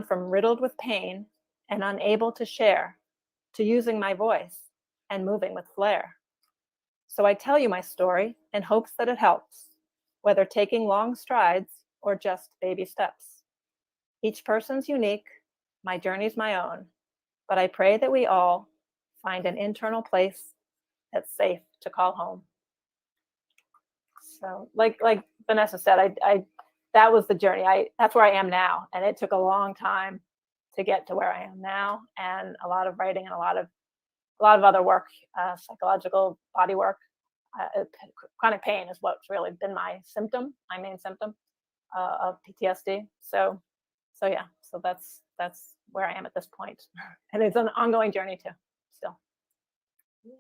from riddled with pain and unable to share to using my voice and moving with flair. So I tell you my story in hopes that it helps, whether taking long strides or just baby steps. Each person's unique, my journey's my own, but I pray that we all find an internal place that's safe to call home. So, like Vanessa said, I that was the journey. That's where I am now, and it took a long time to get to where I am now, and a lot of writing and a lot of other work, psychological body work. Chronic pain is what's really been my main symptom of PTSD. So yeah, so that's where I am at this point, and it's an ongoing journey too. Still, Yeah.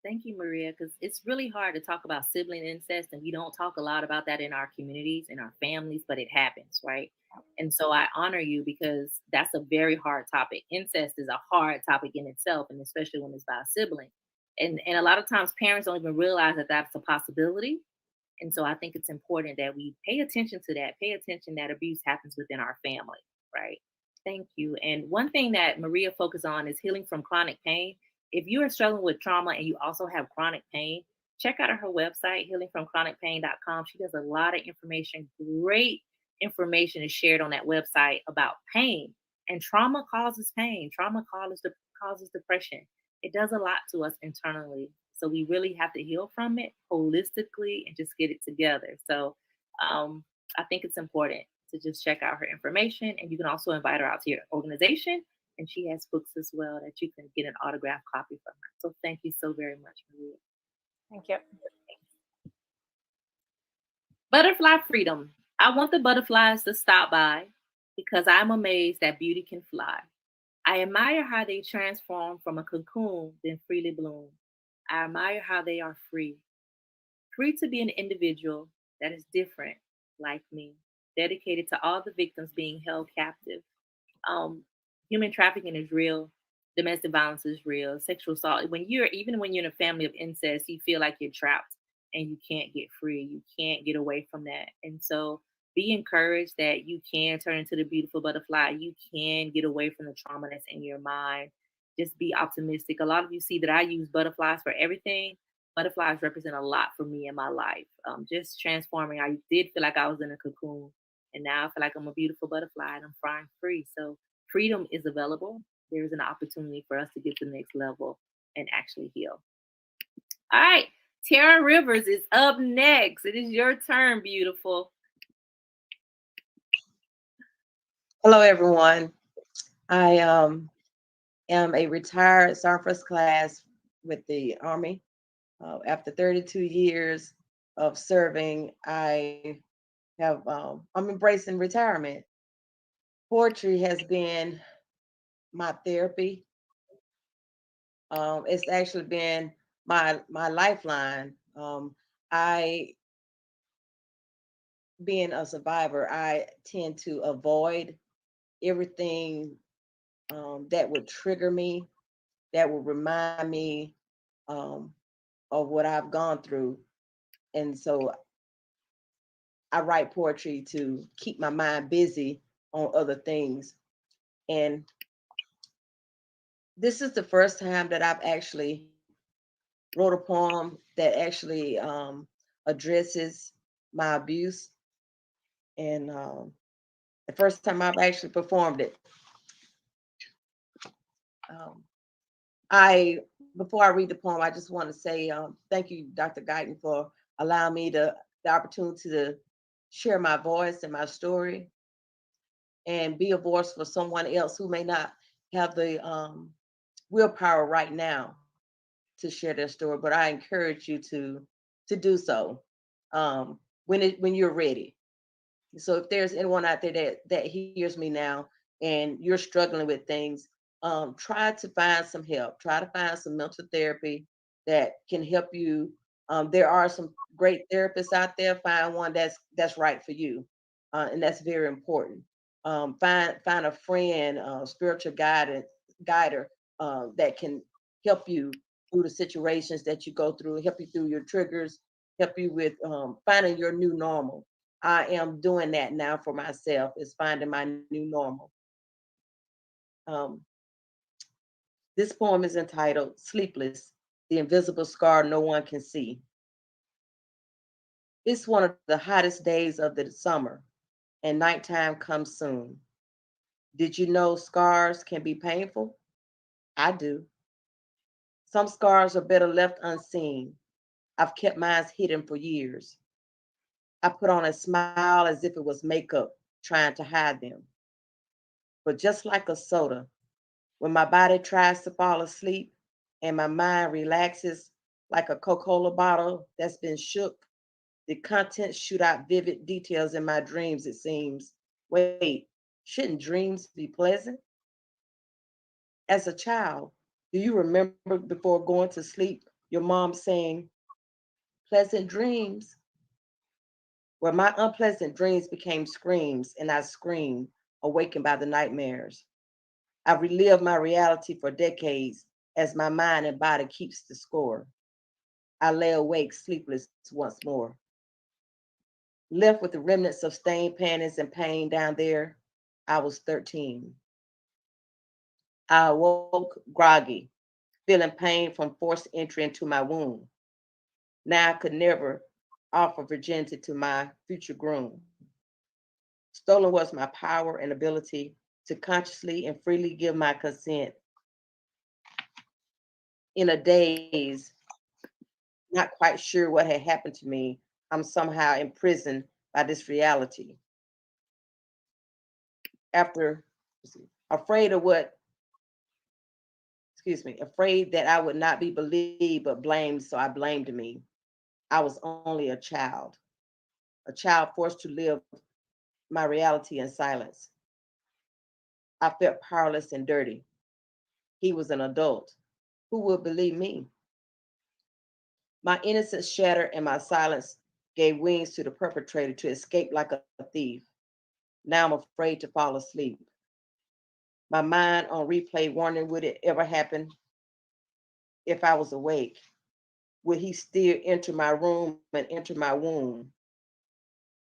Thank you, Maria, because it's really hard to talk about sibling incest, and we don't talk a lot about that in our communities, in our families, but it happens, right? And so I honor you because that's a very hard topic. Incest is a hard topic in itself, and especially when it's by a sibling. And a lot of times parents don't even realize that that's a possibility. And so I think it's important that we pay attention to that, pay attention that abuse happens within our family, right? Thank you. And one thing that Maria focused on is healing from chronic pain. If you are struggling with trauma and you also have chronic pain, check out her website, healingfromchronicpain.com. She does a lot of information. Great information is shared on that website about pain. And trauma causes pain. Trauma causes depression. It does a lot to us internally. So we really have to heal from it holistically and just get it together. So I think it's important to just check out her information. And you can also invite her out to your organization. And she has books as well that you can get an autographed copy from her. So thank you so very much, Maria. thank you. Butterfly freedom. I want the butterflies to stop by because I'm amazed that beauty can fly. I admire how they transform from a cocoon, then freely bloom. I admire how they are free, free to be an individual that is different, like me, dedicated to all the victims being held captive. Um, Human trafficking is real. Domestic violence is real. Sexual assault. Even when you're in a family of incest, you feel like you're trapped and you can't get free. You can't get away from that. And so be encouraged that you can turn into the beautiful butterfly. You can get away from the trauma that's in your mind. Just be optimistic. A lot of you see that I use butterflies for everything. Butterflies represent a lot for me in my life. Just transforming. I did feel like I was in a cocoon, and now I feel like I'm a beautiful butterfly and I'm flying free. So freedom is available. There is an opportunity for us to get to the next level and actually heal. All right, Tara Rivers is up next. It is your turn, beautiful. Hello, everyone. I am a retired Sergeant First Class with the Army. After 32 years of serving, I'm embracing retirement. Poetry has been my therapy. It's actually been my lifeline. I, being a survivor, I tend to avoid everything that would trigger me, that would remind me um, of what I've gone through. And so I write poetry to keep my mind busy on other things. And this is the first time that I've actually wrote a poem that actually addresses my abuse. And the first time I've actually performed it. Um, I Before I read the poem, I just want to say thank you, Dr. Guyton, for allowing me the opportunity to share my voice and my story and be a voice for someone else who may not have the willpower right now to share their story. But I encourage you to do so when you're ready. So if there's anyone out there that hears me now and you're struggling with things, try to find some help. Try to find some mental therapy that can help you. There are some great therapists out there. Find one that's right for you, and that's very important. Find a friend, spiritual guider that can help you through the situations that you go through, help you through your triggers, help you with finding your new normal. I am doing that now for myself, is finding my new normal. Um, this poem is entitled Sleepless, the Invisible Scar No One Can See. It's one of the hottest days of the summer, and nighttime comes soon. Did you know scars can be painful? I do. Some scars are better left unseen. I've kept mine hidden for years. I put on a smile as if it was makeup, trying to hide them. But just like a soda, when my body tries to fall asleep and my mind relaxes like a Coca-Cola bottle that's been shook, the contents shoot out vivid details in my dreams, it seems. Wait, shouldn't dreams be pleasant? As a child, do you remember before going to sleep, your mom saying, pleasant dreams? Where my unpleasant dreams became screams, and I screamed, awakened by the nightmares. I relived my reality for decades as my mind and body keeps the score. I lay awake, sleepless once more. Left with the remnants of stained panties and pain down there, I was 13. I awoke groggy, feeling pain from forced entry into my womb. Now I could never offer virginity to my future groom. Stolen was my power and ability to consciously and freely give my consent. In a daze, not quite sure what had happened to me, I'm somehow imprisoned by this reality. After, afraid of what, afraid that I would not be believed but blamed, so I blamed me. I was only a child forced to live my reality in silence. I felt powerless and dirty. He was an adult. Who would believe me? My innocence shattered and my silence gave wings to the perpetrator to escape like a thief. Now I'm afraid to fall asleep. My mind on replay wondering would it ever happen if I was awake? Would he still enter my room and enter my womb?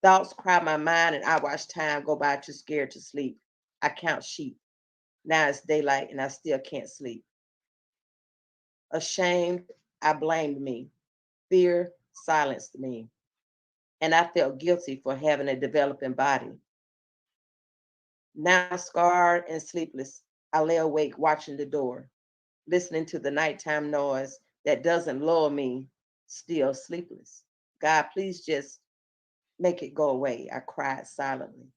Thoughts crowd my mind and I watch time go by too scared to sleep. I count sheep. Now it's daylight and I still can't sleep. Ashamed, I blamed me. Fear silenced me. And I felt guilty for having a developing body. Now scarred and sleepless, I lay awake watching the door, listening to the nighttime noise that doesn't lull me, still sleepless. God, please just make it go away. I cried silently.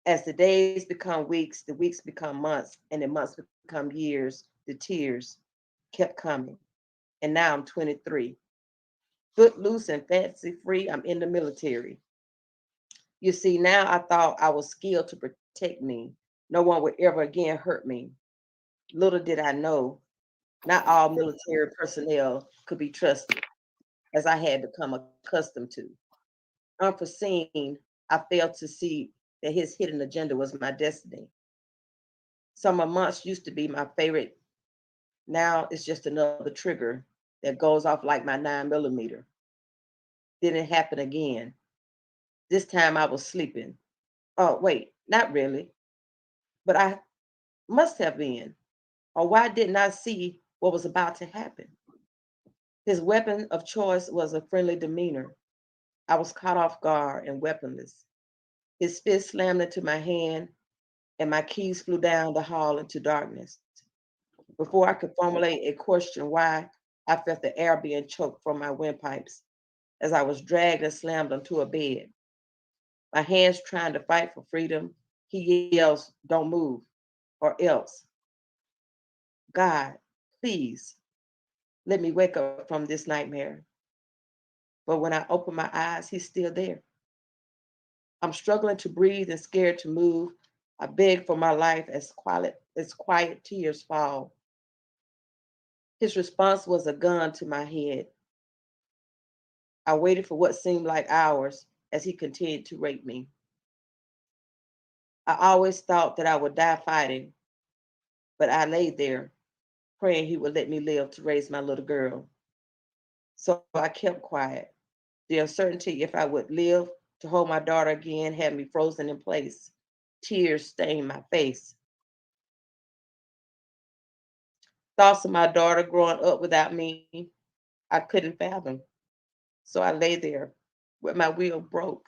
As the days become weeks, the weeks become months, and the months become years, the tears kept coming. And now I'm 23. Footloose and fancy free, I'm in the military. You see, now I thought I was skilled to protect me. No one would ever again hurt me. Little did I know, not all military personnel could be trusted, as I had become accustomed to. Unforeseen, I failed to see that his hidden agenda was my destiny. Summer months used to be my favorite. Now it's just another trigger that goes off like my 9mm. Then it happened again. This time I was sleeping. Oh, wait, not really, but I must have been. Or why didn't I see what was about to happen? His weapon of choice was a friendly demeanor. I was caught off guard and weaponless. His fist slammed into my hand, and my keys flew down the hall into darkness. Before I could formulate a question why, I felt the air being choked from my windpipes as I was dragged and slammed onto a bed. My hands trying to fight for freedom. He yells, "Don't move, or else." God, please let me wake up from this nightmare. But when I open my eyes, he's still there. I'm struggling to breathe and scared to move. I beg for my life as quiet tears fall. His response was a gun to my head. I waited for what seemed like hours as he continued to rape me. I always thought that I would die fighting, but I lay there praying he would let me live to raise my little girl. So I kept quiet. The uncertainty if I would live to hold my daughter again had me frozen in place. Tears stained my face. Thoughts of my daughter growing up without me, I couldn't fathom. So I lay there with my will broke.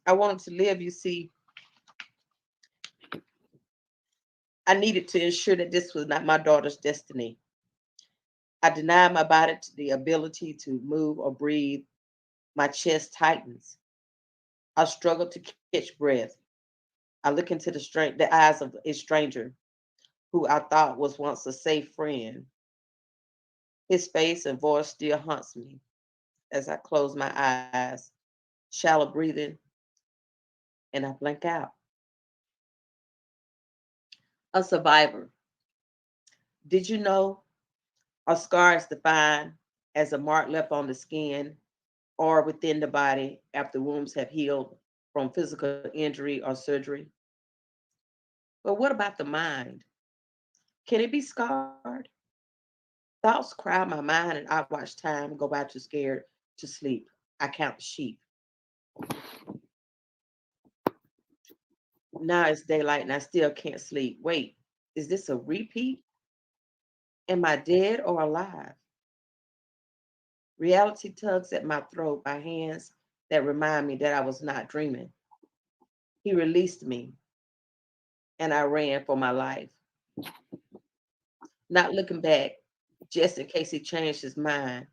I wanted to live, you see. I needed to ensure that this was not my daughter's destiny. I denied my body the ability to move or breathe. My chest tightens. I struggle to catch breath. I look into the eyes of a stranger who I thought was once a safe friend. His face and voice still haunts me as I close my eyes, shallow breathing, and I blank out. A survivor. Did you know a scar is defined as a mark left on the skin or within the body after wounds have healed from physical injury or surgery? But what about the mind? Can it be scarred? Thoughts crowd my mind and I watch time go by too scared to sleep. I count sheep. Now it's daylight and I still can't sleep. Wait, is this a repeat? Am I dead or alive? Reality tugs at my throat by hands that remind me that I was not dreaming. He released me and I ran for my life, not looking back, just in case he changed his mind.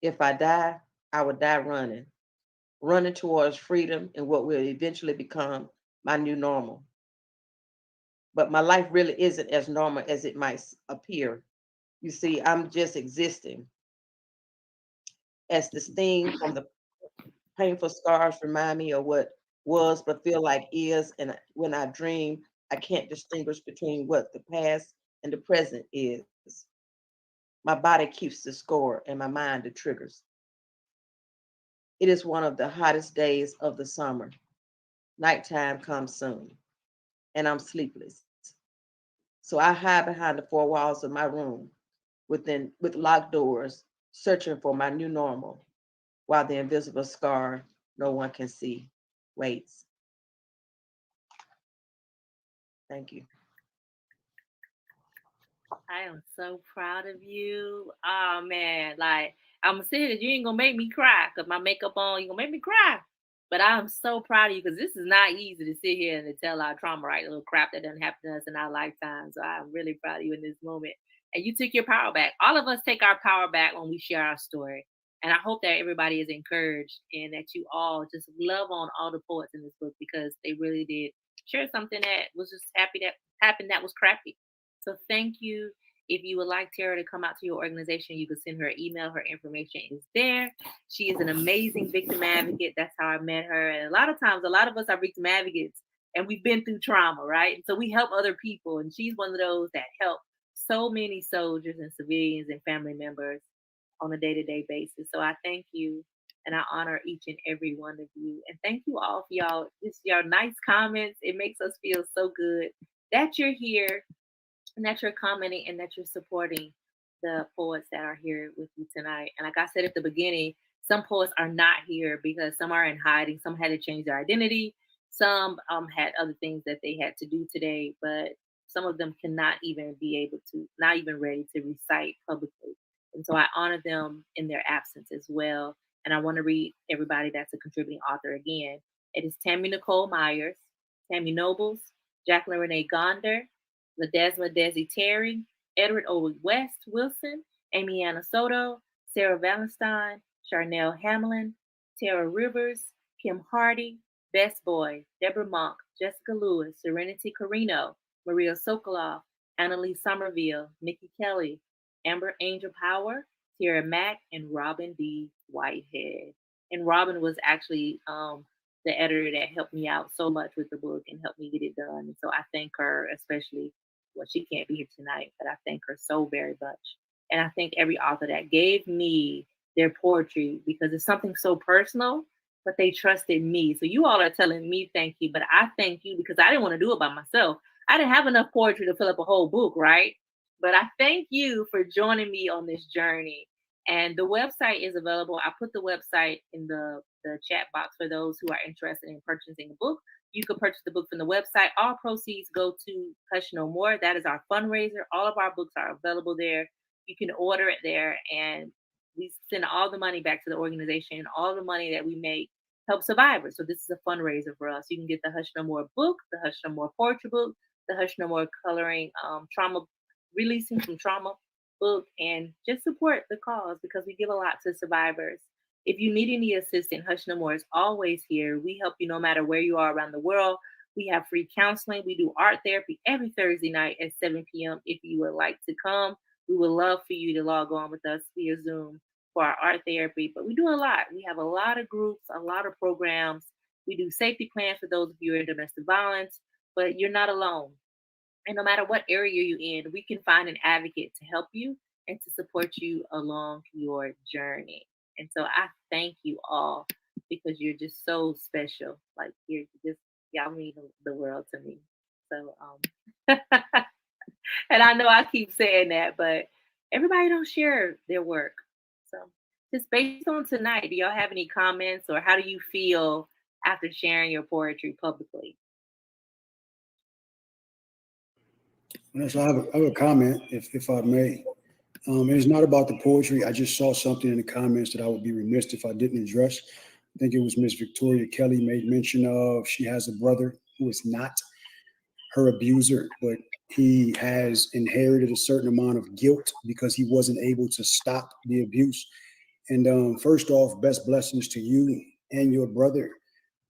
If I die, I would die running, running towards freedom and what will eventually become my new normal. But my life really isn't as normal as it might appear. You see, I'm just existing as the sting from the painful scars remind me of what was but feel like is. And when I dream, I can't distinguish between what the past and the present is. My body keeps the score and my mind the triggers. It is one of the hottest days of the summer. Nighttime comes soon and I'm sleepless. So I hide behind the four walls of my room with locked doors, searching for my new normal, while the invisible scar no one can see waits. Thank you. I am so proud of you. Oh man, like I'm saying that you ain't gonna make me cry because my makeup on, you gonna make me cry. But I'm so proud of you because this is not easy to sit here and to tell our trauma, right? A little crap that doesn't happen to us in our lifetime. So I'm really proud of you in this moment. And you took your power back. All of us take our power back when we share our story. And I hope that everybody is encouraged and that you all just love on all the poets in this book because they really did share something that was just happy that happened that was crappy. So thank you. If you would like Tara to come out to your organization, you can send her an email. Her information is there. She is an amazing victim advocate. That's how I met her. And a lot of times, a lot of us are victim advocates and we've been through trauma, right? And so we help other people. And she's one of those that help so many soldiers and civilians and family members on a day-to-day basis. So I thank you and I honor each and every one of you. And thank you all for y'all, just your nice comments. It makes us feel so good that you're here and that you're commenting and that you're supporting the poets that are here with you tonight. And like I said at the beginning, some poets are not here because some are in hiding, some had to change their identity, some had other things that they had to do today, but some of them cannot even be able to, not even ready to recite publicly. And so I honor them in their absence as well. And I want to read everybody that's a contributing author again. It is Tammy Nicole Myers, Tammy Nobles, Jacqueline Renee Gonder, Ledesma Desi Terry, Edward O. West Wilson, Amy Anna Soto, Sarah Valenstein, Charnel Hamlin, Tara Rivers, Kim Hardy, Best Boy, Deborah Monk, Jessica Lewis, Serenity Carino, Maria Sokoloff, Annalie Somerville, Nikki Kelly, Amber Angel Power, Tara Mack, and Robin D. Whitehead. And Robin was actually the editor that helped me out so much with the book and helped me get it done. And so I thank her, especially, well, she can't be here tonight, but I thank her so very much. And I thank every author that gave me their poetry because it's something so personal, but they trusted me. So you all are telling me thank you, but I thank you because I didn't want to do it by myself. I didn't have enough poetry to fill up a whole book, right? But I thank you for joining me on this journey. And the website is available. I put the website in the the chat box for those who are interested in purchasing a book. You can purchase the book from the website. All proceeds go to Hush No More. That is our fundraiser. All of our books are available there. You can order it there, and we send all the money back to the organization. All the money that we make help survivors. So this is a fundraiser for us. You can get the Hush No More book, the Hush No More poetry book, the Hush No More coloring trauma, releasing from trauma book, and just support the cause because we give a lot to survivors. If you need any assistance, Hush No More is always here. We help you no matter where you are around the world. We have free counseling. We do art therapy every Thursday night at 7 p.m. If you would like to come, we would love for you to log on with us via Zoom for our art therapy. But we do a lot. We have a lot of groups, a lot of programs. We do safety plans for those of you in domestic violence, but you're not alone. And no matter what area you're in, we can find an advocate to help you and to support you along your journey. And so I thank you all because you're just so special. Like you're just y'all mean the world to me. So and I know I keep saying that, but everybody don't share their work. So just based on tonight, do y'all have any comments or how do you feel after sharing your poetry publicly? So I have a comment, if I may. It's not about the poetry. I just saw something in the comments that I would be remiss if I didn't address. I think it was Miss Victoria Kelly made mention of she has a brother who is not her abuser, but he has inherited a certain amount of guilt because he wasn't able to stop the abuse. And first off, best blessings to you and your brother.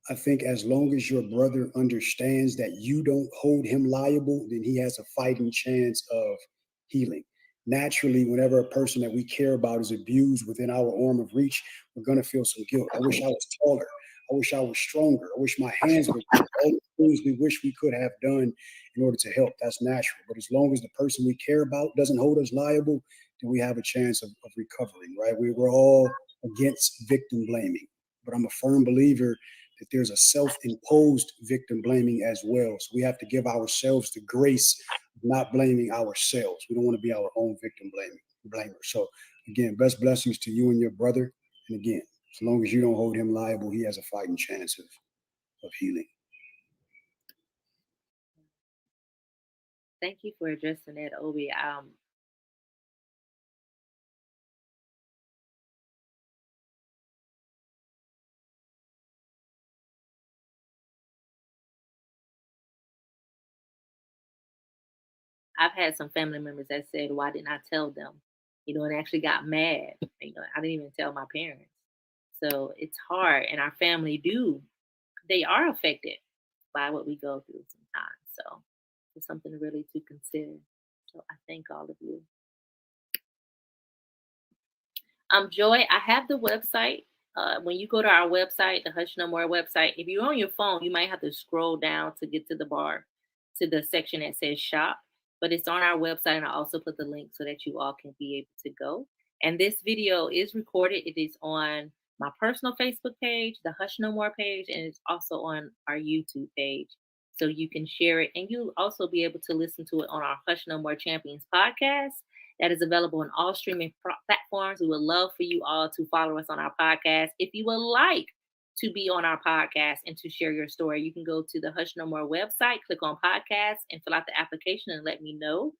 I think as long as your brother understands that you don't hold him liable, then he has a fighting chance of healing. Naturally, whenever a person that we care about is abused within our arm of reach, we're going to feel some guilt. I wish I was taller. I wish I was stronger. I wish my hands were good. All the things we wish we could have done in order to help. That's natural. But as long as the person we care about doesn't hold us liable, then we have a chance of recovering, right? We're all against victim blaming. But I'm a firm believer that there's a self-imposed victim blaming as well. So we have to give ourselves the grace of not blaming ourselves. We don't want to be our own victim blamer. So again, best blessings to you and your brother. And again, as long as you don't hold him liable, he has a fighting chance of healing. Thank you for addressing that, Obi. I've had some family members that said, "Why didn't I tell them?" And actually got mad. I didn't even tell my parents. So it's hard, and our family they are affected by what we go through sometimes. So it's something really to consider. So I thank all of you. Joy, I have the website. When you go to our website, the Hush No More website, if you're on your phone, you might have to scroll down to get to the bar, to the section that says shop. But it's on our website, and I also put the link so that you all can be able to go. And this video is recorded. It is on my personal Facebook page, the Hush No More page, and it's also on our YouTube page. So you can share it, and you'll also be able to listen to it on our Hush No More Champions podcast that is available on all streaming platforms. We would love for you all to follow us on our podcast. If you would like to be on our podcast and to share your story, you can go to the Hush No More website, click on podcast, and fill out the application and let me know.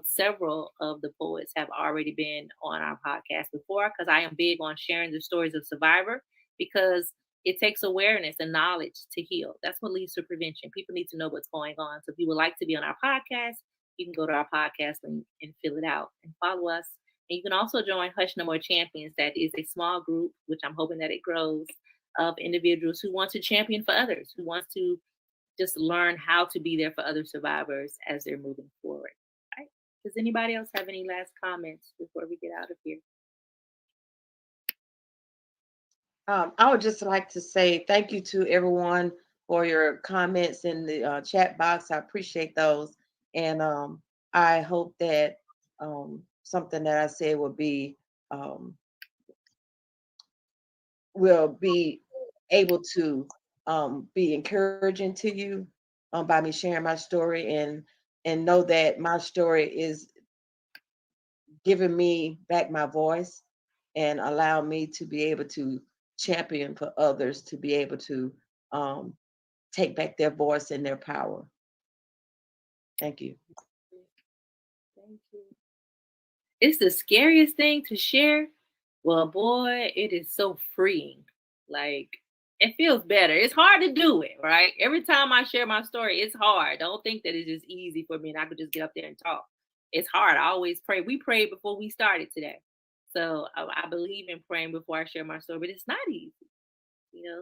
Several of the poets have already been on our podcast before because I am big on sharing the stories of survivor because it takes awareness and knowledge to heal. That's what leads to prevention. People need to know what's going on. So if you would like to be on our podcast, you can go to our podcast link and fill it out and follow us. And you can also join Hush No More Champions. That is a small group, which I'm hoping that it grows, of individuals who want to champion for others, who wants to just learn how to be there for other survivors as they're moving forward. Right? Does anybody else have any last comments before we get out of here? I would just like to say thank you to everyone for your comments in the chat box. I appreciate those. And I hope that something that I said um, will be able to be encouraging to you by me sharing my story and know that my story is giving me back my voice and allow me to be able to champion for others to be able to take back their voice and their power. Thank you. Thank you. It's the scariest thing to share. Well, boy, it is so freeing. Like, it feels better. It's hard to do it, right? Every time I share my story, it's hard. Don't think that it's just easy for me and I could just get up there and talk. It's hard. I always pray. We prayed before we started today. So I believe in praying before I share my story, but it's not easy,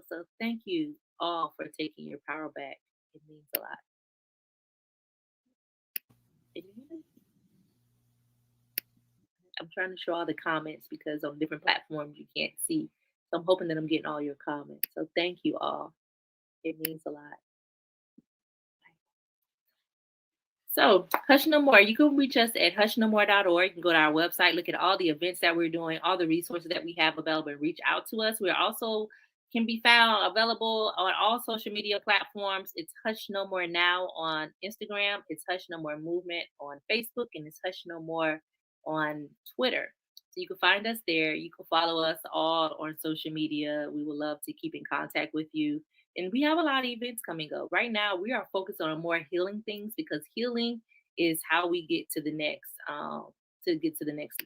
So thank you all for taking your power back. It means a lot. I'm trying to show all the comments because on different platforms you can't see. So I'm hoping that I'm getting all your comments. So thank you all. It means a lot. So Hush No More, you can reach us at hushnomore.org. You can go to our website, look at all the events that we're doing, all the resources that we have available, and reach out to us. We're also can be found available on all social media platforms. It's Hush No More Now on Instagram. It's Hush No More Movement on Facebook, and it's Hush No More on Twitter. So you can find us there. You can follow us all on social media. We would love to keep in contact with you. And we have a lot of events coming up. Right now, we are focused on more healing things because healing is how we get to the next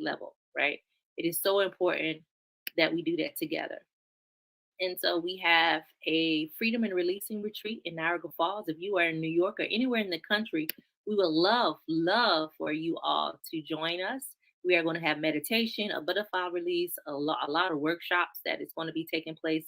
level, right? It is so important that we do that together. And so we have a Freedom and Releasing Retreat in Niagara Falls. If you are in New York or anywhere in the country, we would love for you all to join us. We are going to have meditation, a butterfly release, a lot of workshops that is going to be taking place.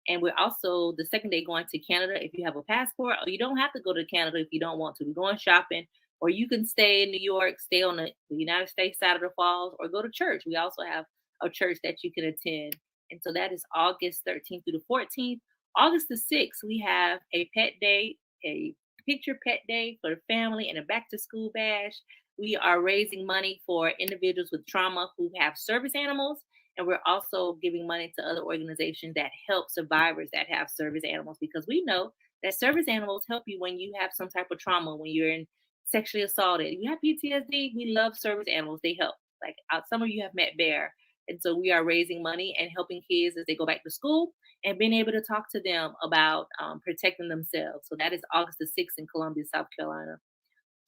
And we're also the second day going to Canada. If you have a passport, or you don't have to go to Canada if you don't want to. We're going shopping, or you can stay in New York, stay on the United States side of the falls, or go to church. We also have a church that you can attend. And so that is August 13th through the 14th. August the 6th, we have a pet day, a picture pet day for the family, and a back to school bash. We are raising money for individuals with trauma who have service animals. And we're also giving money to other organizations that help survivors that have service animals, because we know that service animals help you when you have some type of trauma, when you're sexually assaulted. You have PTSD, we love service animals. They help. Like some of you have met Bear. And so we are raising money and helping kids as they go back to school and being able to talk to them about protecting themselves. So that is August the 6th in Columbia, South Carolina.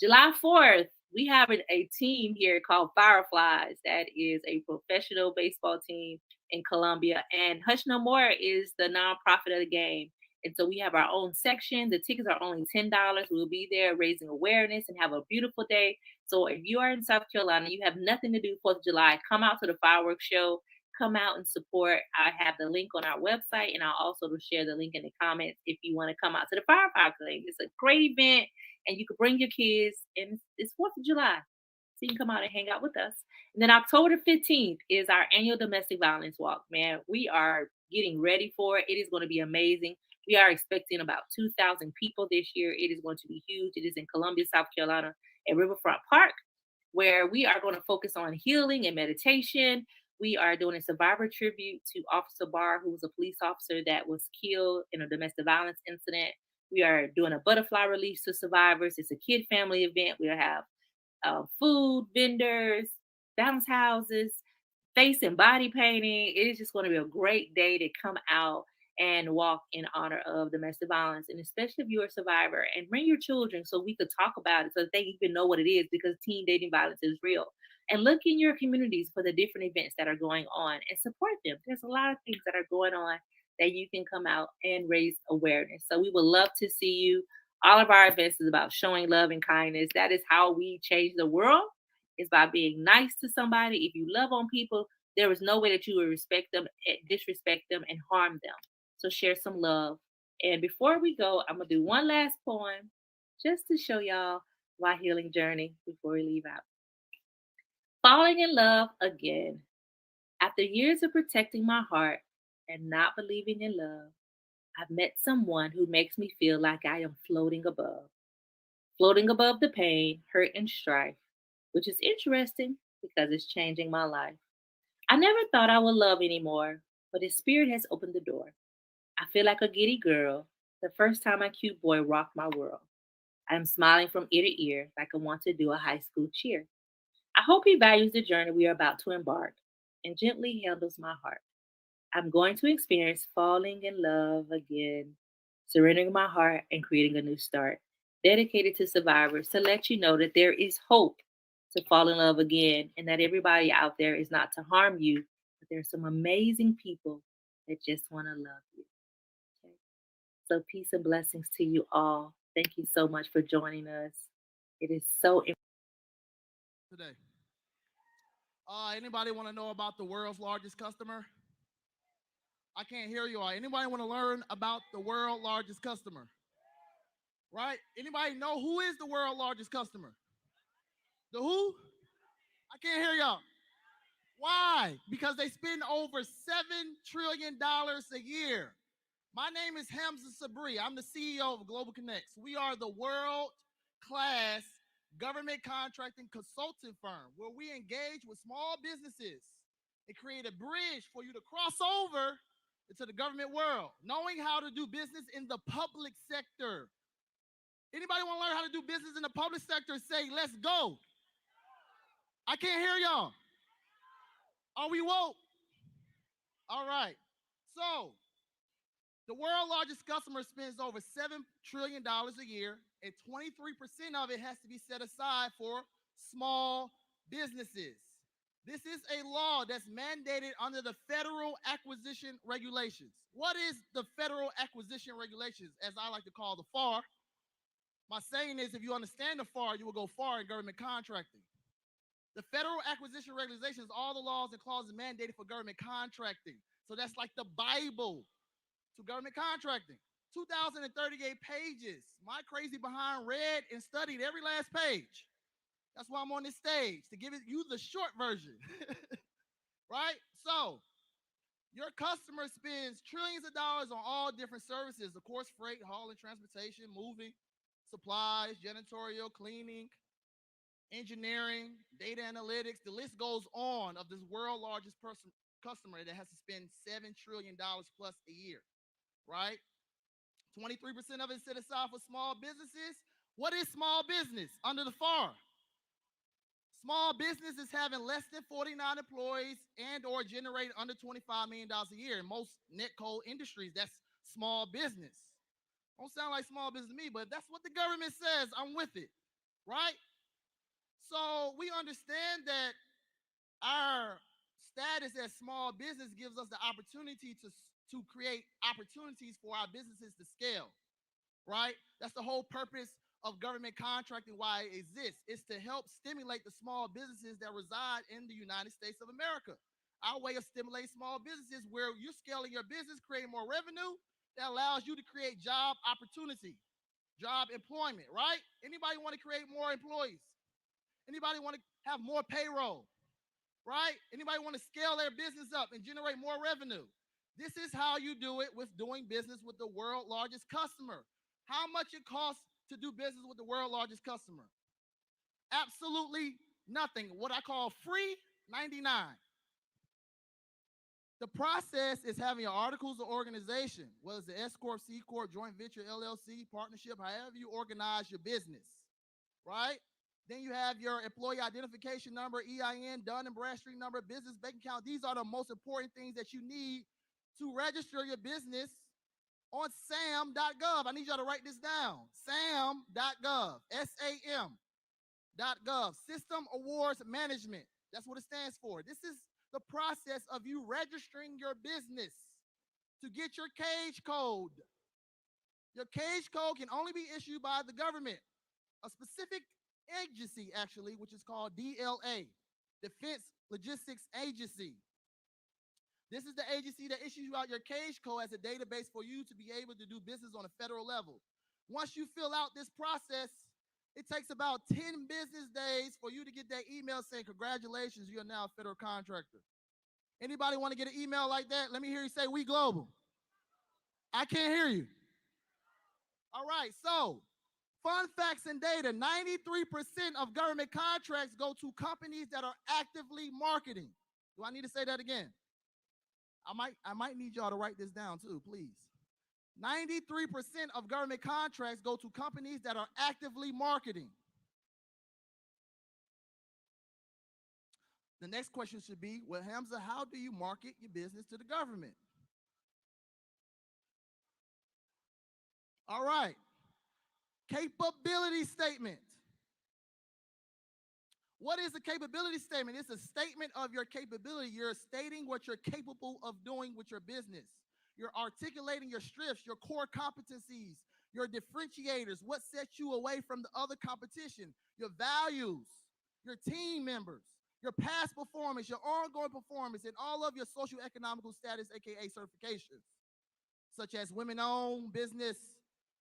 July 4th, we have a team here called Fireflies. That is a professional baseball team in Columbia. And Hush No More is the nonprofit of the game. And so we have our own section. The tickets are only $10. We'll be there raising awareness and have a beautiful day. So if you are in South Carolina, you have nothing to do 4th of July, come out to the fireworks show. Come out and support. I have the link on our website, and I'll also share the link in the comments if you want to come out to the firefighter thing. It's a great event, and you can bring your kids, and it's 4th of July. So you can come out and hang out with us. And then October 15th is our annual domestic violence walk. Man, we are getting ready for it. It is going to be amazing. We are expecting about 2,000 people this year. It is going to be huge. It is in Columbia, South Carolina at Riverfront Park, where we are going to focus on healing and meditation. We are doing a survivor tribute to Officer Barr, who was a police officer that was killed in a domestic violence incident. We are doing a butterfly release to survivors. It's a kid family event. We'll have food, vendors, bounce houses, face and body painting. It is just going to be a great day to come out and walk in honor of domestic violence, and especially if you're a survivor, and bring your children so we could talk about it so that they even know what it is, because teen dating violence is real. And look in your communities for the different events that are going on and support them. There's a lot of things that are going on that you can come out and raise awareness. So we would love to see you. All of our events is about showing love and kindness. That is how we change the world, is by being nice to somebody. If you love on people, there is no way that you will respect them, disrespect them, and harm them. So share some love. And before we go, I'm going to do one last poem just to show y'all my healing journey before we leave out. Falling in love again. After years of protecting my heart and not believing in love, I've met someone who makes me feel like I am floating above the pain, hurt, and strife, which is interesting because it's changing my life. I never thought I would love anymore, but his spirit has opened the door. I feel like a giddy girl the first time a cute boy rocked my world. I am smiling from ear to ear like I want to do a high school cheer. I hope he values the journey we are about to embark and gently handles my heart. I'm going to experience falling in love again, surrendering my heart, and creating a new start. Dedicated to survivors to let you know that there is hope to fall in love again and that everybody out there is not to harm you, but there's some amazing people that just want to love you. Okay. So, peace and blessings to you all. Thank you so much for joining us. It is so today. Anybody want to know about the world's largest customer? I can't hear you all. Anybody want to learn about the world's largest customer? Right? Anybody know who is the world's largest customer? The who? I can't hear y'all. Why? Because they spend over $7 trillion a year. My name is Hamza Sabri. I'm the CEO of Global Connects. We are the world-class government contracting consulting firm where we engage with small businesses and create a bridge for you to cross over into the government world, knowing how to do business in the public sector. Anybody want to learn how to do business in the public sector? Say, let's go. I can't hear y'all. Are we woke? All right. So, the world's largest customer spends over $7 trillion a year, and 23% of it has to be set aside for small businesses. This is a law that's mandated under the Federal Acquisition Regulations. What is the Federal Acquisition Regulations, as I like to call the FAR? My saying is, if you understand the FAR, you will go far in government contracting. The Federal Acquisition Regulations, all the laws and clauses mandated for government contracting. So that's like the Bible to government contracting. 2,038 pages. My crazy behind read and studied every last page. That's why I'm on this stage, to give you the short version. Right? So, your customer spends trillions of dollars on all different services. Of course, freight, hauling, transportation, moving, supplies, janitorial, cleaning, engineering, data analytics. The list goes on of this world's largest customer that has to spend $7 trillion plus a year, right? 23% of it set aside for small businesses. What is small business under the FAR? Small business is having less than 49 employees and or generating under $25 million a year. In most net code industries, that's small business. Don't sound like small business to me, but that's what the government says. I'm with it, right? So we understand that our status as small business gives us the opportunity to create opportunities for our businesses to scale, right? That's the whole purpose of government contracting, why it exists. It's to help stimulate the small businesses that reside in the United States of America. Our way of stimulating small businesses where you're scaling your business, creating more revenue, that allows you to create job opportunity, job employment, right? Anybody want to create more employees? Anybody want to have more payroll, right? Anybody want to scale their business up and generate more revenue? This is how you do it with doing business with the world's largest customer. How much it costs to do business with the world's largest customer? Absolutely nothing. What I call free 99. The process is having your articles of organization, whether it's the S Corp, C Corp, joint venture, LLC, partnership, however you organize your business, right? Then you have your employee identification number, EIN, Dun and Bradstreet number, business bank account. These are the most important things that you need to register your business on sam.gov. I need y'all to write this down. sam.gov, SAM.gov, System Awards Management. That's what it stands for. This is the process of you registering your business to get your cage code. Your cage code can only be issued by the government, a specific agency, actually, which is called DLA, Defense Logistics Agency. This is the agency that issues you out your cage code as a database for you to be able to do business on a federal level. Once you fill out this process, it takes about 10 business days for you to get that email saying, congratulations, you are now a federal contractor. Anybody want to get an email like that? Let me hear you say, we global. I can't hear you. All right, so fun facts and data, 93% of government contracts go to companies that are actively marketing. Do I need to say that again? I might need y'all to write this down too, please. 93% of government contracts go to companies that are actively marketing. The next question should be, well, Hamza, how do you market your business to the government? All right. Capability statement. What is a capability statement? It's a statement of your capability. You're stating what you're capable of doing with your business. You're articulating your strengths, your core competencies, your differentiators, what sets you away from the other competition, your values, your team members, your past performance, your ongoing performance, and all of your social economical status, aka certifications, such as women-owned business,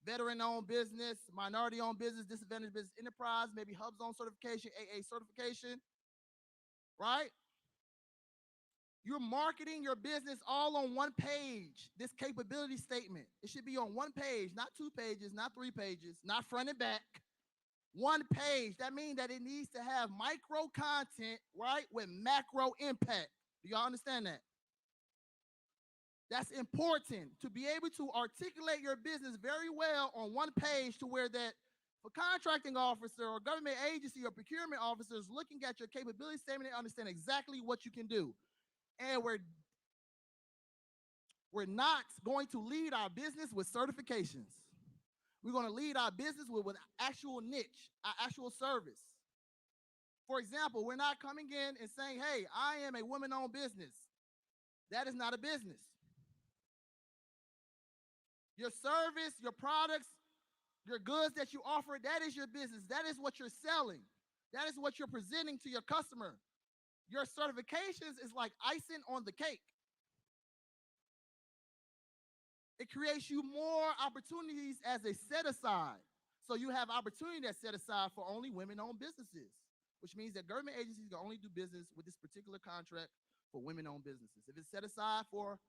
veteran-owned business, minority-owned business, disadvantaged business enterprise, maybe hub zone certification, AA certification, right? You're marketing your business all on one page, this capability statement. It should be on one page, not 2 pages, not 3 pages, not front and back. One page. That means that it needs to have micro content, right, with macro impact. Do y'all understand that? That's important to be able to articulate your business very well on one page to where that for contracting officer or government agency or procurement officers looking at your capability statement, they understand exactly what you can do. And we're not going to lead our business with certifications. We're going to lead our business with actual niche, our actual service. For example, we're not coming in and saying, hey, I am a woman-owned business. That is not a business. Your service, your products, your goods that you offer, that is your business. That is what you're selling. That is what you're presenting to your customer. Your certifications is like icing on the cake. It creates you more opportunities as a set aside. So you have opportunity that's set aside for only women-owned businesses, which means that government agencies can only do business with this particular contract for women-owned businesses. If it's set aside for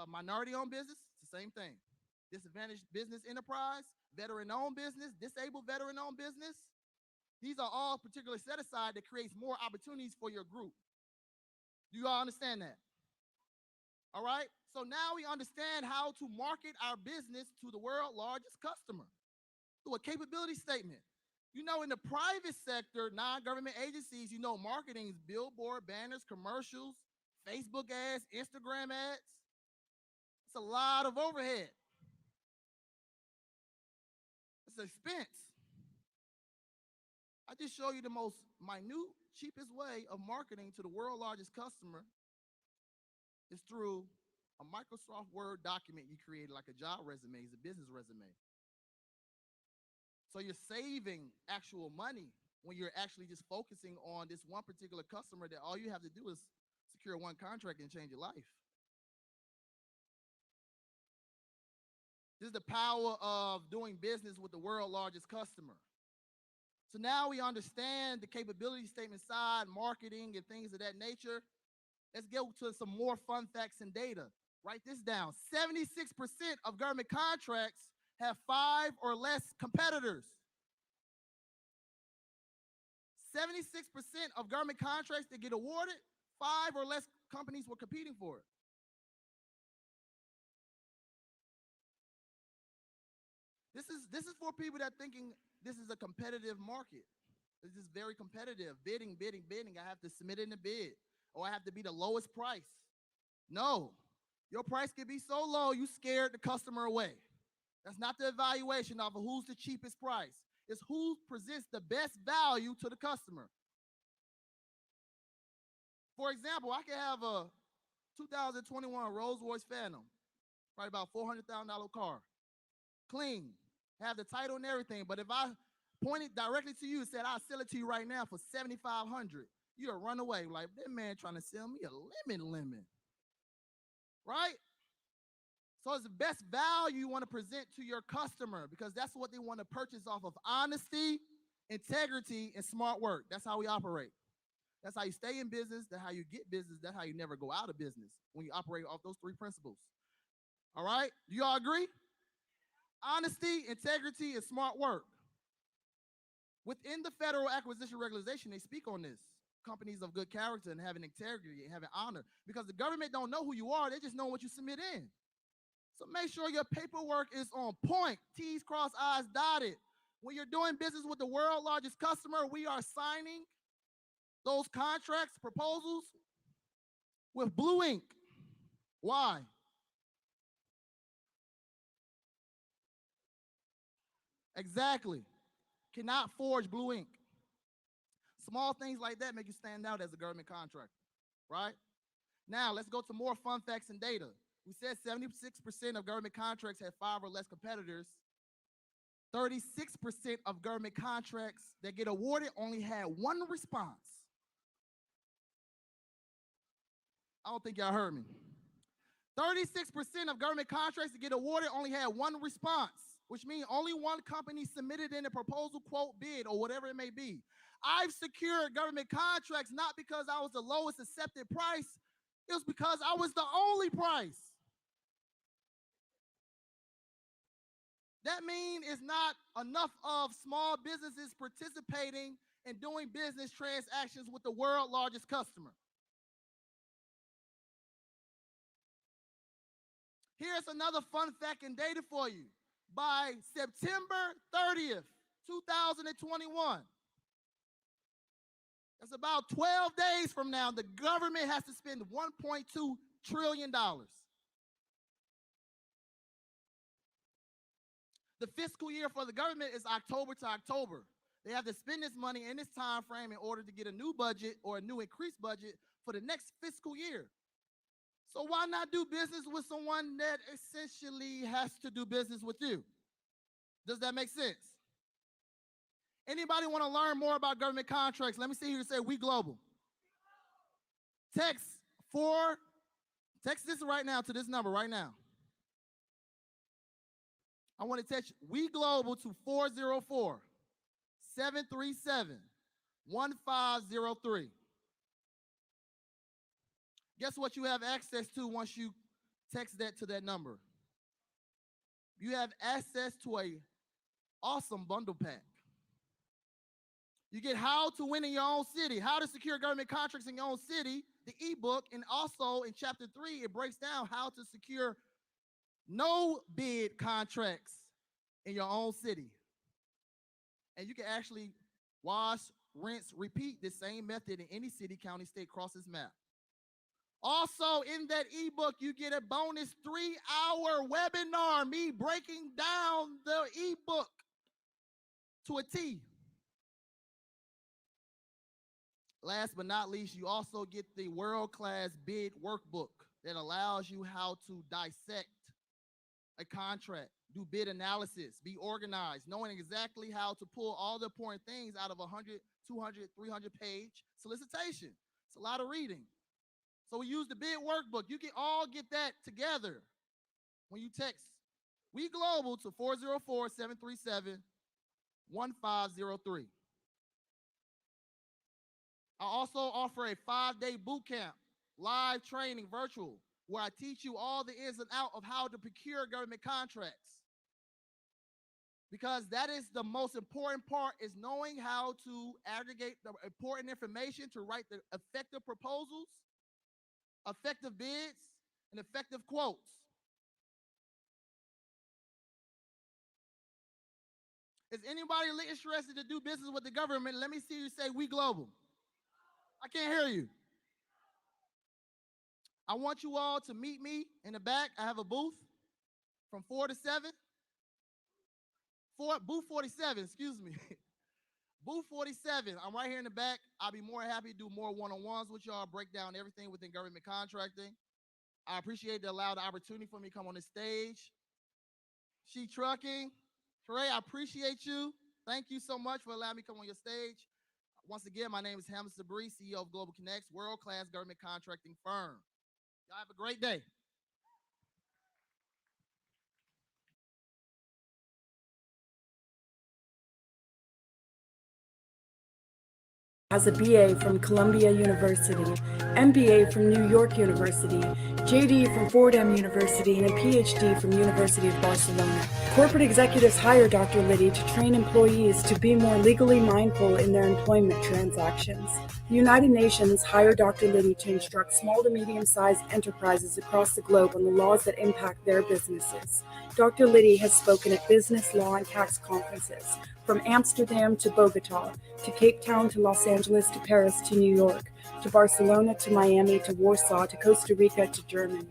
minority-owned business, it's the same thing. Disadvantaged business enterprise, veteran-owned business, disabled veteran-owned business. These are all particularly set aside that creates more opportunities for your group. Do you all understand that? All right. So now we understand how to market our business to the world's largest customer through a capability statement. You know, in the private sector, non-government agencies, you know, marketing is billboard, banners, commercials, Facebook ads, Instagram ads. It's a lot of overhead. It's expense. I just show you the most minute, cheapest way of marketing to the world's largest customer is through a Microsoft Word document you created, like a job resume, it's a business resume. So you're saving actual money when you're actually just focusing on this one particular customer that all you have to do is secure one contract and change your life. This is the power of doing business with the world's largest customer. So now we understand the capability statement side, marketing, and things of that nature. Let's get to some more fun facts and data. Write this down. 76% of government contracts have 5 or less competitors. 76% of government contracts that get awarded, 5 or less companies were competing for it. This is for people that thinking this is a competitive market. This is very competitive. Bidding. I have to submit in the bid, or I have to be the lowest price. No, your price can be so low you scared the customer away. That's not the evaluation of who's the cheapest price. It's who presents the best value to the customer. For example, I can have a 2021 Rolls-Royce Phantom, probably about $400,000 car, clean, have the title and everything. But if I pointed directly to you and said, I'll sell it to you right now for $7,500, you'll run away like, that man trying to sell me a lemon, right? So it's the best value you want to present to your customer because that's what they want to purchase off of: honesty, integrity, and smart work. That's how we operate. That's how you stay in business. That's how you get business. That's how you never go out of business, when you operate off those 3 principles. All right? Do you all agree? Honesty, integrity, and smart work. Within the Federal Acquisition Regulation, they speak on this. Companies of good character and having integrity and having honor. Because the government don't know who you are. They just know what you submit in. So make sure your paperwork is on point. T's crossed, I's dotted. When you're doing business with the world's largest customer, we are signing those contracts, proposals with blue ink. Why? Exactly. Cannot forge blue ink. Small things like that make you stand out as a government contractor, right? Now, let's go to more fun facts and data. We said 76% of government contracts have 5 or less competitors. 36% of government contracts that get awarded only had 1 response. I don't think y'all heard me. 36% of government contracts that get awarded only had 1 response, which means only 1 company submitted in a proposal, quote, bid, or whatever it may be. I've secured government contracts not because I was the lowest accepted price, it was because I was the only price. That means it's not enough of small businesses participating in doing business transactions with the world's largest customer. Here's another fun fact and data for you. By September 30th, 2021, that's about 12 days from now, the government has to spend $1.2 trillion. The fiscal year for the government is October to October. They have to spend this money in this time frame in order to get a new budget or a new increased budget for the next fiscal year. So why not do business with someone that essentially has to do business with you? Does that make sense? Anybody want to learn more about government contracts? Let me see who say we global. Text this right now to this number right now. I want to text we global to 404-737-1503. Guess what you have access to once you text that to that number? You have access to an awesome bundle pack. You get how to win in your own city, how to secure government contracts in your own city, the ebook, and also in chapter 3, it breaks down how to secure no bid contracts in your own city. And you can actually wash, rinse, repeat this same method in any city, county, state, cross this map. Also, in that ebook, you get a bonus 3-hour webinar, me breaking down the ebook to a T. Last but not least, you also get the world-class bid workbook that allows you how to dissect a contract, do bid analysis, be organized, knowing exactly how to pull all the important things out of 100, 200, 300 page solicitation. It's a lot of reading. So we use the bid workbook. You can all get that together when you text we global to 404-737-1503. I also offer a 5-day boot camp, live training, virtual, where I teach you all the ins and outs of how to procure government contracts. Because that is the most important part, is knowing how to aggregate the important information to write the effective proposals, effective bids, and effective quotes. Is anybody interested to do business with the government? Let me see you say we global. I can't hear you. I want you all to meet me in the back. I have a booth from 4 to 7. Booth 47, excuse me. Booth 47, I'm right here in the back. I'll be more happy to do more one-on-ones with y'all, break down everything within government contracting. I appreciate the opportunity for me to come on the stage. She Trucking, Trey, I appreciate you. Thank you so much for allowing me to come on your stage. Once again, my name is Hamza Sabri, CEO of Global Connects, world-class government contracting firm. Y'all have a great day. Has a BA from Columbia University, MBA from New York University, JD from Fordham University, and a PhD from University of Barcelona. Corporate executives hire Dr. Liddy to train employees to be more legally mindful in their employment transactions. The United Nations hired Dr. Liddy to instruct small to medium-sized enterprises across the globe on the laws that impact their businesses. Dr. Liddy has spoken at business, law, and tax conferences, from Amsterdam to Bogota, to Cape Town to Los Angeles. Angeles to Paris to New York, to Barcelona to Miami to Warsaw to Costa Rica to Germany.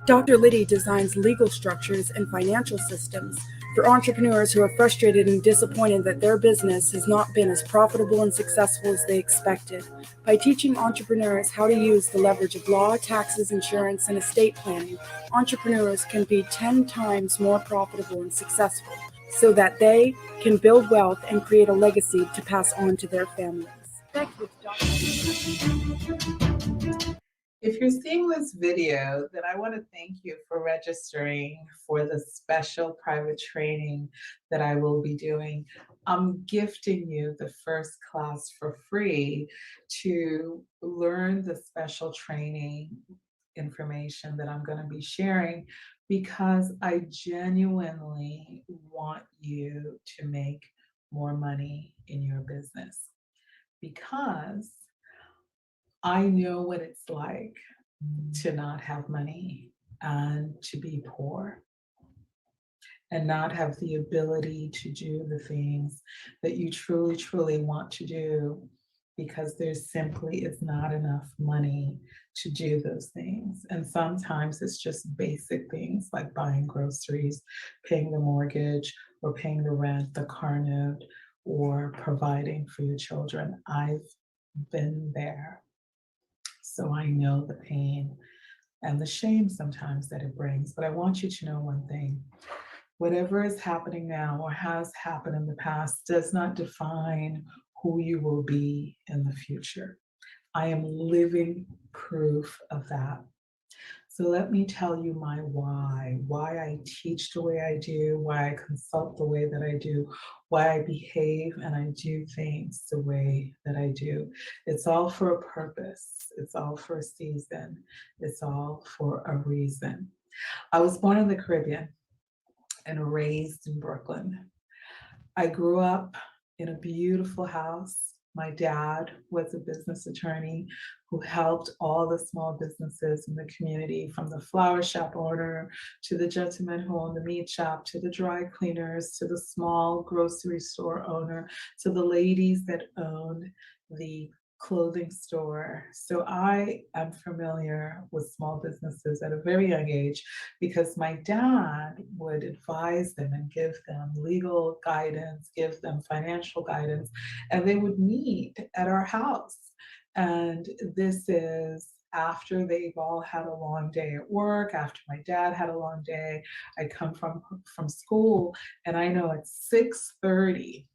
Dr. Liddy designs legal structures and financial systems for entrepreneurs who are frustrated and disappointed that their business has not been as profitable and successful as they expected. By teaching entrepreneurs how to use the leverage of law, taxes, insurance, and estate planning, entrepreneurs can be 10 times more profitable and successful so that they can build wealth and create a legacy to pass on to their families. Thank you, Dr. If you're seeing this video, then I want to thank you for registering for the special private training that I will be doing. I'm gifting you the first class for free to learn the special training information that I'm going to be sharing, because I genuinely want you to make more money in your business, because I know what it's like to not have money and to be poor and not have the ability to do the things that you truly, truly want to do, because there simply is not enough money to do those things. And sometimes it's just basic things like buying groceries, paying the mortgage, or paying the rent, the car note, or providing for your children. I've been there. So I know the pain and the shame sometimes that it brings. But I want you to know one thing. Whatever is happening now or has happened in the past does not define who you will be in the future. I am living proof of that. So let me tell you my why I teach the way I do, why I consult the way that I do, why I behave and I do things the way that I do. It's all for a purpose. It's all for a season. It's all for a reason. I was born in the Caribbean and raised in Brooklyn. I grew up in a beautiful house. My dad was a business attorney who helped all the small businesses in the community, from the flower shop owner to the gentleman who owned the meat shop, to the dry cleaners, to the small grocery store owner, to the ladies that owned the clothing store. So I am familiar with small businesses at a very young age, because my dad would advise them and give them legal guidance, give them financial guidance, and they would meet at our house. And this is after they've all had a long day at work, after my dad had a long day. I come from school, and I know at 6:30,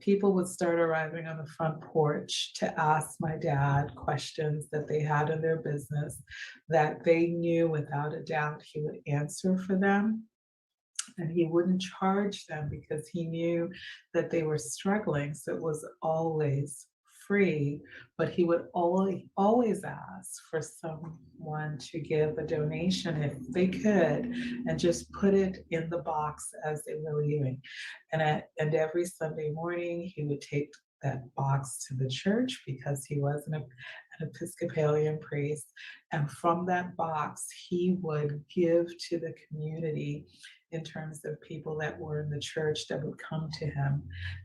people would start arriving on the front porch to ask my dad questions that they had in their business that they knew without a doubt he would answer for them. And he wouldn't charge them because he knew that they were struggling. So it was always free, but he would always ask for someone to give a donation if they could, and just put it in the box as they were leaving. And every Sunday morning, he would take that box to the church, because he was an Episcopalian priest. And from that box, he would give to the community in terms of people that were in the church that would come to him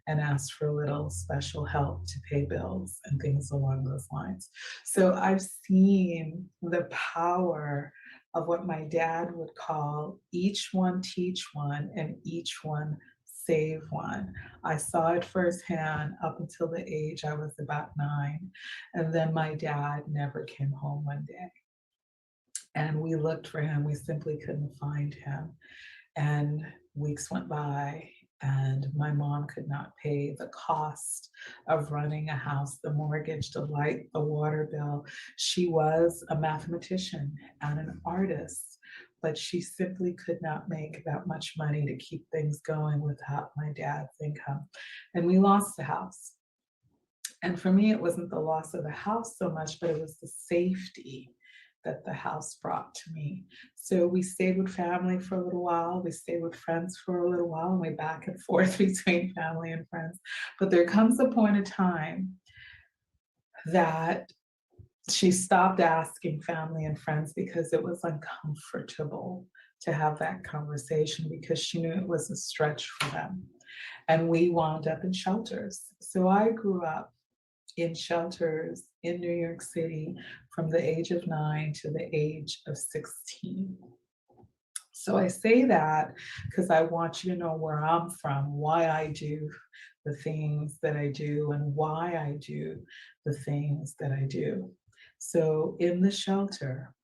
and ask for a little special help to pay bills and things along those lines. So I've seen the power of what my dad would call each one teach one and each one save one. I saw it firsthand up until the age I was about 9. And then my dad never came home one day. And we looked for him. We simply couldn't find him. And weeks went by, and my mom could not pay the cost of running a house, the mortgage, the light, the water bill. She was a mathematician and an artist, but she simply could not make that much money to keep things going without my dad's income. And we lost the house. And for me, it wasn't the loss of the house so much, but it was the safety that the house brought to me. So we stayed with family for a little while. We stayed with friends for a little while, and we back and forth between family and friends. But there comes a point in time that she stopped asking family and friends, because it was uncomfortable to have that conversation, because she knew it was a stretch for them. and we wound up in shelters. So I grew up in shelters in New York City from the age of 9 to the age of 16. So I say that because I want you to know where I'm from, why I do the things that I do, and why I do the things that I do. So in the shelter,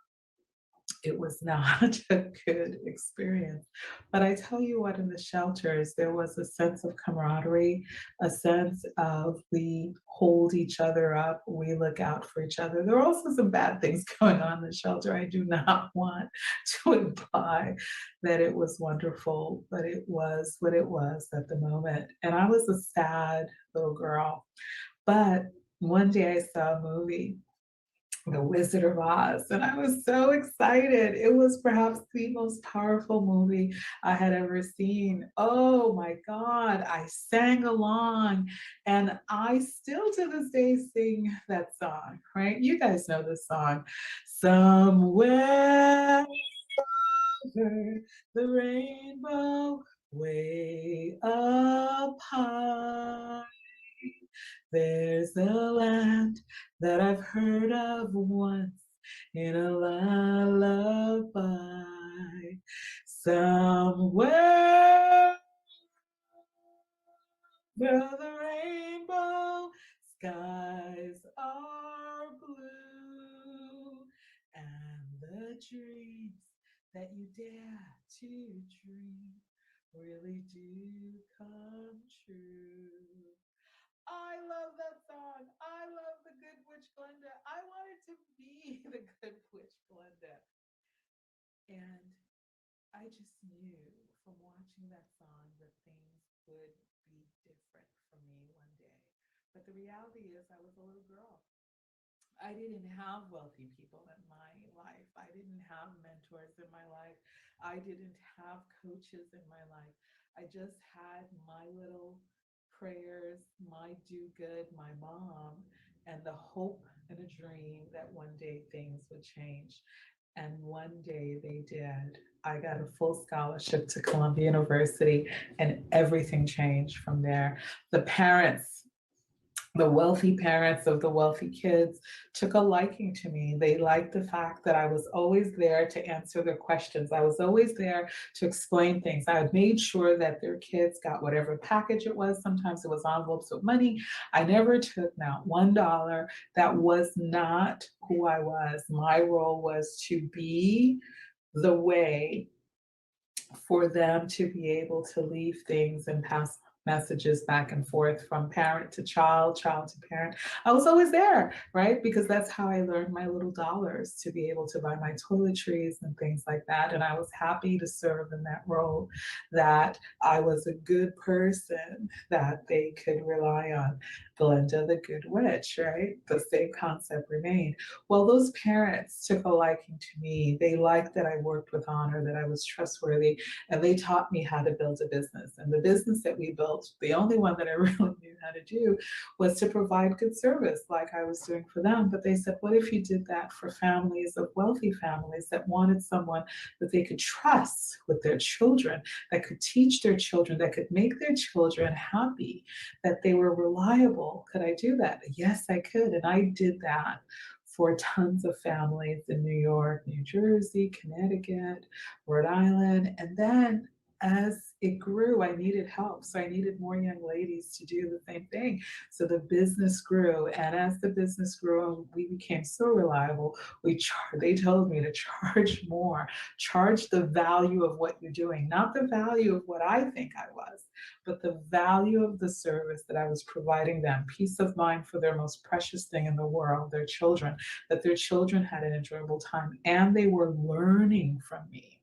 it was not a good experience. But I tell you what, in the shelters, there was a sense of camaraderie, a sense of we hold each other up, we look out for each other. There are also some bad things going on in the shelter. I do not want to imply that it was wonderful, but it was what it was at the moment. And I was a sad little girl. But one day I saw a movie, The Wizard of Oz, and I was so excited. It was perhaps the most powerful movie I had ever seen. Oh my God, I sang along, and I still to this day sing that song, right? You guys know this song. Somewhere over the rainbow, way up high, there's a land that I've heard of once in a lullaby. Somewhere where the rainbow skies are blue, and the dreams that you dare to dream really do come true. I love that song. I love the Good Witch Glenda. I wanted to be the Good Witch Glenda. And I just knew from watching that song that things would be different for me one day. But the reality is, I was a little girl. I didn't have wealthy people in my life. I didn't have mentors in my life. I didn't have coaches in my life. I just had my little prayers, my do good, my mom, and the hope and a dream that one day things would change. And one day they did. I got a full scholarship to Columbia University, and everything changed from there. The parents, the wealthy parents of the wealthy kids, took a liking to me. They liked the fact that I was always there to answer their questions. I was always there to explain things. I had made sure that their kids got whatever package it was. Sometimes it was envelopes with money. I never took not $1. That was not who I was. My role was to be the way for them to be able to leave things and pass messages back and forth from parent to child, child to parent. I was always there, right? Because that's how I learned my little dollars to be able to buy my toiletries and things like that. And I was happy to serve in that role, that I was a good person that they could rely on. Glenda the Good Witch, right? The same concept remained. Well, those parents took a liking to me. They liked that I worked with honor, that I was trustworthy, and they taught me how to build a business. And the business that we built, the only one that I really knew how to do, was to provide good service like I was doing for them. But they said, what if you did that for families of wealthy families that wanted someone that they could trust with their children, that could teach their children, that could make their children happy, that they were reliable? Could I do that? Yes, I could. And I did that for tons of families in New York, New Jersey, Connecticut, Rhode Island. And then as it grew, I needed help. So I needed more young ladies to do the same thing. So the business grew. And as the business grew, we became so reliable. They told me to charge more, charge the value of what you're doing, not the value of what I think I was, but the value of the service that I was providing them, peace of mind for their most precious thing in the world, their children, that their children had an enjoyable time and they were learning from me.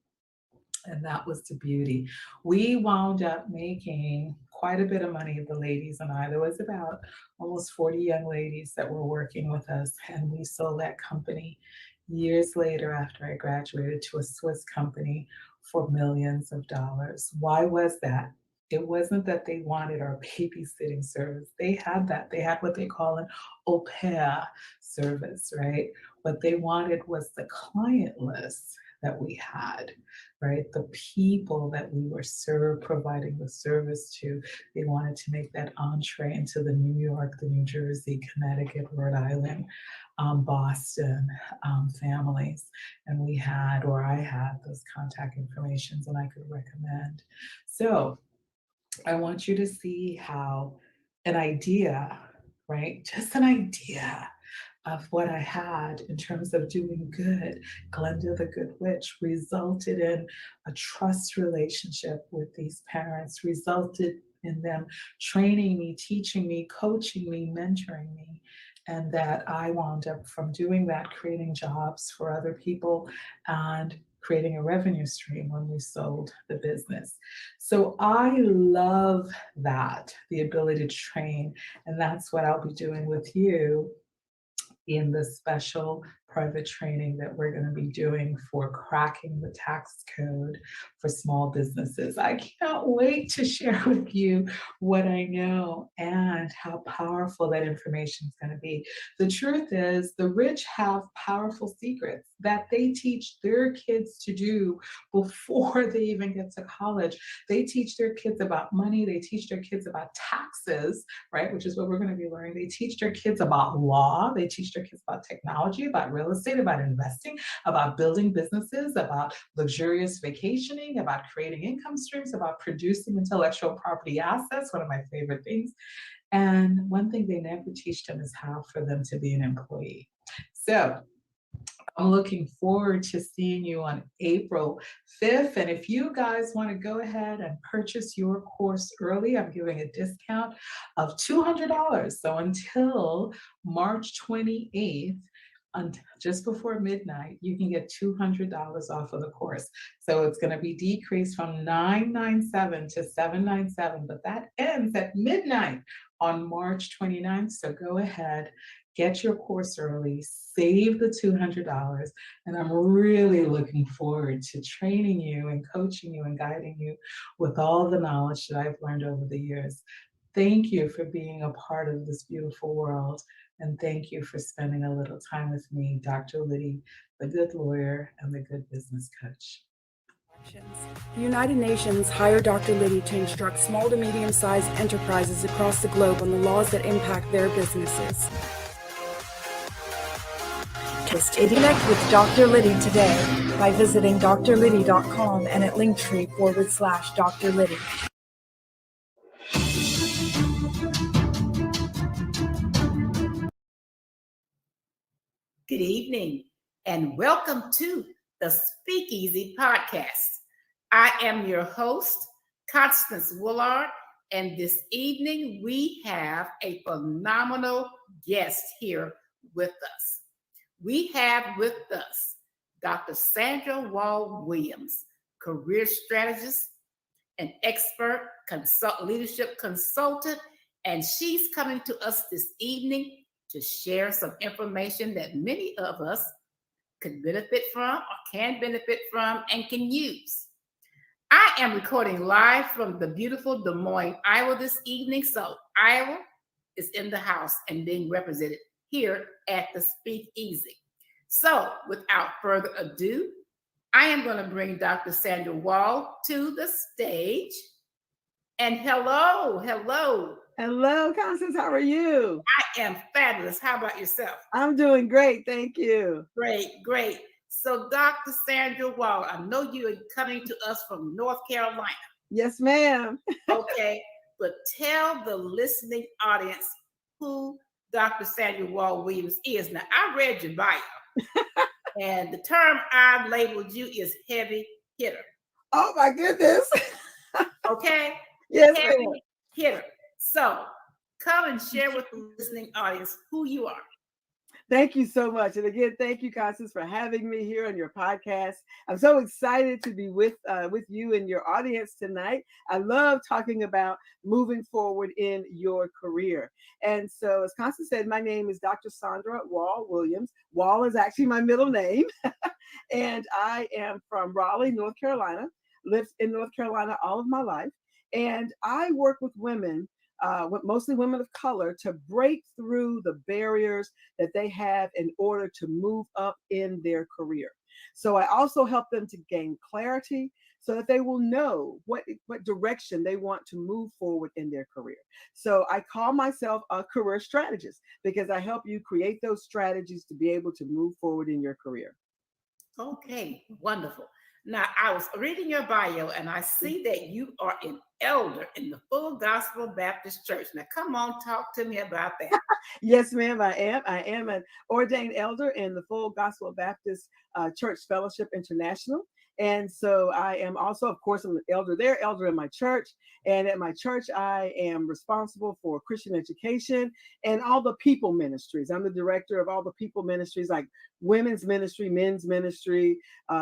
And that was the beauty. We wound up making quite a bit of money, the ladies and I. There was about almost 40 young ladies that were working with us, and we sold that company years later after I graduated to a Swiss company for millions of dollars. Why was that? It wasn't that they wanted our babysitting service. They had that. They had what they call an au pair service, right? What they wanted was the client list that we had, right? The people that we were providing the service to, they wanted to make that entree into the New York, the New Jersey, Connecticut, Rhode Island, Boston families. And we had, or I had, those contact informations and I could recommend. So I want you to see how an idea, right? Just an idea of what I had in terms of doing good, Glenda the Good Witch, resulted in a trust relationship with these parents, resulted in them training me, teaching me, coaching me, mentoring me. And that I wound up from doing that, creating jobs for other people and creating a revenue stream when we sold the business. So I love that, the ability to train. And that's what I'll be doing with you in the special private training that we're going to be doing for cracking the tax code for small businesses. I can't wait to share with you what I know and how powerful that information is going to be. The truth is, the rich have powerful secrets that they teach their kids to do before they even get to college. They teach their kids about money, they teach their kids about taxes, right? Which is what we're going to be learning. They teach their kids about law, they teach their kids about technology, about real estate, about investing, about building businesses, about luxurious vacationing, about creating income streams, about producing intellectual property assets, one of my favorite things. And one thing they never teach them is how for them to be an employee. So I'm looking forward to seeing you on April 5th. And if you guys want to go ahead and purchase your course early, I'm giving a discount of $200. So until March 28th, just before midnight, you can get $200 off of the course. So it's going to be decreased from $997 to $797, but that ends at midnight on March 29th. So go ahead, get your course early, save the $200, and I'm really looking forward to training you and coaching you and guiding you with all the knowledge that I've learned over the years. Thank you for being a part of this beautiful world, and thank you for spending a little time with me, Dr. Liddy, the good lawyer and the good business coach. The United Nations hired Dr. Liddy to instruct small to medium-sized enterprises across the globe on the laws that impact their businesses. Connect with Dr. Liddy today by visiting drliddy.com and at linktree/Dr. Liddy. Good evening and welcome to the Speakeasy Podcast. I am your host, Constance Woolard, and this evening we have a phenomenal guest here with us. We have with us Dr. Sandra Wall-Williams, career strategist, an expert, leadership consultant, and she's coming to us this evening to share some information that many of us could benefit from or can benefit from and can use. I am recording live from the beautiful Des Moines, Iowa this evening. So Iowa is in the house and being represented here at the Speakeasy. So without further ado, I am going to bring Dr. Sandra Wall to the stage. And hello. Hello, Constance. How are you? I am fabulous. How about yourself? I'm doing great. Thank you. Great. So Dr. Sandra Wall, I know you are coming to us from North Carolina. Yes, ma'am. Okay, but tell the listening audience who Dr. Sandra Wall-Williams is. Now, I read your bio, and the term I've labeled you is heavy hitter. Oh, my goodness. Okay? Yes, heavy ma'am. hitter. So come and share with the listening audience who you are. Thank you so much. And again, thank you, Constance, for having me here on your podcast. I'm so excited to be with you and your audience tonight. I love talking about moving forward in your career. And so, as Constance said, my name is Dr. Sandra Wall-Williams. Wall is actually my middle name. And I am from Raleigh, North Carolina, lived in North Carolina all of my life. And I work with women, mostly women of color, to break through the barriers that they have in order to move up in their career. So I also help them to gain clarity so that they will know what direction they want to move forward in their career. So I call myself a career strategist because I help you create those strategies to be able to move forward in your career. Okay, wonderful. Now, I was reading your bio and I see that you are an elder in the Full Gospel Baptist Church. Now, come on, talk to me about that. Yes, ma'am, I am. I am an ordained elder in the Full Gospel Baptist Church Fellowship International. And so I am also, of course, I'm an elder there, elder in my church. And at my church, I am responsible for Christian education and all the people ministries. I'm the director of all the people ministries like women's ministry, men's ministry,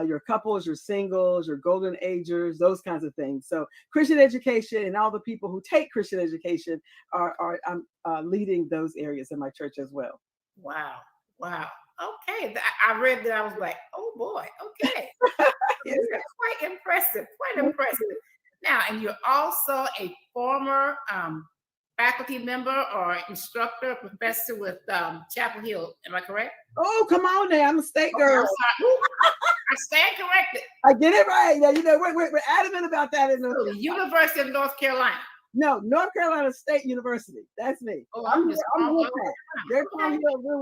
your couples, your singles, your golden agers, those kinds of things. So Christian education and all the people who take Christian education I'm leading those areas in my church as well. Wow. Wow. Okay. I read that. I was like, oh boy. Okay. Yes. Quite impressive. Quite impressive. Now, and you're also a former faculty member or instructor, professor with Chapel Hill. Am I correct? Oh, come on now. I'm a state girl. I stand corrected. I get it right. Now, you know, we're adamant about that in The University of North Carolina. No, North Carolina State University. That's me. Oh, I'm wrong. Wolfpack. They're calling me a real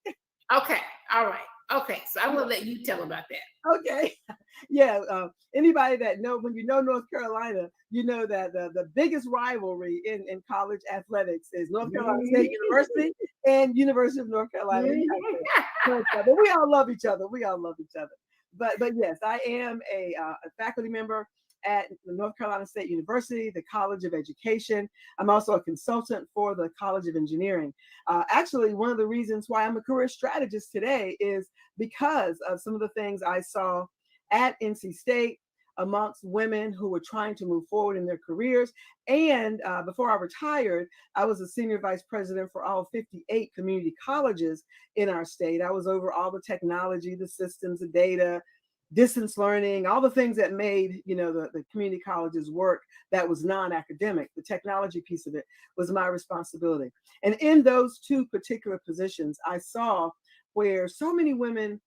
Wolfpack. Okay. All right. Okay. So I'm going to let you tell about that. Okay. Yeah. Anybody that when you know North Carolina, you know that the biggest rivalry in college athletics is North Carolina State University and University of North Carolina. But we all love each other. We all love each other. But yes, I am a faculty member at the North Carolina State University, the College of Education. I'm also a consultant for the College of Engineering. Actually, one of the reasons why I'm a career strategist today is because of some of the things I saw at NC State amongst women who were trying to move forward in their careers. And before I retired, I was a senior vice president for all 58 community colleges in our state. I was over all the technology, the systems, the data, distance learning, all the things that made, the community colleges work that was non-academic. The technology piece of it was my responsibility. And in those two particular positions, I saw where so many women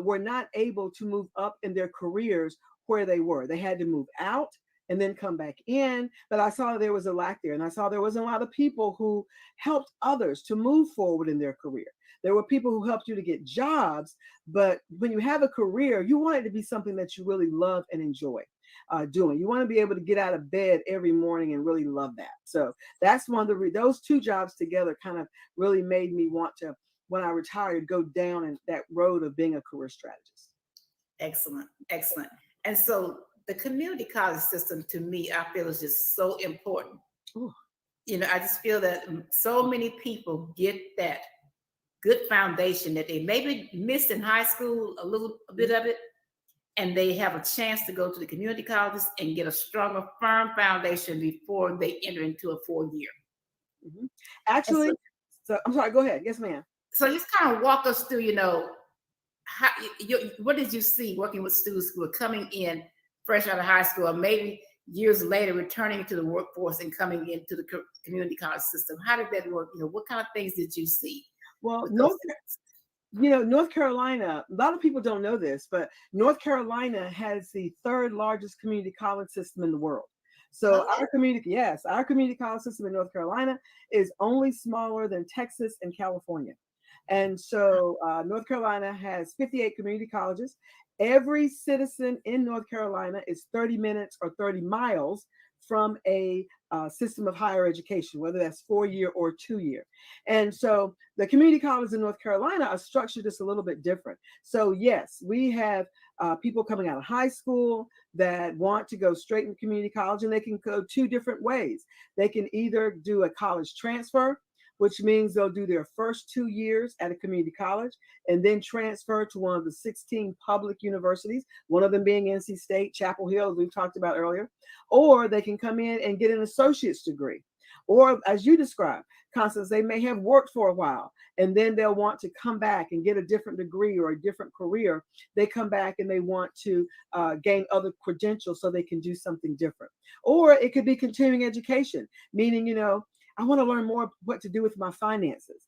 were not able to move up in their careers where they were. They had to move out and then come back in. But I saw there was a lack there. And I saw there wasn't a lot of people who helped others to move forward in their career. There were people who helped you to get jobs, but when you have a career, you want it to be something that you really love and enjoy doing. You want to be able to get out of bed every morning and really love that. So that's one of those two jobs together kind of really made me want to, when I retired, go down in that road of being a career strategist. Excellent, excellent. And so the community college system, to me, I feel is just so important. Ooh. I just feel that so many people get that good foundation that they maybe missed in high school, a bit of it, and they have a chance to go to the community colleges and get a stronger, firm foundation before they enter into a 4-year. Mm-hmm. Actually, so I'm sorry, go ahead. Yes, ma'am. So just kind of walk us through, what did you see working with students who are coming in fresh out of high school, or maybe years later returning to the workforce and coming into the community college system? How did that work? What kind of things did you see? Well, North Carolina, a lot of people don't know this, but North Carolina has the third largest community college system in the world. So our community college system in North Carolina is only smaller than Texas and California. And so North Carolina has 58 community colleges. Every citizen in North Carolina is 30 minutes or 30 miles from a system of higher education, whether that's 4-year or 2-year. And so the community colleges in North Carolina are structured just a little bit different. So yes, we have people coming out of high school that want to go straight into community college, and they can go 2 different ways. They can either do a college transfer, which means they'll do their first 2 years at a community college and then transfer to one of the 16 public universities, one of them being NC State, Chapel Hill, as we've talked about earlier, or they can come in and get an associate's degree. Or as you described, Constance, they may have worked for a while and then they'll want to come back and get a different degree or a different career. They come back and they want to gain other credentials so they can do something different. Or it could be continuing education, meaning, I want to learn more what to do with my finances.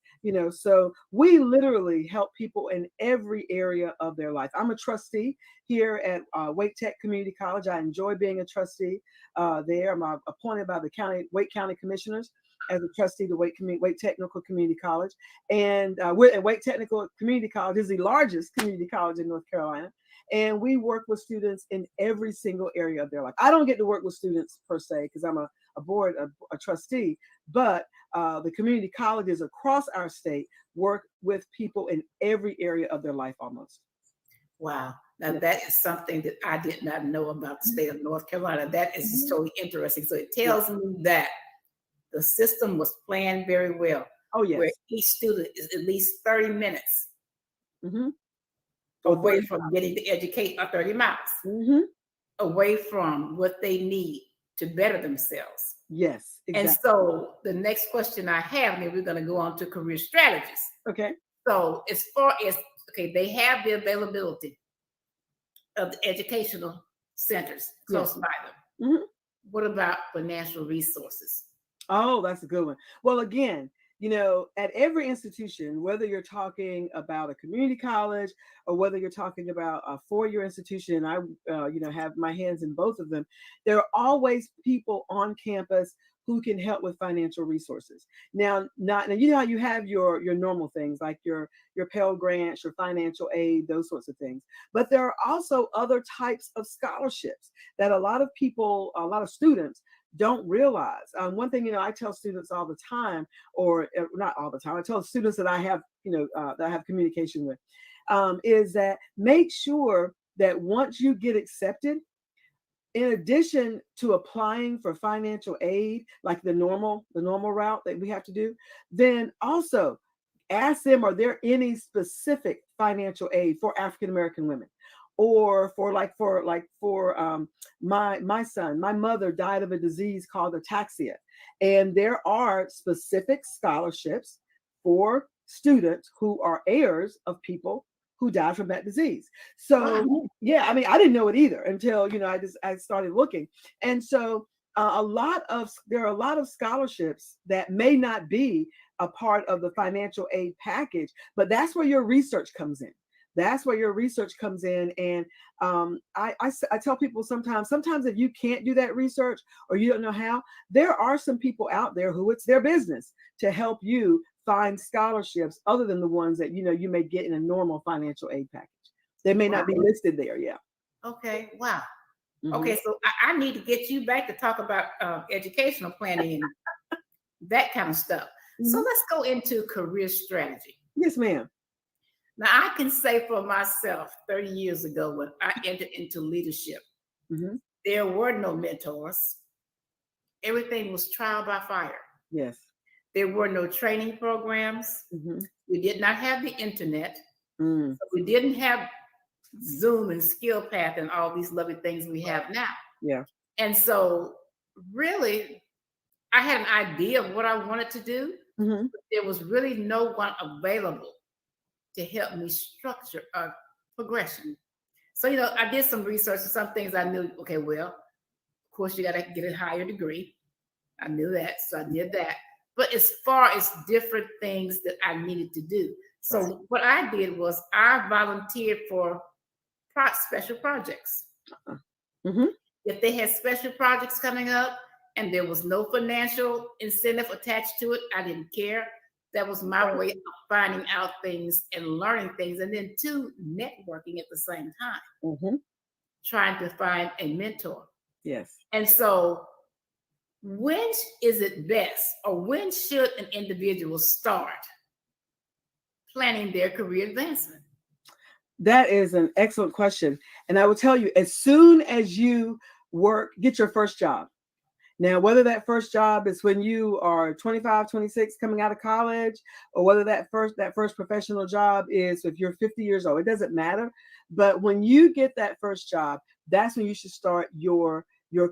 So we literally help people in every area of their life. I'm a trustee here at Wake Tech Community College. I enjoy being a trustee there. I'm appointed by the Wake County Commissioners as a trustee to Wake Technical Community College. And Wake Technical Community College is the largest community college in North Carolina. And we work with students in every single area of their life. I don't get to work with students per se because I'm a trustee, but the community colleges across our state work with people in every area of their life almost. Wow. Now that is something that I did not know about the state of North Carolina. That is just totally interesting. So it tells me that the system was planned very well. Oh, yes. Where each student is at least 30 minutes away from getting the education, or 30 miles away from what they need to better themselves. Yes, exactly. And so the next question I have, and then we're going to go on to career strategies. Okay. So as far as, they have the availability of the educational centers close by them. What about financial resources? Oh, that's a good one. Well, again, at every institution, whether you're talking about a community college or whether you're talking about a four-year institution, I, have my hands in both of them, there are always people on campus who can help with financial resources. Now you know how you have your normal things like your Pell Grants, your financial aid, those sorts of things. But there are also other types of scholarships that a lot of students don't realize. One thing, I tell students all the time, or not all the time, I tell students that I have, that I have communication with, is that make sure that once you get accepted, in addition to applying for financial aid, like the normal route that we have to do, then also ask them, are there any specific financial aid for African American women? Or for my son, my mother died of a disease called ataxia. And there are specific scholarships for students who are heirs of people who died from that disease. So yeah, I didn't know it either until, I started looking. And so there are a lot of scholarships that may not be a part of the financial aid package, but that's where your research comes in. That's where your research comes in. And I tell people sometimes if you can't do that research or you don't know how, there are some people out there who it's their business to help you find scholarships other than the ones that, you may get in a normal financial aid package. They may not be listed there. Yeah. Okay. Wow. Okay. So I need to get you back to talk about educational planning and that kind of stuff. So let's go into career strategy. Yes, ma'am. Now, I can say for myself, 30 years ago, when I entered into leadership, there were no mentors. Everything was trial by fire. Yes. There were no training programs. We did not have the internet. So we didn't have Zoom and SkillPath and all these lovely things we have now. Yeah. And so really, I had an idea of what I wanted to do, but there was really no one available to help me structure a progression. So, I did some research and some things I knew, okay, well, of course, you got to get a higher degree. I knew that, so I did that. But as far as different things that I needed to do. So what I did was I volunteered for special projects. If they had special projects coming up and there was no financial incentive attached to it, I didn't care. That was my way of finding out things and learning things. And then networking at the same time, trying to find a mentor. Yes. And so when is it best, or when should an individual start planning their career advancement? That is an excellent question. And I will tell you, as soon as you get your first job. Now, whether that first job is when you are 25, 26 coming out of college, or whether that first professional job is if you're 50 years old, it doesn't matter. But when you get that first job, that's when you should start your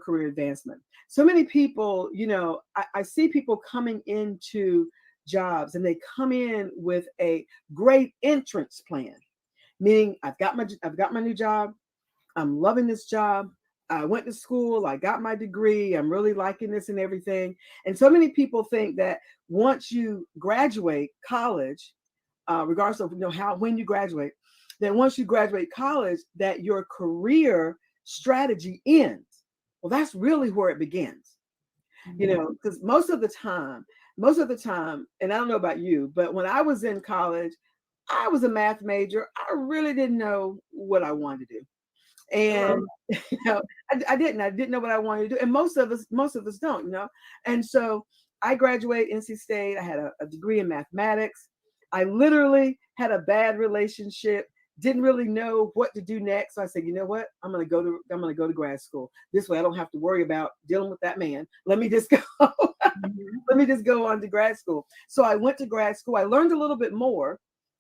career advancement. So many people, I see people coming into jobs and they come in with a great entrance plan, meaning I've got my new job. I'm loving this job. I went to school, I got my degree, I'm really liking this and everything. And so many people think that once you graduate college, regardless of when you graduate, that once you graduate college, that your career strategy ends. Well, that's really where it begins. Because most of the time, and I don't know about you, but when I was in college, I was a math major. I really didn't know what I wanted to do. And I didn't know what I wanted to do. And most of us don't, And so I graduated NC State. I had a degree in mathematics. I literally had a bad relationship, didn't really know what to do next. So I said, you know what? I'm gonna go to grad school. This way I don't have to worry about dealing with that man. Let me just go. Let me just go on to grad school. So I went to grad school. I learned a little bit more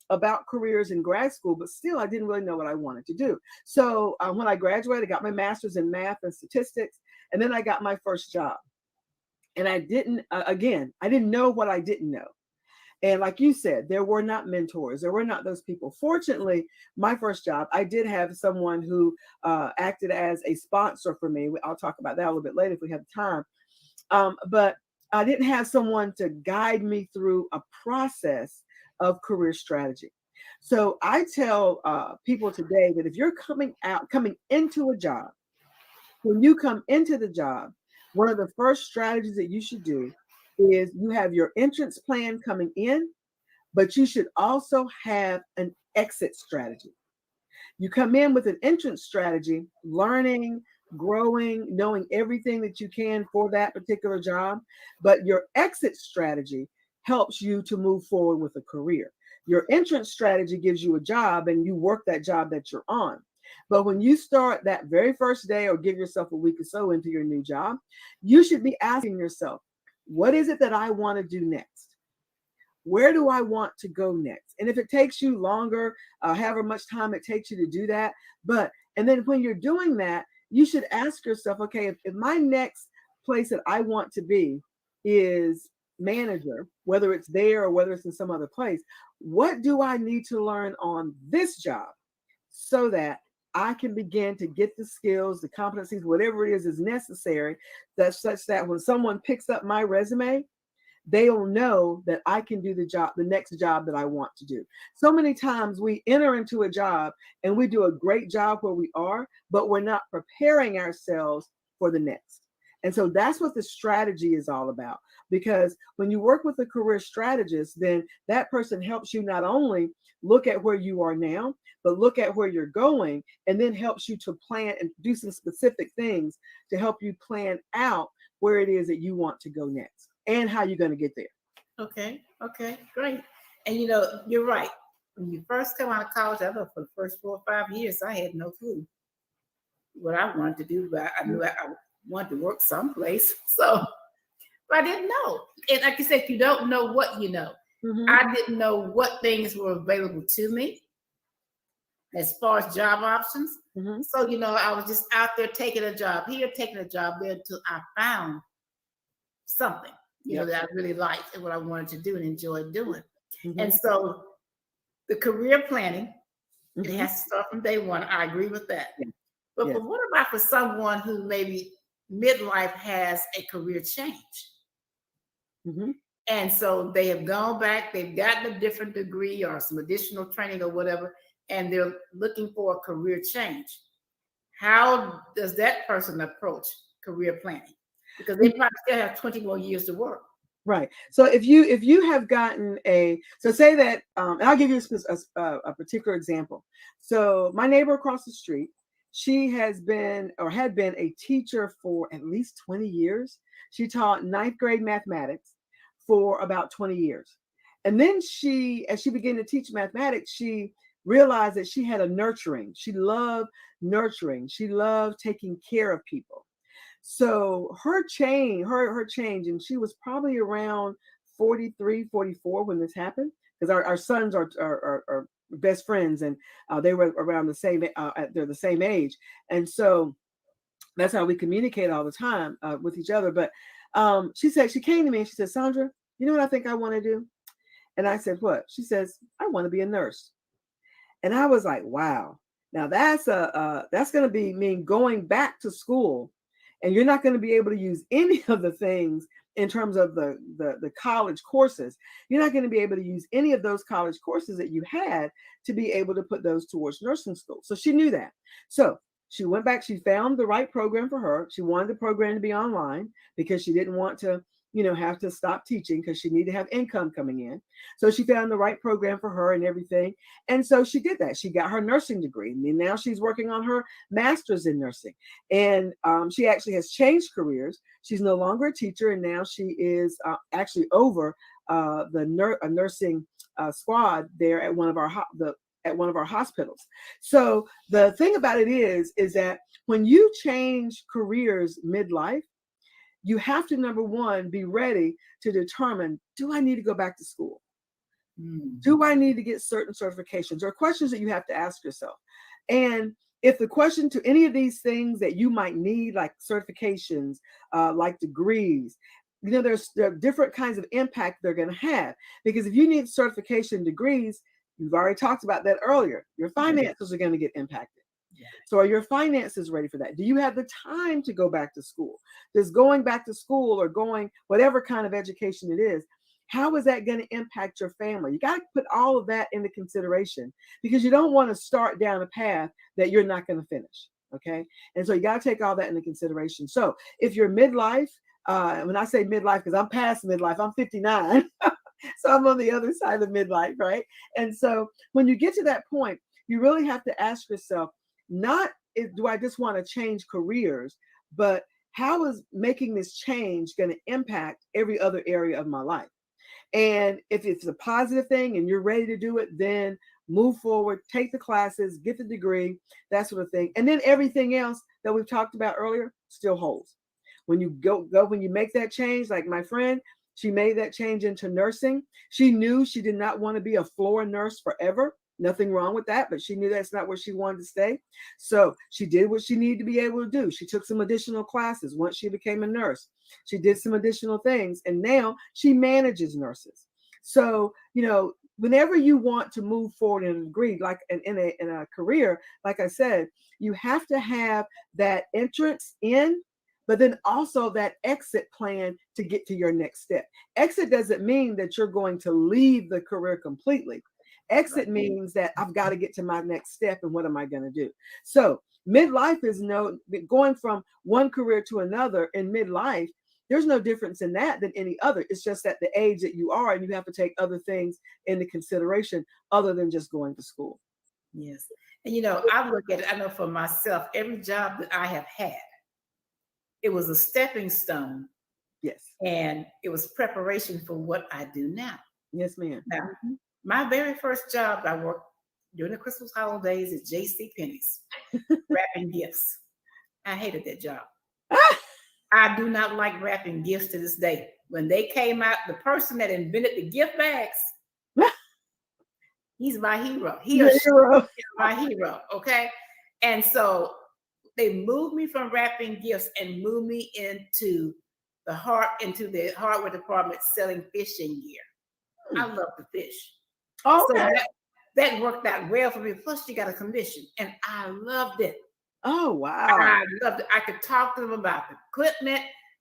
about careers in grad school, but still I didn't really know what I wanted to do. So when I graduated, I got my master's in math and statistics, and then I got my first job. And I didn't know what I didn't know. And like you said, there were not mentors. There were not those people. Fortunately, my first job, I did have someone who acted as a sponsor for me. I'll talk about that a little bit later if we have time. But I didn't have someone to guide me through a process of career strategy. So I tell people today that if you're coming into a job, when you come into the job, one of the first strategies that you should do is you have your entrance plan coming in, but you should also have an exit strategy. You come in with an entrance strategy, learning, growing, knowing everything that you can for that particular job, but your exit strategy helps you to move forward with a career. Your entrance strategy gives you a job and you work that job that you're on. But when you start that very first day or give yourself a week or so into your new job, you should be asking yourself, what is it that I want to do next? Where do I want to go next? And if it takes you longer, however much time it takes you to do that, and then when you're doing that, you should ask yourself, okay, if my next place that I want to be is manager, whether it's there or whether it's in some other place, what do I need to learn on this job so that I can begin to get the skills, the competencies, whatever it is necessary, that's such that when someone picks up my resume, they'll know that I can do the next job that I want to do. So many times we enter into a job and we do a great job where we are, but we're not preparing ourselves for the next. And so that's what the strategy is all about. Because when you work with a career strategist, then that person helps you not only look at where you are now, but look at where you're going, and then helps you to plan and do some specific things to help you plan out where it is that you want to go next and how you're going to get there. Okay, great. And you're right. When you first come out of college, I know for the first 4 or 5 years, I had no clue what I wanted to do, but I knew I wanted to work someplace. So, but I didn't know. And like you said, you don't know what you know. Mm-hmm. I didn't know what things were available to me as far as job options. Mm-hmm. So, I was just out there taking a job here, taking a job there until I found something, that I really liked and what I wanted to do and enjoyed doing. Mm-hmm. And so the career planning, mm-hmm. it has to start from day one. I agree with that. Yeah. But what about for someone who maybe midlife has a career change? Mm-hmm. And so they have gone back, they've gotten a different degree or some additional training or whatever, and they're looking for a career change. How does that person approach career planning? Because they probably still have 20 more years to work. Right. So if you have gotten say that, and I'll give you a particular example. So my neighbor across the street, she had been a teacher for at least 20 years. She taught 9th grade mathematics for about 20 years. And then as she began to teach mathematics, she realized that she had a nurturing. She loved nurturing. She loved taking care of people. So her change, and she was probably around 43, 44 when this happened, because our sons are best friends, and they were around the same, they're the same age. And so that's how we communicate all the time with each other. But she came to me and she said, Sandra, you know what I think I want to do? And I said, what? She says, I want to be a nurse. And I was like, wow. Now that's going to mean going back to school, and you're not going to be able to use any of the things in terms of the college courses. You're not going to be able to use any of those college courses that you had to be able to put those towards nursing school. So she knew that. So she went back, she found the right program for her. She wanted the program to be online because she didn't want to, have to stop teaching because she needed to have income coming in. So she found the right program for her and everything. And so she did that. She got her nursing degree. And now she's working on her master's in nursing. And she actually has changed careers. She's no longer a teacher. And now she is actually over a nursing squad there at one of our hospitals. So the thing about it is that when you change careers midlife, you have to, number one, be ready to determine, do I need to go back to school? Do I need to get certain certifications? Or questions that you have to ask yourself. And if the question to any of these things that you might need, like certifications, like degrees, there are different kinds of impact they're going to have. Because if you need certification degrees, you've already talked about that earlier, your finances are going to get impacted. Yeah. So are your finances ready for that? Do you have the time to go back to school? Does going back to school or going whatever kind of education it is, how is that going to impact your family? You got to put all of that into consideration because you don't want to start down a path that you're not going to finish. Okay. And so you got to take all that into consideration. So if you're midlife, when I say midlife, because I'm past midlife, I'm 59. So I'm on the other side of midlife, right? And so when you get to that point, you really have to ask yourself, not do I just want to change careers, but how is making this change going to impact every other area of my life? And if it's a positive thing and you're ready to do it, then move forward, take the classes, get the degree, that sort of thing. And then everything else that we've talked about earlier still holds. When you when you make that change, like my friend, she made that change into nursing. She knew she did not want to be a floor nurse forever. Nothing wrong with that, but she knew that's not where she wanted to stay. So she did what she needed to be able to do. She took some additional classes once she became a nurse. She did some additional things, and now she manages nurses. So, whenever you want to move forward in a degree, like in a career, like I said, you have to have that entrance in, but then also that exit plan to get to your next step. Exit doesn't mean that you're going to leave the career completely. Exit means that I've got to get to my next step, and what am I going to do? So midlife is going from one career to another in midlife. There's no difference in that than any other. It's just at the age that you are, and you have to take other things into consideration other than just going to school. Yes. And I look at it, I know for myself, every job that I have had, it was a stepping stone. Yes. And it was preparation for what I do now. Yes, ma'am. Now, my very first job, I worked during the Christmas holidays at JCPenney's, wrapping gifts. I hated that job. I do not like wrapping gifts to this day. When they came out, the person that invented the gift bags, he's my hero. He or she is my hero, okay? And so they moved me from wrapping gifts and moved me into the hardware department selling fishing gear. I love to fish. Oh, so that worked out well for me. Plus, you got a commission, and I loved it. Oh, wow. I loved it. I could talk to them about the equipment.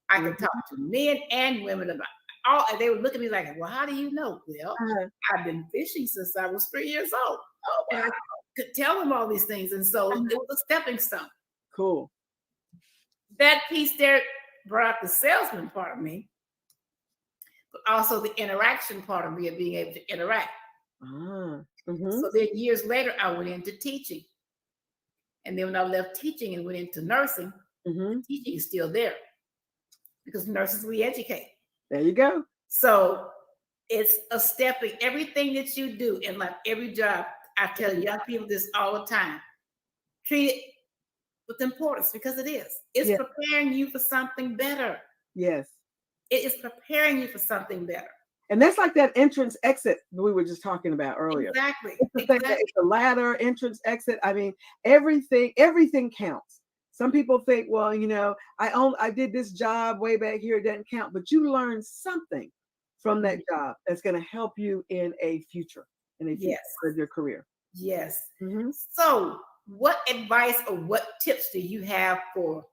I could talk to men and women about all. And they would look at me like, well, how do you know? Well, I've been fishing since I was 3 years old. Oh, wow. And I could tell them all these things. And so it was a stepping stone. Cool. That piece there brought out the salesman part of me, but also the interaction part of me of being able to interact. So then years later, I went into teaching. And then when I left teaching and went into nursing, teaching is still there because nurses we educate. There you go. So it's a stepping, everything that you do in like every job. I tell young people this all the time. Treat it with importance because it is. It's preparing you for something better. Yes. It is preparing you for something better. And that's like that entrance exit we were just talking about earlier. Exactly. It's the ladder, entrance, exit. I mean, everything counts. Some people think, well, I did this job way back here, it doesn't count. But you learn something from that job that's going to help you in a future, of your career. Yes. So what advice or what tips do you have for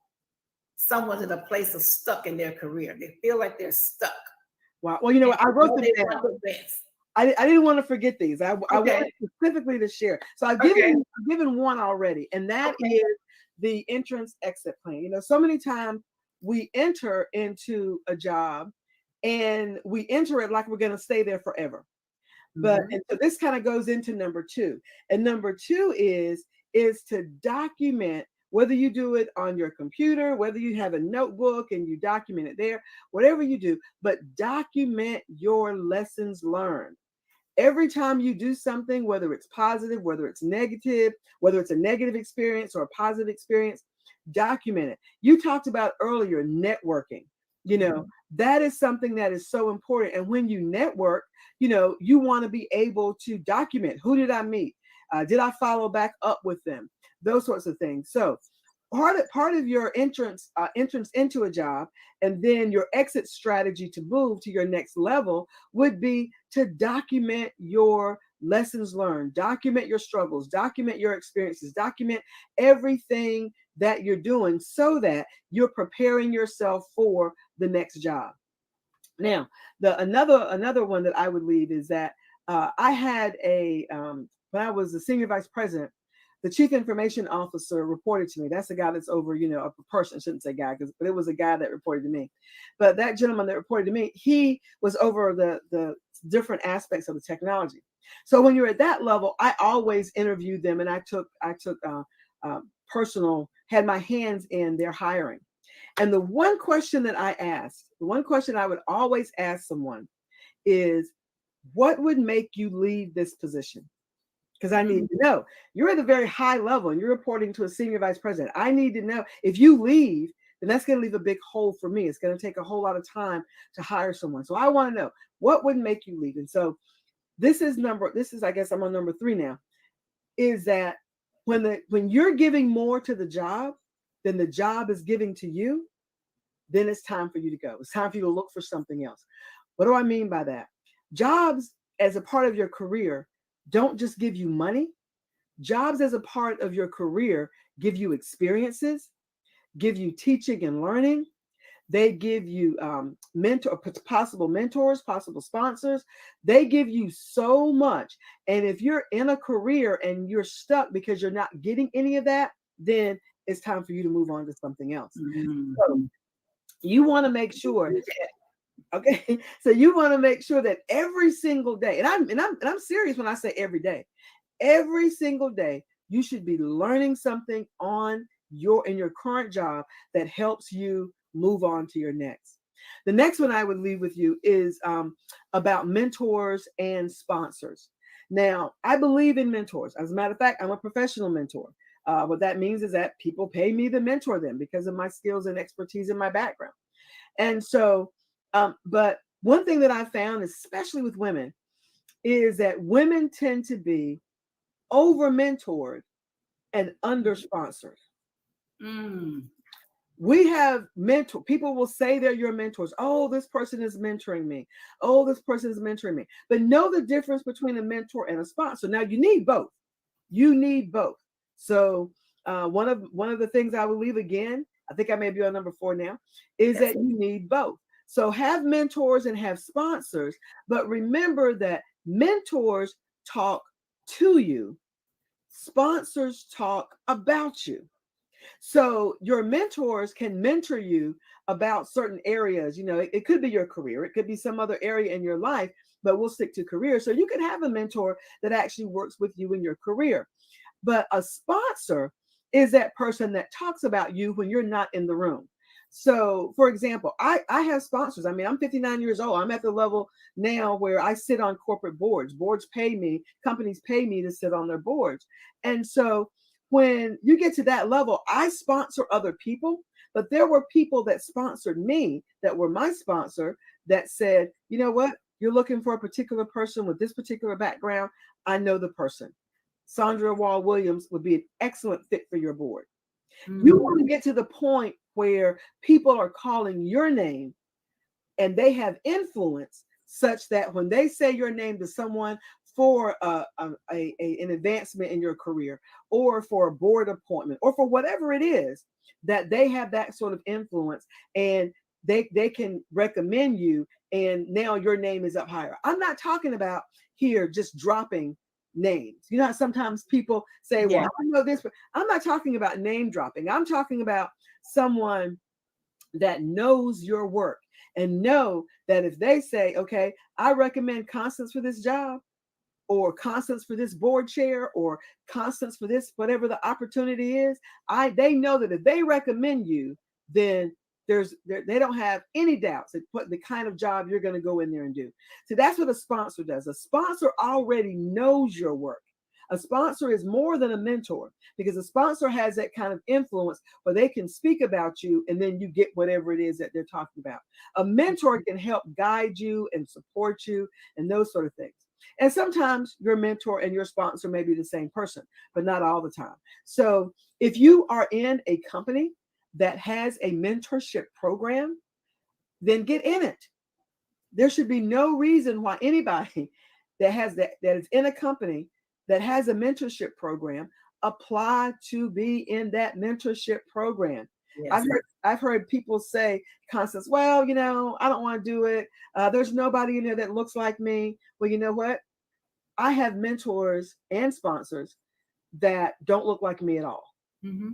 someone in a place of stuck in their career? They feel like they're stuck. Wow. Well, you know what? I wrote them They down. want the best. I didn't want to forget these. I Okay. wanted specifically to share. So I've Okay. given one already, and that Okay. is the entrance exit plan. You know, so many times we enter into a job and we enter it like we're going to stay there forever. But and so this kind of goes into number two. And number two is to document, whether you do it on your computer, whether you have a notebook and you document it there, whatever you do, but document your lessons learned. Every time you do something, whether it's positive, whether it's negative, whether it's a negative experience or a positive experience, document it. You talked about earlier networking. You know, that is something that is so important. And when you network, you know, you want to be able to document, who did I meet? Did I follow back up with them? Those sorts of things. So part of your entrance into a job, and then your exit strategy to move to your next level would be to document your lessons learned, document your struggles, document your experiences, document everything that you're doing so that you're preparing yourself for the next job. Now, another one that I would leave is that I had when I was the senior vice president, the chief information officer reported to me. That's the guy that's over, you know, a person. I shouldn't say guy, but it was a guy that reported to me. But that gentleman that reported to me, he was over the different aspects of the technology. So when you're at that level, I always interviewed them, and I took had my hands in their hiring. And the one question that the one question I would always ask someone is, what would make you leave this position? Because I need to know. You're at a very high level and you're reporting to a senior vice president. I need to know, if you leave, then that's going to leave a big hole for me. It's going to take a whole lot of time to hire someone. So I want to know, what would make you leave? And so this is I guess I'm on number 3 now, is that when you're giving more to the job than the job is giving to you, then it's time for you to go. It's time for you to look for something else. What do I mean by that? Jobs as a part of your career don't just give you money. Jobs as a part of your career give you experiences, give you teaching and learning. They give you possible mentors, possible sponsors. They give you so much. And if you're in a career and you're stuck because you're not getting any of that, then it's time for you to move on to something else. So you want to make sure okay. So you want to make sure that every single day, and I'm serious when I say every day, every single day, you should be learning something in your current job that helps you move on to your next. The next one I would leave with you is about mentors and sponsors. Now, I believe in mentors. As a matter of fact, I'm a professional mentor. What that means is that people pay me to mentor them because of my skills and expertise in my background. And so, but one thing that I found, especially with women, is that women tend to be over mentored and under sponsored. We have people will say they're your mentors. Oh, this person is mentoring me. Oh, this person is mentoring me. But know the difference between a mentor and a sponsor. Now you need both. You need both. So one of the things I will leave again, I think I may be on number 4 now, is that you need both. So have mentors and have sponsors, but remember that mentors talk to you, sponsors talk about you. So your mentors can mentor you about certain areas. You know, it could be your career, it could be some other area in your life, but we'll stick to career. So you can have a mentor that actually works with you in your career. But a sponsor is that person that talks about you when you're not in the room. So, for example, I have sponsors. I mean, I'm 59 years old. I'm at the level now where I sit on corporate boards. Boards pay me, companies pay me to sit on their boards. And so when you get to that level, I sponsor other people, but there were people that sponsored me that were my sponsor that said, you know what, you're looking for a particular person with this particular background. I know the person. Sandra Wall Williams would be an excellent fit for your board. You want to get to the point where people are calling your name and they have influence such that when they say your name to someone for an advancement in your career, or for a board appointment, or for whatever it is, that they have that sort of influence, and they can recommend you, and now your name is up higher. I'm not talking about here just dropping names. You know how sometimes people say, well, Yeah. I know this, but I'm not talking about name dropping. I'm talking about someone that knows your work and know that if they say, okay, I recommend Constance for this job, or Constance for this board chair, or Constance for this, whatever the opportunity is, they know that if they recommend you, then they don't have any doubts that what the kind of job you're going to go in there and do. So that's what a sponsor does. A sponsor already knows your work. A sponsor is more than a mentor, because a sponsor has that kind of influence where they can speak about you, and then you get whatever it is that they're talking about. A mentor can help guide you and support you and those sort of things. And sometimes your mentor and your sponsor may be the same person, but not all the time. So if you are in a company that has a mentorship program, then get in it. There should be no reason why anybody that is in a company that has a mentorship program apply to be in that mentorship program. Yes. I've heard people say, Constance, well, I don't want to do it. There's nobody in there that looks like me. Well, you know what? I have mentors and sponsors that don't look like me at all. Mm-hmm.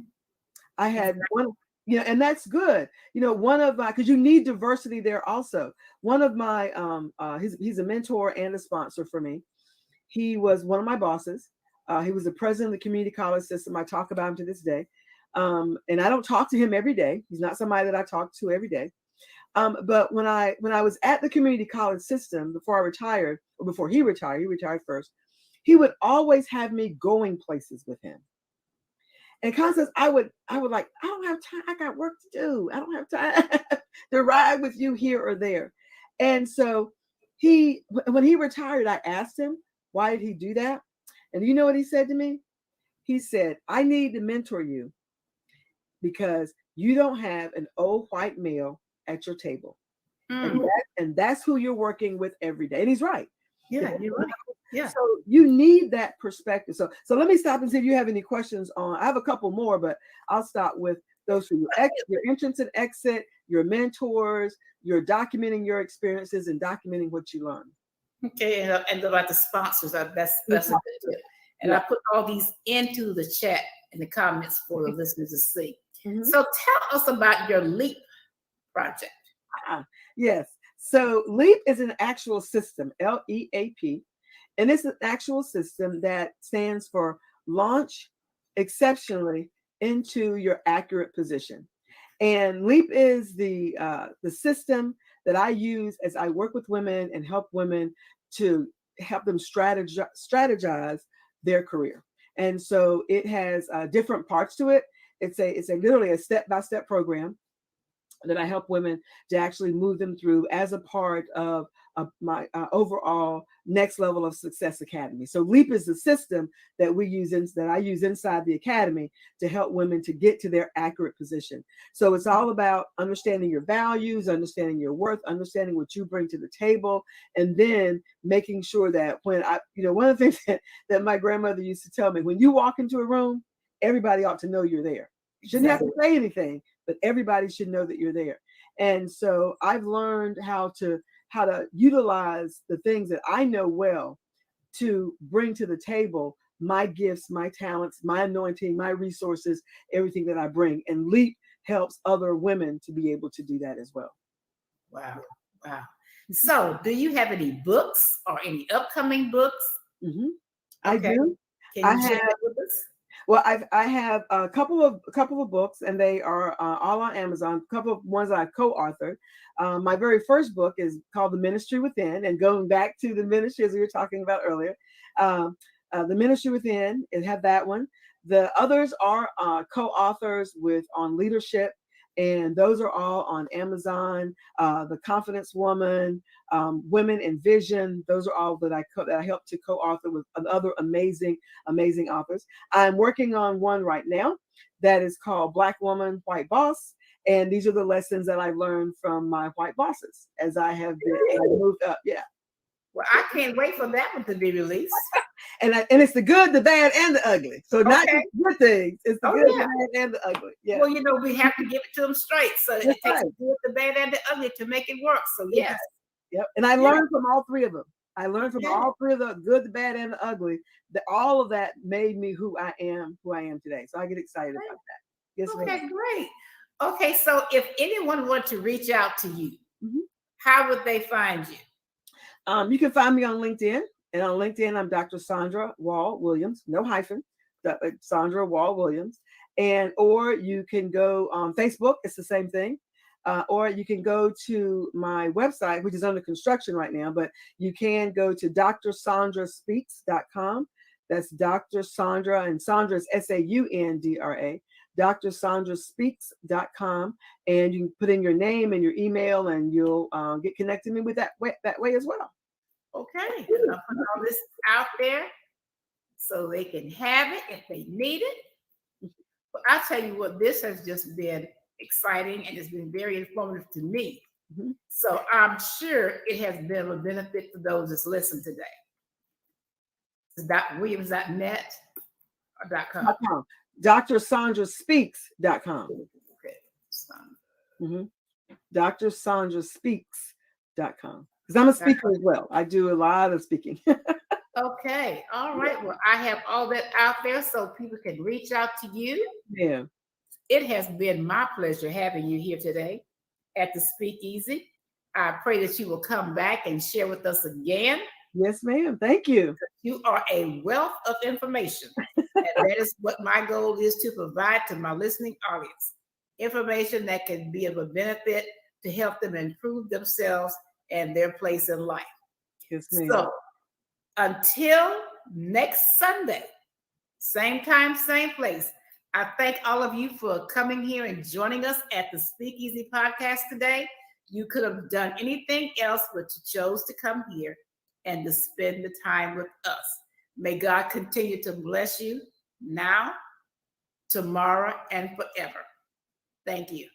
I had one, and that's good. One of my, because you need diversity there also. One of my, he's a mentor and a sponsor for me. He was one of my bosses. He was the president of the community college system. I talk about him to this day. And I don't talk to him every day. He's not somebody that I talk to every day. But when I was at the community college system before I retired, or before he retired first, he would always have me going places with him. And Constance, I would like, I don't have time. I got work to do. I don't have time to ride with you here or there. And so when he retired, I asked him, why did he do that? And you know what he said to me? He said, I need to mentor you because you don't have an old white male at your table. And that's who you're working with every day. And he's right. Yeah, you're right. Yeah. So you need that perspective. So let me stop and see if you have any questions on. I have a couple more, but I'll start with those for you. Your entrance and exit, your mentors, you're documenting your experiences and documenting what you learn. Okay, and about the sponsors, that's a good tip. And I put all these into the chat in the comments for the listeners to see. Mm-hmm. So tell us about your LEAP project. Yes. So LEAP is an actual system, LEAP, and it's an actual system that stands for Launch Exceptionally into Your Accurate Position. And LEAP is the system that I use as I work with women and help women to help them strategize their career. And so it has different parts to it. It's literally a step-by-step program that I help women to actually move them through as a part of my overall Next Level of Success Academy. So LEAP is the system that I use inside the academy to help women to get to their accurate position. So it's all about understanding your values, understanding your worth, understanding what you bring to the table, and then making sure that when one of the things that my grandmother used to tell me, when you walk into a room, everybody ought to know you're there. You shouldn't have to say anything, but everybody should know that you're there. And so I've learned how to utilize the things that I know well to bring to the table my gifts, my talents, my anointing, my resources, everything that I bring. And LEAP helps other women to be able to do that as well. Wow. So do you have any books or any upcoming books? Mm-hmm. I do. Can you share that with us? Well, I have a couple of books, and they are all on Amazon. A couple of ones I co-authored. My very first book is called The Ministry Within, and going back to the ministry as we were talking about earlier, The Ministry Within, it had that one. The others are co-authors on leadership, and those are all on Amazon. The Confidence Woman, Women in Vision, those are all that I help to co-author with other amazing authors. I'm working on one right now that is called Black Woman, White Boss. And these are the lessons that I learned from my white bosses as I have moved up. Yeah. Well, I can't wait for that one to be released. And it's the good, the bad, and the ugly. So not Okay. just good things. It's the Oh, good, yeah. the bad, and the ugly. Yeah. Well, we have to give it to them straight. So it That's takes right. the good, the bad, and the ugly to make it work. So yes. Yep. And I Yeah. learned from all three of them. I learned from Yeah. all three of the good, the bad, and the ugly. That all of that made me who I am today. So I get excited about that. Yes, Okay, ma'am. great. Okay, so if anyone wants to reach out to you, Mhm. how would they find you? You can find me on LinkedIn. And on LinkedIn, I'm Dr. Sandra Wall Williams, no hyphen, Sandra Wall Williams. Or you can go on Facebook, it's the same thing. Or you can go to my website, which is under construction right now, but you can go to drsandraspeaks.com. That's Dr. Sandra, and Sandra is SAUNDRA, drsandraspeaks.com. And you can put in your name and your email, and you'll get connected to me with that way as well. Okay, and I'll put all this out there so they can have it if they need it. But I'll tell you what, this has just been exciting and it's been very informative to me. Mhm. So I'm sure it has been a benefit for those that's listened today. It's .williams.net or .com. drsandraspeaks.com. Okay. drsandraspeaks.com. Because I'm a speaker as well. I do a lot of speaking. Okay. All right. Well, I have all that out there so people can reach out to you. Yeah. It has been my pleasure having you here today at the Speakeasy. I pray that you will come back and share with us again. Yes, ma'am. Thank you. You are a wealth of information. And that is what my goal is, to provide to my listening audience. Information that can be of a benefit to help them improve themselves and their place in life. Yes, ma'am. So until next Sunday, same time, same place, I thank all of you for coming here and joining us at the Speakeasy podcast today. You could have done anything else, but you chose to come here and to spend the time with us. May God continue to bless you now, tomorrow, and forever. Thank you.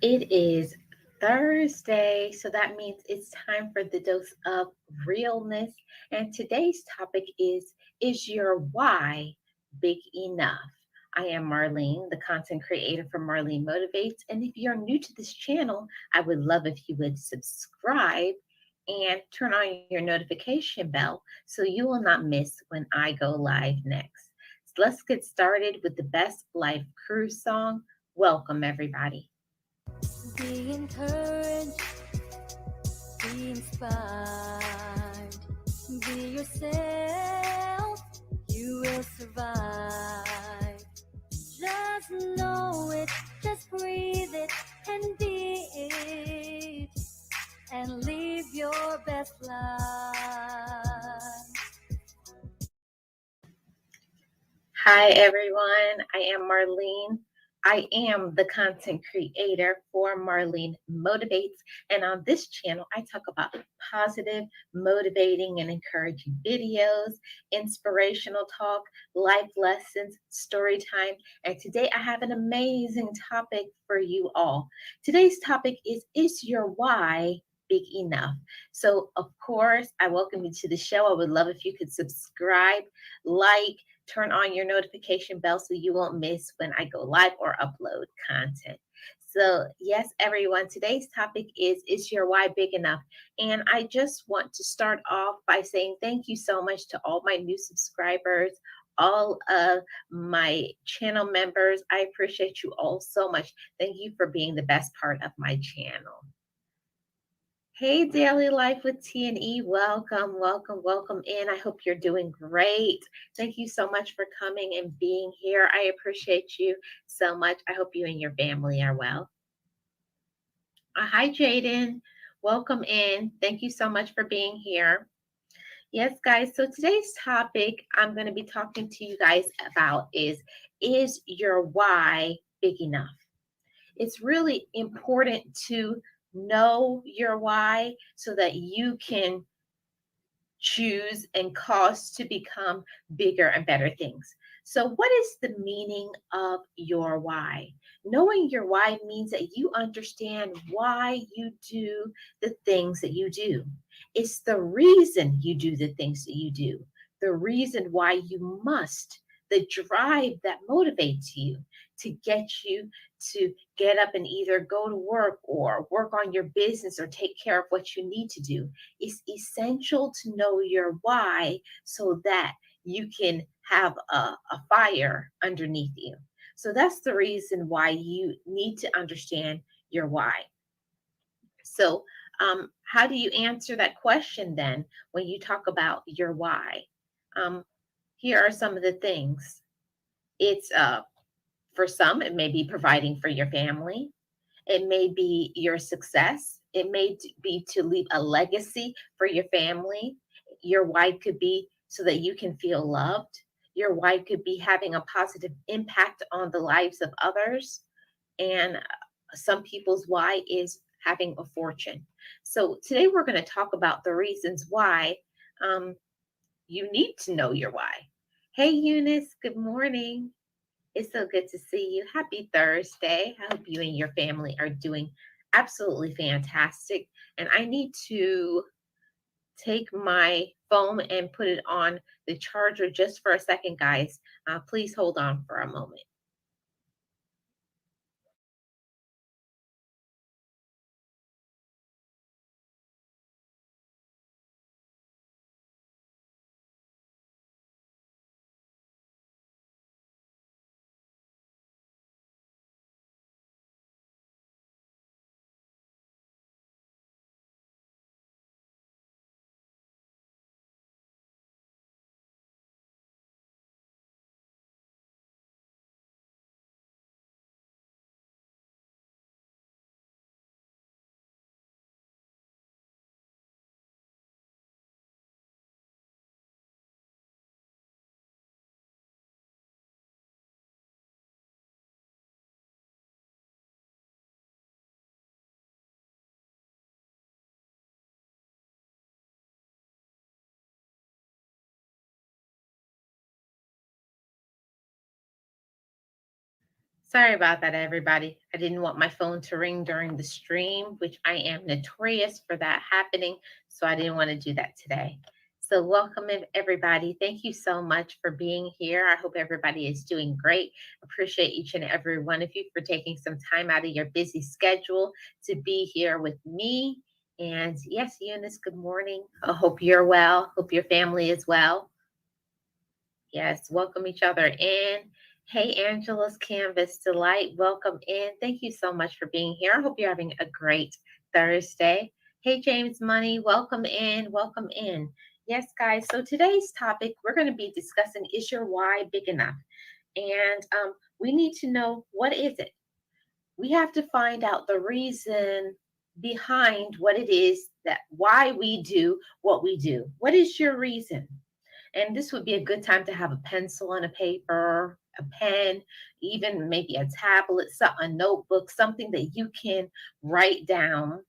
It is Thursday, so that means it's time for the dose of realness. And today's topic is your why big enough? I am Marlene, the content creator for Marlene Motivates. And if you're new to this channel, I would love if you would subscribe and turn on your notification bell so you will not miss when I go live next. So let's get started with the Best Life Cruise song. Welcome, everybody. Be encouraged, be inspired, be yourself, you will survive. Just know it, just breathe it, and be it, and live your best life. Hi, everyone. I am Marlene. I am the content creator for Marlene Motivates. And on this channel, I talk about positive, motivating, and encouraging videos, inspirational talk, life lessons, story time. And today I have an amazing topic for you all. Today's topic is your why big enough? So, of course, I welcome you to the show. I would love if you could subscribe, like, turn on your notification bell so you won't miss when I go live or upload content. So yes, everyone, today's topic is your why big enough? And I just want to start off by saying thank you so much to all my new subscribers, all of my channel members. I appreciate you all so much. Thank you for being the best part of my channel. Hey, Daily Life with T&E, welcome, welcome, welcome in. I hope you're doing great. Thank you so much for coming and being here. I appreciate you so much. I hope you and your family are well. Hi, Jaden. Welcome in. Thank you so much for being here. Yes, guys. So today's topic I'm going to be talking to you guys about is your why big enough? It's really important to know your why so that you can choose and cause to become bigger and better things. So, what is the meaning of your why? Knowing your why means that you understand why you do the things that you do. It's the reason you do the things that you do, the reason why you must, the drive that motivates you to get you to get up and either go to work or work on your business or take care of what you need to do. It's essential to know your why so that you can have a fire underneath you. So that's the reason why you need to understand your why. So, how do you answer that question then when you talk about your why? Um, Here are some of the things. It's for some, it may be providing for your family. It may be your success. It may be to leave a legacy for your family. Your why could be so that you can feel loved. Your why could be having a positive impact on the lives of others. And some people's why is having a fortune. So today we're going to talk about the reasons why you need to know your why. Hey, Eunice, good morning. It's so good to see you. Happy Thursday. I hope you and your family are doing absolutely fantastic. And I need to take my phone and put it on the charger just for a second, guys. Please hold on for a moment. Sorry about that, everybody. I didn't want my phone to ring during the stream, which I am notorious for that happening. So I didn't want to do that today. So welcome everybody. Thank you so much for being here. I hope everybody is doing great. Appreciate each and every one of you for taking some time out of your busy schedule to be here with me. And yes, Eunice, good morning. I hope you're well. Hope your family is well. Yes, welcome each other in. Hey, Angela's Canvas Delight, welcome in. Thank you so much for being here. I hope you're having a great Thursday. Hey, James Money, welcome in, welcome in. Yes, guys, so today's topic, we're going to be discussing, is your why big enough? And we need to know, what is it? We have to find out the reason behind what it is that why we do what we do. What is your reason? And this would be a good time to have a pencil and a paper, a pen, even maybe a tablet, a notebook, something that you can write down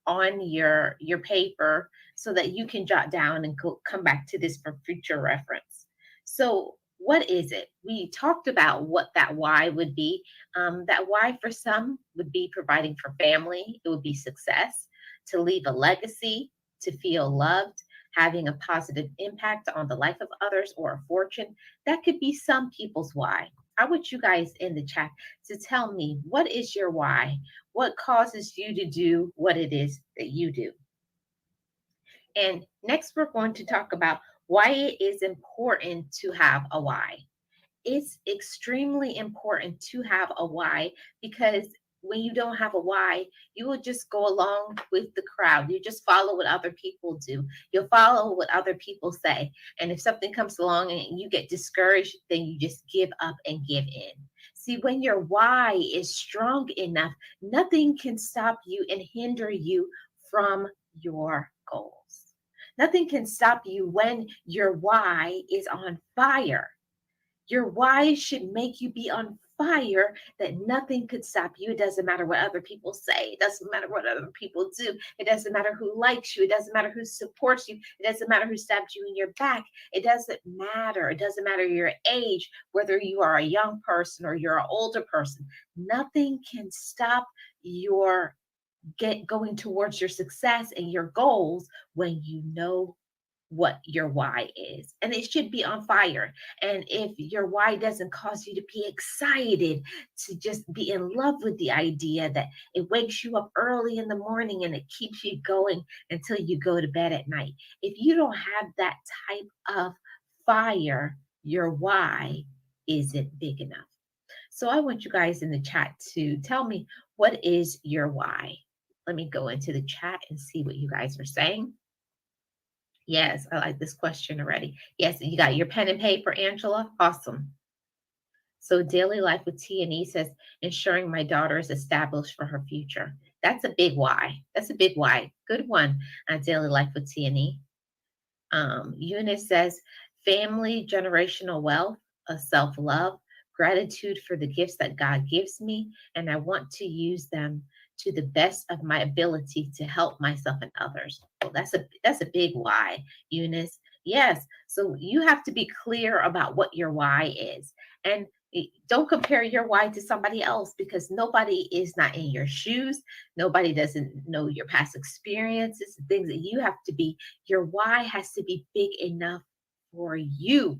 on your paper so that you can jot down and come back to this for future reference. So what is it? We talked about what that why would be. That why for some would be providing for family. It would be success, to leave a legacy, to feel loved, having a positive impact on the life of others, or a fortune. That could be some people's why. I want you guys in the chat to tell me, what is your why? What causes you to do what it is that you do? And next, we're going to talk about why it is important to have a why. It's extremely important to have a why, because when you don't have a why, you will just go along with the crowd. You just follow what other people do. You'll follow what other people say. And if something comes along and you get discouraged, then you just give up and give in. See, when your why is strong enough, nothing can stop you and hinder you from your goals. Nothing can stop you when your why is on fire. Your why should make you be on fire that nothing could stop you. It doesn't matter what other people say. It doesn't matter what other people do. It doesn't matter who likes you. It doesn't matter who supports you. It doesn't matter who stabs you in your back. It doesn't matter. It doesn't matter your age, whether you are a young person or you're an older person. Nothing can stop your going towards your success and your goals when you know what your why is, and it should be on fire. And if your why doesn't cause you to be excited, to just be in love with the idea that it wakes you up early in the morning and it keeps you going until you go to bed at night, if you don't have that type of fire, your why isn't big enough. So I want you guys in the chat to tell me, what is your why? Let me go into the chat and see what you guys are saying. Yes, I like this question already. Yes, you got your pen and paper, Angela? Awesome. So Daily Life with T&E says, ensuring my daughter is established for her future. That's a big why. That's a big why. Good one, Daily Life with T&E. Eunice says, family, generational wealth, self-love, gratitude for the gifts that God gives me, and I want to use them to the best of my ability to help myself and others. Well, that's a big why, Eunice. Yes. So you have to be clear about what your why is. And don't compare your why to somebody else, because nobody is not in your shoes. Nobody doesn't know your past experiences, things that you have to be. Your why has to be big enough for you.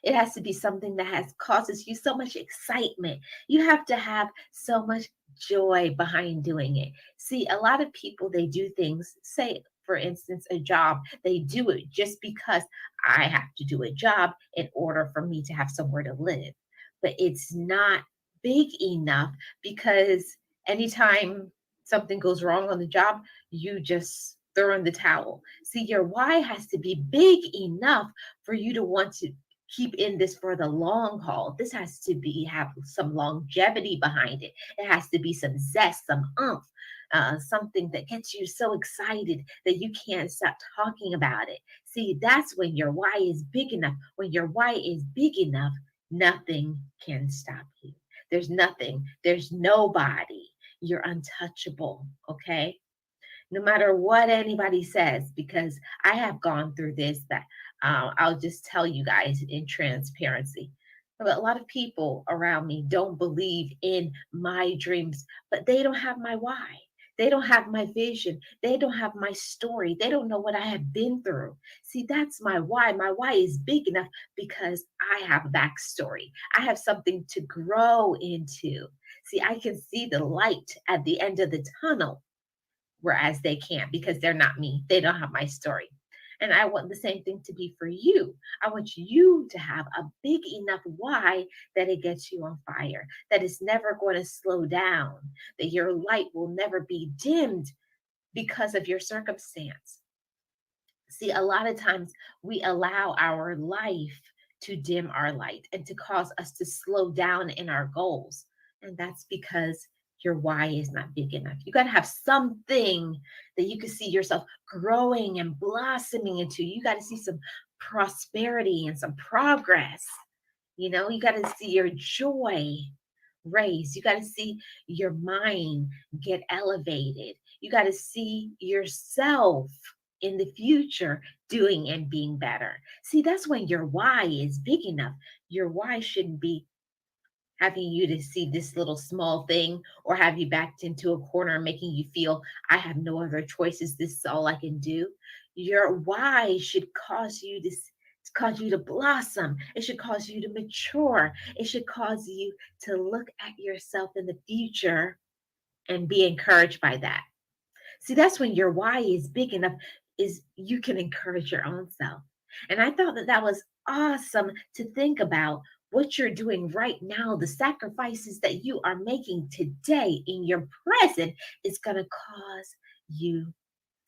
It has to be something that causes you so much excitement. You have to have so much joy behind doing it. See, a lot of people, they do things, say, for instance, a job, they do it just because I have to do a job in order for me to have somewhere to live. But it's not big enough, because anytime something goes wrong on the job, you just throw in the towel. See, your why has to be big enough for you to want to keep in this for the long haul. This has to have some longevity behind it. It has to be some zest, some oomph, something that gets you so excited that you can't stop talking about it. See, that's when your why is big enough. When your why is big enough, nothing can stop you. There's nothing. There's nobody. You're untouchable, okay? No matter what anybody says, because I have gone through this, that I'll just tell you guys in transparency. But a lot of people around me don't believe in my dreams, but they don't have my why. They don't have my vision. They don't have my story. They don't know what I have been through. See, that's my why. My why is big enough because I have a backstory. I have something to grow into. See, I can see the light at the end of the tunnel, whereas they can't, because they're not me. They don't have my story. And I want the same thing to be for you. I want you to have a big enough why that it gets you on fire, that it's never going to slow down, that your light will never be dimmed because of your circumstance. See, a lot of times we allow our life to dim our light and to cause us to slow down in our goals. And that's because your why is not big enough. You got to have something that you can see yourself growing and blossoming into. You got to see some prosperity and some progress. You know, you got to see your joy raise. You got to see your mind get elevated. You got to see yourself in the future doing and being better. See, that's when your why is big enough. Your why shouldn't be having you to see this little small thing, or have you backed into a corner, making you feel I have no other choices. This is all I can do. Your why should cause you to blossom. It should cause you to mature. It should cause you to look at yourself in the future and be encouraged by that. See, that's when your why is big enough, is you can encourage your own self. And I thought that was awesome to think about. What you're doing right now, the sacrifices that you are making today in your present, is going to cause you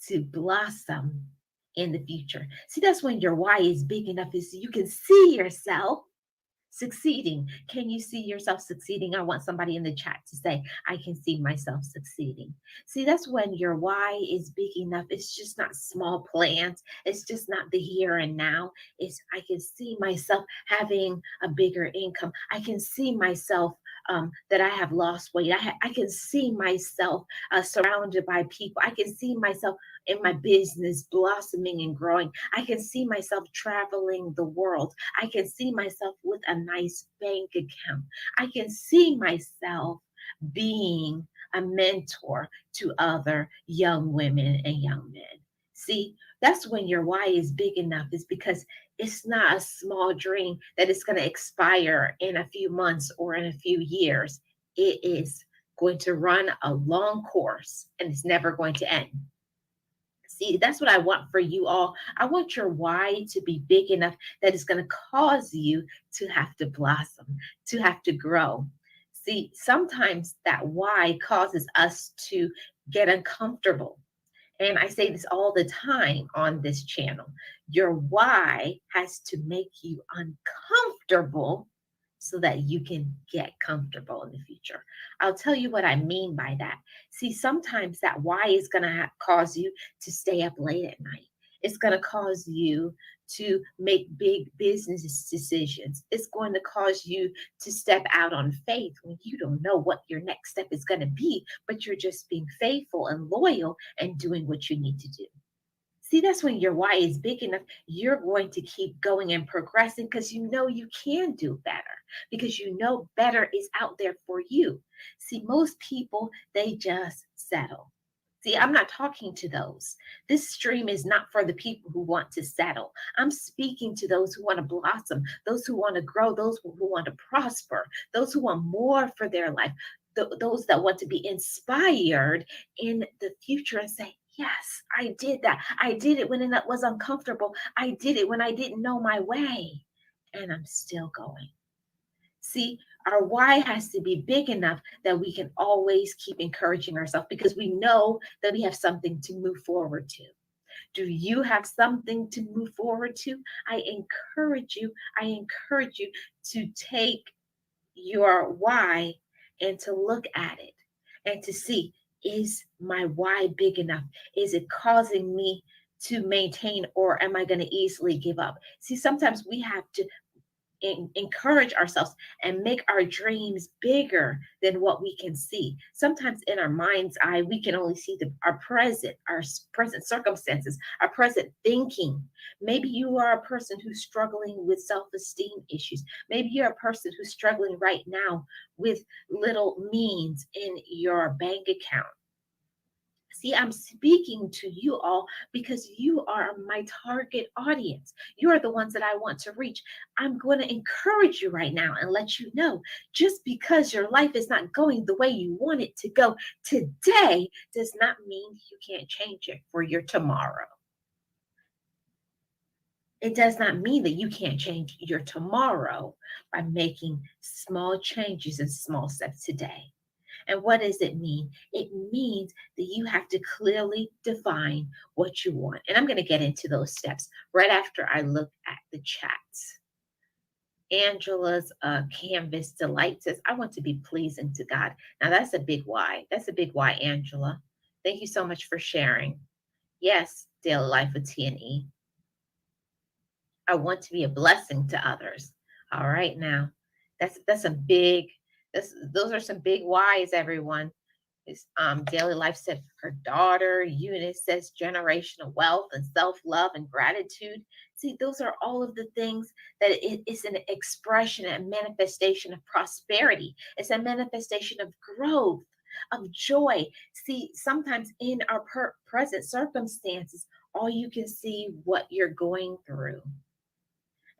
to blossom in the future. See, that's when your why is big enough, is you can see yourself succeeding. Can you see yourself succeeding? I want somebody in the chat to say, I can see myself succeeding. See, that's when your why is big enough. It's just not small plans. It's just not the here and now. It's, I can see myself having a bigger income. I can see myself that I have lost weight. I can see myself surrounded by people. I can see myself in my business blossoming and growing. I can see myself traveling the world. I can see myself with a nice bank account. I can see myself being a mentor to other young women and young men. See, that's when your why is big enough, is because it's not a small dream that is going to expire in a few months or in a few years. It is going to run a long course and it's never going to end. See, that's what I want for you all. I want your why to be big enough that it's going to cause you to have to blossom, to have to grow. See, sometimes that why causes us to get uncomfortable. And I say this all the time on this channel. Your why has to make you uncomfortable so that you can get comfortable in the future. I'll tell you what I mean by that. See, sometimes that why is going to cause you to stay up late at night. It's going to cause you to make big business decisions. It's going to cause you to step out on faith when you don't know what your next step is going to be, but you're just being faithful and loyal and doing what you need to do. See, that's when your why is big enough. You're going to keep going and progressing because you know you can do better, because you know better is out there for you. See, most people, they just settle. See, I'm not talking to those. This stream is not for the people who want to settle. I'm speaking to those who want to blossom, those who want to grow, those who want to prosper, those who want more for their life, those that want to be inspired in the future and say, yes, I did that. I did it when it was uncomfortable. I did it when I didn't know my way. And I'm still going. See, our why has to be big enough that we can always keep encouraging ourselves because we know that we have something to move forward to. Do you have something to move forward to? I encourage you to take your why and to look at it and to see, is my why big enough? Is it causing me to maintain, or am I going to easily give up? See, sometimes we have to encourage ourselves and make our dreams bigger than what we can see. Sometimes in our mind's eye, we can only see our present circumstances, our present thinking. Maybe you are a person who's struggling with self-esteem issues. Maybe you're a person who's struggling right now with little means in your bank account. See, I'm speaking to you all because you are my target audience. You are the ones that I want to reach. I'm going to encourage you right now and let you know, just because your life is not going the way you want it to go today does not mean you can't change it for your tomorrow. It does not mean that you can't change your tomorrow by making small changes and small steps today. And what does it mean? It means that you have to clearly define what you want. And I'm going to get into those steps right after I look at the chats. Angela's Canvas Delight says, I want to be pleasing to God. Now that's a big why. That's a big why, Angela. Thank you so much for sharing. Yes, Daily Life with T&E. I want to be a blessing to others. All right, now that's a big. Those are some big whys, everyone. Daily Life said her daughter. Eunice says generational wealth and self-love and gratitude. See, those are all of the things that it is an expression and manifestation of prosperity. It's a manifestation of growth, of joy. See, sometimes in our present circumstances, all you can see what you're going through.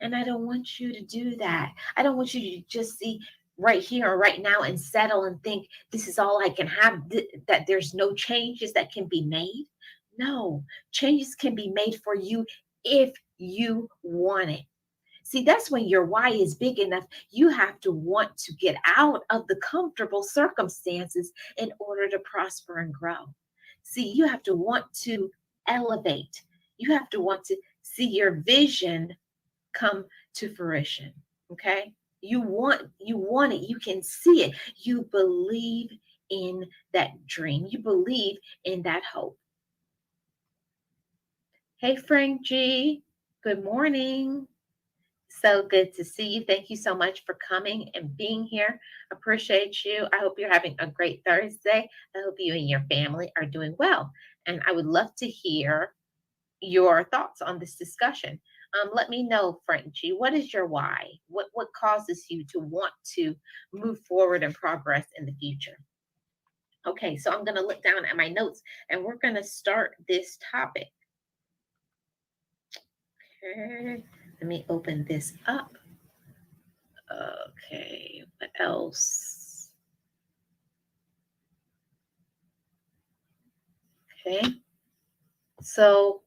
And I don't want you to do that. I don't want you to just see right here or right now and settle and think this is all I can have, that there's no changes that can be made. No, changes can be made for you if you want it. See, that's when your why is big enough. You have to want to get out of the comfortable circumstances in order to prosper and grow. See, you have to want to elevate. You have to want to see your vision come to fruition. Okay? You want it. You can see it. You believe in that dream. You believe in that hope. Hey, Frank G. Good morning. So good to see you. Thank you so much for coming and being here. Appreciate you. I hope you're having a great Thursday. I hope you and your family are doing well. And I would love to hear your thoughts on this discussion. Let me know, Frenchie, what is your why? What causes you to want to move forward and progress in the future? Okay, so I'm going to look down at my notes and we're going to start this topic. Okay, let me open this up. Okay, what else? Okay, so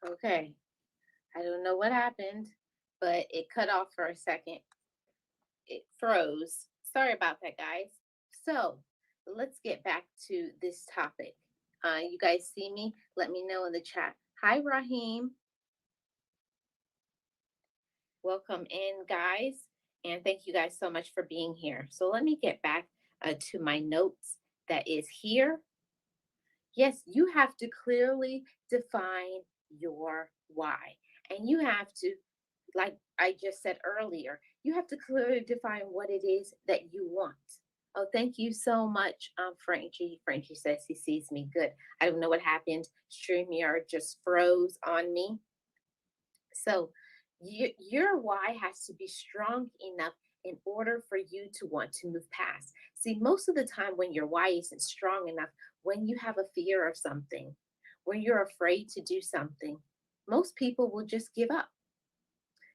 Okay. I don't know what happened, but it cut off for a second. It froze. Sorry about that, guys. So let's get back to this topic. You guys see me? Let me know in the chat. Hi, Raheem. Welcome in, guys. And thank you guys so much for being here. So let me get back to my notes that is here. Yes, you have to clearly define your why. And you have to, like I just said earlier, you have to clearly define what it is that you want. Oh, thank you so much, Frenchie. Frenchie says he sees me good. I don't know what happened. StreamYard just froze on me. So your why has to be strong enough in order for you to want to move past. See, most of the time when your why isn't strong enough, when you have a fear of something, when you're afraid to do something, most people will just give up.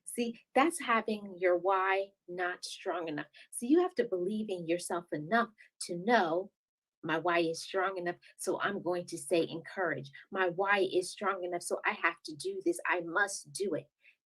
See, that's having your why not strong enough. So you have to believe in yourself enough to know my why is strong enough, so I'm going to stay encouraged. My why is strong enough, so I have to do this. I must do it.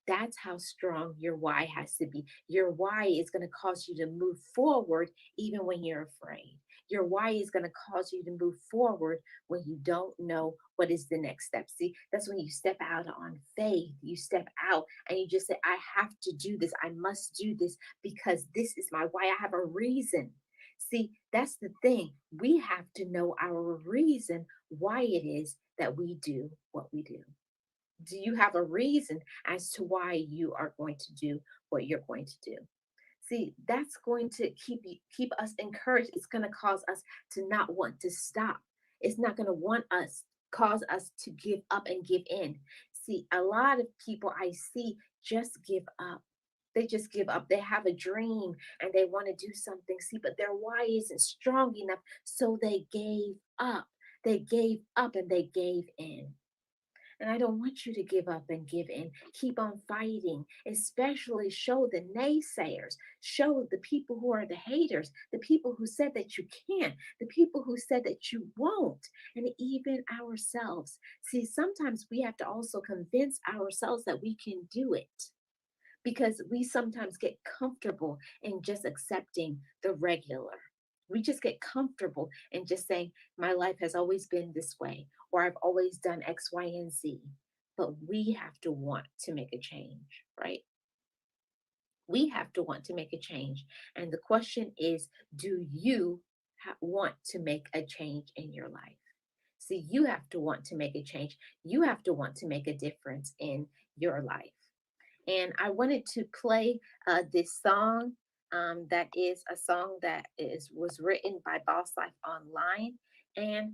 That's how strong your why has to be. Your why is going to cause you to move forward even when you're afraid. Your why is going to cause you to move forward when you don't know what is the next step. See, that's when you step out on faith. You step out and you just say, I have to do this. I must do this because this is my why. I have a reason. See, that's the thing. We have to know our reason why it is that we do what we do. Do you have a reason as to why you are going to do what you're going to do? See, that's going to keep us encouraged. It's going to cause us to not want to stop. It's not going to cause us to give up and give in. See, a lot of people I see just give up. They just give up. They have a dream and they want to do something. See, but their why isn't strong enough. So they gave up. They gave up and they gave in. And I don't want you to give up and give in. Keep on fighting, especially show the naysayers, show the people who are the haters, the people who said that you can't, the people who said that you won't, and even ourselves. See, sometimes we have to also convince ourselves that we can do it, because we sometimes get comfortable in just accepting the regular. We just get comfortable in just saying, my life has always been this way, or I've always done X, Y, and Z. But we have to want to make a change, right? We have to want to make a change. And the question is, do you want to make a change in your life? See, you have to want to make a change. You have to want to make a difference in your life. And I wanted to play this song. That is a song that was written by Boss Life Online. And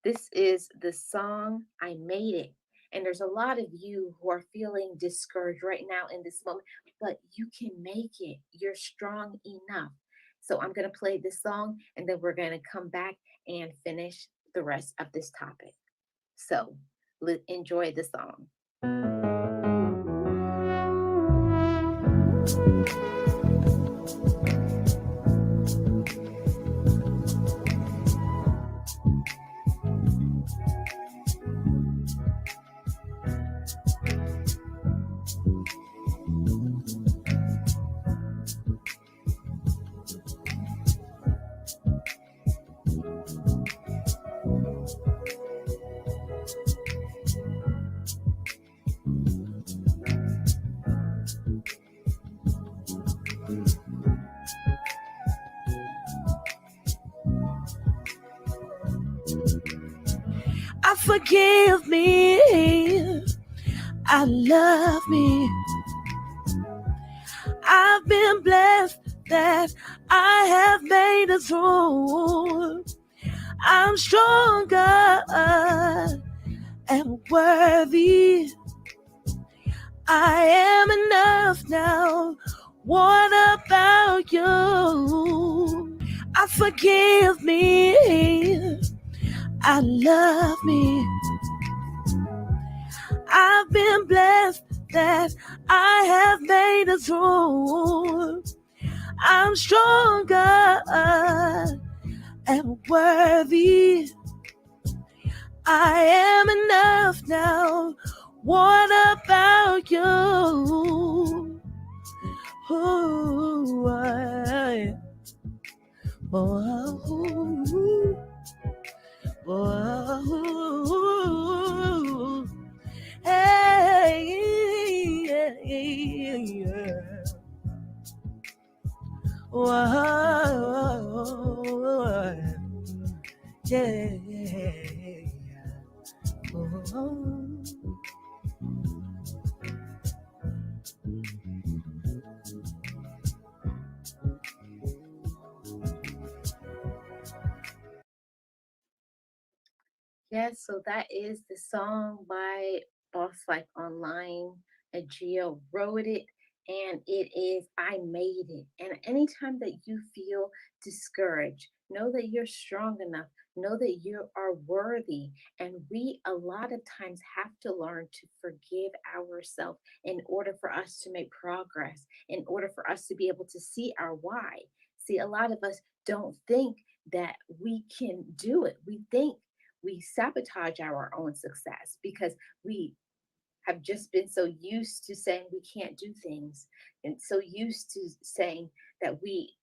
this is the song, I Made It. And there's a lot of you who are feeling discouraged right now in this moment, but you can make it. You're strong enough. So I'm going to play this song and then we're going to come back and finish the rest of this topic. So enjoy the song. Forgive me, I love me. I've been blessed that I have made it through. I'm stronger and worthy. I am enough now. What about you? I forgive me, I love me. I've been blessed that I have made it through. I'm stronger and worthy. I am enough now. What about you? Ooh, oh, hey, yeah, yeah. Whoa, yeah. Oh. Yes, so that is the song by Boss Life Online. Gio wrote it, and it is I Made It. And anytime that you feel discouraged, know that you're strong enough, know that you are worthy. And we a lot of times have to learn to forgive ourselves in order for us to make progress, in order for us to be able to see our why. See, a lot of us don't think that we can do it. We think we sabotage our own success because we have just been so used to saying we can't do things and so used to saying that we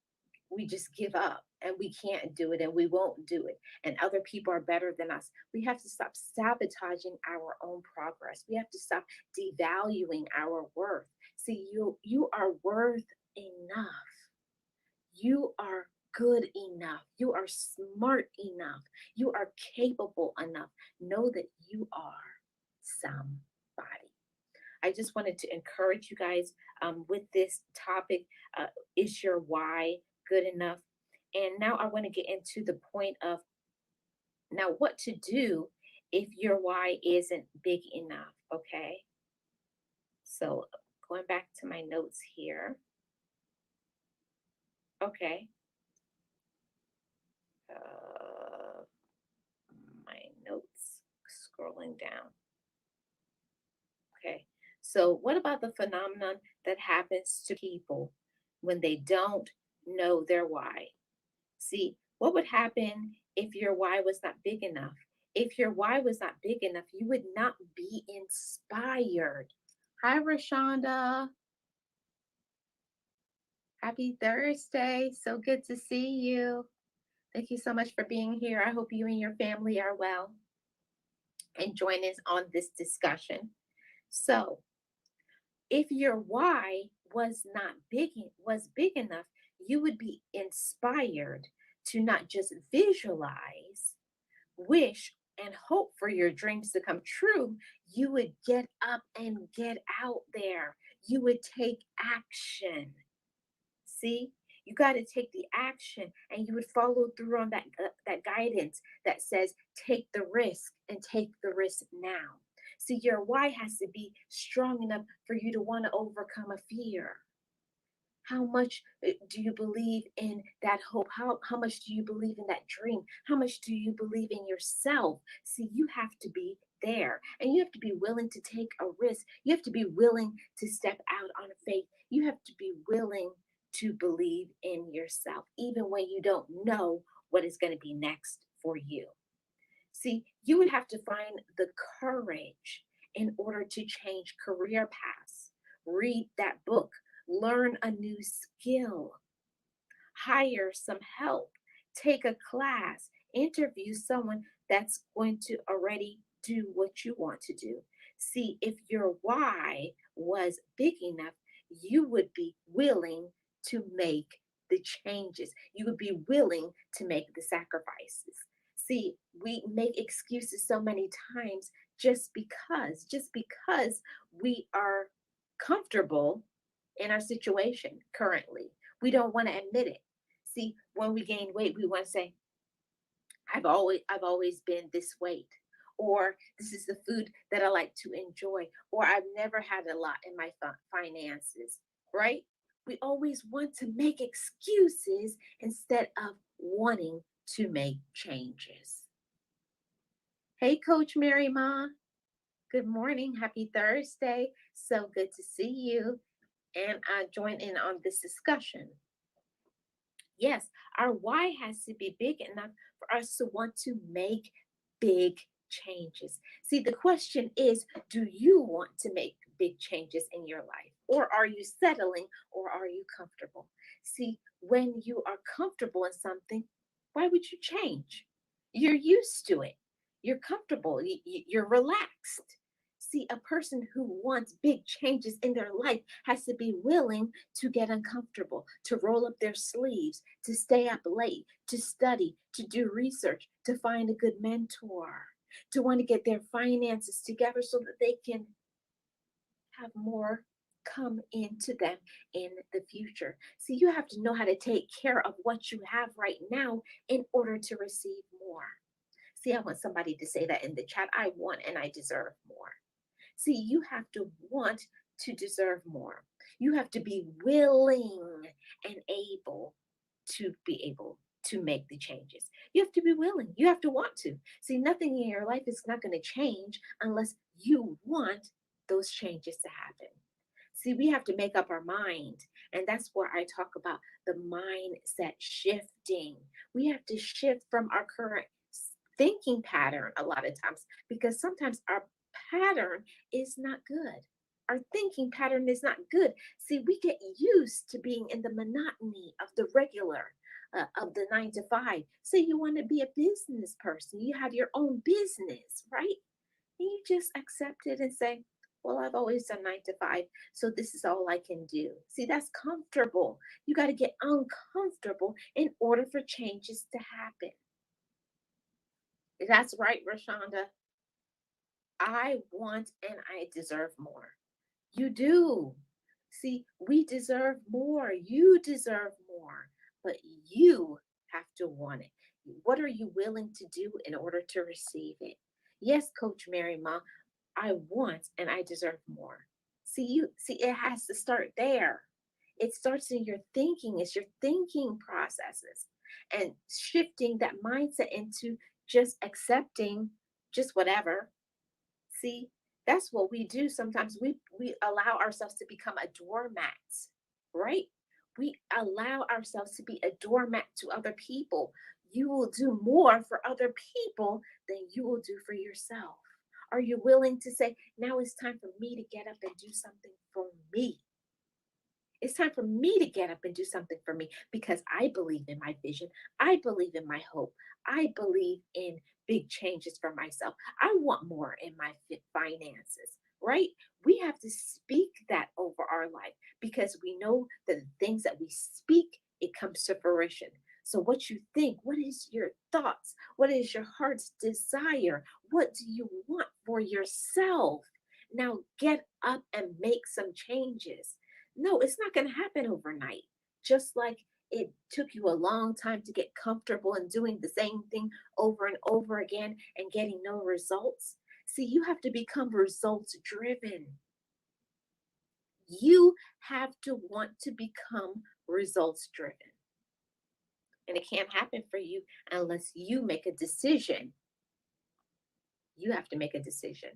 just give up and we can't do it and we won't do it and other people are better than us. We have to stop sabotaging our own progress. We have to stop devaluing our worth. See, you are worth enough. You are good enough. You are smart enough. You are capable enough. Know that you are somebody. I just wanted to encourage you guys with this topic. Is your why good enough? And now I want to get into the point of now what to do if your why isn't big enough. Okay. So going back to my notes here. Okay. My notes, scrolling down. Okay, so what about the phenomenon that happens to people when they don't know their why? See, what would happen if your why was not big enough? If your why was not big enough, you would not be inspired. Hi, Rashonda. Happy Thursday. So good to see you. Thank you so much for being here. I hope you and your family are well and join us on this discussion. So, if your why was big enough, you would be inspired to not just visualize, wish, and hope for your dreams to come true. You would get up and get out there. You would take action. See, you got to take the action and you would follow through on that guidance that says take the risk and take the risk now. See, your why has to be strong enough for you to want to overcome a fear. How much do you believe in that hope? How much do you believe in that dream? How much do you believe in yourself? See, you have to be there and you have to be willing to take a risk. You have to be willing to step out on faith. You have to be willing to believe in yourself, even when you don't know what is going to be next for you. See, you would have to find the courage in order to change career paths, read that book, learn a new skill, hire some help, take a class, interview someone that's going to already do what you want to do. See, if your why was big enough, you would be willing to make the changes. You would be willing to make the sacrifices. See, we make excuses so many times just because we are comfortable in our situation currently. We don't want to admit it. See, when we gain weight, we want to say, I've always been this weight, or this is the food that I like to enjoy, or I've never had a lot in my finances, right? We always want to make excuses instead of wanting to make changes. Hey, Coach Mary Ma. Good morning. Happy Thursday. So good to see you and join in on this discussion. Yes, our why has to be big enough for us to want to make big changes. See, the question is, do you want to make big changes in your life? Or are you settling, or are you comfortable? See, when you are comfortable in something, why would you change? You're used to it. You're comfortable. You're relaxed. See, a person who wants big changes in their life has to be willing to get uncomfortable, to roll up their sleeves, to stay up late, to study, to do research, to find a good mentor, to want to get their finances together so that they can have more come into them in the future. See, you have to know how to take care of what you have right now in order to receive more. See, I want somebody to say that in the chat. I want and I deserve more. See, you have to want to deserve more. You have to be willing and able to make the changes. You have to be willing. You have to want to. See, nothing in your life is not going to change unless you want those changes to happen. See, we have to make up our mind. And that's where I talk about the mindset shifting. We have to shift from our current thinking pattern a lot of times, because sometimes our pattern is not good. Our thinking pattern is not good. See, we get used to being in the monotony of the regular, of the 9 to 5. Say you want to be a business person, you have your own business, right? And you just accept it and say, well, I've always done 9 to 5, so this is all I can do. See, that's comfortable. You got to get uncomfortable in order for changes to happen. That's right, Rashonda. I want and I deserve more. You do. See, we deserve more. You deserve more, but you have to want it. What are you willing to do in order to receive it? Yes, Coach Mary Ma, I want and I deserve more. See, it has to start there. It starts in your thinking. It's your thinking processes and shifting that mindset into just accepting just whatever. See, that's what we do. Sometimes we allow ourselves to become a doormat, right? We allow ourselves to be a doormat to other people. You will do more for other people than you will do for yourself. Are you willing to say, now it's time for me to get up and do something for me? It's time for me to get up and do something for me because I believe in my vision. I believe in my hope. I believe in big changes for myself. I want more in my finances, right? We have to speak that over our life because we know that the things that we speak, it comes to fruition. So what you think, what is your thoughts? What is your heart's desire? What do you want for yourself? Now get up and make some changes. No, it's not going to happen overnight. Just like it took you a long time to get comfortable in doing the same thing over and over again and getting no results. See, you have to become results driven. You have to want to become results driven. And it can't happen for you unless you make a decision. You have to make a decision.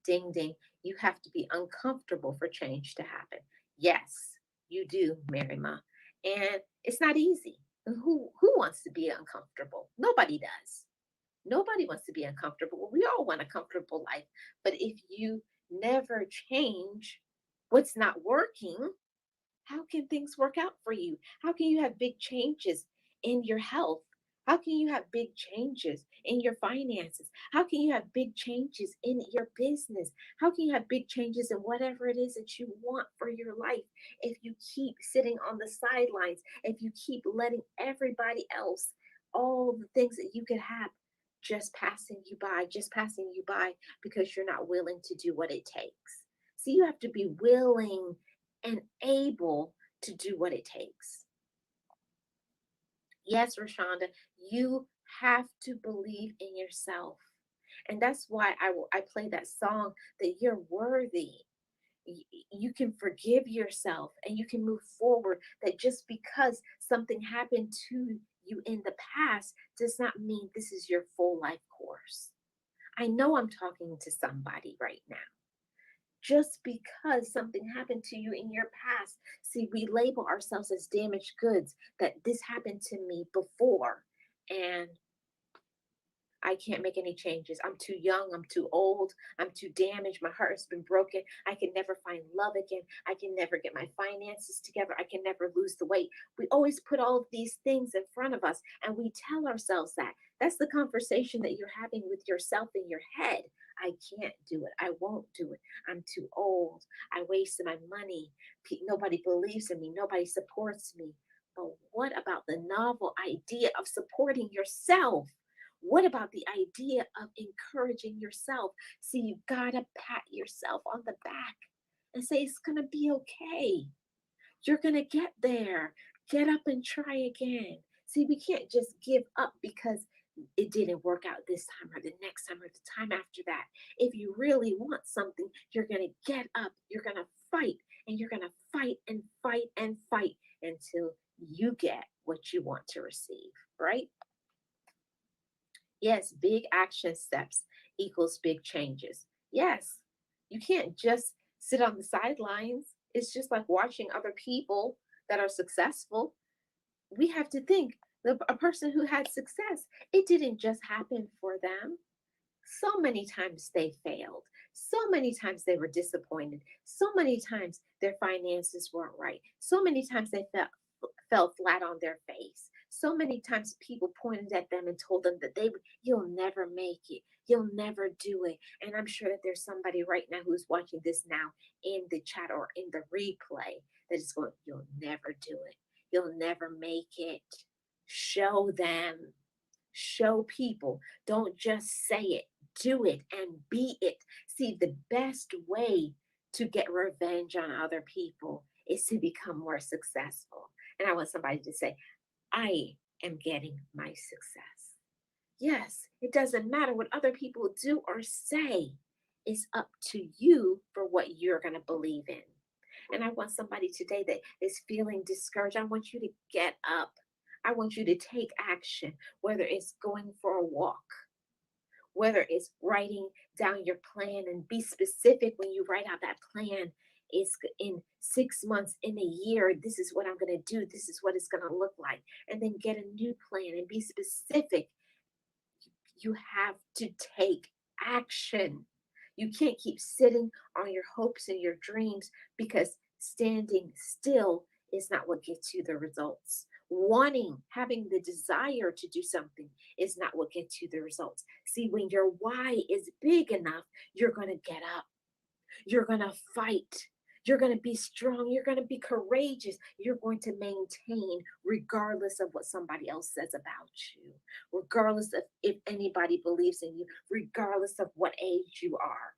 Ding, ding. You have to be uncomfortable for change to happen. Yes, you do, Mary Ma. And it's not easy. Who wants to be uncomfortable? Nobody does. Nobody wants to be uncomfortable. We all want a comfortable life. But if you never change what's not working, how can things work out for you? How can you have big changes in your health? How can you have big changes in your finances? How can you have big changes in your business? How can you have big changes in whatever it is that you want for your life if you keep sitting on the sidelines, if you keep letting everybody else, all the things that you could have just passing you by because you're not willing to do what it takes. So you have to be willing and able to do what it takes. Yes, Rashonda, you have to believe in yourself. And that's why I play that song that you're worthy. You can forgive yourself and you can move forward. That just because something happened to you in the past does not mean this is your full life course. I know I'm talking to somebody right now. Just because something happened to you in your past. See, we label ourselves as damaged goods, that this happened to me before. And I can't make any changes. I'm too young. I'm too old. I'm too damaged. My heart has been broken. I can never find love again. I can never get my finances together. I can never lose the weight. We always put all of these things in front of us and we tell ourselves that. That's the conversation that you're having with yourself in your head. I can't do it. I won't do it. I'm too old. I wasted my money. Nobody believes in me. Nobody supports me. But what about the novel idea of supporting yourself? What about the idea of encouraging yourself? See, you gotta pat yourself on the back and say, it's gonna be okay. You're gonna get there. Get up and try again. See, we can't just give up because it didn't work out this time or the next time or the time after that. If you really want something, you're gonna get up, you're gonna fight, and you're gonna fight and fight and fight until you get what you want to receive, right? Yes, big action steps equals big changes. Yes, you can't just sit on the sidelines. It's just like watching other people that are successful. We have to think a person who had success, it didn't just happen for them. So many times they failed. So many times they were disappointed. So many times their finances weren't right. So many times they fell flat on their face. So many times people pointed at them and told them that you'll never make it. You'll never do it. And I'm sure that there's somebody right now who's watching this now in the chat or in the replay that is going, you'll never do it. You'll never make it. Show them. Show people. Don't just say it. Do it and be it. See, the best way to get revenge on other people is to become more successful. And I want somebody to say, I am getting my success. Yes, it doesn't matter what other people do or say. It's up to you for what you're going to believe in. And I want somebody today that is feeling discouraged. I want you to get up. I want you to take action, whether it's going for a walk, whether it's writing down your plan, and be specific when you write out that plan. It's in 6 months, in a year, this is what I'm going to do. This is what it's going to look like. And then get a new plan and be specific. You have to take action. You can't keep sitting on your hopes and your dreams, because standing still is not what gets you the results. Having the desire to do something is not what gets you the results. See, when your why is big enough, you're going to get up. You're going to fight. You're going to be strong. You're going to be courageous. You're going to maintain regardless of what somebody else says about you, regardless of if anybody believes in you, regardless of what age you are,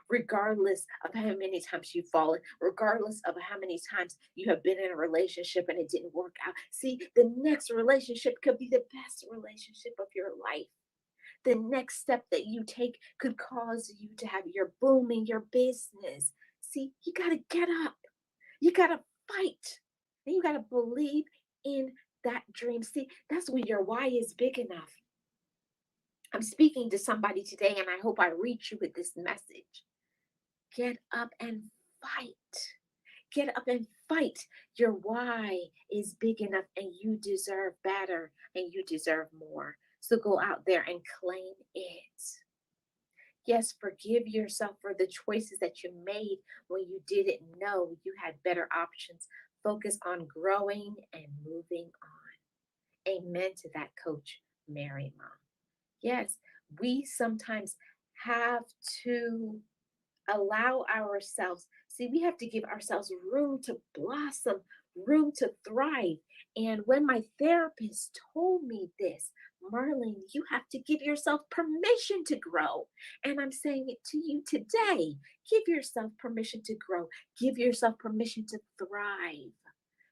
regardless of how many times you've fallen, regardless of how many times you have been in a relationship and it didn't work out. See, the next relationship could be the best relationship of your life. The next step that you take could cause you to have your boom in your business. See, you got to get up. You got to fight. And you got to believe in that dream. See, that's when your why is big enough. I'm speaking to somebody today, and I hope I reach you with this message. Get up and fight. Get up and fight. Your why is big enough, and you deserve better, and you deserve more. So go out there and claim it. Yes, forgive yourself for the choices that you made when you didn't know you had better options. Focus on growing and moving on. Amen to that, Coach Mary Mom. Yes, we sometimes have to allow ourselves, see, we have to give ourselves room to blossom, room to thrive. And when my therapist told me this, Marlene, you have to give yourself permission to grow. And I'm saying it to you today. Give yourself permission to grow. Give yourself permission to thrive,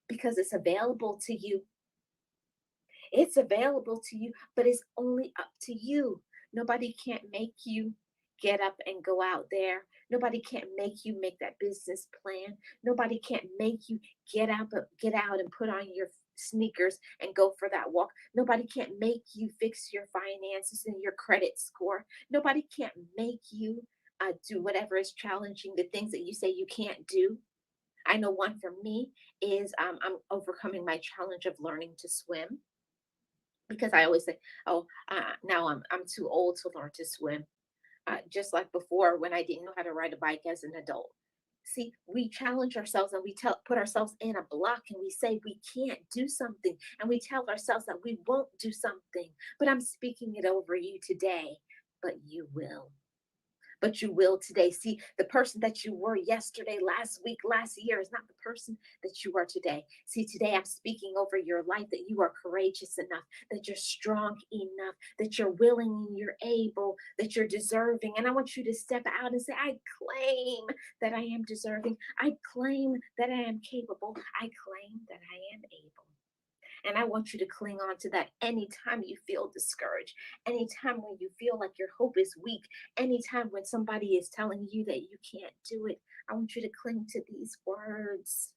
because it's available to you. It's available to you, but it's only up to you. Nobody can't make you get up and go out there. Nobody can't make you make that business plan. Nobody can't make you get out and put on your sneakers and go for that walk. Nobody can't make you fix your finances and your credit score. Nobody can't make you do whatever is challenging, the things that you say you can't do. I know one for me is I'm overcoming my challenge of learning to swim. because I always say, "Oh, now I'm too old to learn to swim." Just like before, when I didn't know how to ride a bike as an adult. See, we challenge ourselves and we put ourselves in a block and we say we can't do something and we tell ourselves that we won't do something. But I'm speaking it over you today. But you will. But you will today. See, the person that you were yesterday, last week, last year is not the person that you are today. See, today I'm speaking over your life that you are courageous enough, that you're strong enough, that you're willing and you're able, that you're deserving. And I want you to step out and say, I claim that I am deserving. I claim that I am capable. I claim that I am able. And I want you to cling on to that anytime you feel discouraged, anytime when you feel like your hope is weak, anytime when somebody is telling you that you can't do it. I want you to cling to these words.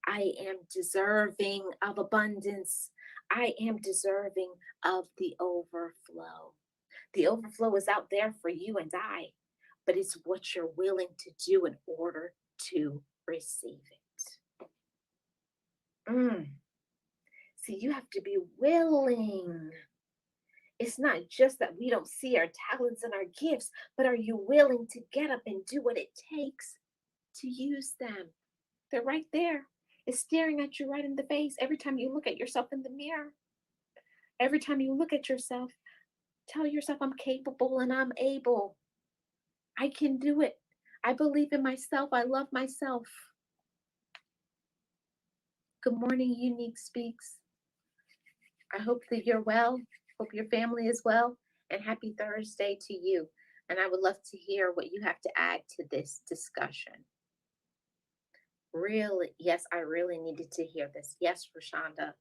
I am deserving of abundance. I am deserving of the overflow. The overflow is out there for you and I, but it's what you're willing to do in order to receive it. See, you have to be willing. It's not just that we don't see our talents and our gifts, but are you willing to get up and do what it takes to use them? They're right there. It's staring at you right in the face every time you look at yourself in the mirror. Every time you look at yourself, tell yourself, I'm capable and I'm able. I can do it. I believe in myself. I love myself. Good morning, Unique Speaks. I hope that you're well. Hope your family is well. And happy Thursday to you. And I would love to hear what you have to add to this discussion. Really, yes, I really needed to hear this. Yes, Rashonda.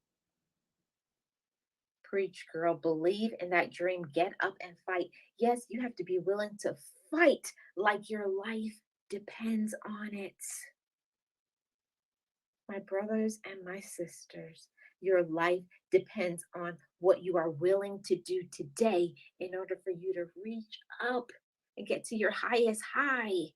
Preach, girl. Believe in that dream. Get up and fight. Yes, you have to be willing to fight like your life depends on it. My brothers and my sisters, your life depends on what you are willing to do today in order for you to reach up and get to your highest high,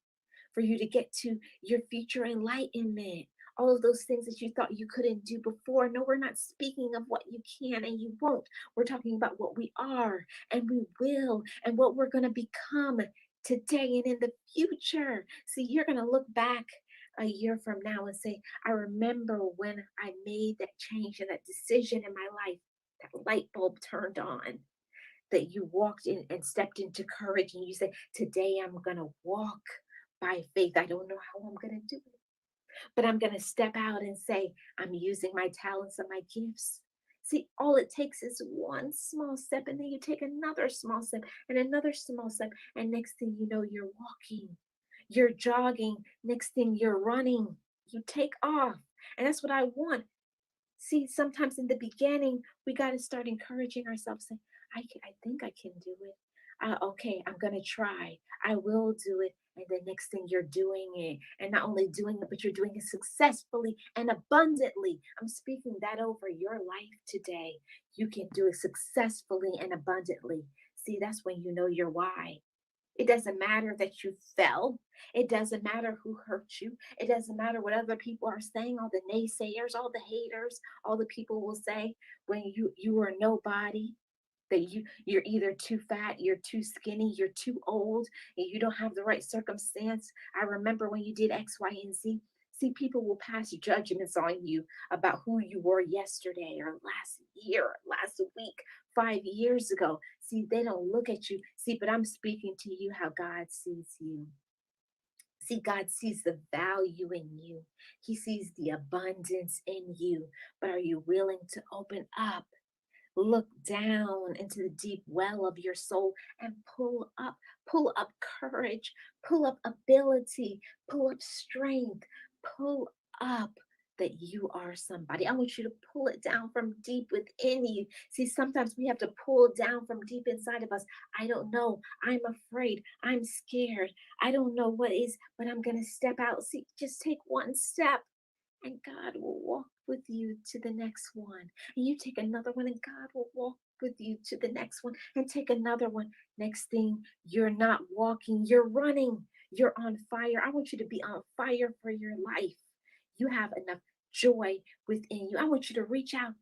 for you to get to your future enlightenment. All of those things that you thought you couldn't do before. No, we're not speaking of what you can and you won't. We're talking about what we are and we will and what we're going to become today and in the future. See, you're going to look back a year from now and say, I remember when I made that change and that decision in my life, that light bulb turned on, that you walked in and stepped into courage and you said, today I'm going to walk by faith. I don't know how I'm going to do it, but I'm going to step out and say, I'm using my talents and my gifts. See, all it takes is one small step, and then you take another small step and another small step. And next thing you know, you're walking. You're jogging. Next thing you're running. You take off. And that's what I want. See, sometimes in the beginning, we got to start encouraging ourselves. Saying, I think I can do it. Okay, I'm going to try. I will do it. And the next thing you're doing it. And not only doing it, but you're doing it successfully and abundantly. I'm speaking that over your life today. You can do it successfully and abundantly. See, that's when you know your why. It doesn't matter that you fell. It doesn't matter who hurt you. It doesn't matter what other people are saying, all the naysayers, all the haters, all the people will say when you are nobody, that you're either too fat, you're too skinny, you're too old, and you don't have the right circumstance. I remember when you did X, Y, and Z. See, people will pass judgments on you about who you were yesterday or last year, last week, 5 years ago. See, they don't look at you. See, but I'm speaking to you how God sees you. See, God sees the value in you. He sees the abundance in you. But are you willing to open up? Look down into the deep well of your soul and pull up courage, pull up ability, pull up strength, pull up that you are somebody. I want you to pull it down from deep within you. See, sometimes we have to pull it down from deep inside of us. I don't know. I'm afraid. I'm scared. I don't know what is, but I'm going to step out. See, just take one step. And God will walk with you to the next one. And you take another one, and God will walk with you to the next one and take another one. Next thing, you're not walking, you're running. You're on fire. I want you to be on fire for your life. You have enough joy within you. I want you to reach out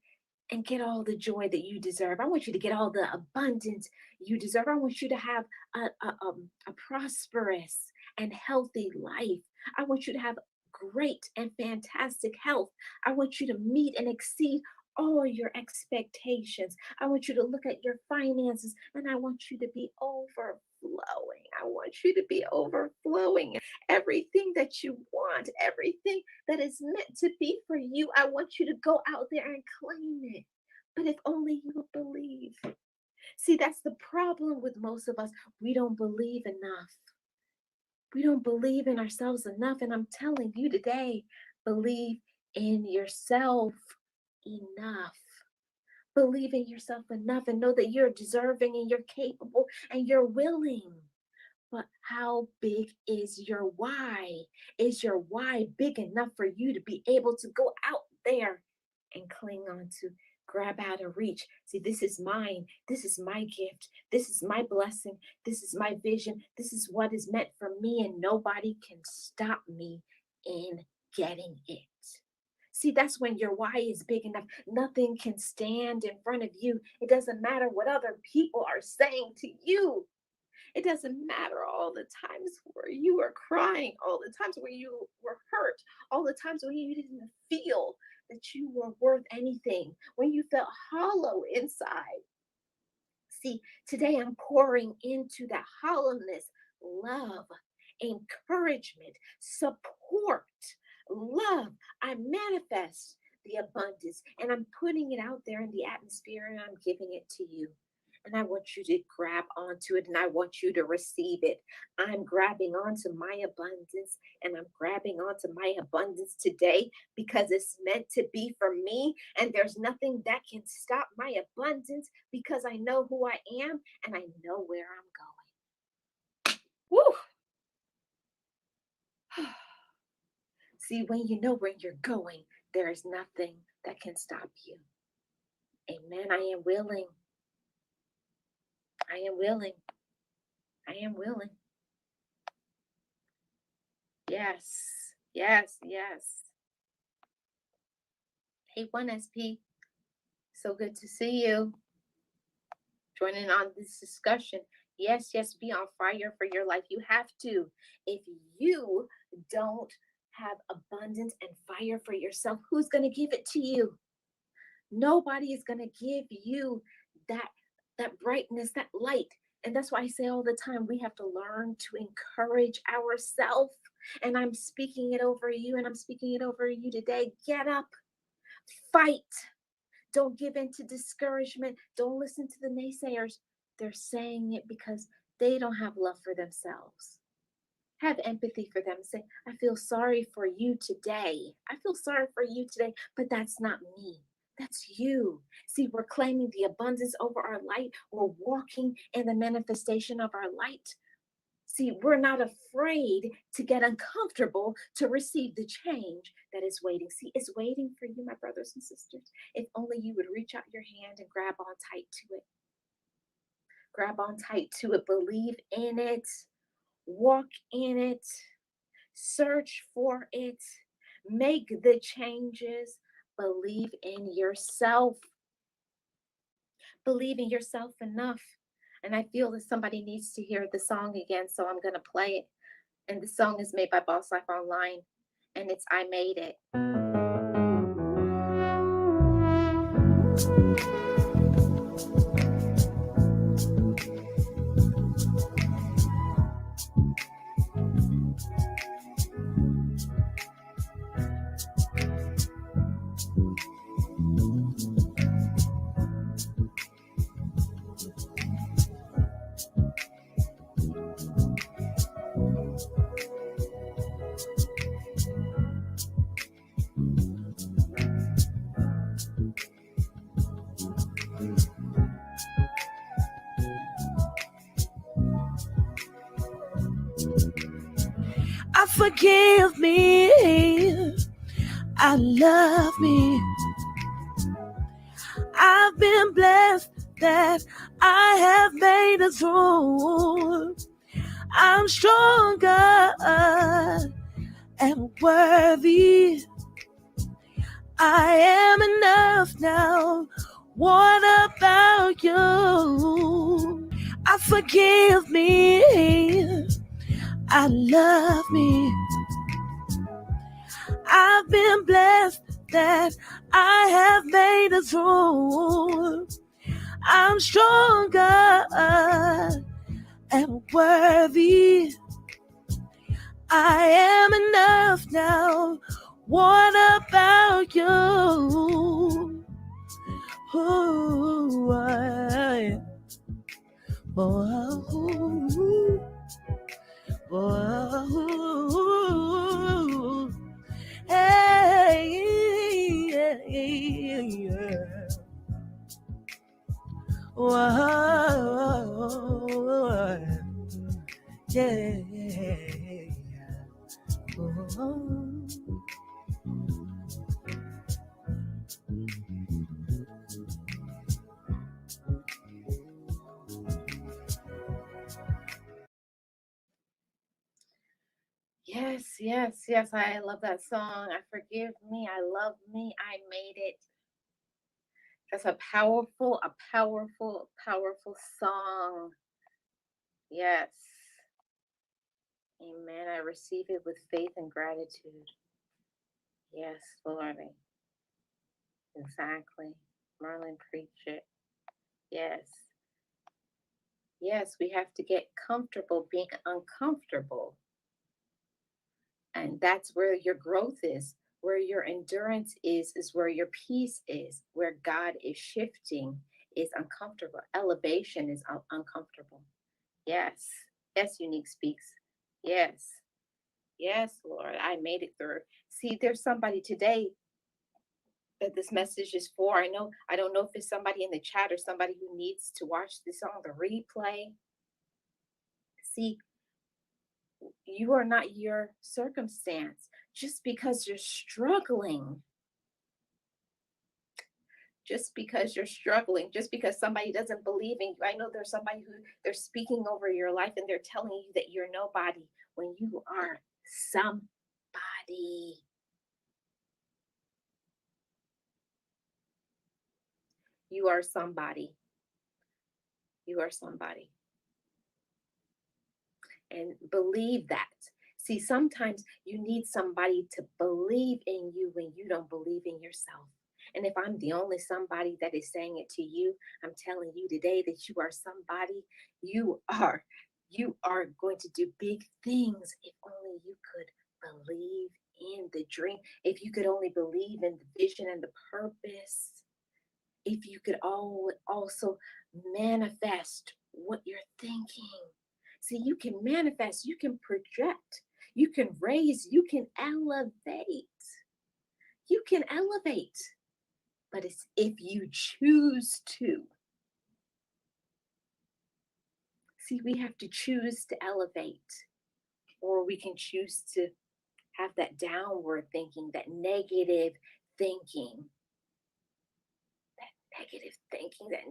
and get all the joy that you deserve. I want you to get all the abundance you deserve. I want you to have a prosperous and healthy life. I want you to have great and fantastic health. I want you to meet and exceed all your expectations. I want you to look at your finances, and I want you to be overflowing. I want you to be overflowing. Everything that you want, everything that is meant to be for you, I want you to go out there and claim it. But if only you would believe. See, that's the problem with most of us. We don't believe enough. We don't believe in ourselves enough. And I'm telling you today, believe in yourself enough. Believe in yourself enough and know that you're deserving and you're capable and you're willing. But how big is your why? Is your why big enough for you to be able to go out there and cling on to, grab out of reach? See, this is mine. This is my gift. This is my blessing. This is my vision. This is what is meant for me, and nobody can stop me in getting it. See, that's when your why is big enough. Nothing can stand in front of you. It doesn't matter what other people are saying to you. It doesn't matter all the times where you were crying, all the times where you were hurt, all the times when you didn't feel that you were worth anything, when you felt hollow inside. See, today I'm pouring into that hollowness love, encouragement, support, love. I manifest the abundance and I'm putting it out there in the atmosphere and I'm giving it to you. And I want you to grab onto it and I want you to receive it. I'm grabbing onto my abundance and I'm grabbing onto my abundance today because it's meant to be for me. And there's nothing that can stop my abundance because I know who I am and I know where I'm going. Woo! See, when you know where you're going, there is nothing that can stop you. Amen. I am willing. I am willing. I am willing. Yes. Yes. Yes. Hey, 1SP. So good to see you. Joining on this discussion. Yes, yes, be on fire for your life. You have to. If you don't have abundance and fire for yourself, who's going to give it to you? Nobody is going to give you that brightness, that light. And that's why I say all the time, we have to learn to encourage ourselves. And I'm speaking it over you, and I'm speaking it over you today. Get up, fight. Don't give in to discouragement. Don't listen to the naysayers. They're saying it because they don't have love for themselves. Have empathy for them. Say, I feel sorry for you today. I feel sorry for you today, but that's not me. That's you. See, we're claiming the abundance over our light. We're walking in the manifestation of our light. See, we're not afraid to get uncomfortable to receive the change that is waiting. See, it's waiting for you, my brothers and sisters. If only you would reach out your hand and grab on tight to it. Grab on tight to it. Believe in it. Walk in it. Search for it. Make the changes. Believe in yourself. Believe in yourself enough. And I feel that somebody needs to hear the song again, so I'm going to play it. And the song is made by Boss Life Online, and it's I Made It. Forgive me, I love me. I've been blessed that I have made it through. I'm stronger and worthy. I am enough now. What about you? I forgive me. I love me. I've been blessed that I have made it through. I'm stronger and worthy. I am enough now. What about you? Ooh, oh, hey, yeah, yeah. Whoa, yeah, oh. Yes, yes, yes. I love that song. I forgive me. I love me. I made it. That's a powerful, powerful song. Yes. Amen. I receive it with faith and gratitude. Yes, Lord. Exactly. Marlon, preach it. Yes. Yes, we have to get comfortable being uncomfortable. And that's where your growth is, where your endurance is where your peace is, where God is shifting is uncomfortable. Elevation is uncomfortable. Yes. Yes, Unique speaks. Yes. Yes, Lord, I made it through. See, there's somebody today that this message is for. I don't know if it's somebody in the chat or somebody who needs to watch this on the replay. See, you are not your circumstance. Just because you're struggling, just because somebody doesn't believe in you. I know there's somebody who they're speaking over your life and they're telling you that you're nobody when you are somebody. You are somebody. You are somebody. And believe that. See, sometimes you need somebody to believe in you when you don't believe in yourself. And if I'm the only somebody that is saying it to you, I'm telling you today that you are somebody. You are going to do big things if only you could believe in the dream. If you could only believe in the vision and the purpose. If you could also manifest what you're thinking. See, you can manifest, you can project, you can raise, you can elevate. You can elevate, but it's if you choose to. See, we have to choose to elevate, or we can choose to have that downward thinking, that negative thinking.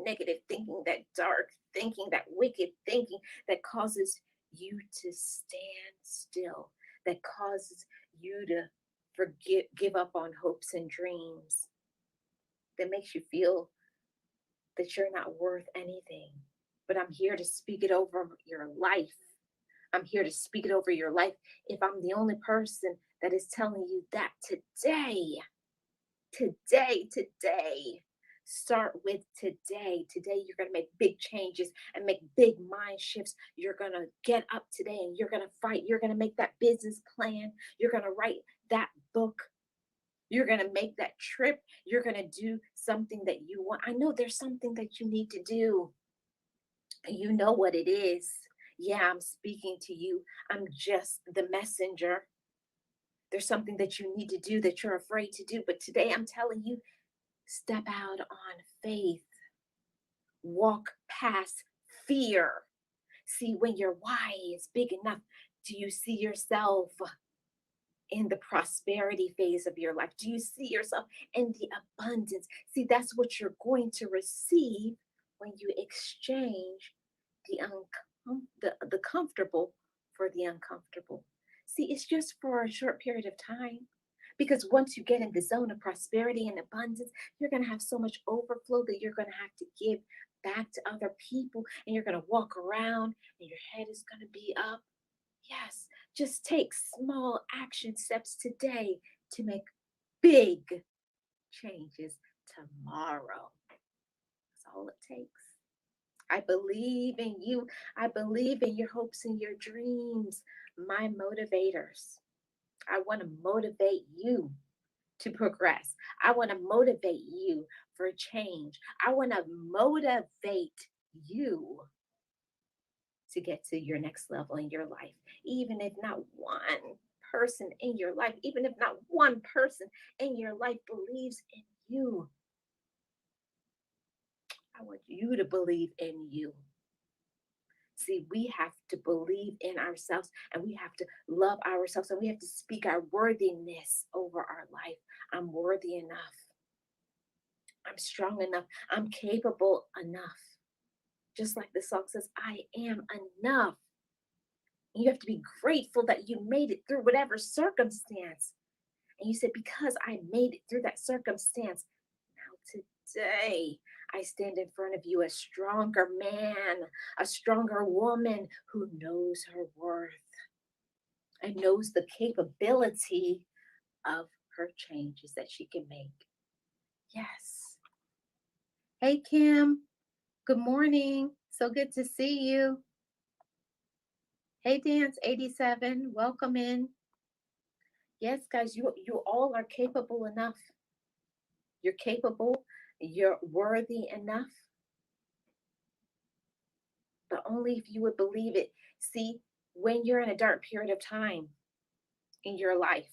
Negative thinking, that dark thinking, that wicked thinking that causes you to stand still, that causes you to give up on hopes and dreams, that makes you feel that you're not worth anything. But I'm here to speak it over your life. I'm here to speak it over your life. If I'm the only person that is telling you that today, start with today. Today, you're going to make big changes and make big mind shifts. You're going to get up today and you're going to fight. You're going to make that business plan. You're going to write that book. You're going to make that trip. You're going to do something that you want. I know there's something that you need to do. You know what it is. Yeah, I'm speaking to you. I'm just the messenger. There's something that you need to do that you're afraid to do. But today I'm telling you, step out on faith. Walk past fear. See, when your why is big enough, do you see yourself in the prosperity phase of your life? Do you see yourself in the abundance? See, that's what you're going to receive when you exchange the comfortable for the uncomfortable. See, it's just for a short period of time. Because once you get in the zone of prosperity and abundance, you're going to have so much overflow that you're going to have to give back to other people, and you're going to walk around and your head is going to be up. Yes, just take small action steps today to make big changes tomorrow. That's all it takes. I believe in you. I believe in your hopes and your dreams, my motivators. I want to motivate you to progress. I want to motivate you for change. I want to motivate you to get to your next level in your life, even if not one person in your life, even if not one person in your life believes in you. I want you to believe in you. See, we have to believe in ourselves, and we have to love ourselves, and we have to speak our worthiness over our life. I'm worthy enough. I'm strong enough. I'm capable enough. Just like the song says, I am enough. And you have to be grateful that you made it through whatever circumstance. And you said, because I made it through that circumstance, now today I stand in front of you a stronger man, a stronger woman who knows her worth and knows the capability of her changes that she can make. Yes. Hey, Kim. Good morning. So good to see you. Hey, Dance 87. Welcome in. Yes, guys, you all are capable enough. You're capable. You're worthy enough. But only if you would believe it. See, when you're in a dark period of time in your life,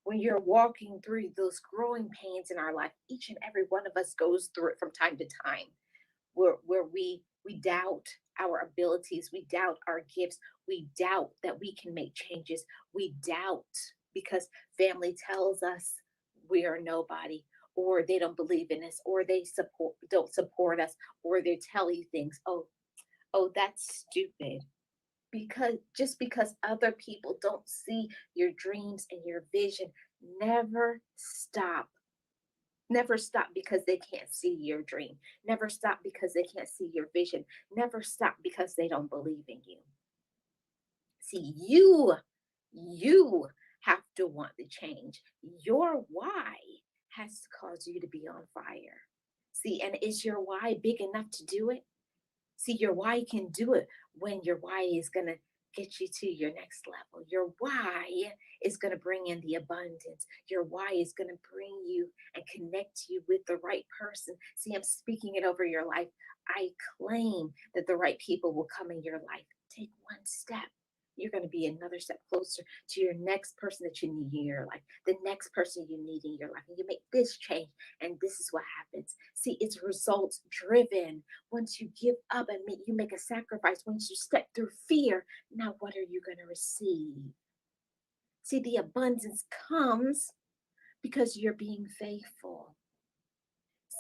when you're walking through those growing pains in our life, each and every one of us goes through it from time to time, where we doubt our abilities, we doubt our gifts, we doubt that we can make changes, we doubt because family tells us we are nobody, or they don't believe in us, or they don't support us, or they tell you things. Oh, that's stupid. Because other people don't see your dreams and your vision, never stop. Never stop because they can't see your dream. Never stop because they can't see your vision. Never stop because they don't believe in you. See, you have to want the change. Your why has to cause you to be on fire. See, and is your why big enough to do it? See, your why can do it when your why is going to get you to your next level. Your why is going to bring in the abundance. Your why is going to bring you and connect you with the right person. See, I'm speaking it over your life. I claim that the right people will come in your life. Take one step. You're going to be another step closer to your next person that you need in your life, the next person you need in your life. And you make this change, and this is what happens. See, it's results driven. Once you give up and you make a sacrifice, once you step through fear, now what are you going to receive? See, the abundance comes because you're being faithful.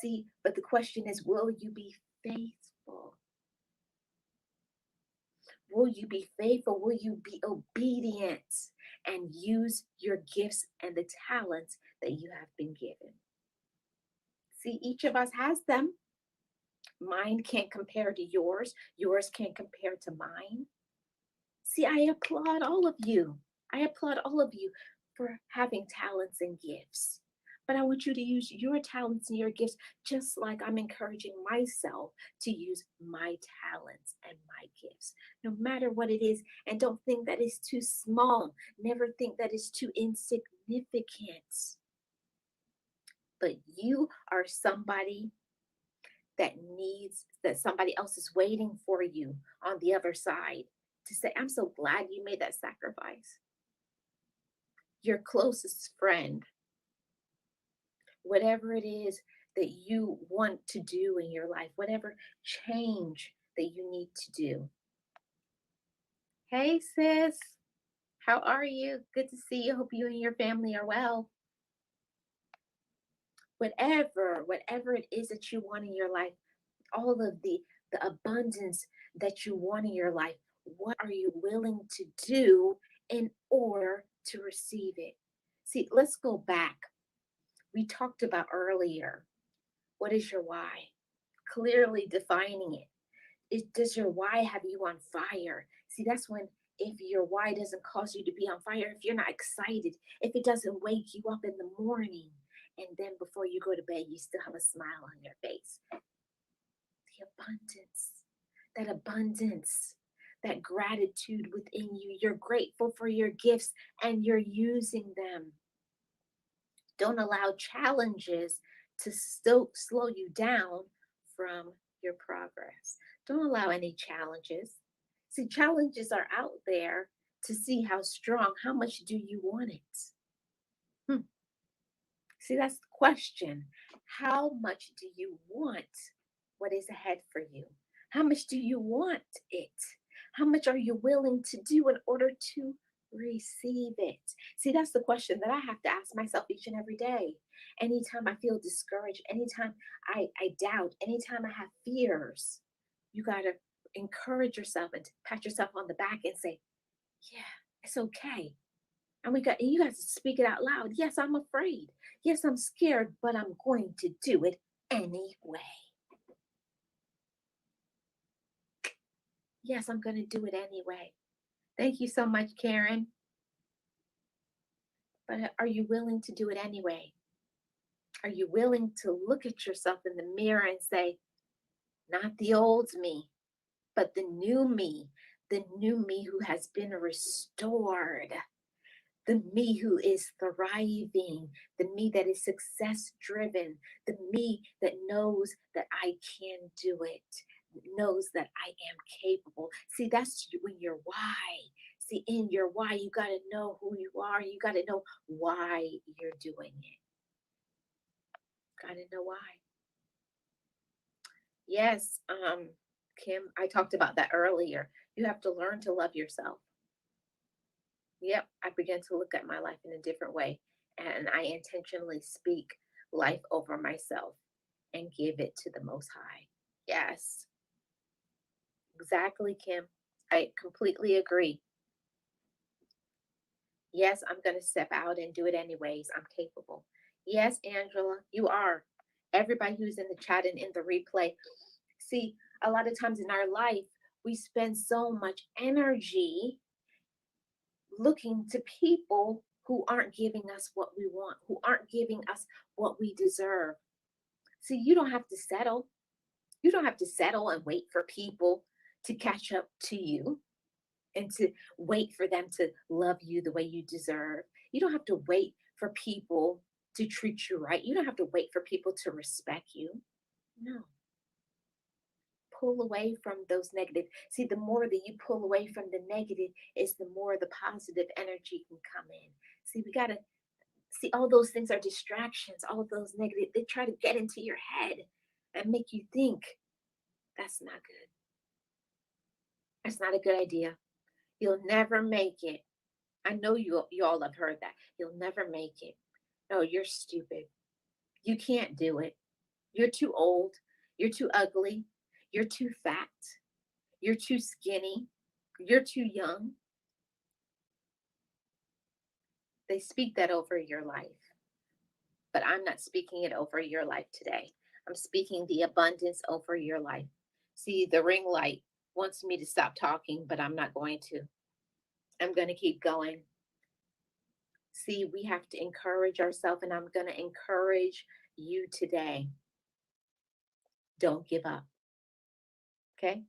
See, but the question is, will you be faithful? Will you be faithful? Will you be obedient and use your gifts and the talents that you have been given? See, each of us has them. Mine can't compare to yours. Yours can't compare to mine. See, I applaud all of you. I applaud all of you for having talents and gifts. But I want you to use your talents and your gifts just like I'm encouraging myself to use my talents and my gifts, no matter what it is. And don't think that it's too small. Never think that it's too insignificant. But you are somebody that somebody else is waiting for you on the other side to say, I'm so glad you made that sacrifice. Your closest friend, whatever it is that you want to do in your life, whatever change that you need to do. Hey, sis, how are you? Good to see you. Hope you and your family are well. Whatever it is that you want in your life, all of the abundance that you want in your life, what are you willing to do in order to receive it? See, let's go back. We talked about earlier, what is your why? Clearly defining it. Does your why have you on fire? See, that's when, if your why doesn't cause you to be on fire, if you're not excited, if it doesn't wake you up in the morning, and then before you go to bed, you still have a smile on your face. The abundance, that gratitude within you. You're grateful for your gifts and you're using them. Don't allow challenges to slow you down from your progress. Don't allow any challenges. See, challenges are out there to see how strong, how much do you want it? See, that's the question. How much do you want what is ahead for you? How much do you want it? How much are you willing to do in order to receive it? See, that's the question that I have to ask myself each and every day. Anytime I feel discouraged, anytime I doubt, anytime I have fears, you got to encourage yourself and pat yourself on the back and say, yeah, it's okay. And you guys speak it out loud. Yes, I'm afraid. Yes, I'm scared, but I'm going to do it anyway. Yes, I'm going to do it anyway. Thank you so much, Karen. But are you willing to do it anyway? Are you willing to look at yourself in the mirror and say, not the old me, but the new me who has been restored, the me who is thriving, the me that is success driven, the me that knows that I can do it, knows that I am capable. See, that's when your why. See, in your why, you got to know who you are. You got to know why you're doing it. Got to know why. Yes, Kim, I talked about that earlier. You have to learn to love yourself. Yep, I began to look at my life in a different way, and I intentionally speak life over myself and give it to the Most High. Yes, exactly, Kim. I completely agree. Yes, I'm going to step out and do it anyways. I'm capable. Yes, Angela, you are. Everybody who's in the chat and in the replay. See, a lot of times in our life, we spend so much energy looking to people who aren't giving us what we want, who aren't giving us what we deserve. See, you don't have to settle. You don't have to settle and wait for people to catch up to you and to wait for them to love you the way you deserve. You don't have to wait for people to treat you right. You don't have to wait for people to respect you. No. Pull away from those negative. See, the more that you pull away from the negative is the more the positive energy can come in. See, we got to see all those things are distractions. All of those negative, they try to get into your head and make you think that's not good. That's not a good idea. You'll never make it. I know you all have heard that. You'll never make it. No, you're stupid. You can't do it. You're too old. You're too ugly. You're too fat. You're too skinny. You're too young. They speak that over your life. But I'm not speaking it over your life today. I'm speaking the abundance over your life. See, the ring light wants me to stop talking, but I'm not going to. I'm going to keep going. See, we have to encourage ourselves, and I'm going to encourage you today. Don't give up. Okay?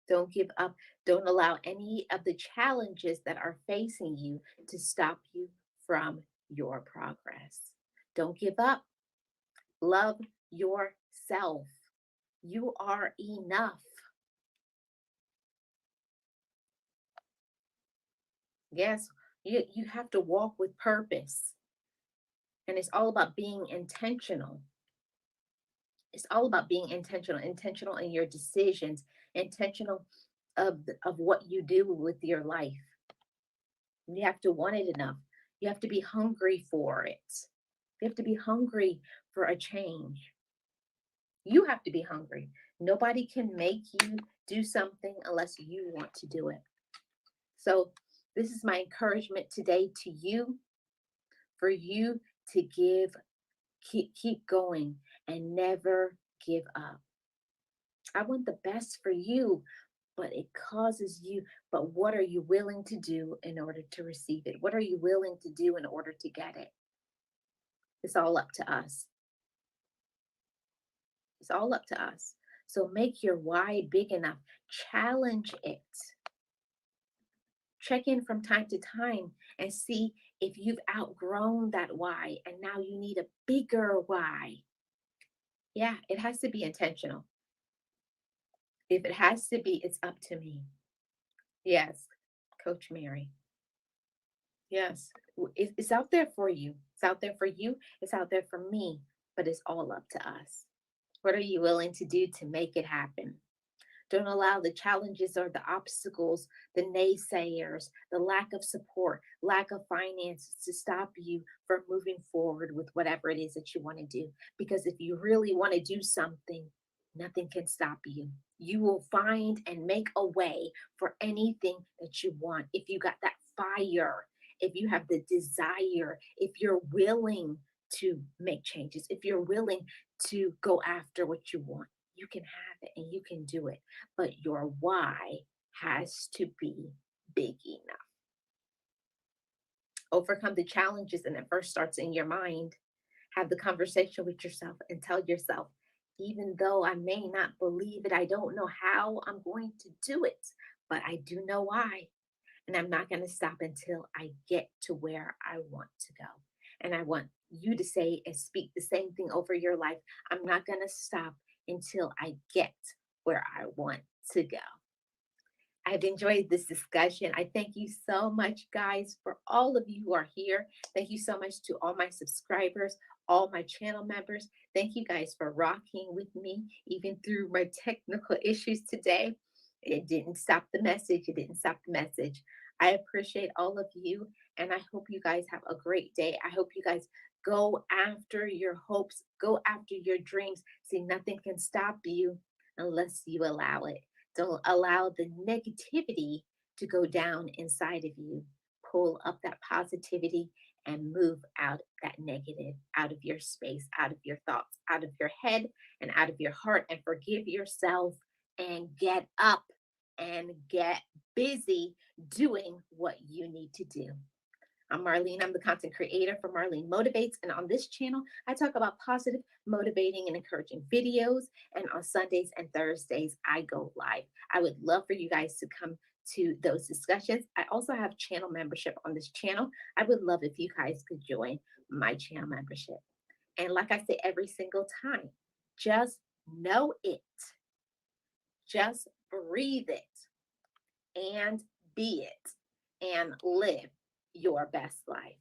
Don't give up. Don't allow any of the challenges that are facing you to stop you from your progress. Don't give up. Love yourself. You are enough. Yes, you have to walk with purpose. And it's all about being intentional. It's all about being intentional in your decisions, intentional of what you do with your life. You have to want it enough. You have to be hungry for it. You have to be hungry for a change. You have to be hungry. Nobody can make you do something unless you want to do it. So this is my encouragement today to you. for you to keep going and never give up. I want the best for you, but it causes you, but what are you willing to do in order to receive it? What are you willing to do in order to get it? It's all up to us. It's all up to us. So make your why big enough. Challenge it. Check in from time to time and see if you've outgrown that why and now you need a bigger why. Yeah, it has to be intentional. If it has to be, it's up to me. Yes, Coach Mary. Yes, it's out there for you. It's out there for you. It's out there for me, but it's all up to us. What are you willing to do to make it happen? Don't allow the challenges or the obstacles, the naysayers, the lack of support, lack of finances to stop you from moving forward with whatever it is that you want to do. Because if you really want to do something, nothing can stop you. You will find and make a way for anything that you want. If you got that fire, if you have the desire, if you're willing to make changes, if you're willing to go after what you want, you can have it and you can do it. But your why has to be big enough. Overcome the challenges, and it first starts in your mind. Have the conversation with yourself and tell yourself, even though I may not believe it, I don't know how I'm going to do it, but I do know why. And I'm not going to stop until I get to where I want to go. And I want you to say and speak the same thing over your life. I'm not going to stop until I get where I want to go. I've enjoyed this discussion. I thank you so much, guys, for all of you who are here. Thank you so much to all my subscribers, all my channel members. Thank you guys for rocking with me, even through my technical issues today. It didn't stop the message. It didn't stop the message. I appreciate all of you, and I hope you guys have a great day. I hope you guys go after your hopes, go after your dreams. See, nothing can stop you unless you allow it. Don't allow the negativity to go down inside of you. Pull up that positivity and move out that negative, out of your space, out of your thoughts, out of your head, and out of your heart, and forgive yourself and get up and get busy doing what you need to do. I'm Marlene. I'm the content creator for Marlene Motivates. And on this channel, I talk about positive, motivating, and encouraging videos. And on Sundays and Thursdays, I go live. I would love for you guys to come to those discussions. I also have channel membership on this channel. I would love if you guys could join my channel membership. And like I say every single time, just know it. Just breathe it and be it and live your best life.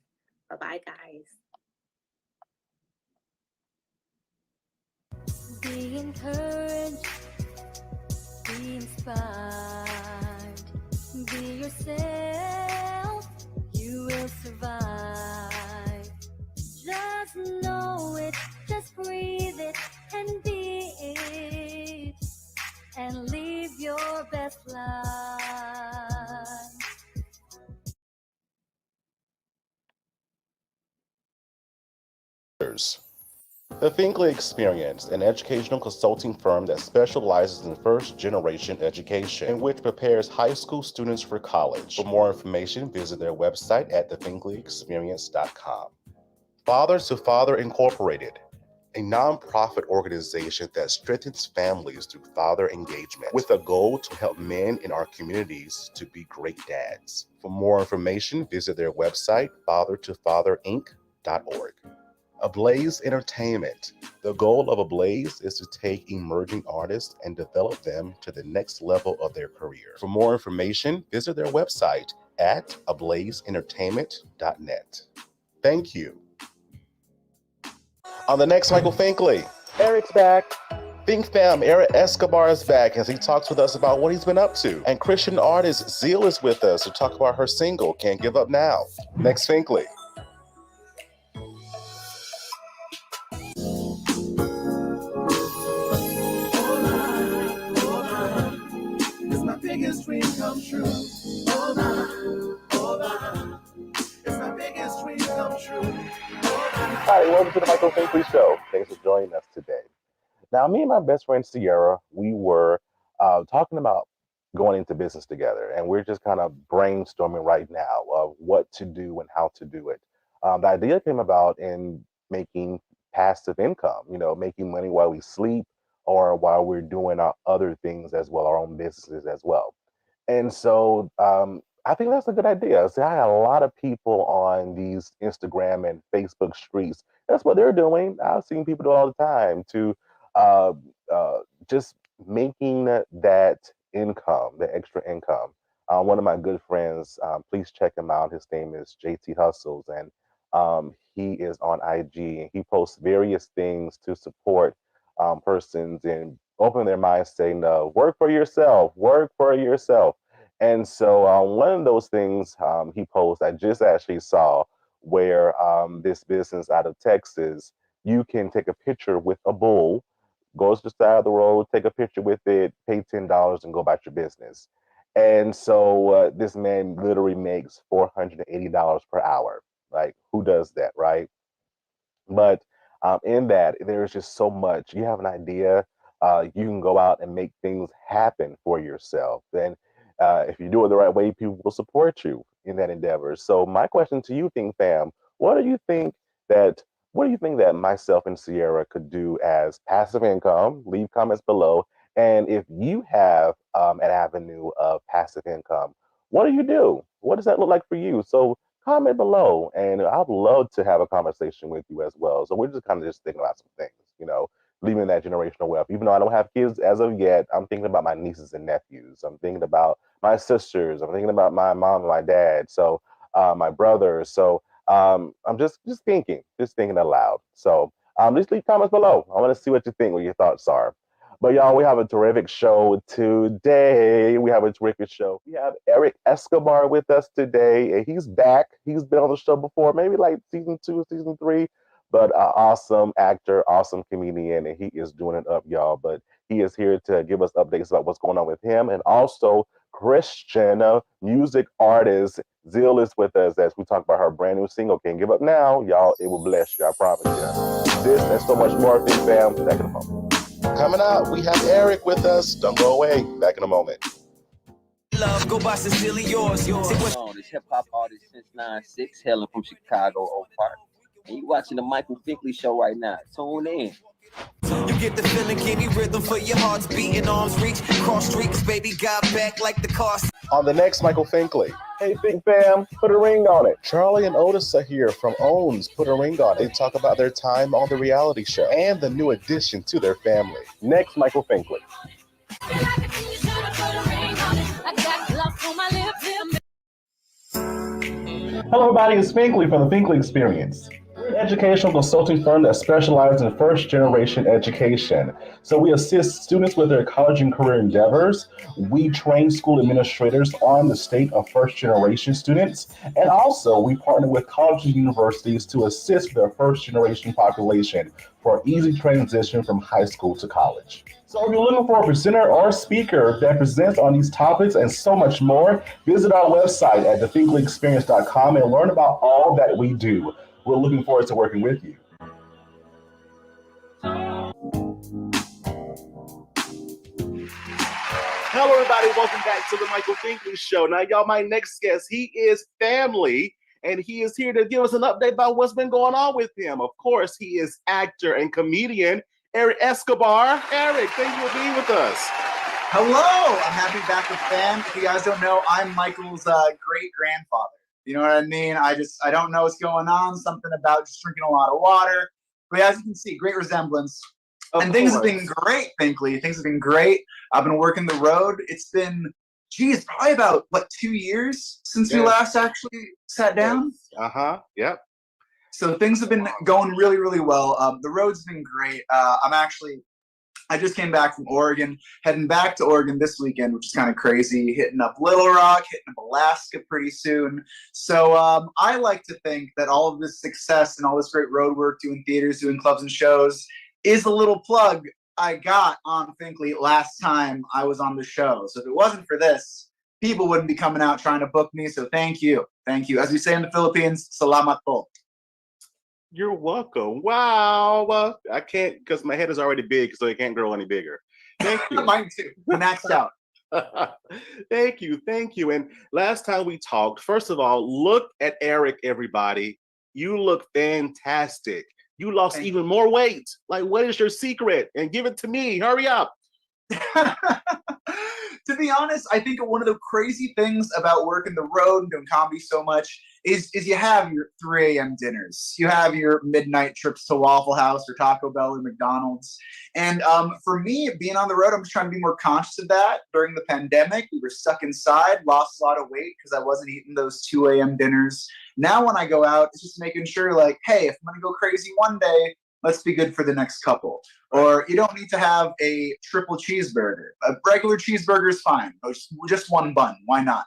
Bye-bye, guys. Be encouraged, be inspired, be yourself, you will survive. Just know it, just breathe it and be it, and live your best life. The Finkley Experience, an educational consulting firm that specializes in first-generation education and which prepares high school students for college. For more information, visit their website at thefinkleyexperience.com. Father to Father Incorporated, a nonprofit organization that strengthens families through father engagement with a goal to help men in our communities to be great dads. For more information, visit their website, fathertofatherinc.org. Ablaze Entertainment. The goal of Ablaze is to take emerging artists and develop them to the next level of their career. For more information, visit their website at ablazeentertainment.net. Thank you. On the next Michael Finkley, Eric's back. Think Fam, Eric Escobar is back as he talks with us about what he's been up to. And Christian artist Zeal is with us to talk about her single, Can't Give Up Now. Next Finkley. Biggest dream come true. Hold on, hold on. It's my biggest dream come true. everybody. Welcome to the Michael Finkley Show. Thanks for joining us today. Now, me and my best friend Sierra, we were talking about going into business together, and we're just kind of brainstorming right now of what to do and how to do it. The idea came about in making passive income, making money while we sleep or while we're doing our other things as well, our own businesses as well. And so I think that's a good idea. See, I got a lot of people on these Instagram and Facebook streets. That's what they're doing. I've seen people do it all the time to uh, just making that income, the extra income. One of my good friends, please check him out. His name is JT Hustles, and he is on IG, and he posts various things to support persons and open their minds, saying, work for yourself, work for yourself. And so one of those things he posted, I just actually saw where this business out of Texas, you can take a picture with a bull, go to the side of the road, take a picture with it, pay $10 and go about your business. And so this man literally makes $480 per hour. Like, who does that, right? But in that, there's just so much. You have an idea, you can go out and make things happen for yourself. And if you do it the right way, people will support you in that endeavor. So my question to you, Think Fam, what do you think that myself and Sierra could do as passive income? Leave comments below. And if you have an avenue of passive income, what do? What does that look like for you? So comment below, and I'd love to have a conversation with you as well. So we're just kind of just thinking about some things, leaving that generational wealth. Even though I don't have kids as of yet, I'm thinking about my nieces and nephews. I'm thinking about my sisters. I'm thinking about my mom and my dad. So my brothers. So I'm just thinking aloud. So just leave comments below. I want to see what you think, what your thoughts are. But y'all, we have a terrific show today. We have Eric Escobar with us today, and he's back. He's been on the show before, maybe like season 2, season 3, but awesome actor, awesome comedian, and he is doing it up, y'all. But he is here to give us updates about what's going on with him, and also Christian, music artist, Zeal is with us as we talk about her brand new single, Can't Give Up Now. Y'all, it will bless you, I promise you. This and so much more, Big Fam, back in a moment. Coming up, we have Eric with us. Don't go away. Back in a moment. Love, go by sincerely yours. This hip hop artist since 9'6", hailing from Chicago, Oak Park. And you watching the Michael Finkley Show right now. Tune in. You get the feeling, give me rhythm for your heart's beating, arms reach, cross streets, baby, got back like the car. On the next Michael Finkley. Hey, Big Fam, put a ring on it. Charlie and Otis are here from Owns, Put a Ring on it. They talk about their time on the reality show and the new addition to their family. Next, Michael Finkley. Hello, everybody. It's Finkley from the Finkley Experience. We're an educational consulting firm that specializes in first-generation education. So we assist students with their college and career endeavors. We train school administrators on the state of first-generation students. And also, we partner with colleges and universities to assist their first-generation population for easy transition from high school to college. So if you're looking for a presenter or speaker that presents on these topics and so much more, visit our website at thefinkleyexperience.com and learn about all that we do. We're looking forward to working with you. Hello, everybody. Welcome back to the Michael Finkley Show. Now, y'all, my next guest, he is family, and he is here to give us an update about what's been going on with him. Of course, he is actor and comedian Eric Escobar. Eric, thank you for being with us. Hello, I'm happy to be back with fam. If you guys don't know, I'm Michael's great-grandfather. You know what I mean? I don't know what's going on. Something about just drinking a lot of water. But as you can see, great resemblance. And things have been great, Finkley. Things have been great. I've been working the road. It's been, probably about, 2 years since we last actually sat down? Yep. So things have been going really, really well. The road's been great. I just came back from Oregon, heading back to Oregon this weekend, which is kind of crazy, hitting up Little Rock, hitting up Alaska pretty soon. So I like to think that all of this success and all this great road work, doing theaters, doing clubs and shows, is a little plug I got on Finkley last time I was on the show. So if it wasn't for this, people wouldn't be coming out trying to book me. So thank you. Thank you. As we say in the Philippines, salamat po. You're welcome. Wow. I can't, because my head is already big, so it can't grow any bigger. Thank you. Mine too. Maxed out. Thank you. And last time we talked, first of all, look at Eric, everybody. You look fantastic. You lost even more weight. Like, what is your secret? And give it to me. Hurry up. To be honest, I think one of the crazy things about working the road and doing comedy so much is you have your 3 a.m. dinners. You have your midnight trips to Waffle House or Taco Bell or McDonald's. And for me, being on the road, I'm just trying to be more conscious of that. During the pandemic, we were stuck inside, lost a lot of weight because I wasn't eating those 2 a.m. dinners. Now when I go out, it's just making sure, like, hey, if I'm going to go crazy one day, let's be good for the next couple. Or you don't need to have a triple cheeseburger. A regular cheeseburger is fine. Just one bun. Why not?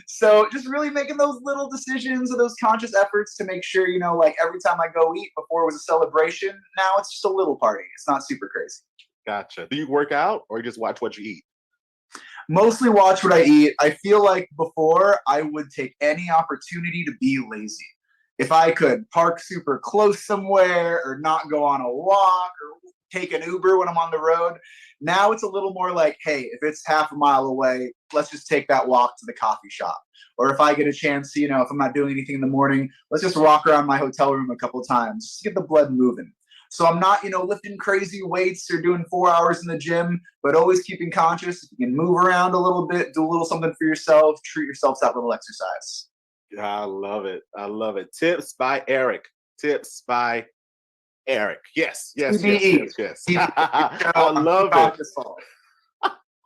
So just really making those little decisions or those conscious efforts to make sure, like every time I go eat, before it was a celebration, now it's just a little party. It's not super crazy. Gotcha. Do you work out or you just watch what you eat? Mostly watch what I eat. I feel like before I would take any opportunity to be lazy. If I could park super close somewhere or not go on a walk or take an Uber when I'm on the road, now it's a little more like, hey, if it's half a mile away, let's just take that walk to the coffee shop. Or if I get a chance, if I'm not doing anything in the morning, let's just walk around my hotel room a couple of times just to get the blood moving. So I'm not, lifting crazy weights or doing 4 hours in the gym, but always keeping conscious. If you can move around a little bit, do a little something for yourself, treat yourself to that little exercise. I love it. Tips by Eric. Yes. I love it.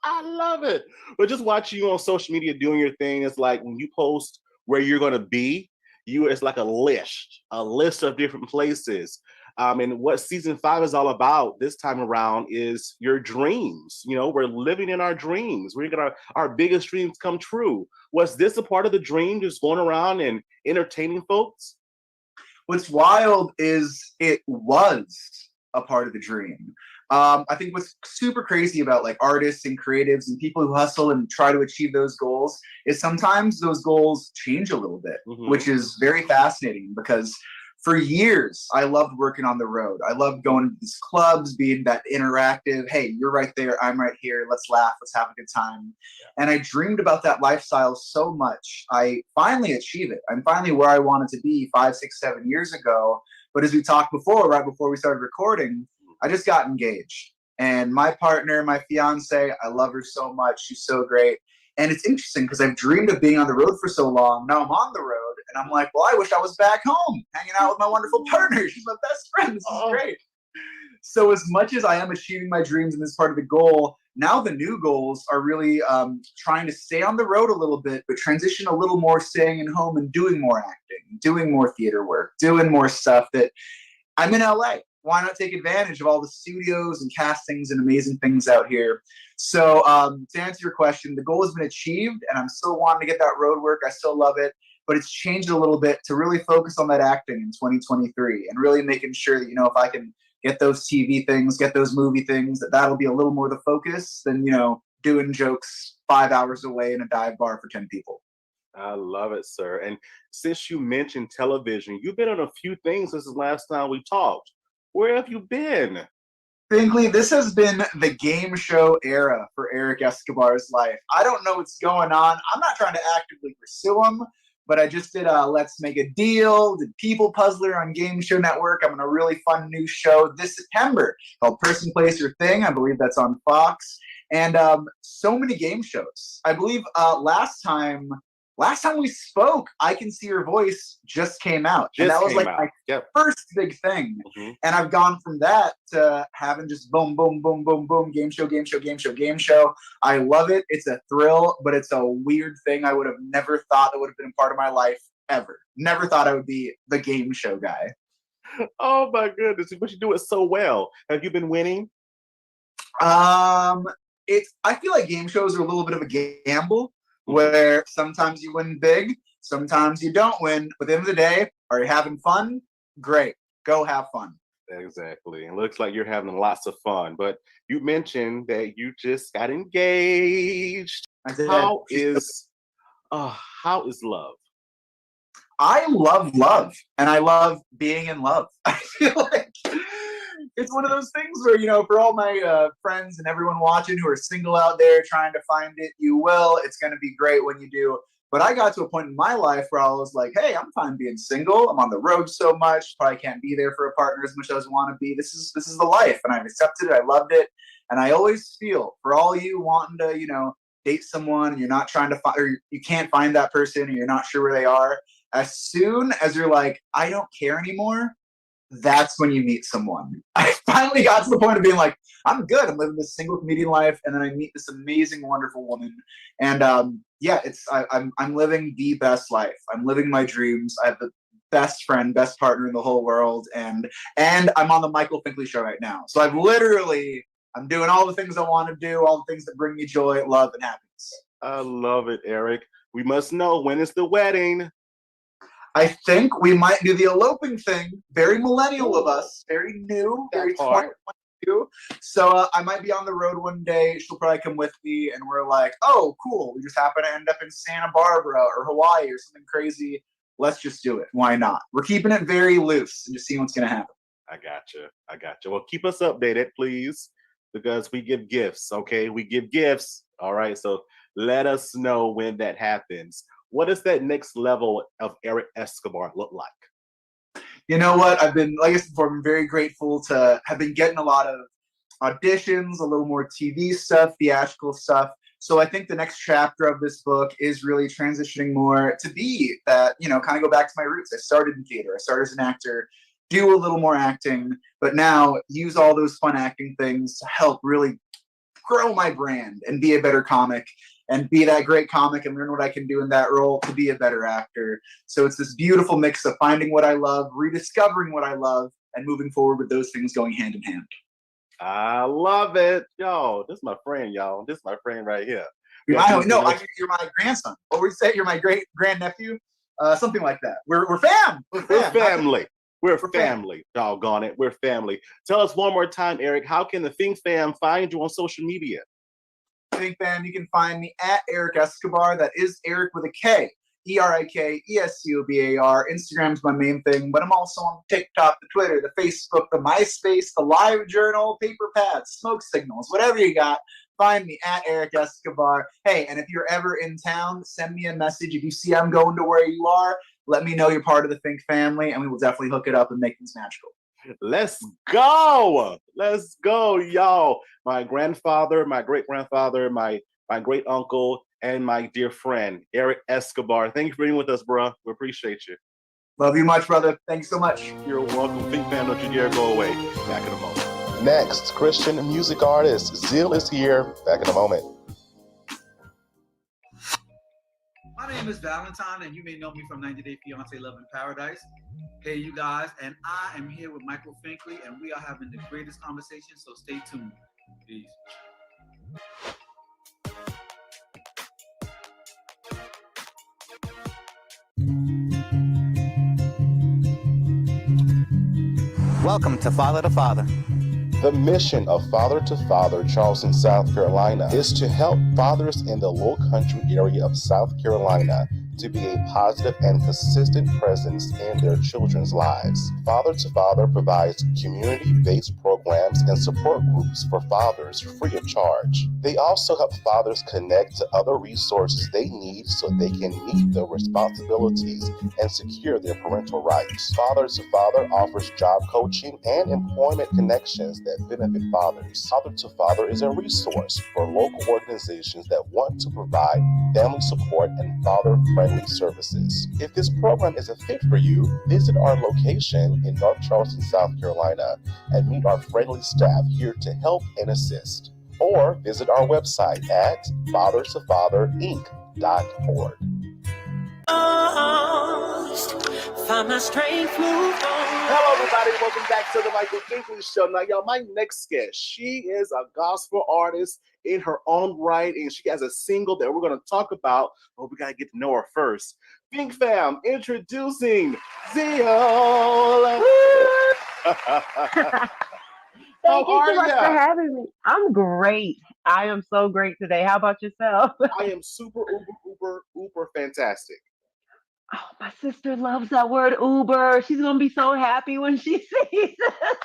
I love it. But just watching you on social media doing your thing, it's like when you post where you're going to be, it's like a list of different places. And what season 5 is all about this time around is your dreams. We're living in our dreams. We're going to our biggest dreams come true. Was this a part of the dream, just going around and entertaining folks? What's wild is it was a part of the dream. I think what's super crazy about like artists and creatives and people who hustle and try to achieve those goals is sometimes those goals change a little bit, which is very fascinating because for years, I loved working on the road. I loved going to these clubs, being that interactive, hey, you're right there, I'm right here, let's laugh, let's have a good time. And I dreamed about that lifestyle so much. I finally achieved it. I'm finally where I wanted to be 5, 6, 7 years ago. But as we talked before, right before we started recording, I just got engaged. And my partner, my fiance, I love her so much. She's so great. And it's interesting because I've dreamed of being on the road for so long. Now I'm on the road. And I'm like, well, I wish I was back home hanging out with my wonderful partner. She's my best friend. This is great. So as much as I am achieving my dreams in this part of the goal, now the new goals are really trying to stay on the road a little bit, but transition a little more, staying at home and doing more acting, doing more theater work, doing more stuff that I'm in LA. Why not take advantage of all the studios and castings and amazing things out here? So to answer your question, the goal has been achieved and I'm still wanting to get that road work. I still love it. But it's changed a little bit to really focus on that acting in 2023 and really making sure that, if I can get those TV things, get those movie things, that'll be a little more the focus than, doing jokes 5 hours away in a dive bar for 10 people. I love it, sir. And since you mentioned television, you've been on a few things since the last time we talked. Where have you been? Bingley, this has been the game show era for Eric Escobar's life. I don't know what's going on. I'm not trying to actively pursue him. But I just did Let's Make a Deal, did People Puzzler on Game Show Network. I'm on a really fun new show this September called Person, Place, or Thing. I believe that's on Fox. And so many game shows. I believe last time we spoke, I Can See Your Voice just came out. And that was like my first big thing. And I've gone from that to having just boom, boom, boom, boom, boom, game show. I love it. It's a thrill, but it's a weird thing. I would have never thought that would have been a part of my life ever. Never thought I would be the game show guy. Oh my goodness. But you do it so well. Have you been winning? I feel like game shows are a little bit of a gamble. Where sometimes you win big, sometimes you don't win. But at the end of the day, are you having fun? Great. Go have fun. Exactly. It looks like you're having lots of fun. But you mentioned that you just got engaged. I did. How is love? I love love, and I love being in love. I feel like it's one of those things where, for all my friends and everyone watching who are single out there trying to find it, you will. It's going to be great when you do. But I got to a point in my life where I was like, hey, I'm fine being single. I'm on the road so much. Probably can't be there for a partner as much as I want to be. This is the life, and I've accepted it. I loved it. And I always feel, for all you wanting to, date someone and you're not trying to find, or you can't find that person, and you're not sure where they are, as soon as you're like, I don't care anymore, that's when you meet someone. I finally got to the point of being like, I'm good. I'm living this single comedian life, and then I meet this amazing, wonderful woman, and I'm living the best life. I'm living my dreams. I have the best friend, best partner in the whole world, and I'm on the Michael Finkley show right now. So I'm doing all the things I want to do, all the things that bring me joy, love, and happiness. I love it, Eric. We must know, when is the wedding? I think we might do the eloping thing. Very millennial of us. Very new. Very 2022. So I might be on the road one day. She'll probably come with me, and we're like, oh, cool. We just happen to end up in Santa Barbara or Hawaii or something crazy. Let's just do it. Why not? We're keeping it very loose and just seeing what's going to happen. I gotcha. Well, keep us updated, please, because we give gifts, okay? We give gifts. All right. So let us know when that happens. What does that next level of Eric Escobar look like? You know what? I've been, like I said before, I'm very grateful to have been getting a lot of auditions, a little more TV stuff, theatrical stuff. So I think the next chapter of this book is really transitioning more to be that, kind of go back to my roots. I started in theater. I started as an actor, do a little more acting, but now use all those fun acting things to help really grow my brand and be a better comic and be that great comic and learn what I can do in that role to be a better actor. So it's this beautiful mix of finding what I love, rediscovering what I love, and moving forward with those things going hand in hand. I love it. Yo, this is my friend, y'all. This is my friend right here. You're my grandson. What would you say? You're my great grandnephew? Something like that. We're fam. We're family. We're family. Doggone it. We're family. Tell us one more time, Eric, how can the Think Fam find you on social media? Think Fam, you can find me at Eric Escobar. That is Eric with a K. ErikEscobar. Instagram's my main thing, but I'm also on TikTok, the Twitter, the Facebook, the MySpace, the Live Journal, Paper Pads, Smoke Signals, whatever you got. Find me at Eric Escobar. Hey, and if you're ever in town, send me a message. If you see I'm going to where you are, let me know you're part of the Think family, and we will definitely hook it up and make things magical. Let's go, y'all. My grandfather, my great-grandfather, my great uncle, and my dear friend, Eric Escobar. Thank you for being with us, bro. We appreciate you. Love you much, brother. Thanks so much. You're welcome. Think Fam, don't you dare go away. Back in a moment. Next, Christian music artist Zeal is here. Back in a moment. My name is Valentine, and you may know me from 90 Day Fiancé Love in Paradise. Hey, you guys, and I am here with Michael Finkley, and we are having the greatest conversation, so stay tuned. Peace. Welcome to Father to Father. The mission of Father to Father, Charleston, South Carolina, is to help fathers in the Low Country area of South Carolina to be a positive and consistent presence in their children's lives. Father to Father provides community-based programs and support groups for fathers free of charge. They also help fathers connect to other resources they need so they can meet their responsibilities and secure their parental rights. Father to Father offers job coaching and employment connections that benefit fathers. Father to Father is a resource for local organizations that want to provide family support and father-friendly services. If this program is a fit for you, visit our location in North Charleston, South Carolina, and meet our friendly staff here to help and assist. Or visit our website at fathertofatherinc.org. Find my strength, move on. Hello, everybody. Welcome back to the Michael Finkley Show. Now, y'all, my next guest, she is a gospel artist in her own right, and she has a single that we're going to talk about. But we got to get to know her first. Think Fam, introducing Zeal. Thank you so much for having me. I'm great. I am so great today. How about yourself? I am super, uber fantastic. Oh, my sister loves that word Uber. She's gonna be so happy when she sees it.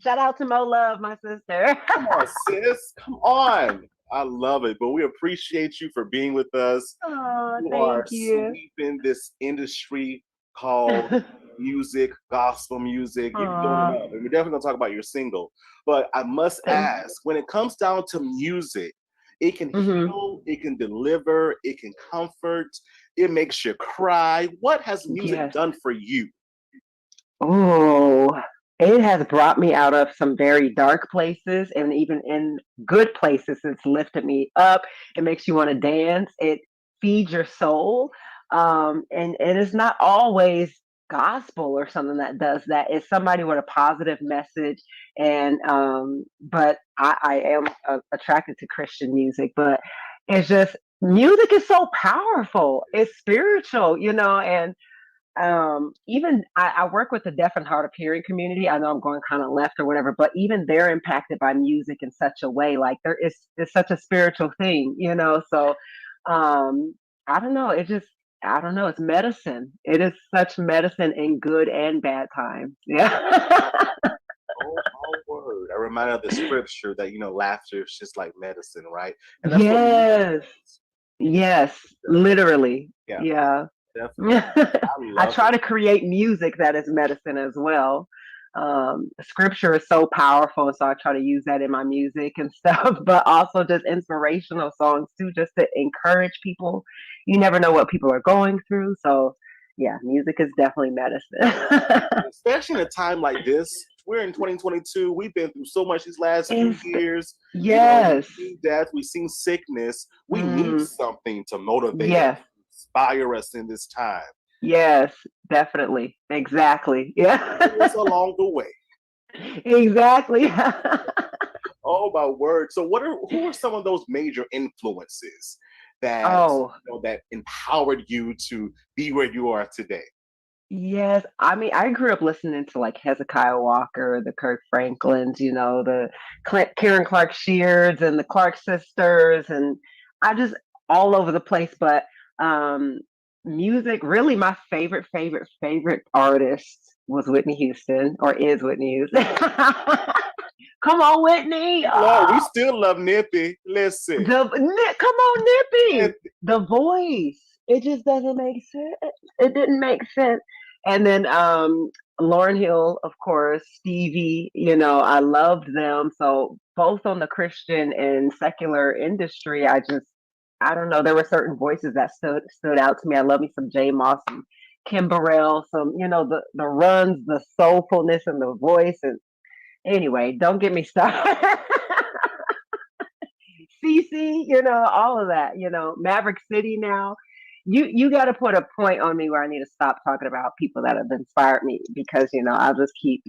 Shout out to Mo Love, my sister. Come on, sis. Come on. I love it. But we appreciate you for being with us. Oh, You are thank you. sweeping this industry called music, gospel music. You're doing Aw. it up. And we're definitely going to talk about your single. But I must ask, when it comes down to music, it can heal, it can deliver, it can comfort, it makes you cry. What has music Yes. done for you? Oh, it has brought me out of some very dark places, and even in good places, it's lifted me up. It makes you want to dance. It feeds your soul. And it's not always gospel or something that does that. It's somebody with a positive message. And but I am attracted to Christian music, but it's just music is so powerful. It's spiritual, and even I work with the deaf and hard of hearing community. I know I'm going kind of left or whatever, but even they're impacted by music in such a way. Like there is it's such a spiritual thing, So I don't know. I don't know. It's medicine. It is such medicine in good and bad times. Yeah. Oh, my word. I remind of the scripture that, laughter is just like medicine, right? And that's what Yes. Yes. Literally. Yeah. Yeah. Definitely. I try to create music that is medicine as well. Scripture is so powerful, so I try to use that in my music and stuff, but also just inspirational songs too, just to encourage people. You never know what people are going through. So yeah, music is definitely medicine. Especially in a time like this. We're in 2022. We've been through so much these last few years. Yes. We've seen death, we've seen sickness. We need something to motivate Yes. us, inspire us in this time. Yes, definitely. Exactly. Yeah. It's along the way. Exactly. Oh my word. So who are some of those major influences that that empowered you to be where you are today? Yes, I mean, I grew up listening to like Hezekiah Walker, the Kirk Franklins, the Karen Clark Sheards and the Clark sisters, and I just all over the place. But music, really, my favorite artist was Whitney Houston, or is Whitney Houston. Come on, Whitney! Lord, we still love Nippy. Listen, come on, Nippy. The voice, it just doesn't make sense. It didn't make sense. And then Lauryn Hill, of course, Stevie, I loved them. So both on the Christian and secular industry, I don't know, there were certain voices that stood out to me. I love me some J Moss and Kim Burrell, some, the runs, the soulfulness and the voice. And anyway, don't get me started. CC, all of that, Maverick City now. You got to put a point on me where I need to stop talking about people that have inspired me, because I'll just keep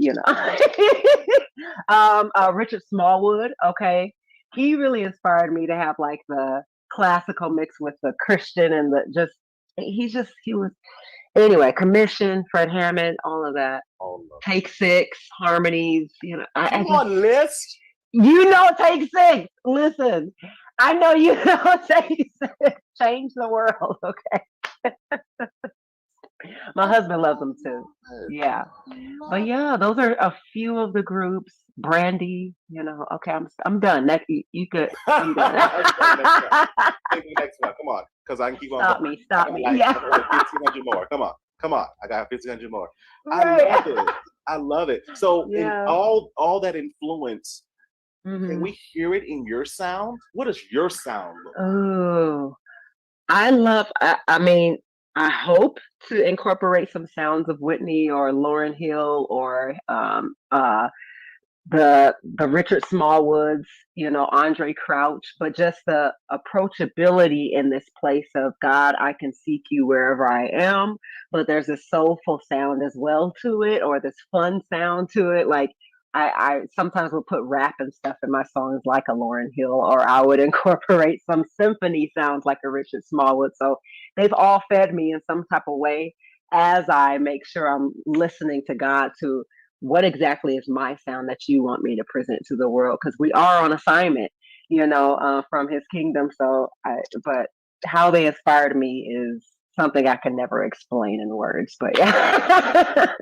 Richard Smallwood, okay, he really inspired me to have like the classical mix with the Christian and he was anyway. Commission, Fred Hammond, all of that. Take Six, harmonies, Come on, list. Take Six. Listen, I know Take Six. Change the world, okay? My husband loves them too. Yeah. But yeah, those are a few of the groups. Brandy, okay, I'm done. Next, you could. I'm done. Take the next one. Come on, because I can keep on. Stop me. I Yeah. 1,500 more. Come on. I got 1,500 more. Right. I love it. So, Yeah. in all that influence, Mhm. can we hear it in your sound? What does your sound look like? Oh, I mean, I hope to incorporate some sounds of Whitney or Lauryn Hill or the Richard Smallwoods, Andre Crouch, but just the approachability in this place of God, I can seek you wherever I am, but there's a soulful sound as well to it, or this fun sound to it. Like I sometimes will put rap and stuff in my songs like a Lauryn Hill, or I would incorporate some symphony sounds like a Richard Smallwood. So they've all fed me in some type of way as I make sure I'm listening to God to what exactly is my sound that you want me to present to the world? Because we are on assignment, from His kingdom. So, but how they inspired me is something I can never explain in words, but yeah.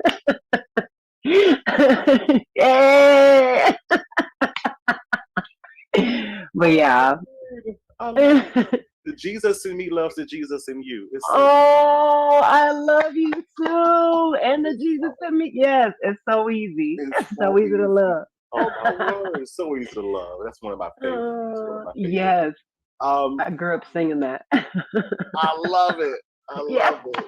Yeah. But yeah. I love the Jesus in me loves the Jesus in you. It's so Oh, I love you too. And the Jesus in me. Yes, it's so easy. It's so easy to love. Oh my word, it's so easy to love. That's one of my favorites. One of my favorites. Yes. I grew up singing that. I love it. I love it.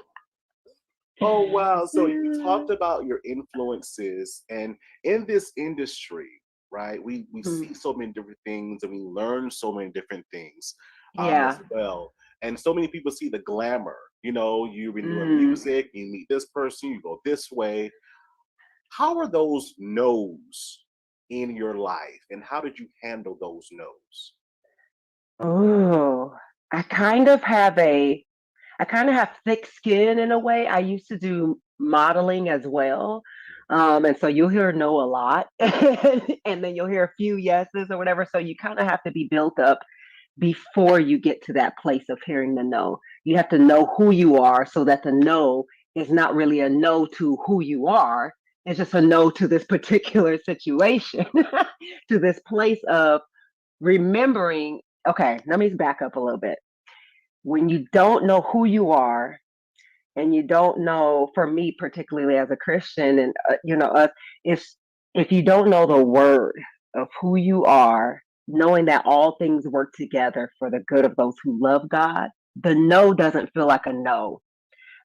Oh wow. So you talked about your influences, and in this industry, right? We see so many different things and we learn so many different things as well. And so many people see the glamour. You know, you've been doing music, you meet this person, you go this way. How are those no's in your life, and how did you handle those no's? Oh, I kind of have thick skin in a way. I used to do modeling as well. And so you'll hear no a lot, and then you'll hear a few yeses or whatever. So you kind of have to be built up before you get to that place of hearing the no. You have to know who you are so that the no is not really a no to who you are. It's just a no to this particular situation, to this place of remembering. Okay, let me back up a little bit. When you don't know who you are, and you don't know, for me particularly as a Christian, and us, if you don't know the word of who you are, knowing that all things work together for the good of those who love God, the no doesn't feel like a no.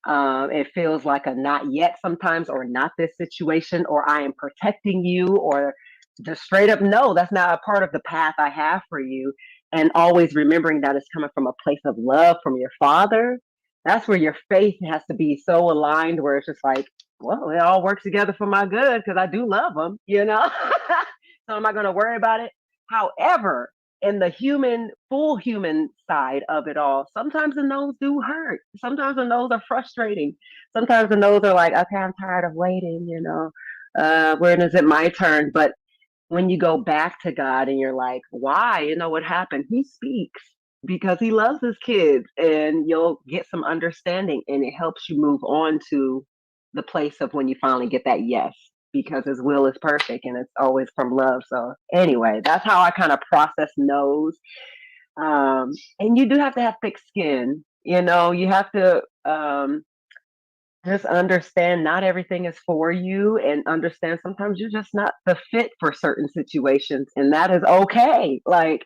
It feels like a not yet sometimes, or not this situation, or I am protecting you, or just straight up no, that's not a part of the path I have for you. And always remembering that it's coming from a place of love from your Father. That's where your faith has to be so aligned, where it's just like, well, it all works together for my good because I do love them, So am I going to worry about it? However, in the full human side of it all, sometimes the no's do hurt. Sometimes the no's are frustrating. Sometimes the no's are like, okay, I'm tired of waiting, when is it my turn? But when you go back to God and you're like, why? You know what happened? He speaks because he loves his kids, and you'll get some understanding, and it helps you move on to the place of when you finally get that yes, because his will is perfect and it's always from love. So anyway, that's how I kind of process no's. And you do have to have thick skin. You have to just understand not everything is for you, and understand sometimes you're just not the fit for certain situations, and that is okay. Like,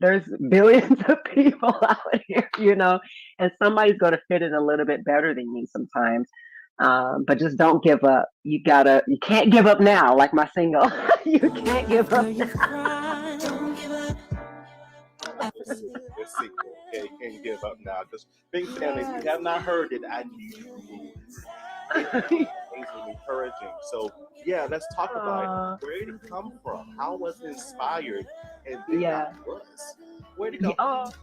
there's billions of people out here, and somebody's going to fit it a little bit better than you sometimes. But just don't give up. You can't give up now, like my single. You can't give up now. Don't give up. This sequel, okay, can't give up now. Because big family, if you have not heard it, I need you. Amazingly encouraging. So yeah, let's talk about it. Where did it come from? How was it inspired? And then how was? Where did it come from?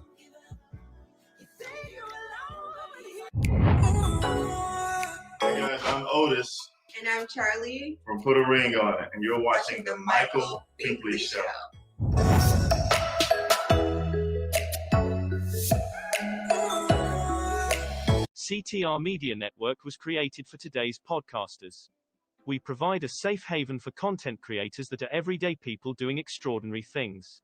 Hey guys, I'm Otis. And I'm Charlie. From Put a Ring on It, and you're watching The Michael Finkley Show. CTR Media Network was created for today's podcasters. We provide a safe haven for content creators that are everyday people doing extraordinary things.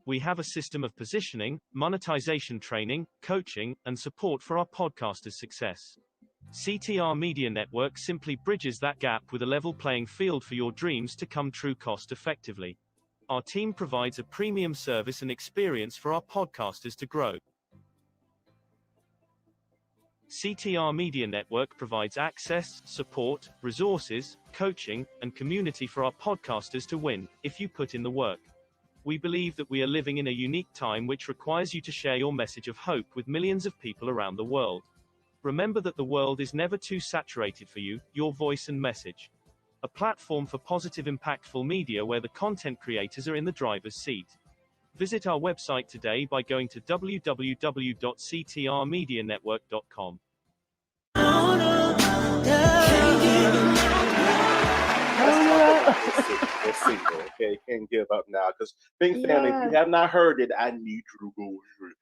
We have a system of positioning, monetization training, coaching, and support for our podcasters' success. CTR Media Network simply bridges that gap with a level playing field for your dreams to come true cost effectively. Our team provides a premium service and experience for our podcasters to grow. CTR Media Network provides access, support, resources, coaching, and community for our podcasters to win, if you put in the work. We believe that we are living in a unique time which requires you to share your message of hope with millions of people around the world. Remember that the world is never too saturated for you, your voice and message. A platform for positive, impactful media where the content creators are in the driver's seat. Visit our website today by going to www.ctrmedianetwork.com. This sequel, okay, can't give up now. Because big family, if you have not heard it, I need you to go hear it.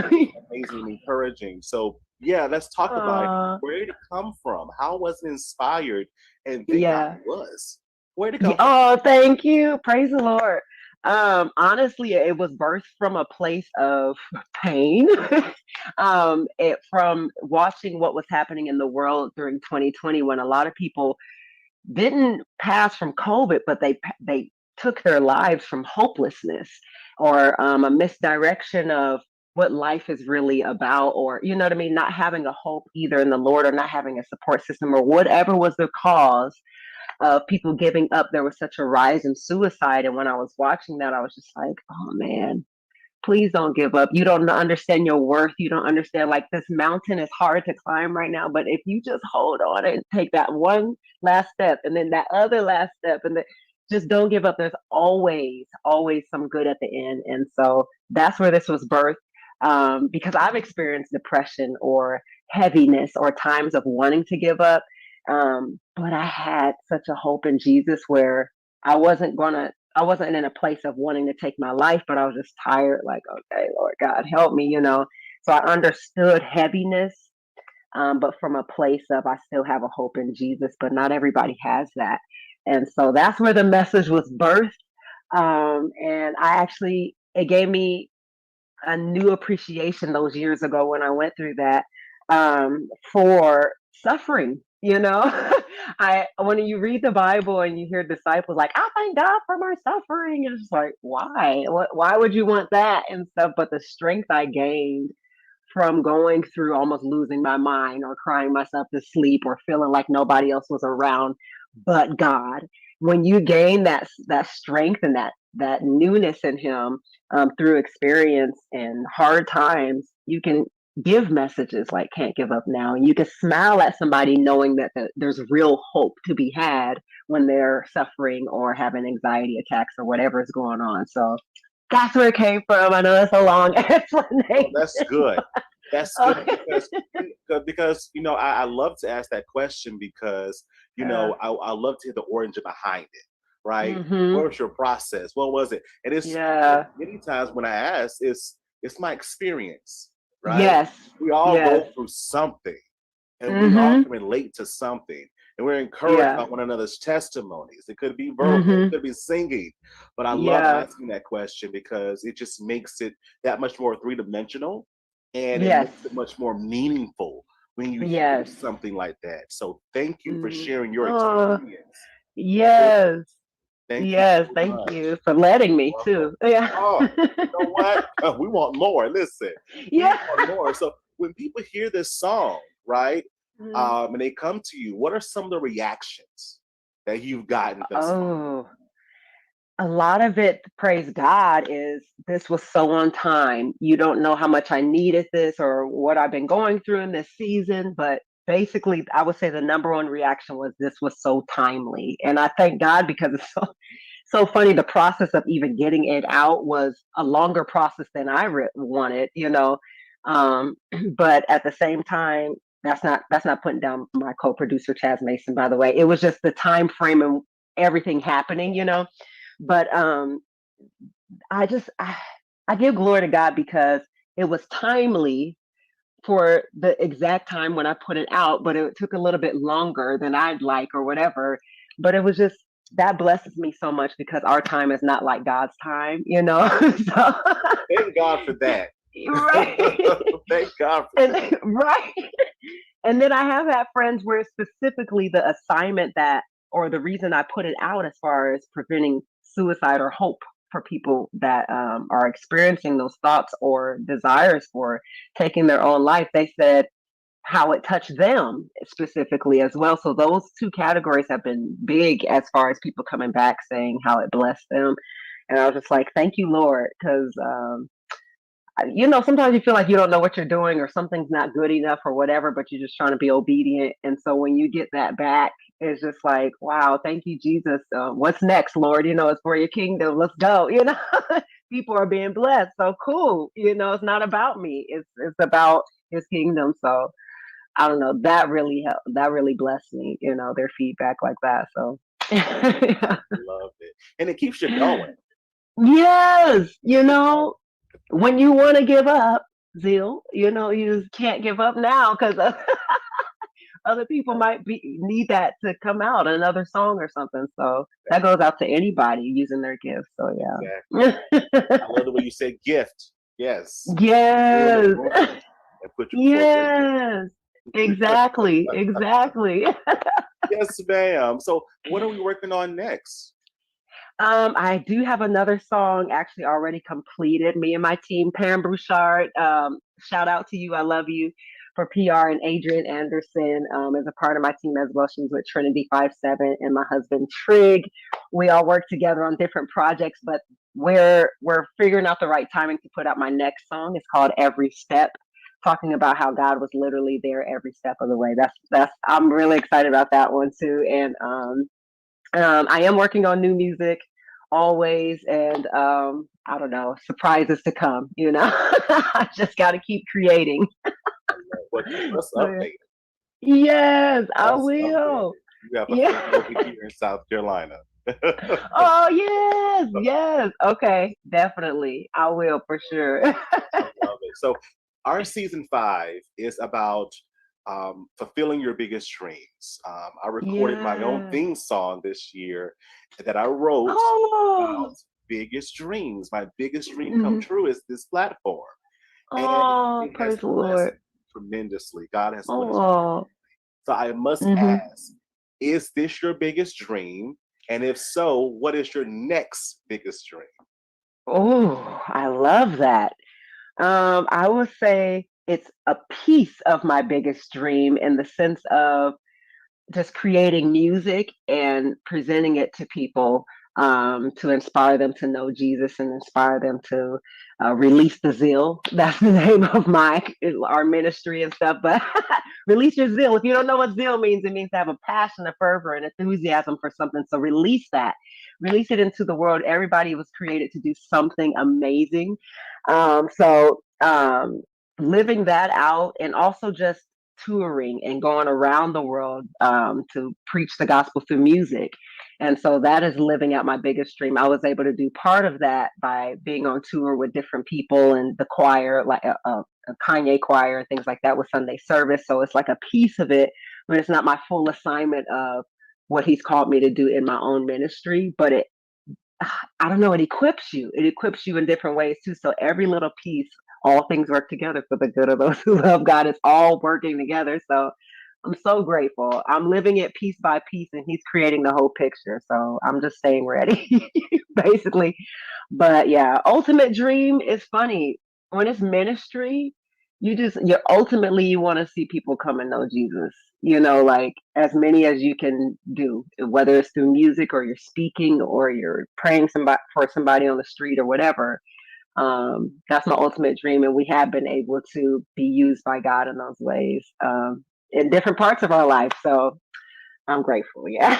It's amazingly encouraging. So Yeah, let's talk about it. Aw. Where did it come from? How was it inspired? And thank God Yeah. it was. Where did it Yeah, come from? oh, thank you. Praise the Lord. Honestly, it was birthed from a place of pain. It from watching what was happening in the world during 2020 when a lot of people didn't pass from COVID, but they took their lives from hopelessness or a misdirection of what life is really about, or you know what I mean, not having a hope either in the Lord or not having a support system or whatever was the cause of people giving up. There was such a rise in suicide. And when I was watching that, I was just like, oh man, please don't give up. You don't understand your worth. You don't understand, like, this mountain is hard to climb right now. But if you just hold on and take that one last step and then that other last step and just don't give up. There's always, always some good at the end. And so that's where this was birthed. Because I've experienced depression or heaviness or times of wanting to give up. But I had such a hope in Jesus where I wasn't in a place of wanting to take my life, but I was just tired, like, okay, Lord God, help me, you know. So I understood heaviness, but from a place of I still have a hope in Jesus, but not everybody has that. And so that's where the message was birthed. And it gave me a new appreciation those years ago when I went through that, for suffering. You know, when you read the Bible and you hear disciples like, "I thank God for my suffering," it's just like, why? Why would you want that and stuff? But the strength I gained from going through almost losing my mind or crying myself to sleep or feeling like nobody else was around but God. When you gain that strength and that newness in Him, through experience and hard times, you can give messages like "Can't give up now," and you can smile at somebody knowing that there's real hope to be had when they're suffering or having anxiety attacks or whatever is going on. So that's where it came from. I know that's a long explanation. Oh, that's good. That's good because you know I love to ask that question because you know I love to hear the origin behind it. Right? What was your process? What was it? And it's many times when I ask, it's my experience. Right? Yes. We all go through something, and we all can relate to something. And we're encouraged by one another's testimonies. It could be verbal, it could be singing. But I love asking that question because it just makes it that much more three-dimensional and it makes it much more meaningful when you hear something like that. So thank you for sharing your experience. Yes. Thank Thank you for letting me too. Yeah. Oh, you know what? We want more. Listen. We want more. So when people hear this song, right? And they come to you, what are some of the reactions that you've gotten thus far? A lot of it, praise God, is this was so on time. You don't know how much I needed this or what I've been going through in this season, but basically I would say the number one reaction was this was so timely. And I thank God because it's so funny. The process of even getting it out was a longer process than I wanted, you know. But at the same time, that's not putting down my co-producer Chaz Mason, by the way. It was just the time frame and everything happening, you know. But I give glory to God because it was timely for the exact time when I put it out, but it took a little bit longer than I'd like or whatever. But it was just that blesses me so much because our time is not like God's time, you know. So, thank God for that. Right. Thank God for that. Right. And then I have had friends where specifically the assignment or the reason I put it out as far as preventing suicide or hope for people that are experiencing those thoughts or desires for taking their own life, they said how it touched them specifically as well. So those two categories have been big as far as people coming back saying how it blessed them. And I was just like, thank you, Lord, because you know, sometimes you feel like you don't know what you're doing or something's not good enough or whatever, but you're just trying to be obedient. And so when you get that back, it's just like, wow, thank you, Jesus. What's next, Lord? You know, it's for your kingdom. Let's go. You know, people are being blessed. So cool. You know, it's not about me. It's about His kingdom. So I don't know. That really helped. That really blessed me. You know, their feedback like that. So I love it, and it keeps you going. Yes, you know. When you want to give up, zeal. You know, you just can't give up now because other people might need that to come out, another song or something. So that goes out to anybody using their gifts. So yeah. Exactly. I love the way you said gift. Yes. Yes. And put you Yes. Exactly. Exactly. Yes, ma'am. So what are we working on next? I do have another song actually already completed. Me and my team, Pam Brouchard, shout out to you. I love you for PR, and Adrian Anderson is a part of my team as well. She's with Trinity 57 and my husband Trig. We all work together on different projects, but we're figuring out the right timing to put out my next song. It's called Every Step, talking about how God was literally there every step of the way. That's I'm really excited about that one too. And I am working on new music always, and I don't know, surprises to come. You know, I just got to keep creating. What's updated? Yes, I will. You have a Yeah. friend over here in South Carolina. Oh yes, yes. Okay, definitely, I will for sure. I love it. So our season 5 is about fulfilling your biggest dreams. I recorded my own Yeah. theme song this year that I wrote Oh. about biggest dreams. My biggest dream come true is this platform. Oh, And it praise has the blessed Lord. me tremendously. God has blessed me. Oh. So I must ask, is this your biggest dream? And if so, what is your next biggest dream? Oh, I love that. I would say it's a piece of my biggest dream in the sense of just creating music and presenting it to people, to inspire them to know Jesus and inspire them to release the zeal. That's the name of our ministry and stuff. But release your zeal. If you don't know what zeal means, it means to have a passion, a fervor, and enthusiasm for something. So release that. Release it into the world. Everybody was created to do something amazing. Living that out, and also just touring and going around the world to preach the gospel through music. And so that is living out my biggest dream. I was able to do part of that by being on tour with different people and the choir, like a Kanye choir and things like that with Sunday service. So it's like a piece of it, but it's not my full assignment of what he's called me to do in my own ministry. But I don't know, it equips you. It equips you in different ways too. So every little piece, all things work together for the good of those who love God. It's all working together. So I'm so grateful. I'm living it piece by piece, and he's creating the whole picture. So I'm just staying ready, basically. But yeah, ultimate dream is funny. When it's ministry, you're ultimately, you want to see people come and know Jesus. You know, like as many as you can do, whether it's through music or you're speaking or you're praying for somebody on the street or whatever. That's my ultimate dream, and we have been able to be used by God in those ways, in different parts of our life. So I'm grateful. Yeah.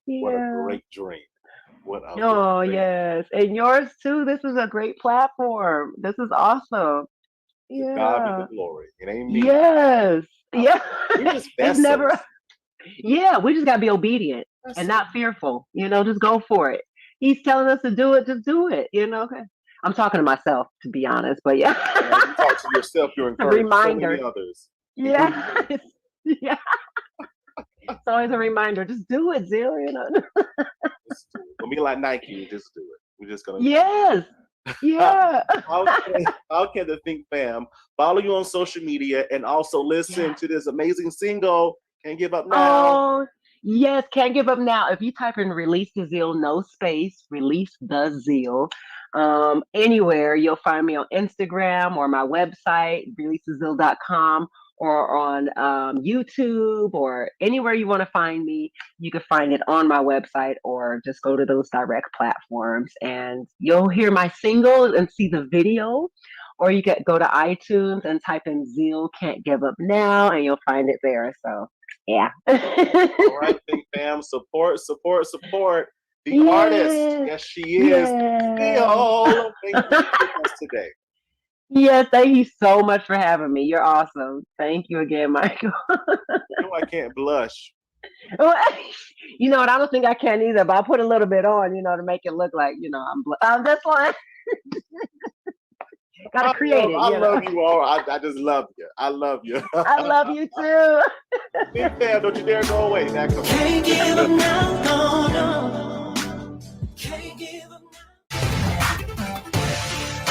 What a great dream. Oh yes, and yours too. This is a great platform. This is awesome. To God be the glory. It ain't me. Yes. Yeah. We're just It's never. vessels. Yeah, we just gotta be obedient and not fearful. You know, just go for it. He's telling us to do it, just do it. You know. Okay. I'm talking to myself, to be honest, but yeah. You talk to yourself, you're A encouraging reminder. so many others. Yeah. Yeah. It's always a reminder. Just do it, Zil. You know. Don't be like Nike, just do it. We're just gonna. Yes. Yeah. How can the Think Fam follow you on social media and also listen to this amazing single, Can't Give Up Now? Oh, yes, Can't Give Up Now. If you type in Release the Zeal, no space, Release the Zeal, anywhere, you'll find me on Instagram or my website, releasethezeal.com, or on YouTube, or anywhere you want to find me. You can find it on my website, or just go to those direct platforms and you'll hear my single and see the video. Or you can go to iTunes and type in Zeal Can't Give Up Now, and you'll find it there. So, yeah. All right, Think Fam, support the artist. Yes, she is. Zeal. Thank you for joining us today. Yes, thank you so much for having me. You're awesome. Thank you again, Michael. No, I can't blush. You know what? I don't think I can either, but I'll put a little bit on, to make it look like, I'm just like. Gotta create it. I You know? love you all. I just love you. I love you. I love you too. Big fan. Don't you dare go away. Now, come on. Can't give up now, no, no. Can't give up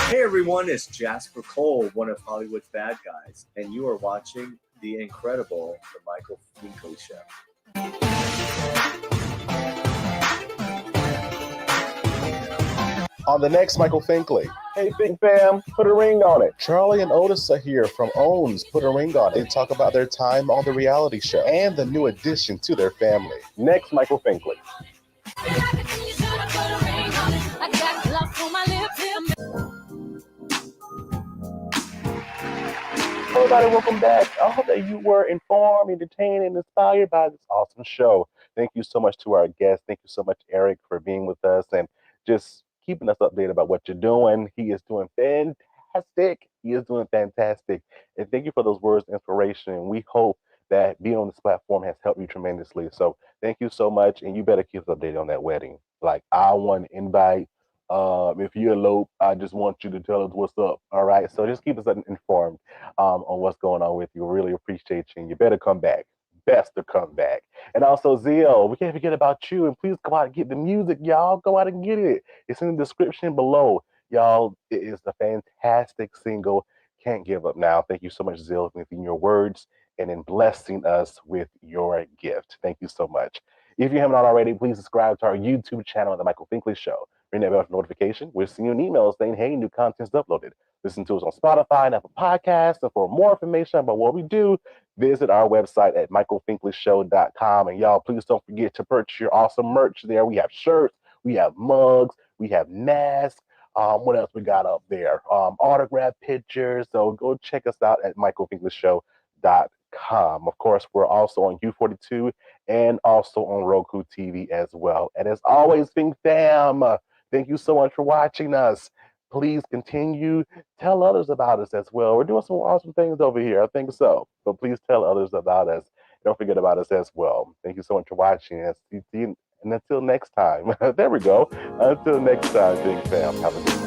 Hey everyone, it's Jasper Cole, one of Hollywood's bad guys, and you are watching the incredible The Michael Finkley Show. On the next Michael Finkley. Hey, big fam, put a ring on it. Charlie and Otis are here from Owns, Put a Ring on It. They talk about their time on the reality show and the new addition to their family. Next, Michael Finkley. Everybody, welcome back. I hope that you were informed, entertained, and inspired by this awesome show. Thank you so much to our guests. Thank you so much, Eric, for being with us and just keeping us updated about what you're doing. He is doing fantastic. He is doing fantastic. And thank you for those words of inspiration. We hope that being on this platform has helped you tremendously. So thank you so much. And you better keep us updated on that wedding. Like, I want an invite. If you elope, I just want you to tell us what's up. All right. So just keep us informed on what's going on with you. We really appreciate you. And you better come back. Best to come back. And also, Zio, we can't forget about you. And please go out and get the music, y'all. Go out and get it. It's in the description below. Y'all, it is a fantastic single. Can't Give Up Now. Thank you so much, Zio, for your words and in blessing us with your gift. Thank you so much. If you haven't already, please subscribe to our YouTube channel, The Michael Finkley Show. Ring that bell for notification. We'll send you an email saying, hey, new content's uploaded. Listen to us on Spotify and Apple Podcasts. And for more information about what we do, visit our website at michaelfinkleyshow.com. And y'all, please don't forget to purchase your awesome merch there. We have shirts, we have mugs, we have masks. What else we got up there? Autograph pictures. So go check us out at michaelfinkleyshow.com. Of course, we're also on U42 and also on Roku TV as well. And as always, Fink Fam, thank you so much for watching us. Please continue. Tell others about us as well. We're doing some awesome things over here. I think so. But please tell others about us. Don't forget about us as well. Thank you so much for watching us. And until next time, there we go. Until next time, Big Fam. Have a good one.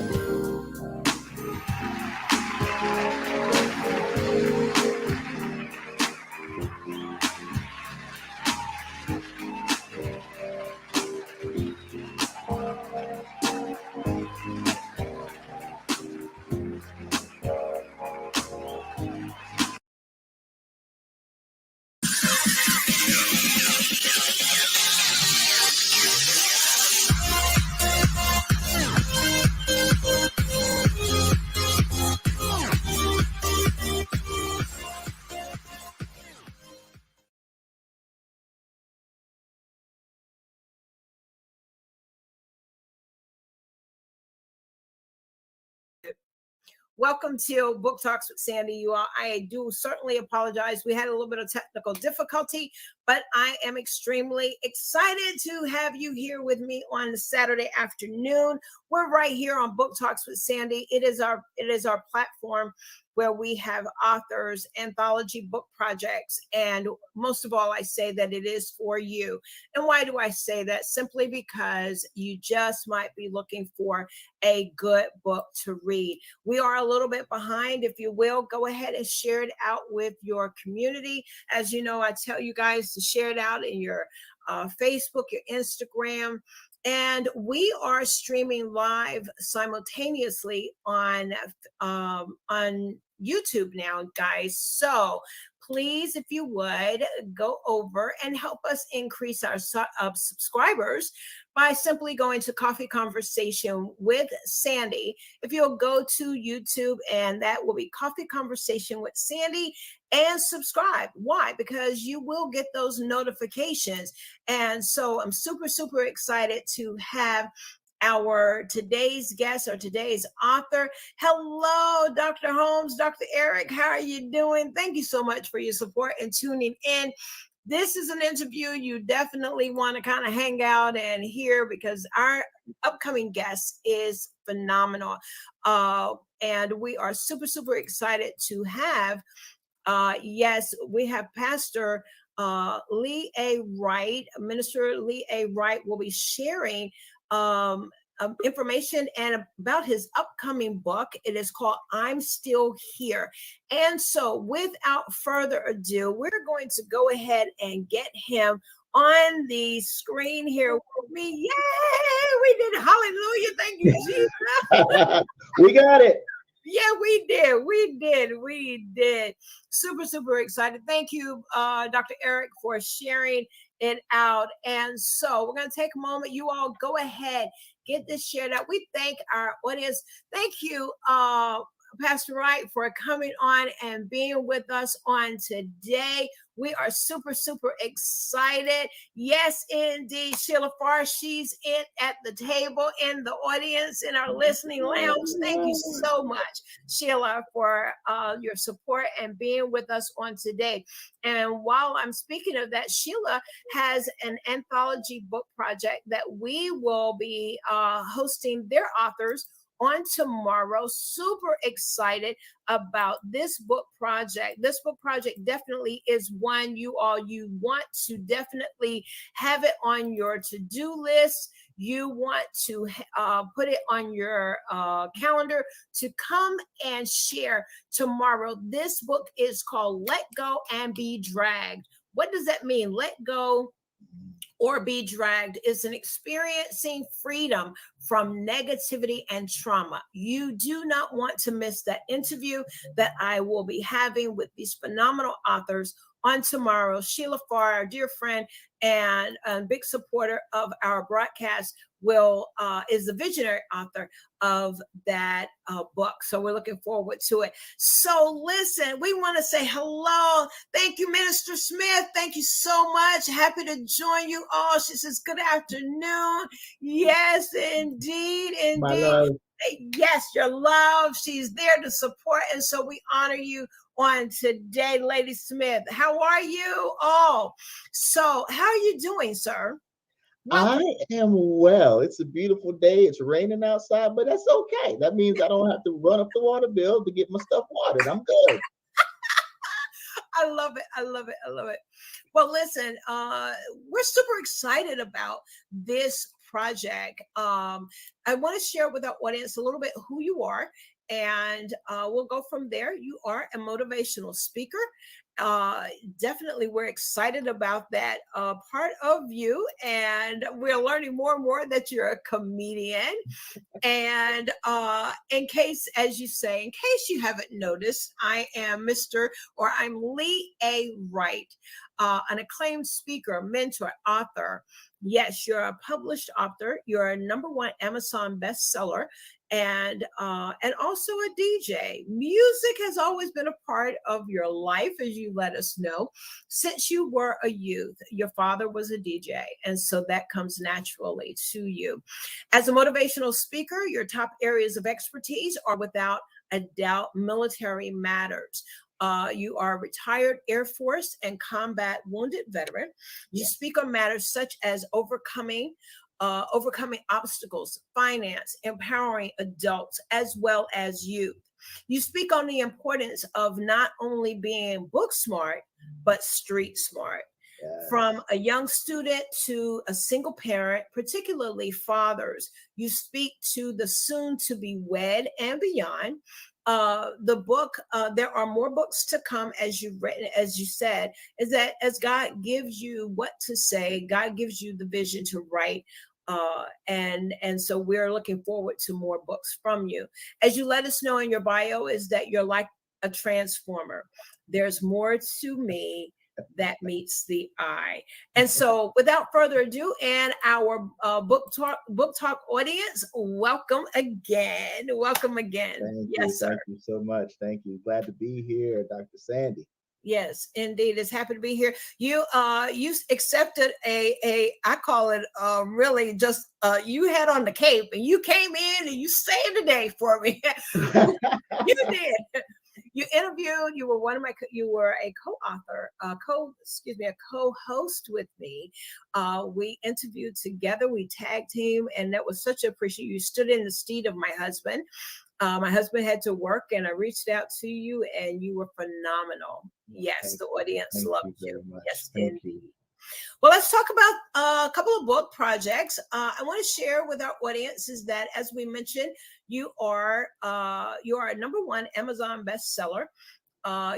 Welcome to Book Talks with Sandy. You all, I do certainly apologize. We had a little bit of technical difficulty, but I am extremely excited to have you here with me on Saturday afternoon. We're right here on Book Talks with Sandy. It is our platform where we have authors, anthology book projects, and most of all, I say that it is for you. And why do I say that? Simply because you just might be looking for a good book to read. We are a little bit behind. If you will, go ahead and share it out with your community. As you know, I tell you guys to share it out in your Facebook, your Instagram. And we are streaming live simultaneously on YouTube now, guys. So please, if you would, go over and help us increase our subscribers by simply going to Coffee Conversation with Sandy. If you'll go to YouTube, and that will be Coffee Conversation with Sandy, and subscribe. Why? Because you will get those notifications. And so I'm super, super excited to have our today's guest or today's author. Hello, Dr. Holmes, Dr. Eric, how are you doing? Thank you so much for your support and tuning in. This is an interview you definitely want to kind of hang out and hear, because our upcoming guest is phenomenal. And we are super, super excited to have, yes, we have Pastor Lee A. Wright. Minister Lee A. Wright will be sharing information and about his upcoming book. It is called I'm Still Here. And so without further ado, we're going to go ahead and get him on the screen here with me. Yay! We did. Hallelujah. Thank you, Jesus. We got it. Yeah, we did. We did. Super, super excited. Thank you, Dr. Eric, for sharing it out. And so we're going to take a moment. You all go ahead, get this shared out. We thank our audience. Thank you, Pastor Wright, for coming on and being with us on today. We are super, super excited. Yes, indeed. Sheila Farr, she's at the table, in the audience, in our listening lounge. Thank you so much, Sheila, for your support and being with us on today. And while I'm speaking of that, Sheila has an anthology book project that we will be hosting their authors on tomorrow. Super excited about this book project. This book project definitely is one you want to definitely have it on your to-do list. You want to put it on your calendar to come and share tomorrow. This book is called Let Go and Be Dragged. What does that mean? Let go or be dragged is an experiencing freedom from negativity and trauma. You do not want to miss that interview that I will be having with these phenomenal authors on tomorrow. Sheila Farr, our dear friend and a big supporter of our broadcast, is the visionary author of that book. So we're looking forward to it. So listen, we want to say hello. Thank you, Minister Smith. Thank you so much. Happy to join you all. She says, good afternoon. Yes, indeed. My love. Yes, your love. She's there to support. And so we honor you on today, Lady Smith. How are you all? So how are you doing, sir? I am well. It's a beautiful day. It's raining outside, but that's okay. That means I don't have to run up the water bill to get my stuff watered. I'm good. I love it. I love it. I love it. Well, listen, we're super excited about this project. I want to share with our audience a little bit who you are, and we'll go from there. You are a motivational speaker. Definitely, we're excited about that part of you, and we're learning more and more that you're a comedian. And in case, as you say, in case you haven't noticed, I'm Lee A. Wright, an acclaimed speaker, mentor, author. Yes, you're a published author. You're a #1 Amazon bestseller, and also a DJ. Music has always been a part of your life, as you let us know, since you were a youth. Your father was a DJ, and so that comes naturally to you. As a motivational speaker, your top areas of expertise are without a doubt military matters. You are a retired Air Force and combat wounded veteran. You speak on matters such as overcoming obstacles, finance, empowering adults, as well as youth. You speak on the importance of not only being book smart, but street smart. From a young student to a single parent, particularly fathers, you speak to the soon to be wed and beyond. The book, there are more books to come, as you've written, as you said, is that as God gives you what to say, God gives you the vision to write. And so we're looking forward to more books from you. As you let us know in your bio, is that you're like a transformer. There's more to me that meets the eye. And so without further ado, and our book talk audience, welcome again. Welcome again. Yes, sir. Thank you so much. Thank you. Glad to be here, Dr. Sandy. Yes, indeed. It's happy to be here. You accepted I call it really just you had on the cape and you came in and you saved the day for me. You did. You interviewed, you were a co-author, a co-host with me. We interviewed together, we tag team, and that was such an appreciation. You stood in the stead of my husband. My husband had to work, and I reached out to you, and you were phenomenal. Yes, the audience loved you. Yes, indeed. Well, let's talk about a couple of book projects. I want to share with our audience is that, as we mentioned, you are a #1 Amazon bestseller.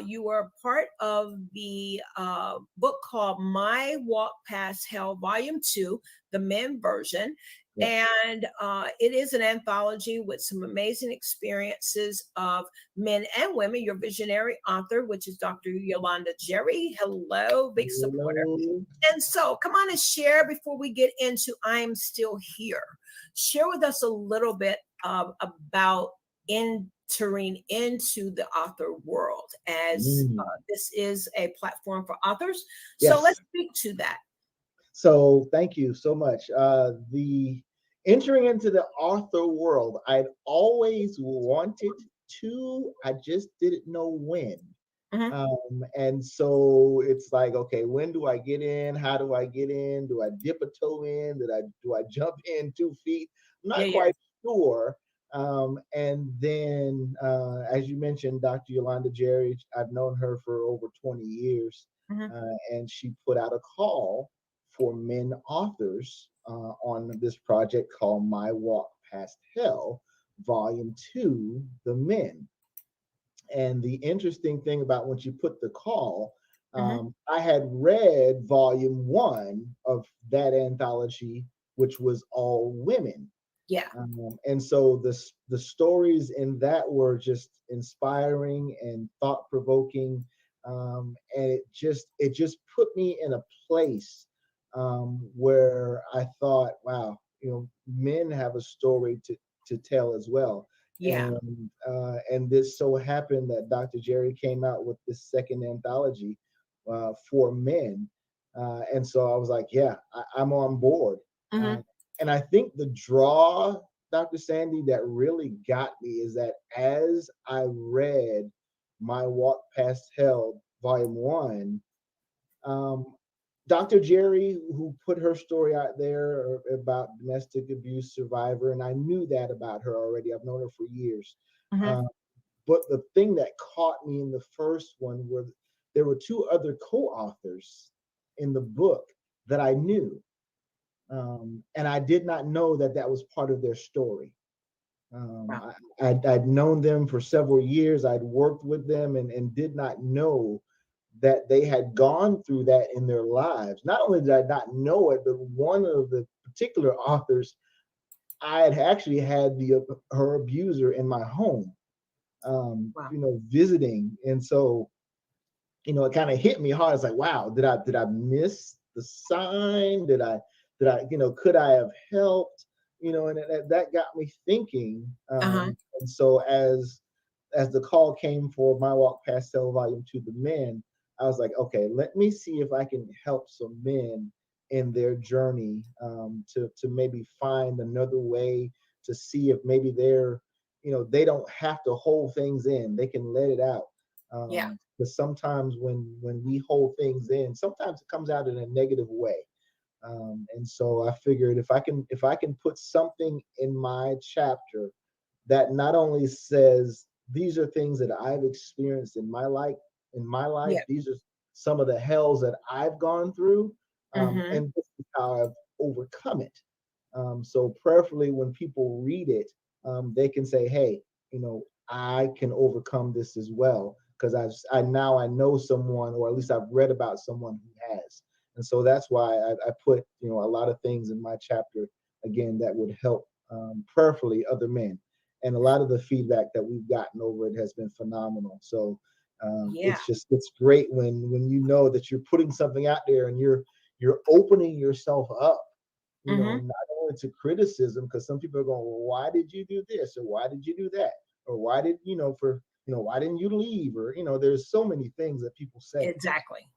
You were part of the book called My Walk Past Hell, Volume 2, the men version. Yes. And it is an anthology with some amazing experiences of men and women. Your visionary author, which is Dr. Yolanda Jerry. Hello, big supporter. Hello. And so come on and share before we get into I'm Still Here. Share with us a little bit about entering into the author world, as this is a platform for authors. So Yes. let's speak to that. So thank you so much. The entering into the author world, I'd always wanted to, I just didn't know when. And so it's like, okay, when do I get in? How do I get in? Do I dip a toe in? Do I jump in 2 feet? I'm not quite sure. And then, as you mentioned, Dr. Yolanda Jerry, I've known her for over 20 years, and she put out a call for men authors on this project called My Walk Past Hell, Volume 2, The Men. And the interesting thing about when you put the call, I had read Volume 1 of that anthology, which was all women. Yeah. And so the stories in that were just inspiring and thought provoking, and it just put me in a place where I thought, wow, men have a story to tell as well. Yeah. And this so happened that Dr. Jerry came out with this second anthology for men, and so I was like, yeah, I'm on board. And I think the draw, Dr. Sandy, that really got me is that as I read My Walk Past Hell, Volume 1, Dr. Jerry, who put her story out there about domestic abuse survivor, and I knew that about her already. I've known her for years. But the thing that caught me in the first one were there were 2 other co-authors in the book that I knew. And I did not know that that was part of their story. I'd known them for several years. I'd worked with them and did not know that they had gone through that in their lives. Not only did I not know it, but one of the particular authors, I had actually had her abuser in my home, visiting. And so, it kind of hit me hard. It's like, wow, did I miss the sign? Could I have helped? And that got me thinking. And so as the call came for My Walk Past Hell Volume 2, The Men, I was like, okay, let me see if I can help some men in their journey to maybe find another way to see if maybe they don't have to hold things in. They can let it out. Because sometimes when we hold things in, sometimes it comes out in a negative way. And so I figured if I can put something in my chapter that not only says these are things that I've experienced in my life, these are some of the hells that I've gone through, and this is how I've overcome it. So prayerfully, when people read it, they can say, hey, I can overcome this as well, because I know someone, or at least I've read about someone who has. And so that's why I put a lot of things in my chapter, again, that would help prayerfully other men. And a lot of the feedback that we've gotten over it has been phenomenal. So it's great when you know that you're putting something out there and you're opening yourself up, not only to criticism, because some people are going, well, why did you do this, or why did you do that, or why did why didn't you leave, or there's so many things that people say. Exactly.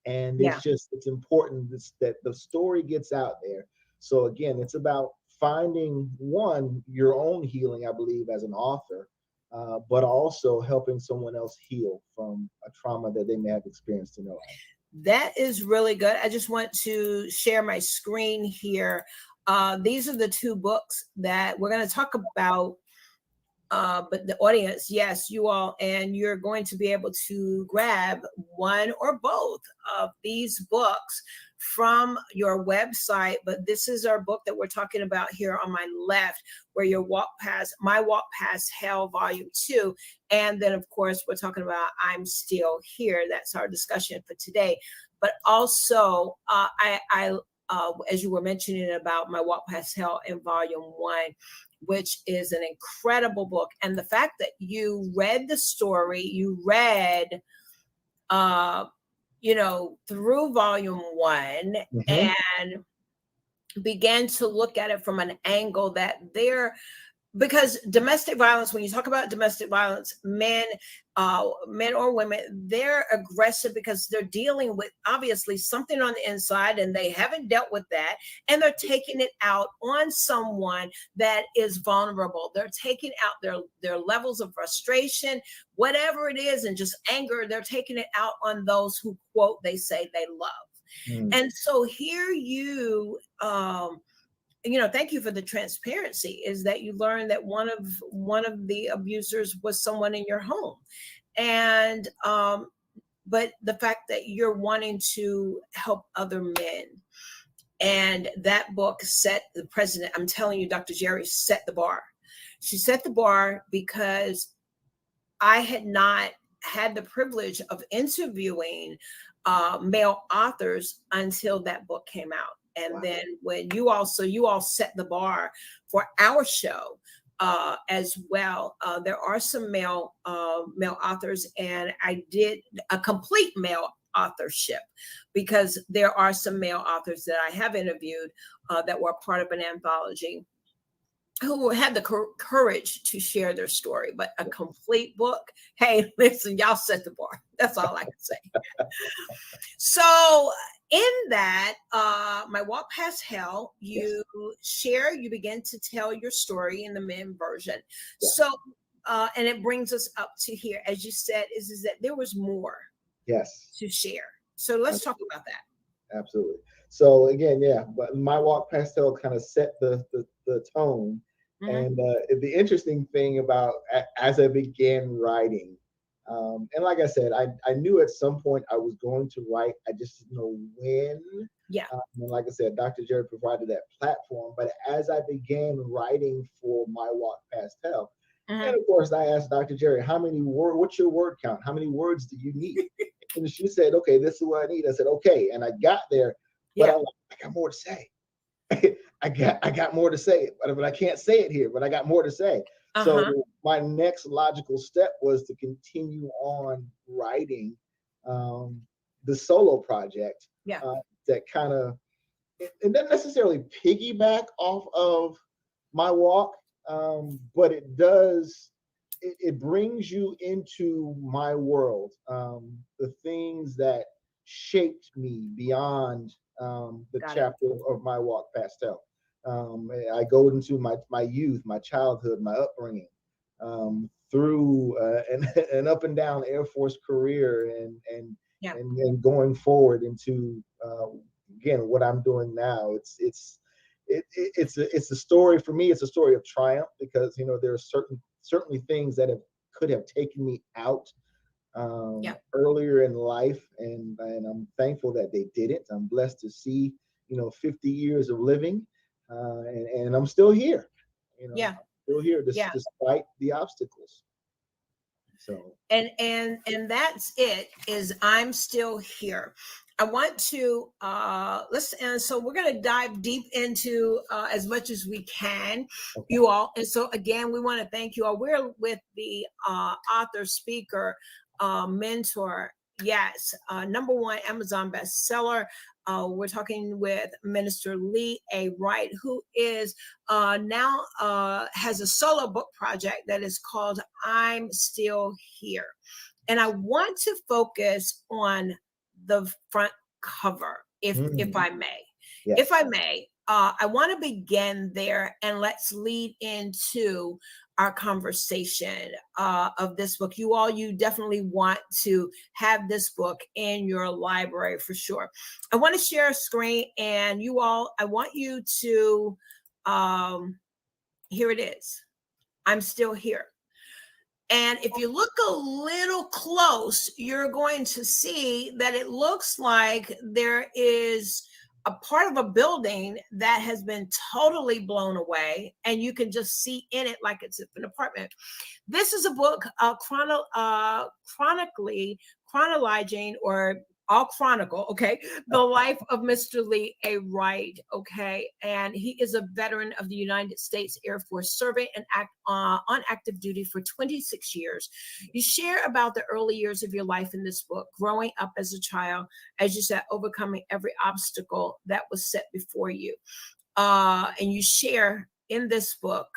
And it's important that the story gets out there. So again, it's about finding your own healing, I believe, as an author, but also helping someone else heal from a trauma that they may have experienced in their life. That is really good. I just want to share my screen here. These are the 2 books that we're going to talk about. But the audience, yes, you all, and you're going to be able to grab one or both of these books from your website, but this is our book that we're talking about here on my left, where your My Walk Past Hell, Volume 2. And then, of course, we're talking about I'm Still Here. That's our discussion for today. But also, as you were mentioning about My Walk Past Hell in Volume 1, which is an incredible book. And the fact that you read the story, you read, through Volume 1 and began to look at it from an angle that because domestic violence, when you talk about domestic violence, men or women, they're aggressive because they're dealing with obviously something on the inside and they haven't dealt with that. And they're taking it out on someone that is vulnerable. They're taking out their levels of frustration, whatever it is, and just anger. They're taking it out on those who, quote, they say they love. And so here thank you for the transparency, is that you learned that one of the abusers was someone in your home. And but the fact that you're wanting to help other men, and that book set the precedent. I'm telling you, Dr. Jerry set the bar. She set the bar because I had not had the privilege of interviewing male authors until that book came out. And then when you all set the bar for our show as well. There are some male authors, and I did a complete male authorship because there are some male authors that I have interviewed that were part of an anthology who had the courage to share their story. But a complete book, hey, listen, y'all set the bar. That's all I can say. So in that, My Walk Past Hell, you begin to tell your story in the men version. So, and it brings us up to here, as you said, is that there was more to share. So let's talk about that. Absolutely. So again, but My Walk Past Hell kind of set the tone. And the interesting thing about as I began writing, and like I said, I knew at some point I was going to write. I just didn't know when. And like I said, Dr. Jerry provided that platform. But as I began writing for My Walk Past Hell, and of course I asked Dr. Jerry, what's your word count? How many words do you need? And she said, okay, this is what I need. I said, okay. And I got there, but I got more to say. I got more to say, but I can't say it here, but I got more to say. So my next logical step was to continue on writing the solo project that kind of, it doesn't necessarily piggyback off of My Walk, but it does, it brings you into my world, the things that shaped me beyond the chapter of My Walk Past Hell. I go into my youth, my childhood, my upbringing, through an up and down Air Force career, and going forward into again what I'm doing now. It's a story for me. It's a story of triumph because there are certainly things that could have taken me out earlier in life, and I'm thankful that they didn't. I'm blessed to see 50 years of living, and I'm still here. I'm still here despite the obstacles. So and that's it. Is I'm still here. I want to and so we're going to dive deep into as much as we can, you all. And so again, we want to thank you all. We're with the author, speaker, mentor, #1 Amazon bestseller. We're talking with Minister Lee A. Wright, who is now has a solo book project that is called I'm Still Here. And I want to focus on the front cover, if I may. If I may, I want to begin there, and let's lead into our conversation of this book. You definitely want to have this book in your library for sure. I want to share a screen, and you all, I want you to, here it is. I'm Still Here. And if you look a little close, you're going to see that it looks like there is a part of a building that has been totally blown away, and you can just see in it like it's an apartment. This is a book chronologizing, or all chronicle, okay, the life of Mr. Lee A. Wright, okay, and he is a veteran of the United States Air Force, serving on active duty for 26 years. You share about the early years of your life in this book, growing up as a child, as you said, overcoming every obstacle that was set before you. And you share in this book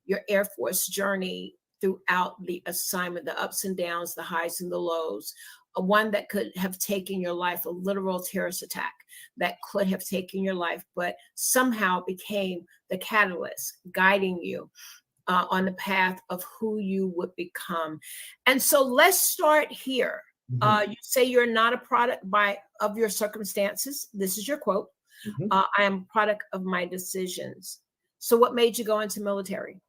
your Air Force journey throughout the assignment, the ups and downs, the highs and the lows. One that could have taken your life, a literal terrorist attack that could have taken your life, but somehow became the catalyst guiding you on the path of who you would become. And so let's start here. You say you're not a product of your circumstances. This is your quote. I am a product of my decisions. So what made you go into military?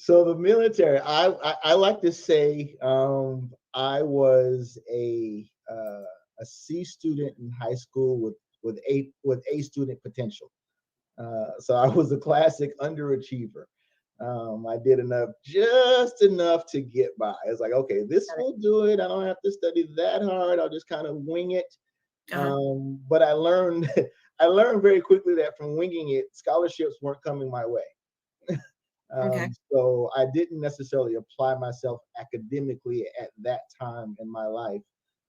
So the military, I like to say I was a C student in high school with A student potential. So I was a classic underachiever. I did just enough to get by. It's like, okay, this will do it. I don't have to study that hard. I'll just kind of wing it. But I learned very quickly that from winging it, scholarships weren't coming my way. So I didn't necessarily apply myself academically at that time in my life,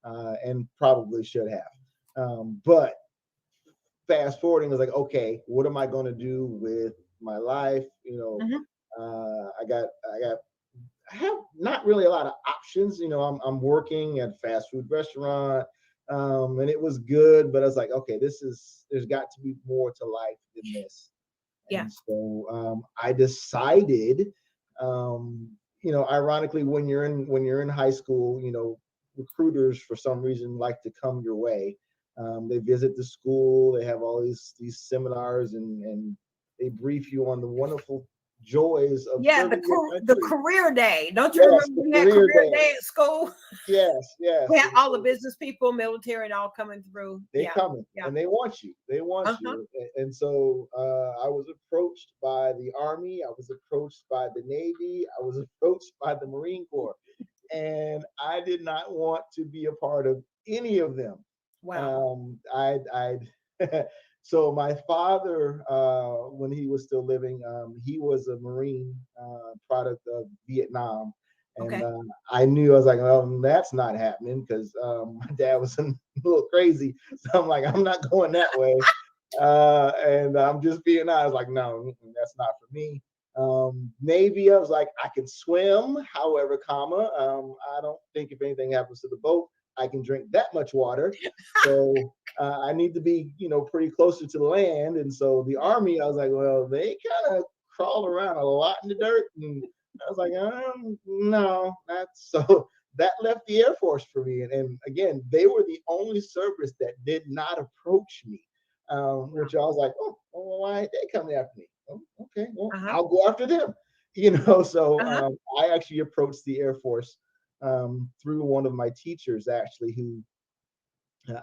and probably should have. But fast forwarding was like, okay, what am I going to do with my life? I have not really a lot of options. I'm working at a fast food restaurant, and it was good, but I was like, okay, there's got to be more to life than this. Yeah. And so I decided, ironically, when you're in high school, recruiters for some reason like to come your way. They visit the school. They have all these seminars, and they brief you on the wonderful joys of the career day. Don't you remember we had career day at school? Yes. We had all the business people, military, and all coming through. They coming and they want you. You. And so I was approached by the Army. I was approached by the Navy. I was approached by the Marine Corps, and I did not want to be a part of any of them. Wow. So my father, when he was still living, he was a Marine product of Vietnam. And I knew, I was like, well, that's not happening, because my dad was a little crazy. So I'm like, I'm not going that way. And I'm just being honest. I was like, no, that's not for me. Navy, I was like, I can swim, however, I don't think if anything happens to the boat, I can drink that much water. So I need to be, pretty closer to the land. And so the Army, I was like, well, they kind of crawl around a lot in the dirt. And I was like, no, so that left the Air Force for me. And again, they were the only service that did not approach me, which I was like, oh, well, why ain't they coming after me? Oh, okay, well, I'll go after them. So I actually approached the Air Force through one of my teachers, actually, who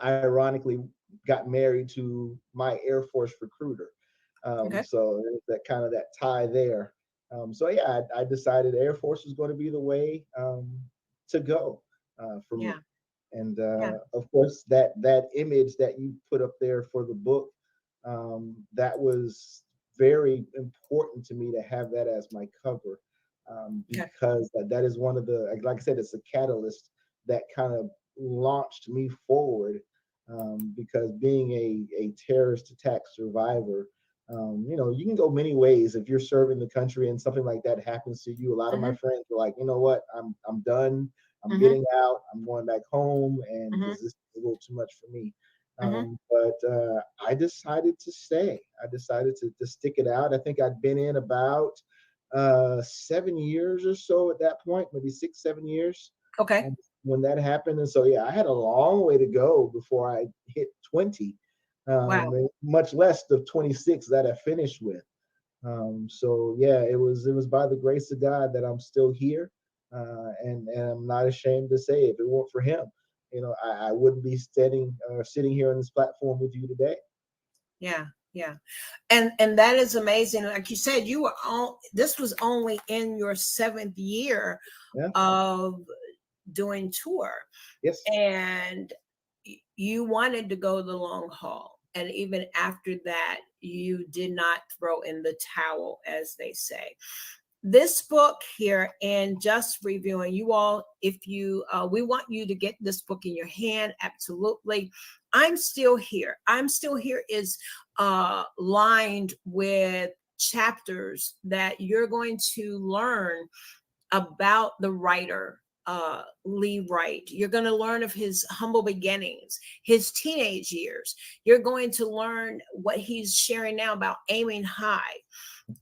ironically got married to my Air Force recruiter. So that kind of that tie there. I decided Air Force was going to be the way to go for me. And of course, that image that you put up there for the book, that was very important to me to have that as my cover, because that is one of the, like I said, it's a catalyst that kind of launched me forward, because being a terrorist attack survivor, you can go many ways if you're serving the country and something like that happens to you. A lot of my friends were like, you know what, I'm done. I'm getting out. I'm going back home, and this is a little too much for me. But I decided to stay. I decided to stick it out. I think I'd been in about 7 years or so at that point, maybe 6-7 years. When that happened. And so, I had a long way to go before I hit 20, much less the 26 that I finished with. So yeah, it was by the grace of God that I'm still here, and I'm not ashamed to say, if it weren't for Him, I wouldn't be sitting here on this platform with you today. Yeah, yeah. And that is amazing. Like you said, you were this was only in your 7th year of doing tour. Yes. And you wanted to go the long haul. And even after that, you did not throw in the towel, as they say. This book here, and just reviewing, you all, if you we want you to get this book in your hand, absolutely. I'm Still Here is lined with chapters that you're going to learn about the writer, Lee Wright. You're going to learn of his humble beginnings, his teenage years. You're going to learn what he's sharing now about aiming high.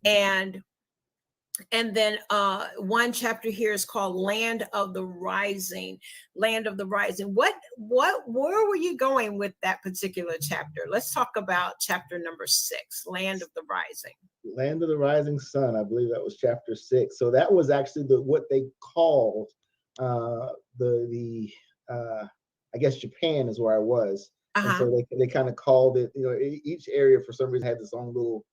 And then one chapter here is called Land of the Rising. Where were you going with that particular chapter? Let's talk about chapter number 6, Land of the Rising. Land of the Rising Sun, I believe that was chapter 6. So that was actually what they called I guess Japan is where I was. And so they kind of called it, each area for some reason had its own little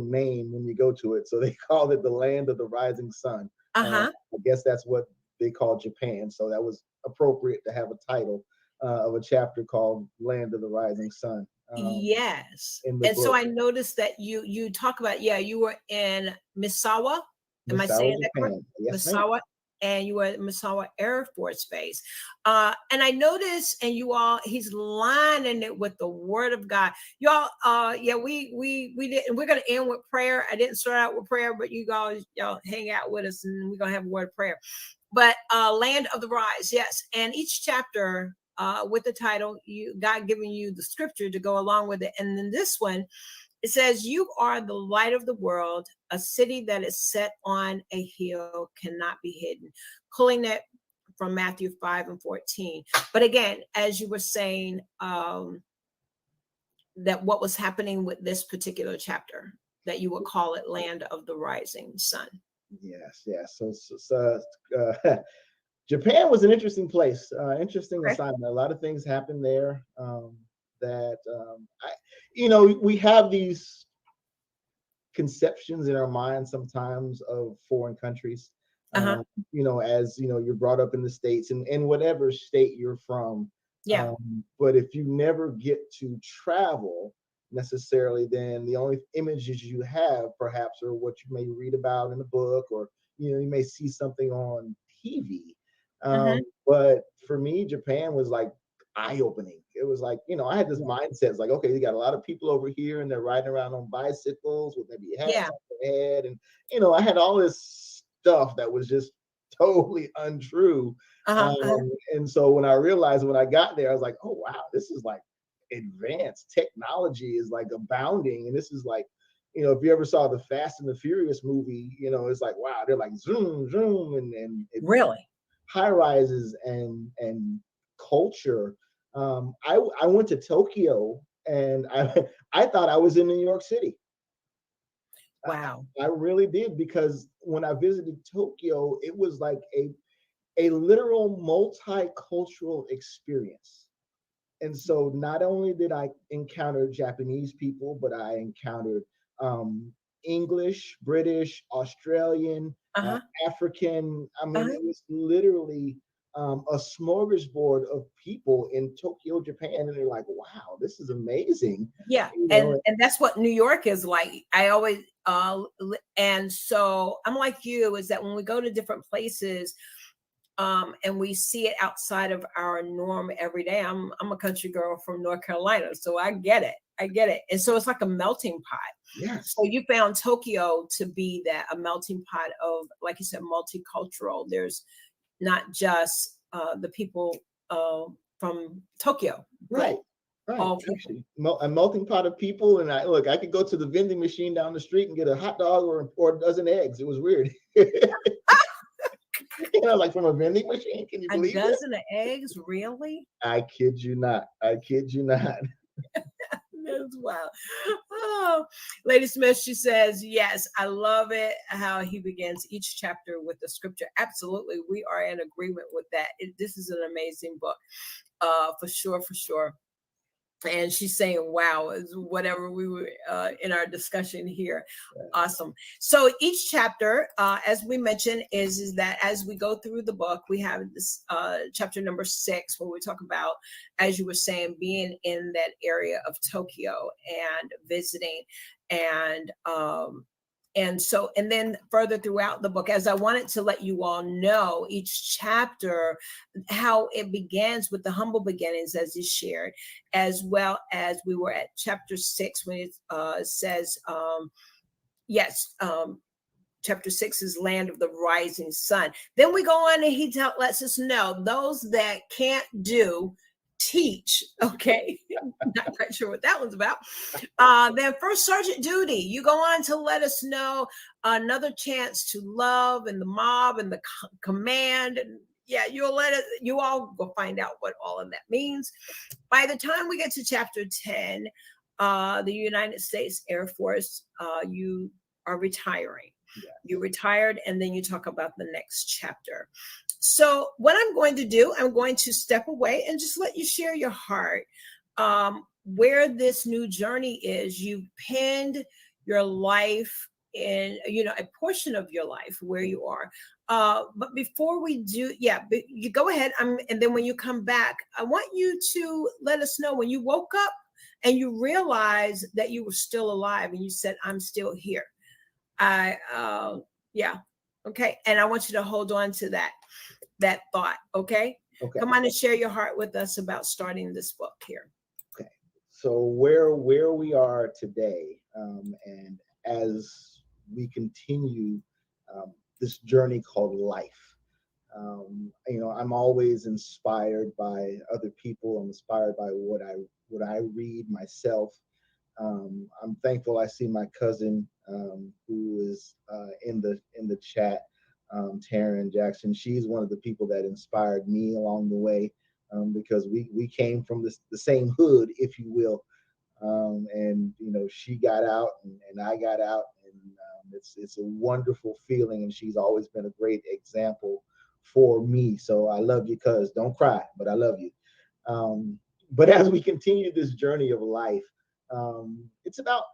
name when you go to it. So they called it the Land of the Rising Sun. I guess that's what they call Japan. So that was appropriate to have a title of a chapter called Land of the Rising Sun. Yes. And so I noticed that you talk about, you were in Misawa. Am I saying that correct? Yes, Misawa. And you were at Misawa Air Force Base. And I noticed, and you all, he's lining it with the Word of God. Y'all, we did, and we're going to end with prayer. I didn't start out with prayer, but you guys, y'all hang out with us, and we're going to have a word of prayer. But Land of the Rise, yes. And each chapter with the title, God giving you the scripture to go along with it. And then this one, it says, "You are the light of the world. A city that is set on a hill cannot be hidden." Pulling that from Matthew 5:14. But again, as you were saying, that what was happening with this particular chapter, that you would call it Land of the Rising Sun. Yes. So Japan was an interesting place, interesting assignment. A lot of things happened there. We have these conceptions in our minds sometimes of foreign countries. As you're brought up in the States, and in whatever state you're from. But if you never get to travel necessarily, then the only images you have perhaps are what you may read about in a book, or you may see something on TV. But for me, Japan was like eye-opening. It was like, I had this mindset. It's like, okay, you got a lot of people over here and they're riding around on bicycles with maybe hats on their head. And, I had all this stuff that was just totally untrue. And so when I realized when I got there, I was like, oh, wow, this is like advanced technology is like abounding. And this is like, if you ever saw the Fast and the Furious movie, it's like, wow, they're like zoom, zoom, and really high rises and culture. I went to Tokyo, and I thought I was in New York City. Wow. I really did, because when I visited Tokyo, it was like a literal multicultural experience. And so not only did I encounter Japanese people, but I encountered English, British, Australian, African. I mean, it was literally a smorgasbord of people in Tokyo, Japan, and they're like, "Wow, this is amazing." Yeah, and that's what New York is like. I always and so I'm like you, is that when we go to different places, and we see it outside of our norm every day. I'm a country girl from North Carolina, so I get it. And so it's like a melting pot. Yes. So you found Tokyo to be a melting pot of, like you said, multicultural. There's not just the people from Tokyo. Right. Actually, a melting pot of people. And I could go to the vending machine down the street and get a hot dog or a dozen eggs. It was weird. Like from a vending machine. Can you believe it? A dozen of eggs, really? I kid you not. That's Wow. Oh, Lady Smith, she says, yes, I love it how he begins each chapter with the scripture. Absolutely. We are in agreement with that. This is an amazing book. For sure, for sure. And she's saying, wow, is whatever we were in our discussion here. Awesome. So each chapter, as we mentioned, is that as we go through the book, we have this chapter number 6, where we talk about, as you were saying, being in that area of Tokyo and visiting. And then further throughout the book, as I wanted to let you all know, each chapter, how it begins with the humble beginnings, as is shared, as well as we were at chapter 6 when it says, chapter 6 is land of the rising sun. Then we go on and he lets us know those that can't do, teach. Okay. Not quite sure what that one's about. Then first sergeant duty, you go on to let us know another chance to love and the mob and the command. And yeah, you all go find out what all of that means. By the time we get to chapter 10, the United States Air Force, you are retiring. Yes. You retired, and then you talk about the next chapter. So what I'm going to do, I'm going to step away and just let you share your heart, where this new journey is. You've pinned your life in, a portion of your life where you are. But before we do, you go ahead. And then when you come back, I want you to let us know when you woke up and you realized that you were still alive and you said, I'm still here. Okay. And I want you to hold on to that thought. Okay. Come on and share your heart with us about starting this book here. Okay. So where we are today, and as we continue this journey called life, I'm always inspired by other people. I'm inspired by what I read myself. I'm thankful I see my cousin who is in the chat, Taryn Jackson. She's one of the people that inspired me along the way, because we came from the same hood, if you will. And she got out and I got out, and it's a wonderful feeling, and she's always been a great example for me. So I love you, cuz. Don't cry, but I love you. But as we continue this journey of life, it's about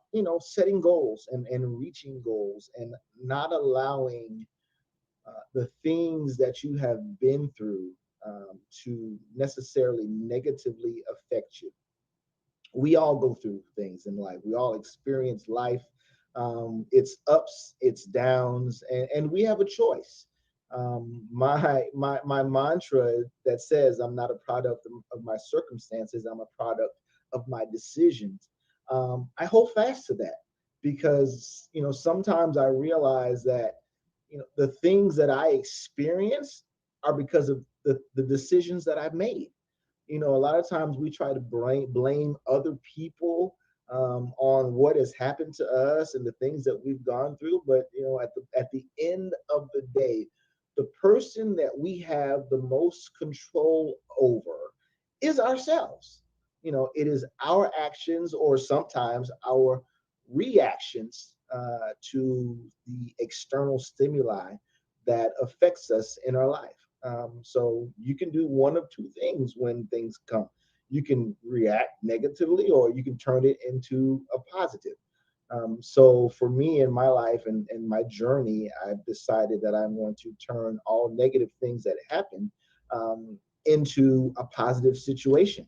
setting goals and reaching goals, and not allowing the things that you have been through to necessarily negatively affect you. We all go through things in life. We all experience life. It's ups, it's downs, and we have a choice. My mantra that says I'm not a product of my circumstances, I'm a product of my decisions. I hold fast to that, because sometimes I realize that the things that I experience are because of the decisions that I've made. A lot of times we try to blame other people on what has happened to us and the things that we've gone through. But at the end of the day, the person that we have the most control over is ourselves. It is our actions, or sometimes our reactions to the external stimuli that affects us in our life. So you can do one of two things when things come. You can react negatively, or you can turn it into a positive. So for me in my life and my journey, I've decided that I'm going to turn all negative things that happen into a positive situation.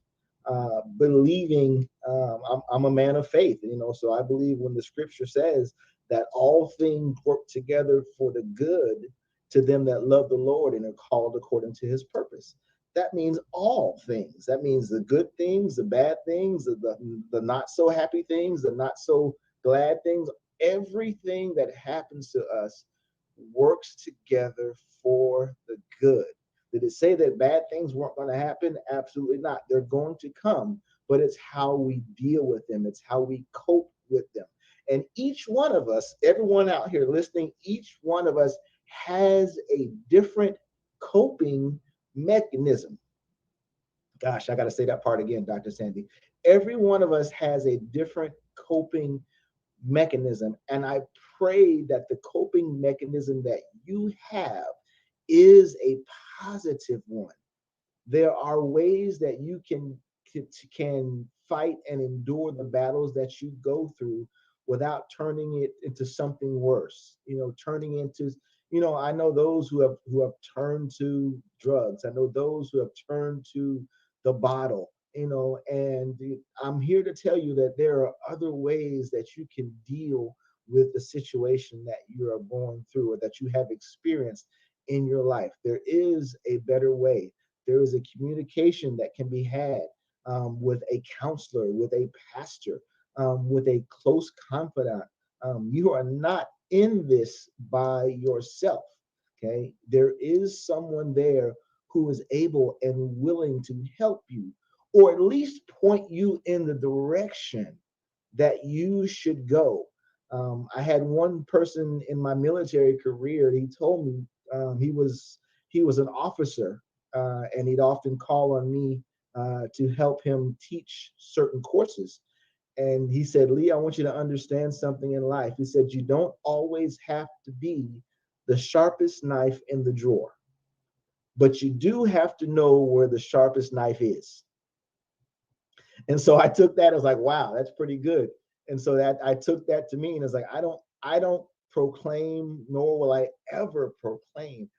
Believing I'm a man of faith, so I believe when the scripture says that all things work together for the good to them that love the Lord and are called according to his purpose. That means all things. That means the good things, the bad things, the not so happy things, the not so glad things. Everything that happens to us works together for the good. Did it say that bad things weren't going to happen? Absolutely not. They're going to come, but it's how we deal with them. It's how we cope with them. And each one of us, everyone out here listening, each one of us has a different coping mechanism. Gosh, I got to say that part again, Dr. Sandy. every one of us has a different coping mechanism. And I pray that the coping mechanism that you have is a positive one. There are ways that you can fight and endure the battles that you go through without turning it into something worse. Turning into, I know those who have turned to drugs. I know those who have turned to the bottle. And I'm here to tell you that there are other ways that you can deal with the situation that you are going through or that you have experienced in your life. There is a better way. There is a communication that can be had with a counselor, with a pastor, with a close confidant. You are not in this by yourself. Okay, there is someone there who is able and willing to help you, or at least point you in the direction that you should go. I had one person in my military career. He told me he was an officer, and he'd often call on me to help him teach certain courses. And he said, "Lee, I want you to understand something in life." He said, "You don't always have to be the sharpest knife in the drawer, but you do have to know where the sharpest knife is." And so I took that as like, wow, that's pretty good. And so that I took that to mean as like, I don't proclaim, nor will I ever proclaim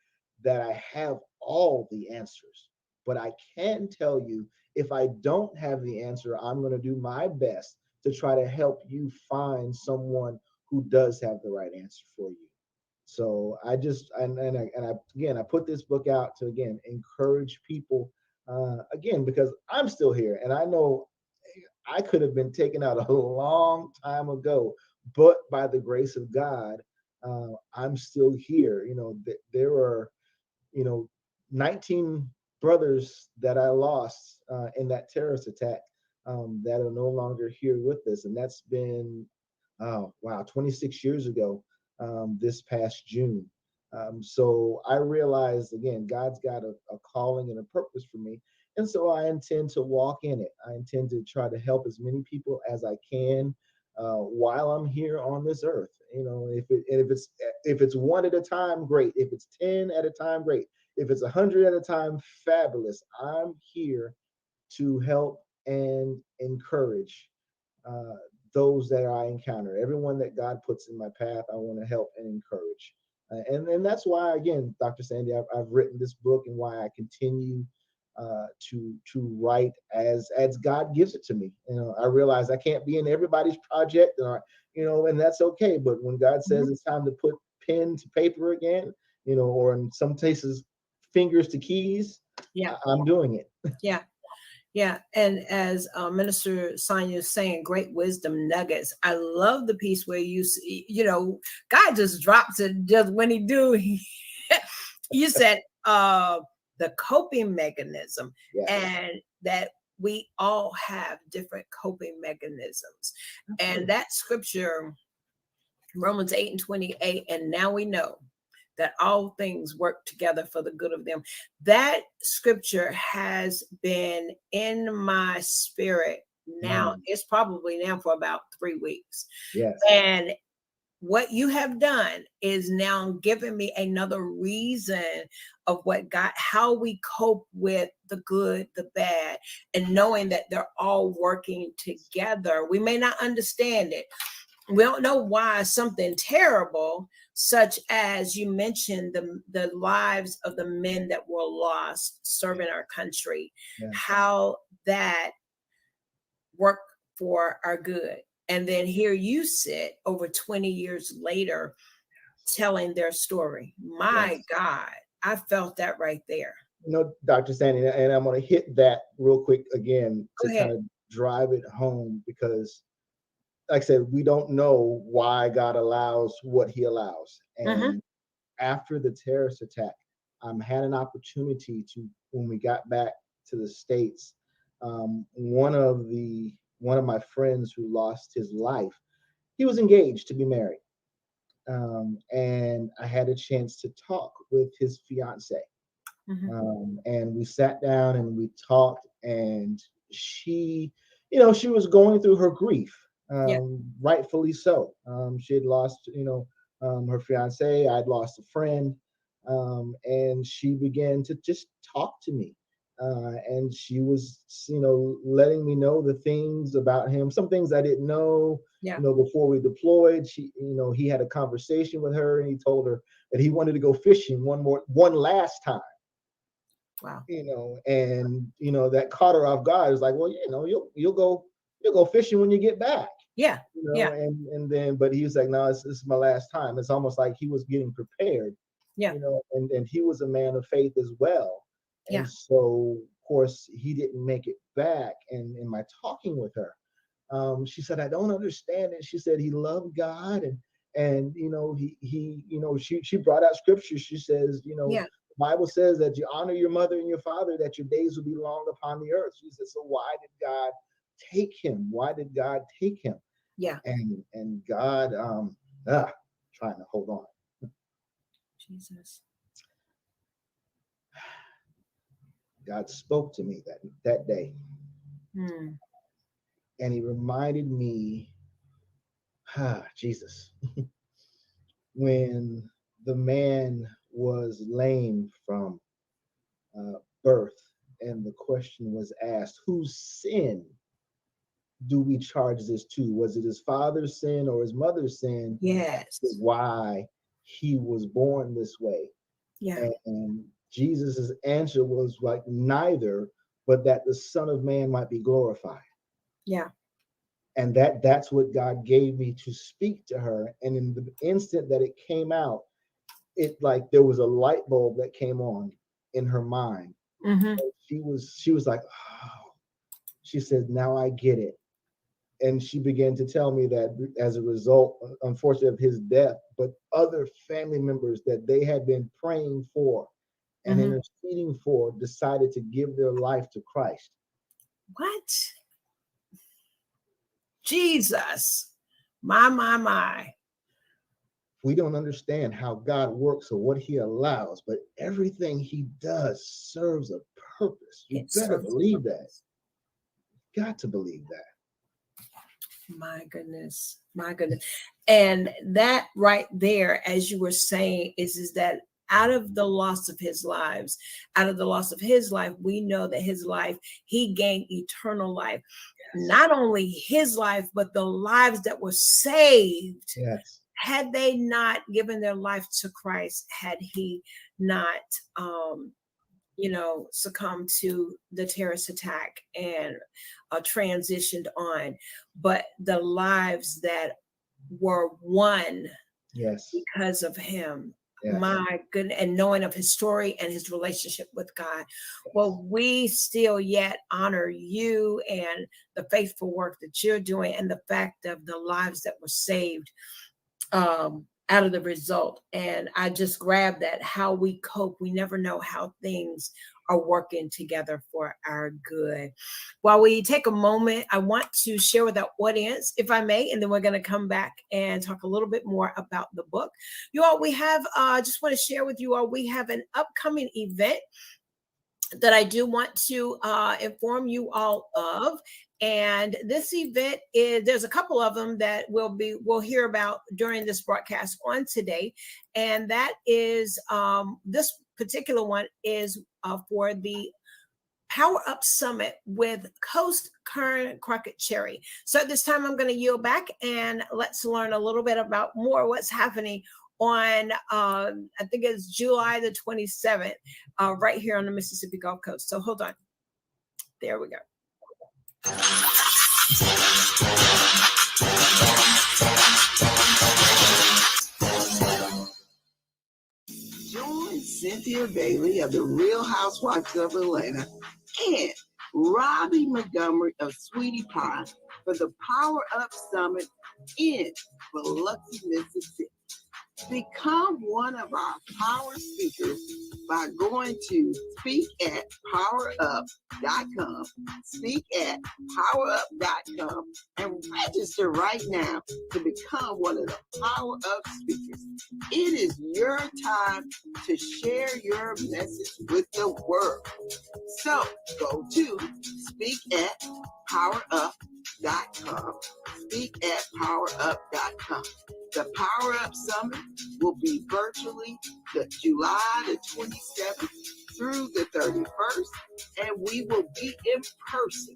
that I have all the answers. But I can tell you, if I don't have the answer, I'm going to do my best to try to help you find someone who does have the right answer for you. So I just again I put this book out to again encourage people again, because I'm still here and I know I could have been taken out a long time ago, but by the grace of God, I'm still here. There are 19 brothers that I lost in that terrorist attack that are no longer here with us, and that's been 26 years ago, this past June. So I realized again, God's got a calling and a purpose for me. And so I intend to walk in it. I intend to try to help as many people as I can while I'm here on this earth. If it's one at a time, great. If it's 10 at a time, great. If it's 100 at a time, fabulous. I'm here to help and encourage those that I encounter. Everyone that God puts in my path, I want to help and encourage. And that's why, again, Dr. Sandy, I've written this book, and why I continue to write as God gives it to me. I realize I can't be in everybody's project, and that's okay. But when God says it's time to put pen to paper again, or in some cases, fingers to keys, yeah, I'm doing it. Yeah. Yeah, and as Minister Sonia is saying, great wisdom nuggets. I love the piece where God just drops it just when he do. You said the coping mechanism, and that we all have different coping mechanisms. And that scripture, Romans 8:28, and now we know that all things work together for the good of them. That scripture has been in my spirit now. It's probably now for about 3 weeks. Yes. And what you have done is now giving me another reason of how we cope with the good, the bad, and knowing that they're all working together. We may not understand it. We don't know why something terrible, such as you mentioned, the lives of the men that were lost serving our country, how that worked for our good. And then here you sit over 20 years later telling their story. My God, I felt that right there. Dr. Sandy, and I'm going to hit that real quick again to kind of drive it home, because like I said, we don't know why God allows what he allows. And after the terrorist attack, had an opportunity to, when we got back to the States, one of my friends who lost his life, he was engaged to be married. And I had a chance to talk with his fiance. And we sat down and we talked, and she she was going through her grief, Yeah. rightfully so. She had lost, her fiance. I'd lost a friend, and she began to just talk to me. And she was, letting me know the things about him, some things I didn't know, Yeah. before we deployed. He had a conversation with her, and he told her that he wanted to go fishing one last time. Wow. And that caught her off guard. It's like, well, you'll go fishing when you get back. Yeah. Yeah. And then, but he was like, no, this is my last time. It's almost like he was getting prepared. Yeah. And he was a man of faith as well. Yeah. And so, of course, he didn't make it back. And in my talking with her, she said, I don't understand it. She said he loved God, and she brought out scripture. She says, Yeah. the Bible says that you honor your mother and your father, that your days will be long upon the earth. She said, so why did God take him? Why did God take him? Yeah. And God, trying to hold on. Jesus. God spoke to me that day. And he reminded me, Jesus, when the man was lame from birth, and the question was asked, whose sin do we charge this to? Was it his father's sin or his mother's sin? Yes. Why he was born this way? Yeah. And Jesus's answer was like, neither, but that the Son of Man might be glorified. Yeah. And that's what God gave me to speak to her. And in the instant that it came out, it like there was a light bulb that came on in her mind. Mm-hmm. She was like, oh. She said, now I get it. And she began to tell me that as a result, unfortunately, of his death, but other family members that they had been praying for and interceding for decided to give their life to Christ. What? Jesus. My. We don't understand how God works or what he allows, but everything he does serves a purpose. You better believe that. You've got to believe that. My goodness. And that right there, as you were saying, is that out of the loss of his life, we know that his life, he gained eternal life. Yes. Not only his life, but the lives that were saved. Yes. Had they not given their life to Christ, had he not succumbed to the terrorist attack and transitioned on, but the lives that were won, yes, because of him. Yes. My goodness, and knowing of his story and his relationship with God. Yes. Well, we still yet honor you and the faithful work that you're doing, and the fact of the lives that were saved out of the result. And I just grabbed that, how we cope. We never know how things are working together for our good. While we take a moment, I want to share with our audience, if I may, and then we're going to come back and talk a little bit more about the book. You all, we have, just want to share with you all, we have an upcoming event that I do want to inform you all of. And this event is, there's a couple of them that we'll hear about during this broadcast on today. And that is, this particular one is for the Power Up Summit with Coast Kern Crockett Cherry. So at this time, I'm going to yield back and let's learn a little bit about more what's happening on, I think it's July the 27th, right here on the Mississippi Gulf Coast. So hold on. There we go. Join Cynthia Bailey of the Real Housewives of Atlanta and Robbie Montgomery of Sweetie Pie for the Power Up Summit in Biloxi, Mississippi. Become one of our power speakers by going to speakatpowerup.com, speakatpowerup.com, and register right now to become one of the Power Up speakers. It is your time to share your message with the world. So go to speakatpowerup.com, speakatpowerup.com. The Power Up Summit will be virtually the July the 27th through the 31st, and we will be in person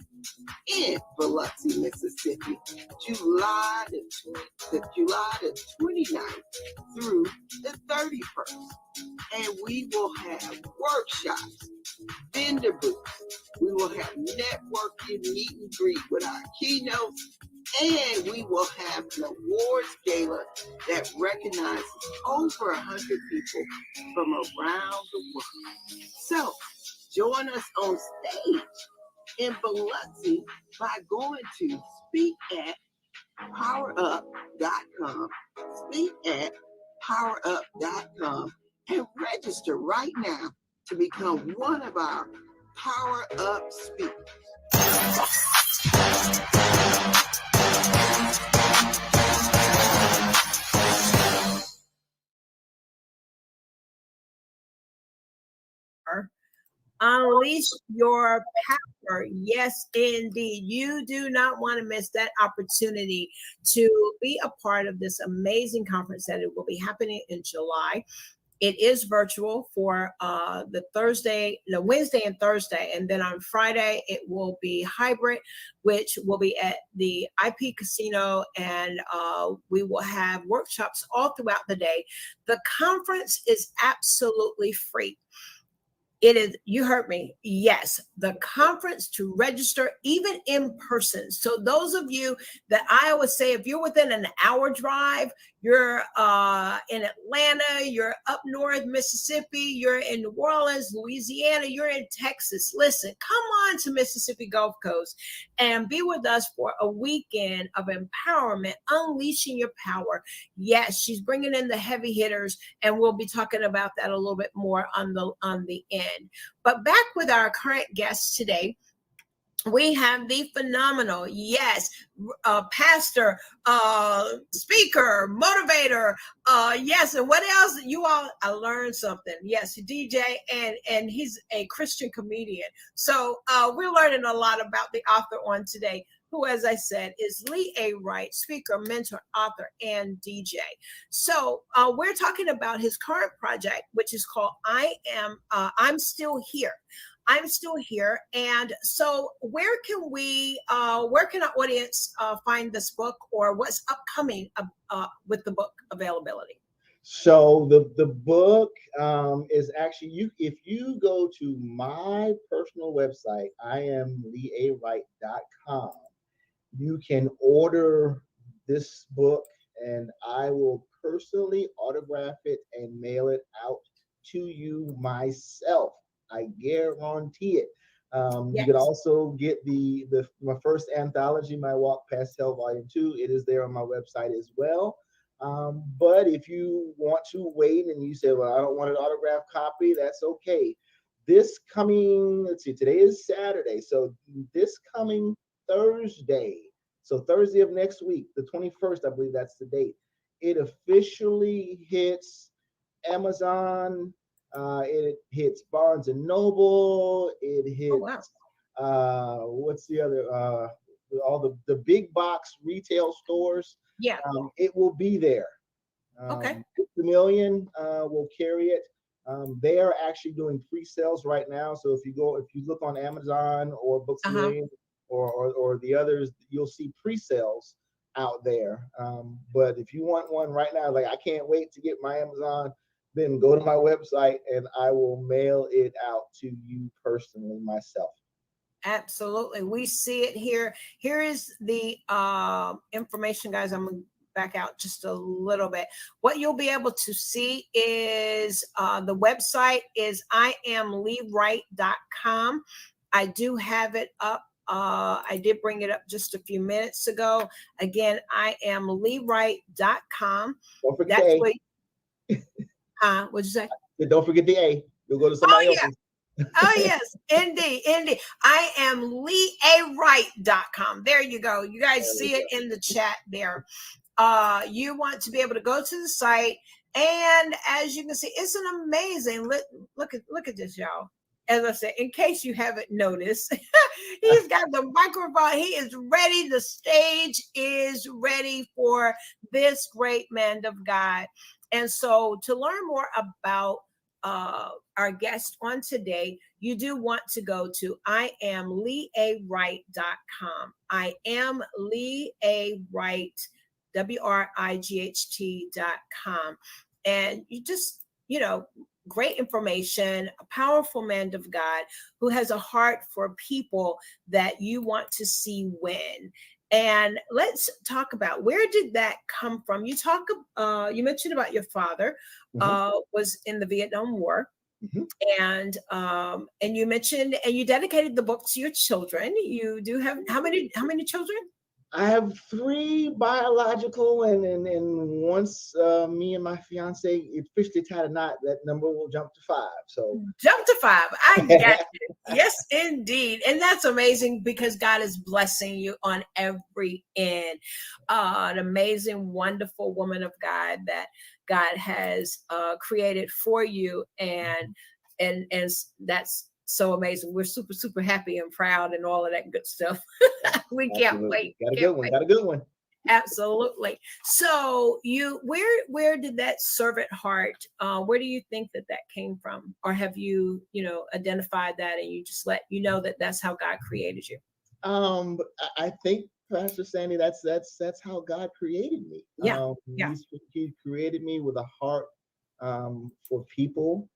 in Biloxi, Mississippi, July the 29th through the 31st. And we will have workshops, vendor booths. We will have networking, meet and greet with our keynotes, and we will have an awards gala that recognizes over 100 people from around the world. So join us on stage in Biloxi by going to speakatpowerup.com, speakatpowerup.com, and register right now to become one of our Power Up speakers. Unleash your power. Yes, indeed. You do not want to miss that opportunity to be a part of this amazing conference that it will be happening in July. It is virtual for the Wednesday and Thursday. And then on Friday, it will be hybrid, which will be at the IP Casino. And we will have workshops all throughout the day. The conference is absolutely free. It is, you heard me. Yes, the conference to register, even in person. So those of you that I always say, if you're within an hour drive, you're in Atlanta, you're up north, Mississippi, you're in New Orleans, Louisiana, you're in Texas. Listen, come on to Mississippi Gulf Coast and be with us for a weekend of empowerment, unleashing your power. Yes, she's bringing in the heavy hitters, and we'll be talking about that a little bit more on the end. But back with our current guest today, we have the phenomenal, yes, pastor, speaker, motivator, yes, and what else? You all, I learned something. Yes, DJ, and he's a Christian comedian. So we're learning a lot about the author on today, who, as I said, is Lee A. Wright, speaker, mentor, author, and DJ. So we're talking about his current project, which is called I'm Still Here. I'm Still Here. And so where can our audience find this book, or what's upcoming with the book availability? So the book is actually, if you go to my personal website, IamLeeAWright.com, you can order this book, and I will personally autograph it and mail it out to you myself. I guarantee it. Yes. You can also get my first anthology, My Walk Past Hell Volume 2. It is there on my website as well. But if you want to wait and you say, well, I don't want an autographed copy, that's okay. This coming, let's see, today is Saturday. So this coming Thursday, so Thursday of next week, the 21st, I believe that's the date, it officially hits Amazon. It hits Barnes and Noble. It hits what's the other? All the big box retail stores. Yeah, it will be there. Okay. The Million will carry it. They are actually doing pre-sales right now. So if you look on Amazon or Books A Million or the others, you'll see pre-sales out there. But if you want one right now, like I can't wait to get my Amazon, then go to my website and I will mail it out to you personally myself. Absolutely. We see it here. Here is the information, guys. I'm going to back out just a little bit. What you'll be able to see is the website is IamLeeWright.com. I do have it up. I did bring it up just a few minutes ago. Again, IamLeeWright.com. Don't forget What'd you say? Don't forget the A. You'll go to Oh somebody yeah. else's. Oh yes, indeed, indeed. I am leeawright.com. There you go. You guys see it in the chat there. You want to be able to go to the site, and as you can see, it's an amazing look at this, y'all. As I said, in case you haven't noticed, he's got the microphone. He is ready. The stage is ready for this great man of God. And so, to learn more about our guest on today, you do want to go to iamleeawright.com. I am Lee A. Wright, WRIGHT.com. And you just, great information, a powerful man of God who has a heart for people that you want to see win. And let's talk about, where did that come from? You mentioned about your father was in the Vietnam War. And you mentioned, and you dedicated the book to your children. You do have how many children? I have 3 biological, and once me and my fiance officially tied a knot, that number will jump to 5. So jump to 5. I got you. Yes, indeed. And that's amazing, because God is blessing you on every end. An amazing, wonderful woman of God that God has created for you, and that's so amazing. We're super, super happy and proud and all of that good stuff. We can't wait. Got a good one. Absolutely. So where did that servant heart, where do you think that came from? Or have you, identified that, and you just let that that's how God created you? I think, Pastor Sandy, that's how God created me. Yeah. He created me with a heart for people.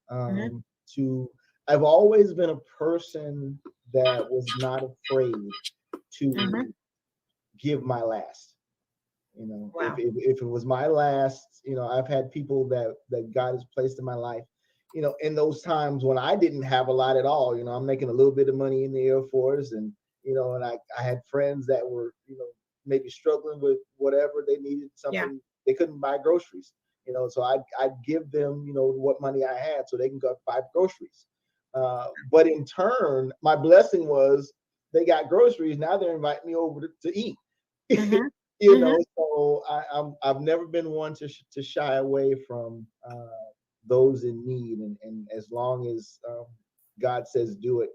I've always been a person that was not afraid to give my last. Wow. If it was my last, I've had people that God has placed in my life, in those times when I didn't have a lot at all. I'm making a little bit of money in the Air Force, and and I had friends that were, maybe struggling with whatever they needed, something they couldn't buy groceries. So I'd give them, what money I had so they can go buy groceries. But in turn, my blessing was they got groceries. Now they're inviting me over to eat. So I've never been one to shy away from those in need, and as long as God says do it,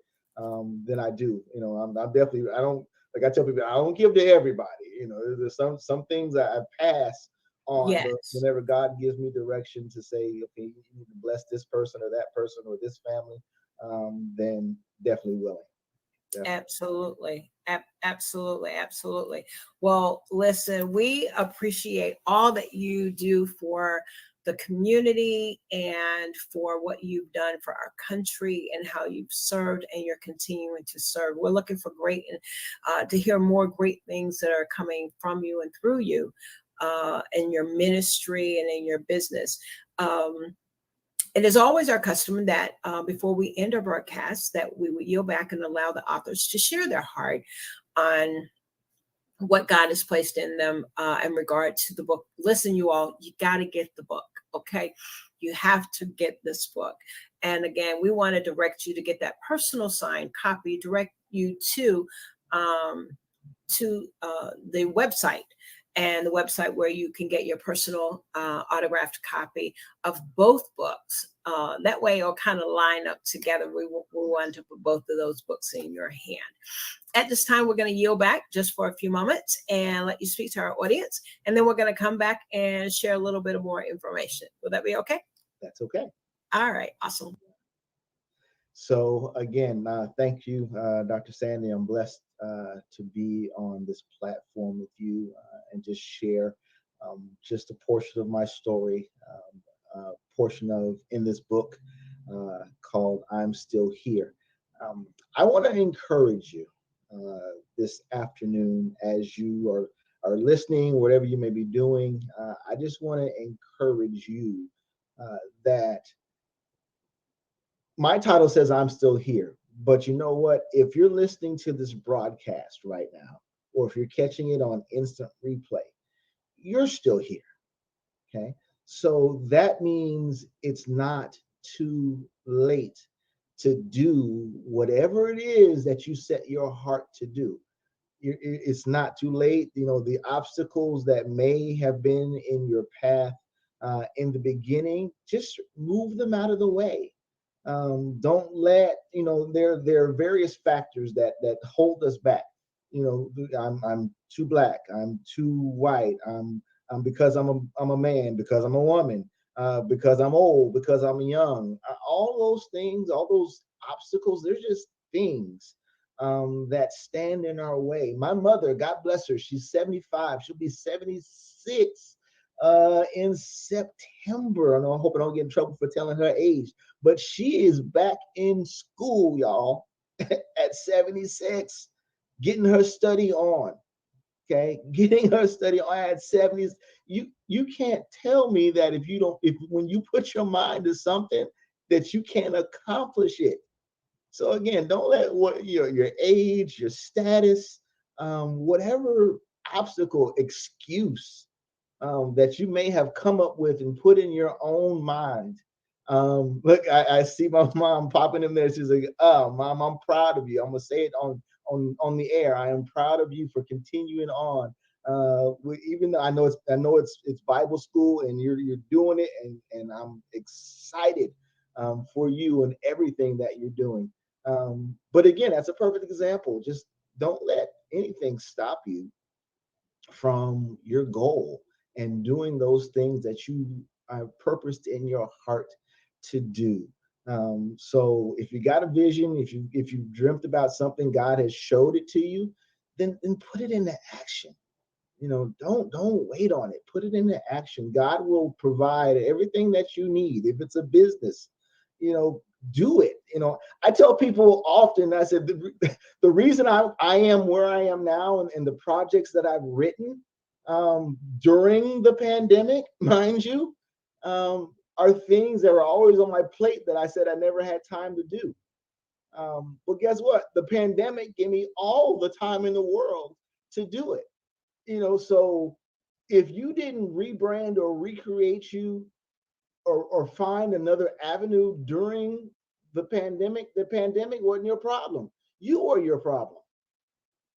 then I do. I'm definitely, I don't, like I tell people, I don't give to everybody. There's some things I pass on. Yes. But whenever God gives me direction to say, okay, you need to bless this person or that person or this family, then definitely willing. Absolutely. Absolutely. Well, listen, we appreciate all that you do for the community and for what you've done for our country and how you've served and you're continuing to serve. We're looking for to hear more great things that are coming from you and through you in your ministry and in your business. It is always our custom that before we end our broadcast, that we would yield back and allow the authors to share their heart on what God has placed in them in regard to the book. Listen, you all, you got to get the book, okay? You have to get this book. And again, we want to direct you to get that personal signed copy, direct you to the website. And the website where you can get your personal autographed copy of both books. That way it'll kind of line up together. We want to put both of those books in your hand. At this time, we're going to yield back just for a few moments and let you speak to our audience. And then we're going to come back and share a little bit of more information. Will that be okay? That's okay. All right. Awesome. So again, thank you, Dr. Sandy. I'm blessed to be on this platform with you and just share just a portion of my story, portion of in this book called I'm Still Here. I want to encourage you this afternoon as you are listening, whatever you may be doing. I just want to encourage you that my title says I'm still here, but you know what? If you're listening to this broadcast right now, or if you're catching it on instant replay, you're still here, okay? So that means it's not too late to do whatever it is that you set your heart to do. It's not too late. You know, the obstacles that may have been in your path in the beginning, just move them out of the way. Don't let, there are various factors that hold us back. I'm too black, I'm too white, I'm because I'm a man, because I'm a woman, because I'm old, because I'm young. All those things, all those obstacles, they're just things that stand in our way. My mother, God bless her, she's 75. She'll be 76 in September. And I hope I don't get in trouble for telling her age, but she is back in school, y'all, at 76, getting her study on. Okay, getting her study on at 70s. You can't tell me that if when you put your mind to something that you can't accomplish it. So again, don't let what your age, your status, whatever obstacle, excuse that you may have come up with and put in your own mind. Look, I see my mom popping in there. She's like, "Oh, Mom, I'm proud of you. I'm gonna say it on the air. I am proud of you for continuing on. Even though I know it's Bible school and you're doing it, and I'm excited for you and everything that you're doing. But again, that's a perfect example. Just don't let anything stop you from your goal and doing those things that you are purposed in your heart to do. So if you got a vision, if you dreamt about something, God has showed it to you, then put it into action. Don't wait on it. Put it into action. God will provide everything that you need. If it's a business, do it. I tell people often, I said, the reason I am where I am now and the projects that I've written during the pandemic, mind you, are things that were always on my plate that I said I never had time to do. But guess what? The pandemic gave me all the time in the world to do it. So if you didn't rebrand or recreate you or find another avenue during the pandemic wasn't your problem. You were your problem.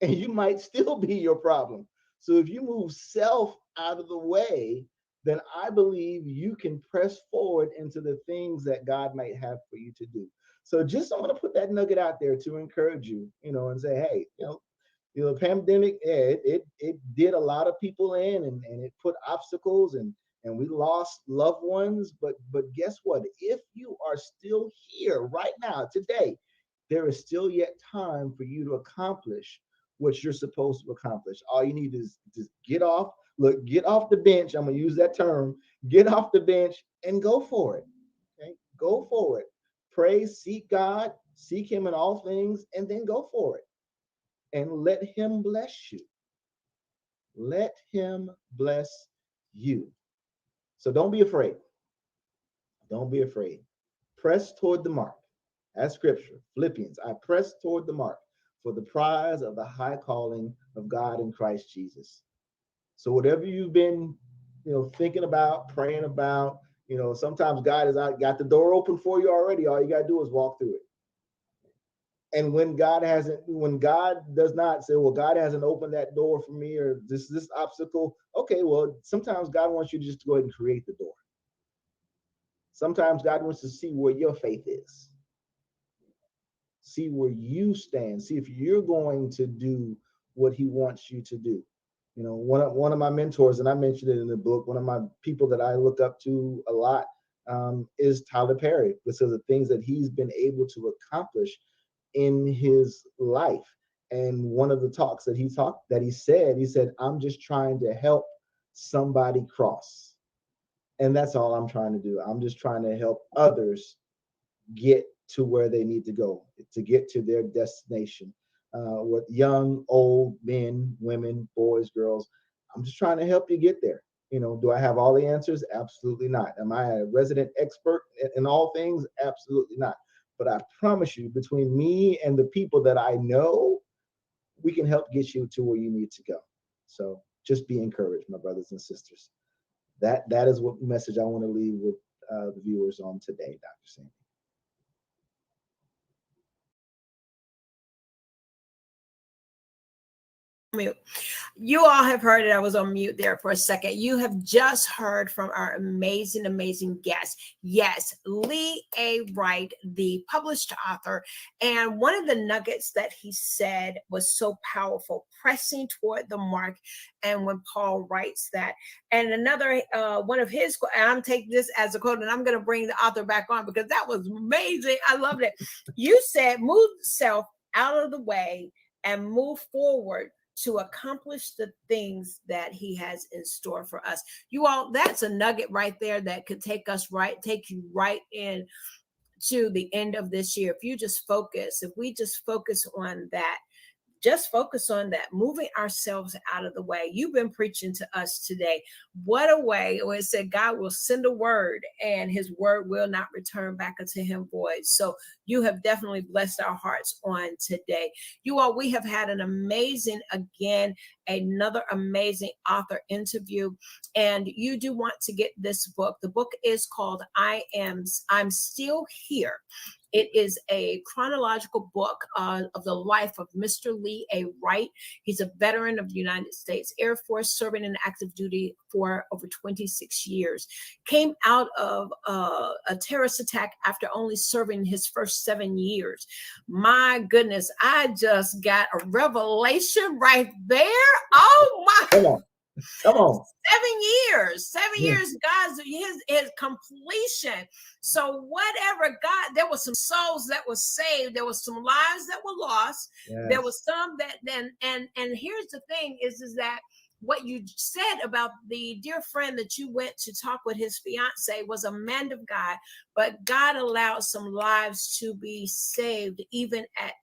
And you might still be your problem. So if you move self out of the way, then I believe you can press forward into the things that God might have for you to do. So just I want to put that nugget out there to encourage you, and say, hey, the pandemic, it did a lot of people in, and it put obstacles, and we lost loved ones. But guess what? If you are still here right now, today, there is still yet time for you to accomplish what you're supposed to accomplish. All you need is just get off the bench. I'm gonna use that term. Get off the bench and go for it. Okay, go for it. Pray, seek God, seek Him in all things, and then go for it. And let Him bless you. Let Him bless you. So don't be afraid. Don't be afraid. Press toward the mark. As scripture, Philippians, I press toward the mark for the prize of the high calling of God in Christ Jesus. So whatever you've been, thinking about, praying about, sometimes God has got the door open for you already. All you got to do is walk through it. And when God does not say, well, God hasn't opened that door for me, or this obstacle, okay, well, sometimes God wants you to just go ahead and create the door. Sometimes God wants to see where your faith is. See where you stand. See if you're going to do what He wants you to do. One of my mentors, and I mentioned it in the book, one of my people that I look up to a lot is Tyler Perry, because of the things that he's been able to accomplish in his life. And one of the talks that he said, I'm just trying to help somebody cross. And that's all I'm trying to do. I'm just trying to help others get to where they need to go, to get to their destination. With young, old men, women, boys, girls, I'm just trying to help you get there. Do I have all the answers? Absolutely not. Am I a resident expert in all things? Absolutely not. But I promise you, between me and the people that I know, we can help get you to where you need to go. So just be encouraged, my brothers and sisters. that is what message I want to leave with the viewers on today, Dr. Sandy. Mute. You all have heard it. I was on mute there for a second. You have just heard from our amazing guest. Yes, Lee A. Wright, the published author. And one of the nuggets that he said was so powerful, pressing toward the mark. And when Paul writes that, and another one of his, and I'm taking this as a quote, and I'm going to bring the author back on because that was amazing. I loved it. You said, move self out of the way and move forward to accomplish the things that he has in store for us. You all, that's a nugget right there that could take you right in to the end of this year. If we just focus on that, moving ourselves out of the way. You've been preaching to us today. What a way where it said God will send a word and his word will not return back unto him void. So you have definitely blessed our hearts on today. You all, we have had another amazing author interview. And you do want to get this book. The book is called I'm Still Here. It is a chronological book of the life of Mr. Lee A. Wright. He's a veteran of the United States Air Force, serving in active duty for over 26 years. Came out of a terrorist attack after only serving his first 7 years. My goodness, I just got a revelation right there. Oh my. Come on. 7 years, God's his completion. So whatever God, there were some souls that were saved. There were some lives that were lost. Yes. There was some that then, and here's the thing is that what you said about the dear friend that you went to talk with his fiance was a man of God, but God allowed some lives to be saved, even at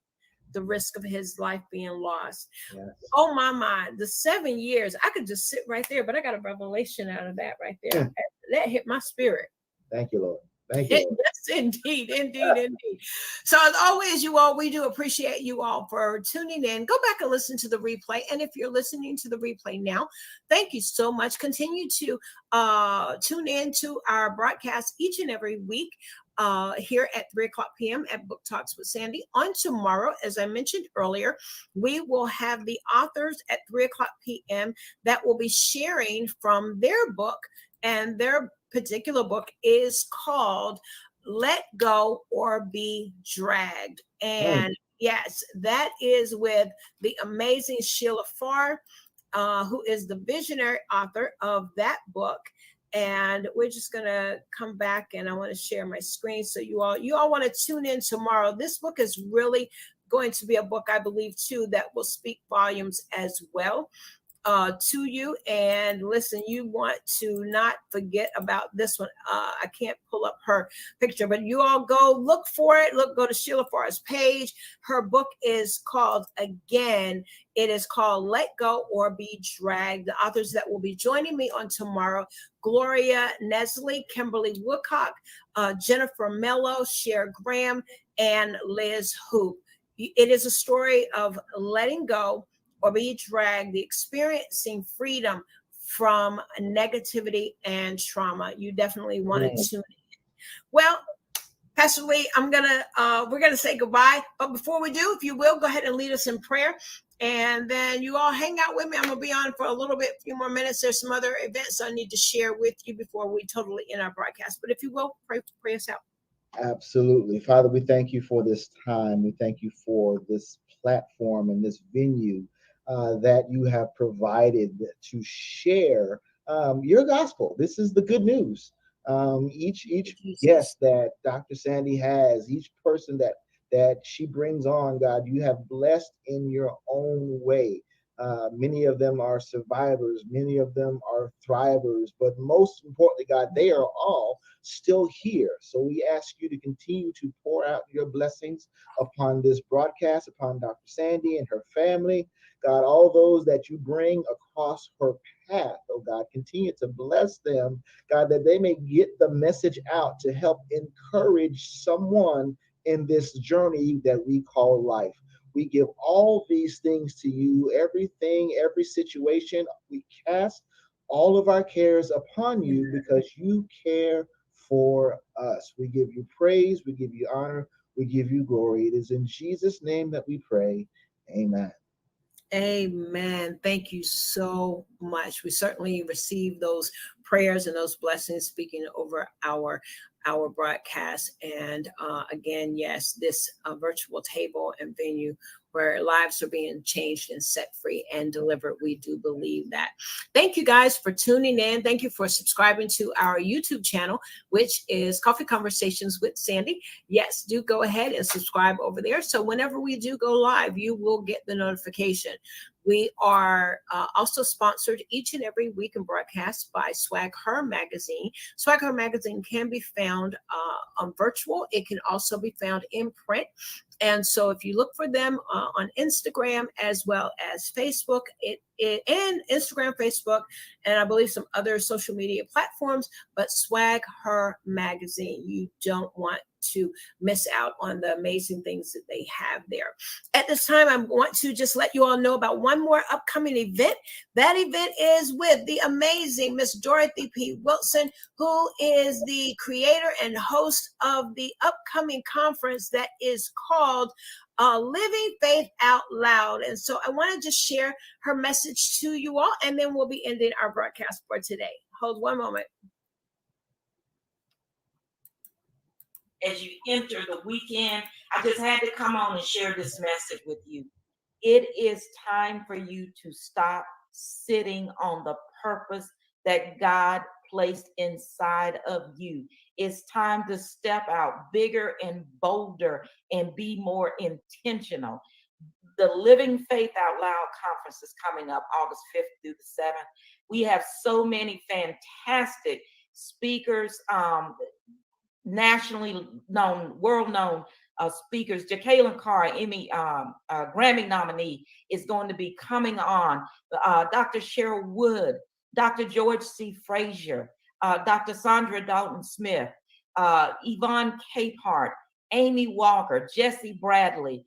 the risk of his life being lost. Yes. Oh my, the 7 years, I could just sit right there, but I got a revelation out of that right there. That hit my spirit. Thank you, Lord. Thank you, Lord. Yes, indeed. So as always, you all, we do appreciate you all for tuning in. Go back and listen to the replay. And if you're listening to the replay now, thank you so much. Continue to tune in to our broadcast each and every week. Here at 3 o'clock p.m. at Book Talks with Sandy. On tomorrow, as I mentioned earlier, we will have the authors at 3 o'clock p.m. that will be sharing from their book, and their particular book is called Let Go or Be Dragged. And yes, that is with the amazing Sheila Farr, who is the visionary author of that book. And we're just going to come back, and I want to share my screen. So you all want to tune in tomorrow. This book is really going to be a book, I believe, too, that will speak volumes as well to you. And listen, you want to not forget about this one. I can't pull up her picture, but you all go look for it. Go to Sheila Farr's page. Her book is called, again, it is called Let Go or Be Dragged. The authors that will be joining me on tomorrow: Gloria Nesley, Kimberly Woodcock, Jennifer Mello, Cher Graham, and Liz Hoop. It is a story of letting go or be dragged, experiencing freedom from negativity and trauma. You definitely want to tune in. Well, Pastor Lee, we're gonna say goodbye. But before we do, if you will, go ahead and lead us in prayer. And then you all hang out with me. I'm gonna be on for a few more minutes. There's some other events I need to share with you before we totally end our broadcast. But if you will, pray us out. Absolutely. Father, we thank you for this time. We thank you for this platform and this venue that you have provided to share your gospel. This is the good news. Each guest that Dr. Sandy has, each person that she brings on, God, you have blessed in your own way. Many of them are survivors, many of them are thrivers, but most importantly, God, they are all still here. So we ask you to continue to pour out your blessings upon this broadcast, upon Dr. Sandy and her family. God, all those that you bring across her path, oh God, continue to bless them, God, that they may get the message out to help encourage someone in this journey that we call life. We give all these things to you, everything, every situation. We cast all of our cares upon you because you care for us. We give you praise, we give you honor, we give you glory. It is in Jesus' name that we pray. Amen. Amen. Thank you so much. We certainly receive those prayers and those blessings speaking over our broadcast. And again, yes, this virtual table and venue where lives are being changed and set free and delivered. We do believe that. Thank you guys for tuning in. Thank you for subscribing to our YouTube channel, which is Coffee Conversations with Sandy. Yes, do go ahead and subscribe over there. So whenever we do go live, you will get the notification. We are also sponsored each and every week in broadcast by Swag Her Magazine. Swag Her Magazine can be found on virtual. It can also be found in print. And so if you look for them on Instagram as well as Facebook, and Instagram, Facebook, and I believe some other social media platforms, but Swag Her Magazine. You don't want to miss out on the amazing things that they have there. At this time, I want to just let you all know about one more upcoming event. That event is with the amazing Miss Dorothy P. Wilson, who is the creator and host of the upcoming conference that is called Living Faith Out Loud. And so I want to just share her message to you all, and then we'll be ending our broadcast for today. Hold one moment. As you enter the weekend, I just had to come on and share this message with you. It is time for you to stop sitting on the purpose that God placed inside of you. It's time to step out bigger and bolder and be more intentional. The Living Faith Out Loud conference is coming up August 5th through the 7th. We have so many fantastic speakers, nationally known, world-known speakers. Jacqueline Carr, Emmy, Grammy nominee, is going to be coming on. Dr. Cheryl Wood, Dr. George C. Frazier, Dr. Sandra Dalton-Smith, Yvonne Capehart, Amy Walker, Jesse Bradley,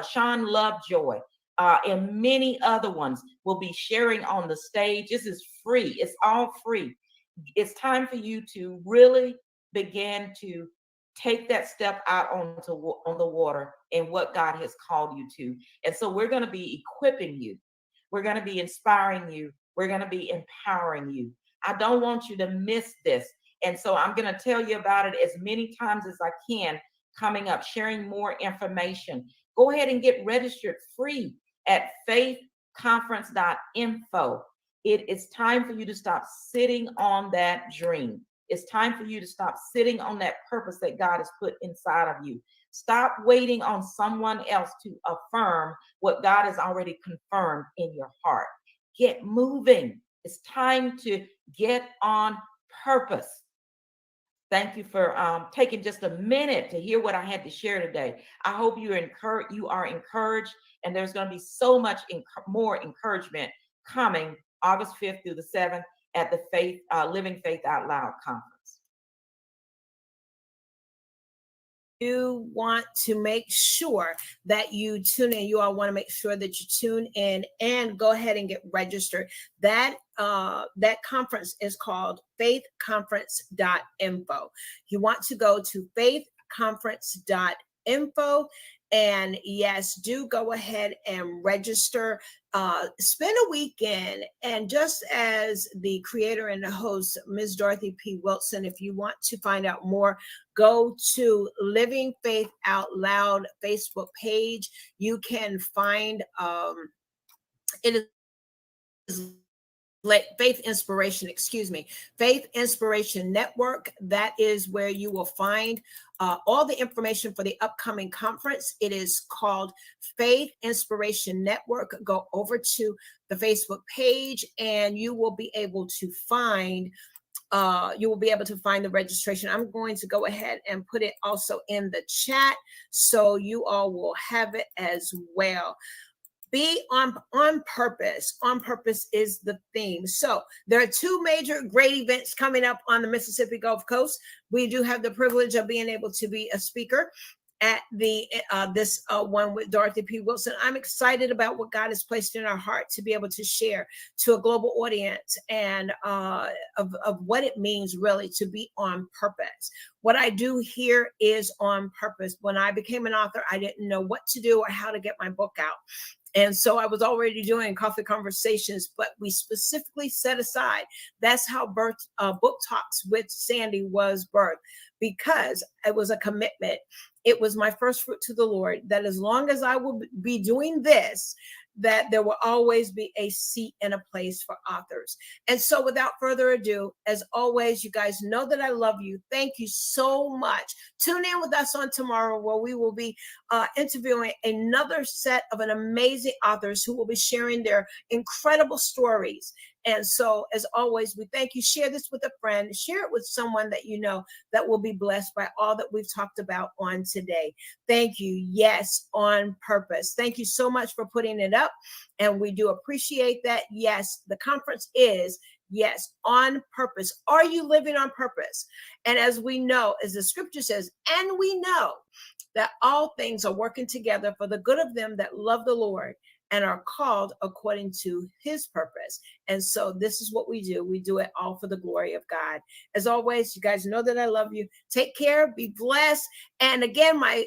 Sean Lovejoy, and many other ones will be sharing on the stage. This is free. It's all free. It's time for you to really begin to take that step out on the water and what God has called you to. And so we're going to be equipping you. We're going to be inspiring you. We're going to be empowering you. I don't want you to miss this. And so I'm going to tell you about it as many times as I can coming up, sharing more information. Go ahead and get registered free at faithconference.info. It is time for you to stop sitting on that dream. It's time for you to stop sitting on that purpose that God has put inside of you. Stop waiting on someone else to affirm what God has already confirmed in your heart. Get moving. It's time to get on purpose. Thank you for taking just a minute to hear what I had to share today. I hope you are encouraged, and there's going to be so much more encouragement coming August 5th through the 7th at the Living Faith Out Loud conference. You want to make sure that you tune in. You all want to make sure that you tune in and go ahead and get registered. That conference is called faithconference.info. You want to go to faithconference.info. And yes, do go ahead and register. Spend a weekend. And just as the creator and the host, Ms. Dorothy P. Wilson, if you want to find out more, go to Living Faith Out Loud Facebook page. You can find it is Faith Inspiration Network. That is where you will find all the information for the upcoming conference. It is called Faith Inspiration Network. Go over to the Facebook page and you will be able to find the registration. I'm going to go ahead and put it also in the chat so you all will have it as well. Be on purpose. On purpose is the theme. So there are two major great events coming up on the Mississippi Gulf Coast. We do have the privilege of being able to be a speaker at the this one with Dorothy P. Wilson. I'm excited about what God has placed in our heart to be able to share to a global audience, and of what it means really to be on purpose. What I do here is on purpose. When I became an author, I didn't know what to do or how to get my book out. And so I was already doing coffee conversations, but we specifically set aside. That's how Book Talks with Sandy was birthed, because it was a commitment. It was my first fruit to the Lord that as long as I will be doing this, that there will always be a seat and a place for authors. And so without further ado, as always, you guys know that I love you. Thank you so much. Tune in with us on tomorrow, where we will be interviewing another set of an amazing authors who will be sharing their incredible stories. And so, as always, we thank you. Share this with a friend. Share it with someone that you know that will be blessed by all that we've talked about on today. Thank you. Yes, on purpose. Thank you so much for putting it up. And we do appreciate that. Yes, the conference is, yes, on purpose. Are you living on purpose? And as we know, as the scripture says, and we know that all things are working together for the good of them that love the Lord and are called according to his purpose. And so this is what we do. We do it all for the glory of God. As always, you guys know that I love you. Take care, be blessed. And again, my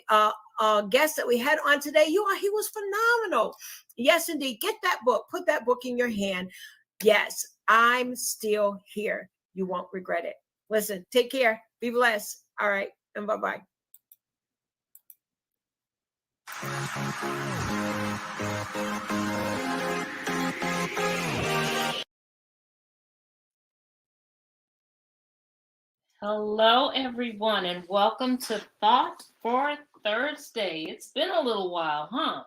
guest that we had on today, he was phenomenal. Yes, indeed. Get that book. Put that book in your hand. Yes, I'm still here. You won't regret it. Listen, take care. Be blessed. All right. And bye-bye. Hello, everyone, and welcome to Thought for Thursday. It's been a little while, huh?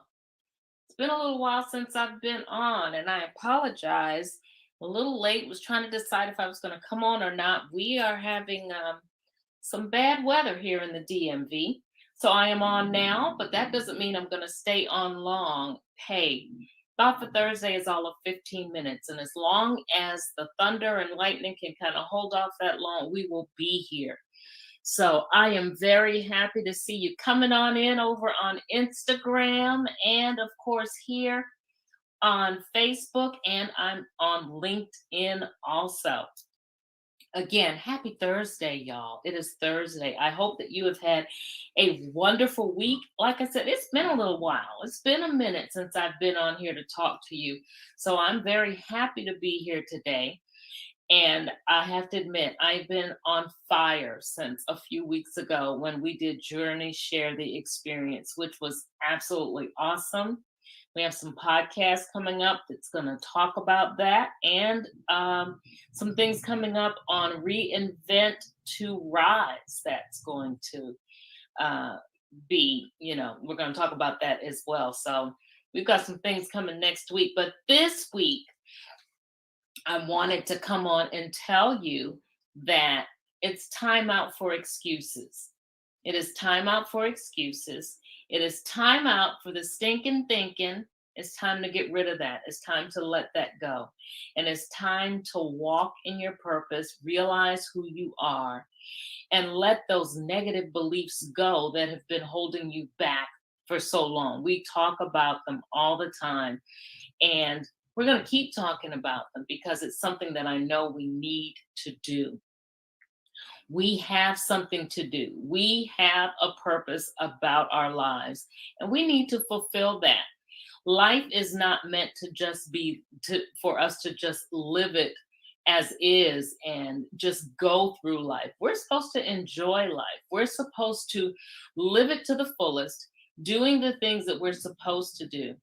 It's been a little while since I've been on, and I apologize. A little late, was trying to decide if I was going to come on or not. We are having some bad weather here in the DMV, so I am on now, but that doesn't mean I'm going to stay on long. Hey, Thought for Thursday is all of 15 minutes, and as long as the thunder and lightning can kind of hold off that long, we will be here. So I am very happy to see you coming on in over on Instagram, and of course here on Facebook, and I'm on LinkedIn also. Again, happy Thursday, y'all. It is Thursday. I hope that you have had a wonderful week. Like I said, it's been a little while. It's been a minute since I've been on here to talk to you. So I'm very happy to be here today. And I have to admit, I've been on fire since a few weeks ago when we did Journey Share the Experience, which was absolutely awesome. We have some podcasts coming up that's going to talk about that, and some things coming up on Reinvent to Rise that's going to be, we're going to talk about that as well. So we've got some things coming next week. But this week, I wanted to come on and tell you that it's time out for excuses. It is time out for excuses. It is time out for the stinking thinking. It's time to get rid of that. It's time to let that go. And it's time to walk in your purpose, realize who you are, and let those negative beliefs go that have been holding you back for so long. We talk about them all the time. And we're going to keep talking about them because it's something that I know we need to do. We have something to do. We have a purpose about our lives, and we need to fulfill that. Life is not meant to just be for us to just live it as is and just go through life. We're supposed to enjoy life. We're supposed to live it to the fullest, doing the things that we're supposed to do.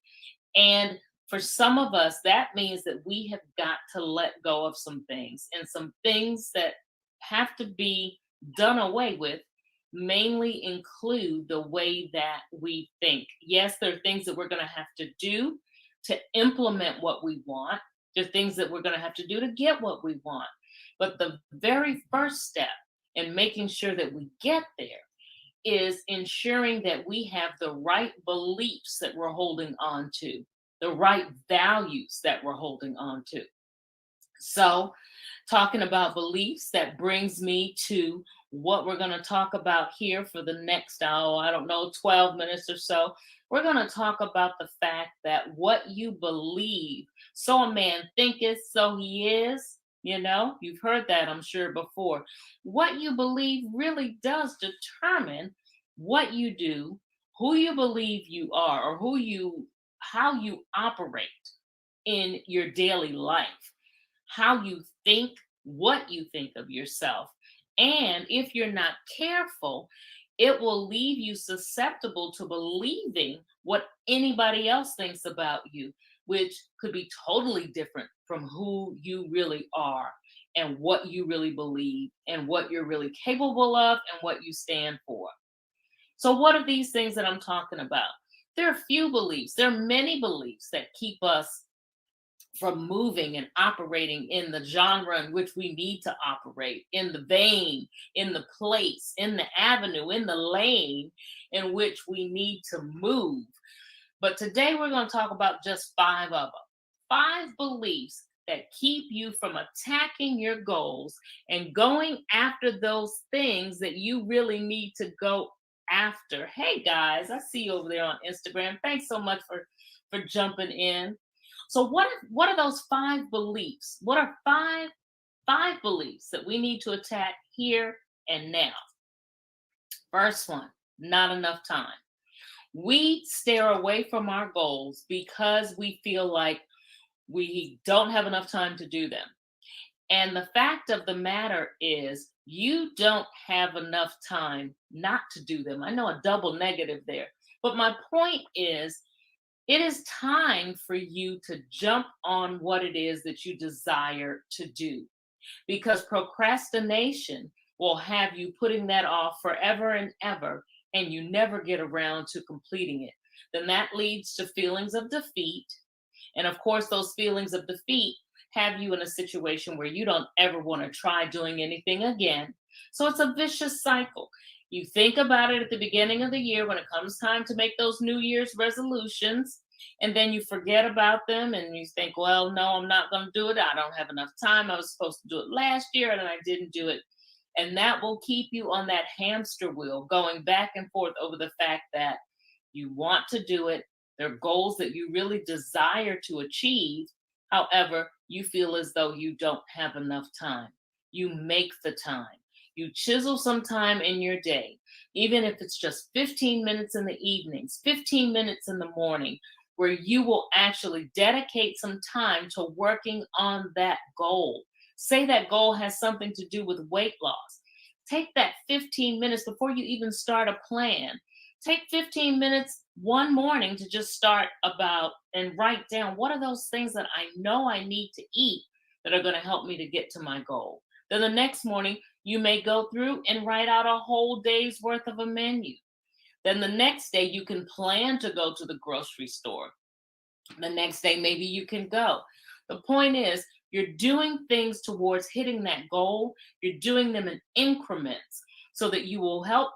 And for some of us, that means that we have got to let go of some things, and some things that have to be done away with mainly include the way that we think. Yes, there are things that we're going to have to do to implement what we want. There are things that we're going to have to do to get what we want. But the very first step in making sure that we get there is ensuring that we have the right beliefs that we're holding on to, the right values that we're holding on to. So, talking about beliefs, that brings me to what we're going to talk about here for the next hour, I don't know, 12 minutes or so. We're going to talk about the fact that what you believe, so a man thinketh, so he is. You know, you've heard that, I'm sure, before. What you believe really does determine what you do, who you believe you are, or how you operate in your daily life, how you think, what you think of yourself. And if you're not careful, it will leave you susceptible to believing what anybody else thinks about you, which could be totally different from who you really are and what you really believe and what you're really capable of and what you stand for. So, what are these things that I'm talking about? There are few beliefs, there are many beliefs that keep us from moving and operating in the genre in which we need to operate, in the vein, in the place, in the avenue, in the lane in which we need to move. But today we're going to talk about just 5 of them. 5 beliefs that keep you from attacking your goals and going after those things that you really need to go after. Hey guys, I see you over there on Instagram. Thanks so much for jumping in. So what are those 5 beliefs? What are five beliefs that we need to attack here and now? First one, not enough time. We stare away from our goals because we feel like we don't have enough time to do them. And the fact of the matter is, you don't have enough time not to do them. I know a double negative there. But my point is, it is time for you to jump on what it is that you desire to do. Because procrastination will have you putting that off forever and ever, and you never get around to completing it. Then that leads to feelings of defeat. And of course, those feelings of defeat have you in a situation where you don't ever want to try doing anything again. So it's a vicious cycle. You think about it at the beginning of the year when it comes time to make those New Year's resolutions, and then you forget about them and you think, well, no, I'm not going to do it. I don't have enough time. I was supposed to do it last year and I didn't do it. And that will keep you on that hamster wheel going back and forth over the fact that you want to do it. There are goals that you really desire to achieve. However, you feel as though you don't have enough time. You make the time. You chisel some time in your day, even if it's just 15 minutes in the evenings, 15 minutes in the morning, where you will actually dedicate some time to working on that goal. Say that goal has something to do with weight loss. Take that 15 minutes before you even start a plan. Take 15 minutes one morning to just start about and write down, what are those things that I know I need to eat that are going to help me to get to my goal. Then the next morning, you may go through and write out a whole day's worth of a menu. Then the next day, you can plan to go to the grocery store. The next day, maybe you can go. The point is, you're doing things towards hitting that goal. You're doing them in increments so that you will help,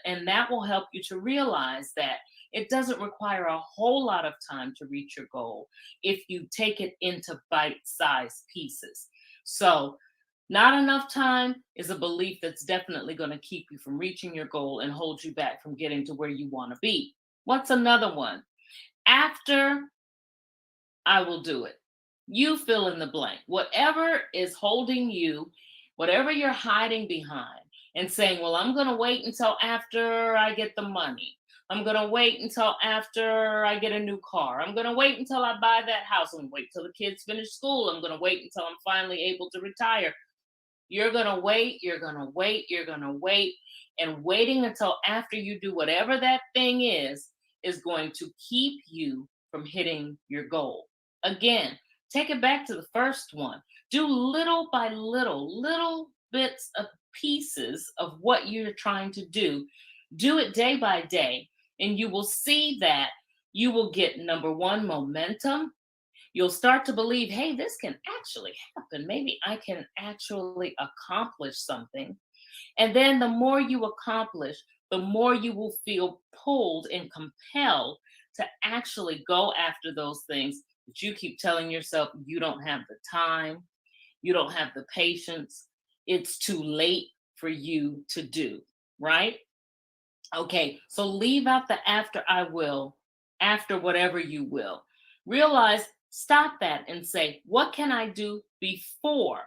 and that will help you to realize that it doesn't require a whole lot of time to reach your goal if you take it into bite-sized pieces. So not enough time is a belief that's definitely going to keep you from reaching your goal and hold you back from getting to where you want to be. What's another one? After I will do it. You fill in the blank. Whatever is holding you, whatever you're hiding behind and saying, well, I'm going to wait until after I get the money. I'm going to wait until after I get a new car. I'm going to wait until I buy that house. I'm going to wait till the kids finish school. I'm going to wait until I'm finally able to retire. You're going to wait, you're going to wait, you're going to wait. And waiting until after you do whatever that thing is going to keep you from hitting your goal. Again, take it back to the first one. Do little by little bits of pieces of what you're trying to do. Do it day by day, and you will see that you will get, number one, momentum. You'll start to believe, hey, this can actually happen. Maybe I can actually accomplish something. And then the more you accomplish, the more you will feel pulled and compelled to actually go after those things that you keep telling yourself you don't have the time, you don't have the patience, it's too late for you to do, right? Okay, so leave out the after I will, after whatever you will. Realize, stop that and say, what can I do before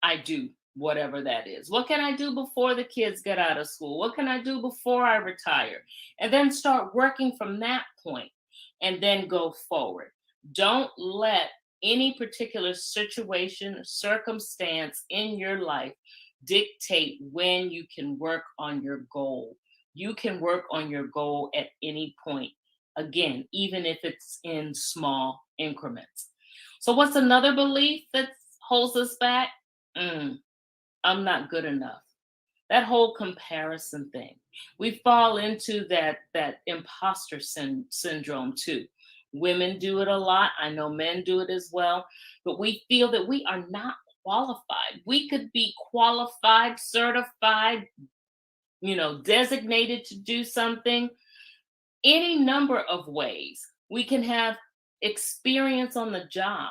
I do whatever that is? What can I do before the kids get out of school? What can I do before I retire? And then start working from that point and then go forward. Don't let any particular situation or circumstance in your life dictate when you can work on your goal. You can work on your goal at any point. Again, even if it's in small increments. So what's another belief that holds us back? I'm not good enough. That whole comparison thing. We fall into that imposter syndrome too. Women do it a lot. I know men do it as well. But we feel that we are not qualified. We could be qualified, certified, designated to do something any number of ways. We can have experience on the job.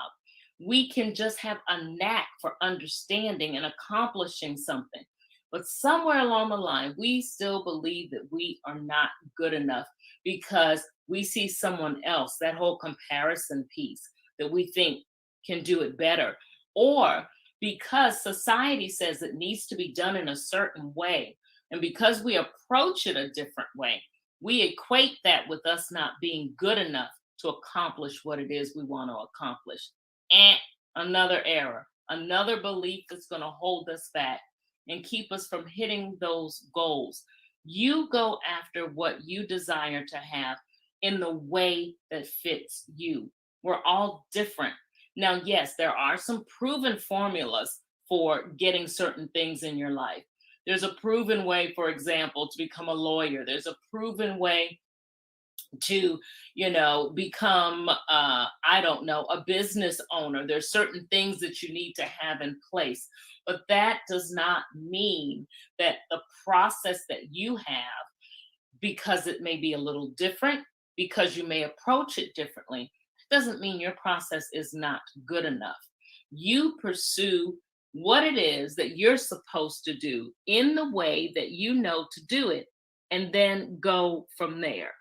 We can just have a knack for understanding and accomplishing something. But somewhere along the line, we still believe that we are not good enough because we see someone else, that whole comparison piece that we think can do it better. Or because society says it needs to be done in a certain way. And because we approach it a different way, we equate that with us not being good enough to accomplish what it is we want to accomplish. And another error, another belief that's going to hold us back and keep us from hitting those goals. You go after what you desire to have in the way that fits you. We're all different. Now, yes, there are some proven formulas for getting certain things in your life. There's a proven way, for example, to become a lawyer. There's a proven way to, become, a business owner. There's certain things that you need to have in place. But that does not mean that the process that you have, because it may be a little different, because you may approach it differently, doesn't mean your process is not good enough. You pursue what it is that you're supposed to do in the way that you know to do it, and then go from there.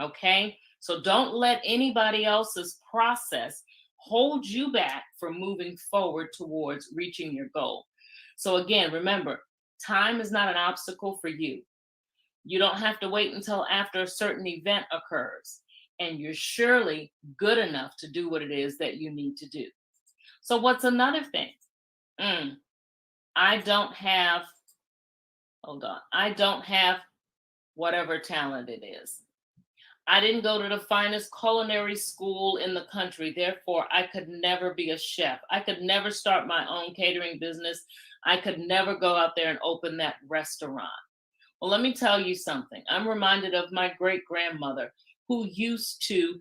Okay? So don't let anybody else's process hold you back from moving forward towards reaching your goal. So again, remember, time is not an obstacle for you. You don't have to wait until after a certain event occurs, and you're surely good enough to do what it is that you need to do. So what's another thing? I don't have whatever talent it is. I didn't go to the finest culinary school in the country. Therefore, I could never be a chef. I could never start my own catering business. I could never go out there and open that restaurant. Well, let me tell you something. I'm reminded of my great-grandmother who used to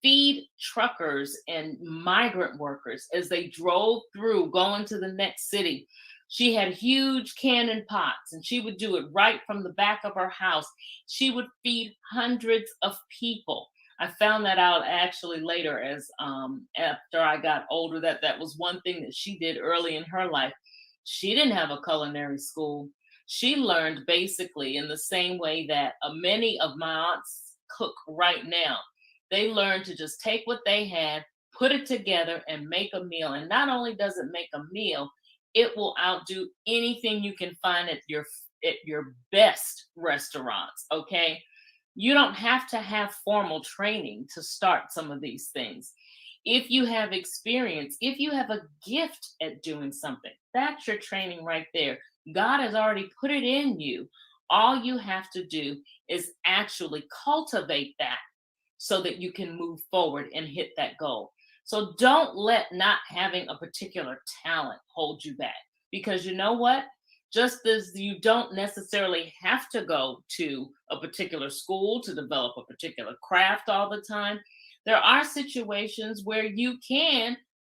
feed truckers and migrant workers as they drove through going to the next city. She had huge cannon pots, and she would do it right from the back of her house. She would feed hundreds of people. I found that out actually later as after I got older, that was one thing that she did early in her life. She didn't have a culinary school. She learned basically in the same way that many of my aunts cook right now. They learned to just take what they had, put it together, and make a meal. And not only does it make a meal, it will outdo anything you can find at your best restaurants, okay? You don't have to have formal training to start some of these things. If you have experience, if you have a gift at doing something, that's your training right there. God has already put it in you. All you have to do is actually cultivate that so that you can move forward and hit that goal. So don't let not having a particular talent hold you back, because you know what? Just as you don't necessarily have to go to a particular school to develop a particular craft all the time, there are situations where you can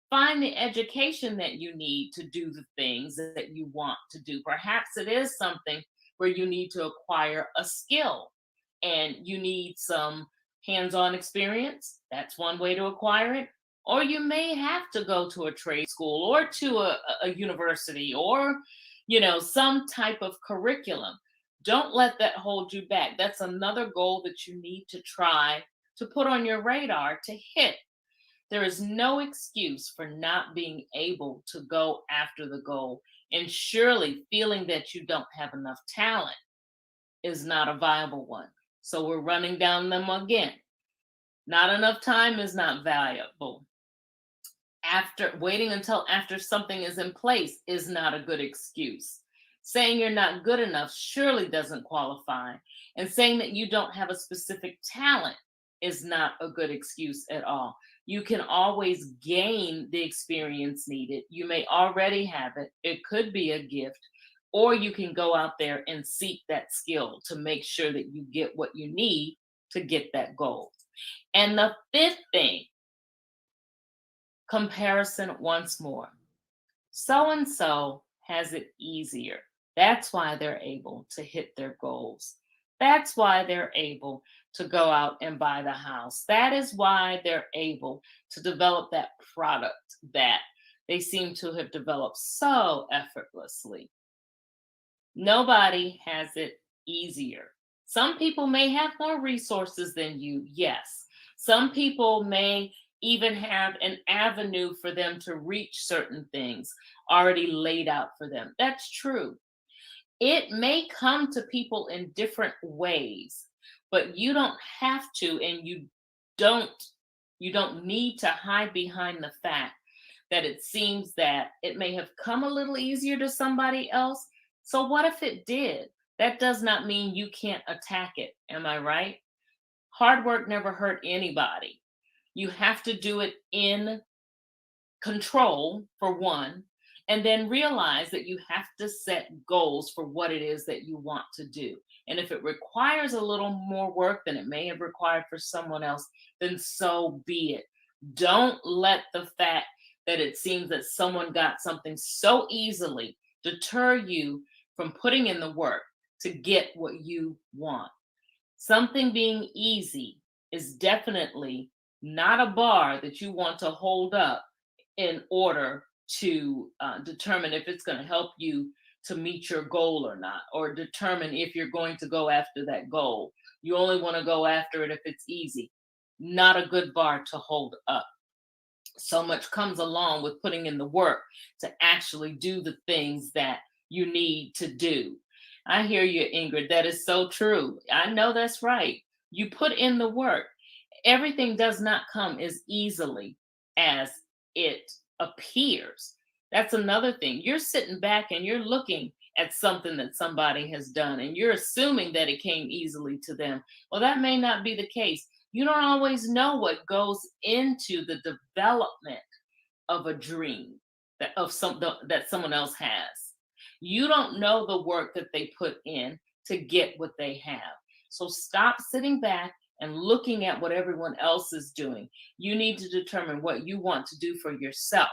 find the education that you need to do the things that you want to do. Perhaps it is something where you need to acquire a skill and you need some hands-on experience. That's one way to acquire it. Or you may have to go to a trade school or to a university or some type of curriculum. Don't let that hold you back. That's another goal that you need to try to put on your radar to hit. There is no excuse for not being able to go after the goal. And surely feeling that you don't have enough talent is not a viable one. So we're running down them again. Not enough time is not valuable. Waiting until after something is in place is not a good excuse. Saying you're not good enough surely doesn't qualify. And saying that you don't have a specific talent is not a good excuse at all. You can always gain the experience needed. You may already have it. It could be a gift, or you can go out there and seek that skill to make sure that you get what you need to get that goal. And the fifth thing, comparison once more. So-and-so has it easier. That's why they're able to hit their goals. That's why they're able to go out and buy the house. That is why they're able to develop that product that they seem to have developed so effortlessly. Nobody has it easier. Some people may have more resources than you, yes. Some people may even have an avenue for them to reach certain things already laid out for them. That's true. It may come to people in different ways, but you don't have to, and you don't need to hide behind the fact that it seems that it may have come a little easier to somebody else. So what if it did? That does not mean you can't attack it. Am I right? Hard work never hurt anybody. You have to do it in control, for one, and then realize that you have to set goals for what it is that you want to do. And if it requires a little more work than it may have required for someone else, then so be it. Don't let the fact that it seems that someone got something so easily deter you from putting in the work to get what you want. Something being easy is definitely not a bar that you want to hold up in order to determine if it's going to help you to meet your goal or not, or determine if you're going to go after that goal. You only want to go after it if it's easy. Not a good bar to hold up. So much comes along with putting in the work to actually do the things that you need to do. I hear you, Ingrid. That is so true. I know that's right. You put in the work. Everything does not come as easily as it appears. That's another thing. You're sitting back and you're looking at something that somebody has done, and you're assuming that it came easily to them. Well, that may not be the case. You don't always know what goes into the development of a dream that someone else has. You don't know the work that they put in to get what they have. So stop sitting back and looking at what everyone else is doing. You need to determine what you want to do for yourself.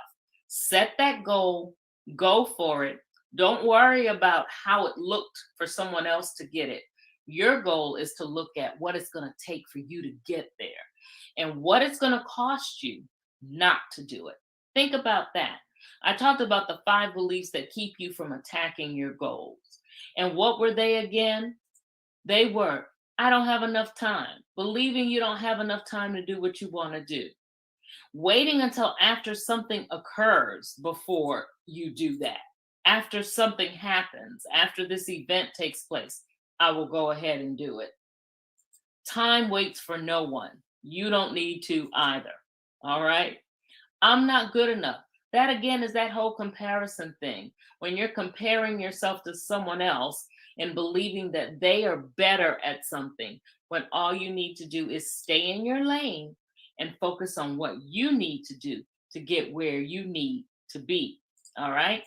Set that goal, go for it. Don't worry about how it looked for someone else to get it. Your goal is to look at what it's going to take for you to get there and what it's going to cost you not to do it. Think about that. I talked about the 5 beliefs that keep you from attacking your goals. And what were they again? They were, I don't have enough time. Believing you don't have enough time to do what you want to do. Waiting until after something occurs before you do that. After something happens, after this event takes place, I will go ahead and do it. Time waits for no one. You don't need to either. All right? I'm not good enough. That again is that whole comparison thing. When you're comparing yourself to someone else and believing that they are better at something, when all you need to do is stay in your lane and focus on what you need to do to get where you need to be. All right?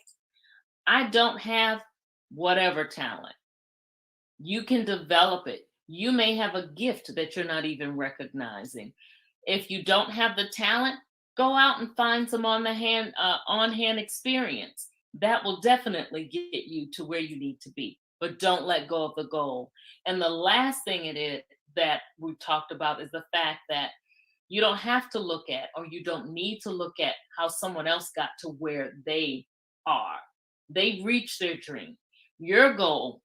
I don't have whatever talent. You can develop it. You may have a gift that you're not even recognizing. If you don't have the talent, go out and find some on-hand experience. That will definitely get you to where you need to be. But don't let go of the goal. And the last thing it is that we've talked about is the fact that you don't have to look at, or you don't need to look at how someone else got to where they are. they reach their dream. Your goal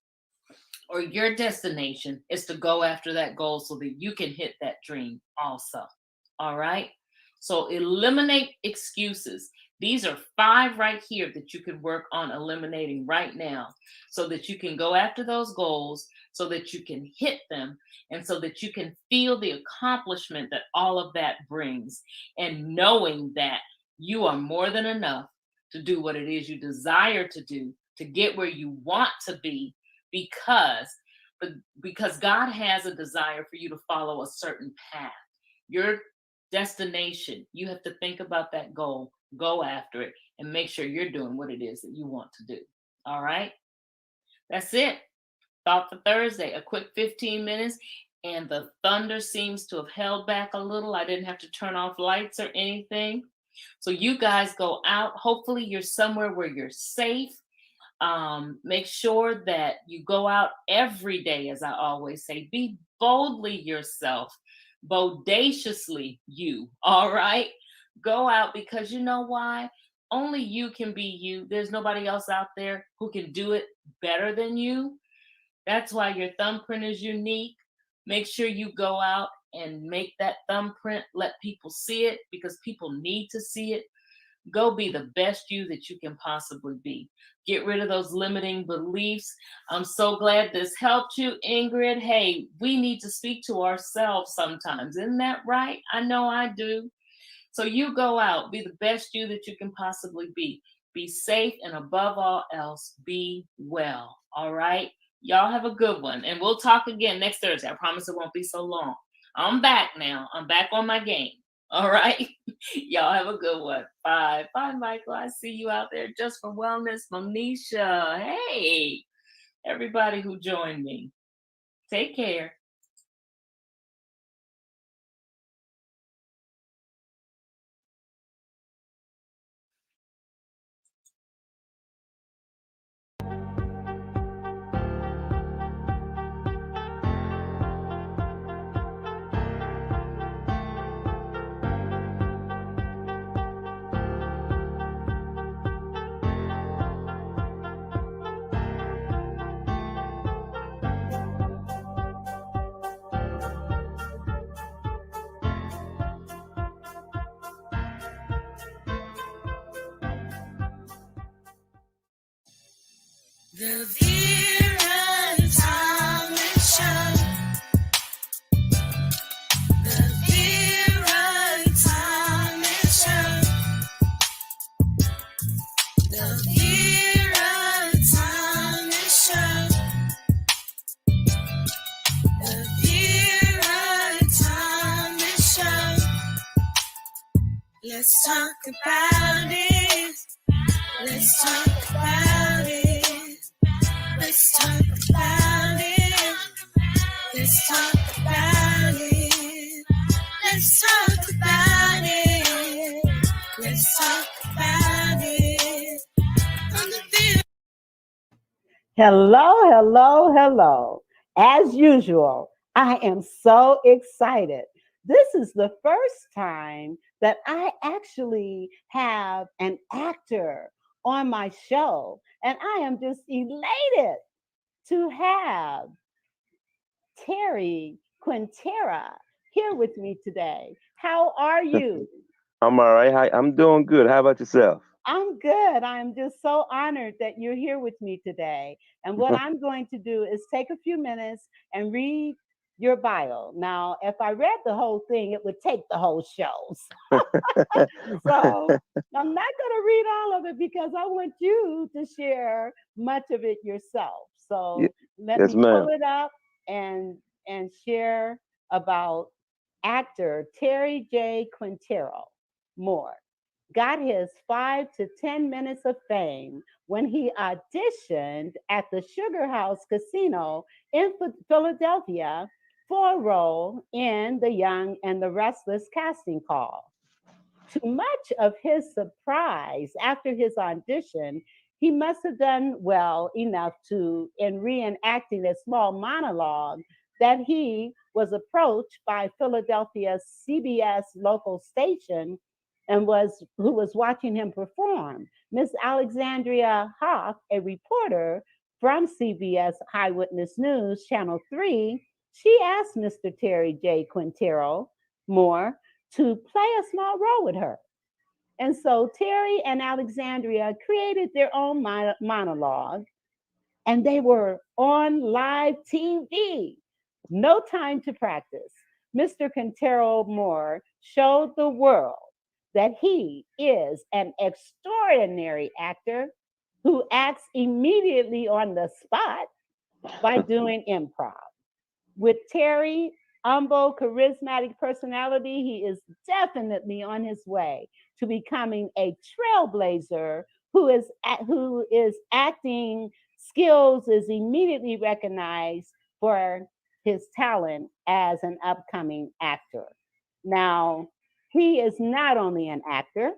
or your destination is to go after that goal so that you can hit that dream also. All right. So eliminate excuses. These are 5 right here that you can work on eliminating right now so that you can go after those goals, so that you can hit them, and so that you can feel the accomplishment that all of that brings, and knowing that you are more than enough to do what it is you desire to do, to get where you want to be, because God has a desire for you to follow a certain path. Your destination, you have to think about that goal, go after it, and make sure you're doing what it is that you want to do. All right, that's it. Thought for Thursday, a quick 15 minutes, and the thunder seems to have held back a little. I didn't have to turn off lights or anything. So you guys go out. Hopefully you're somewhere where you're safe. Make sure that you go out every day, as I always say. Be boldly yourself, bodaciously you. All right, go out, because you know why? Only you can be you. There's nobody else out there who can do it better than you. That's why your thumbprint is unique. Make sure you go out and make that thumbprint, let people see it, because people need to see it. Go be the best you that you can possibly be. Get rid of those limiting beliefs. I'm so glad this helped you, Ingrid. Hey, we need to speak to ourselves sometimes. Isn't that right? I know I do. So you go out, be the best you that you can possibly be. Be safe, and above all else, be well. All right? Y'all have a good one. And we'll talk again next Thursday. I promise it won't be so long. I'm back now. I'm back on my game. All right. Y'all have a good one. Bye. Bye, Michael. I see you out there just for wellness. Monisha. Hey, everybody who joined me. Take care. The Vera Thomas Show. The Vera Thomas Show. The Vera Thomas Show. The Vera Thomas Show. Let's talk about it. Let's talk about it. Let's talk about it. Let's talk about it. Let's talk about it. Let's talk about it. On the field. Hello, hello, hello. As usual, I am so excited. This is the first time that I actually have an actor on my show, and I am just elated to have Terry Quintera here with me today. How are you? I'm all right. Hi, I'm doing good. How about yourself? I'm good. I'm just so honored that you're here with me today. And what I'm going to do is take a few minutes and read your bio. Now, if I read the whole thing, it would take the whole show. So I'm not going to read all of it because I want you to share much of it yourself. So let me pull it up and share about actor Terry J. Quintero more. Got his 5 to 10 minutes of fame when he auditioned at the Sugar House Casino in Philadelphia for a role in The Young and the Restless casting call. To much of his surprise, after his audition, he must have done well enough to, in reenacting a small monologue, that he was approached by Philadelphia's CBS local station and who was watching him perform. Miss Alexandria Hawk, a reporter from CBS Eyewitness News, Channel 3, she asked Mr. Terry J. Quintero Moore to play a small role with her. And so Terry and Alexandria created their own monologue, and they were on live TV. No time to practice. Mr. Quintero Moore showed the world that he is an extraordinary actor who acts immediately on the spot by doing improv. With Terry humble, charismatic personality, he is definitely on his way to becoming a trailblazer who is acting skills is immediately recognized for his talent as an upcoming actor. Now, he is not only an actor,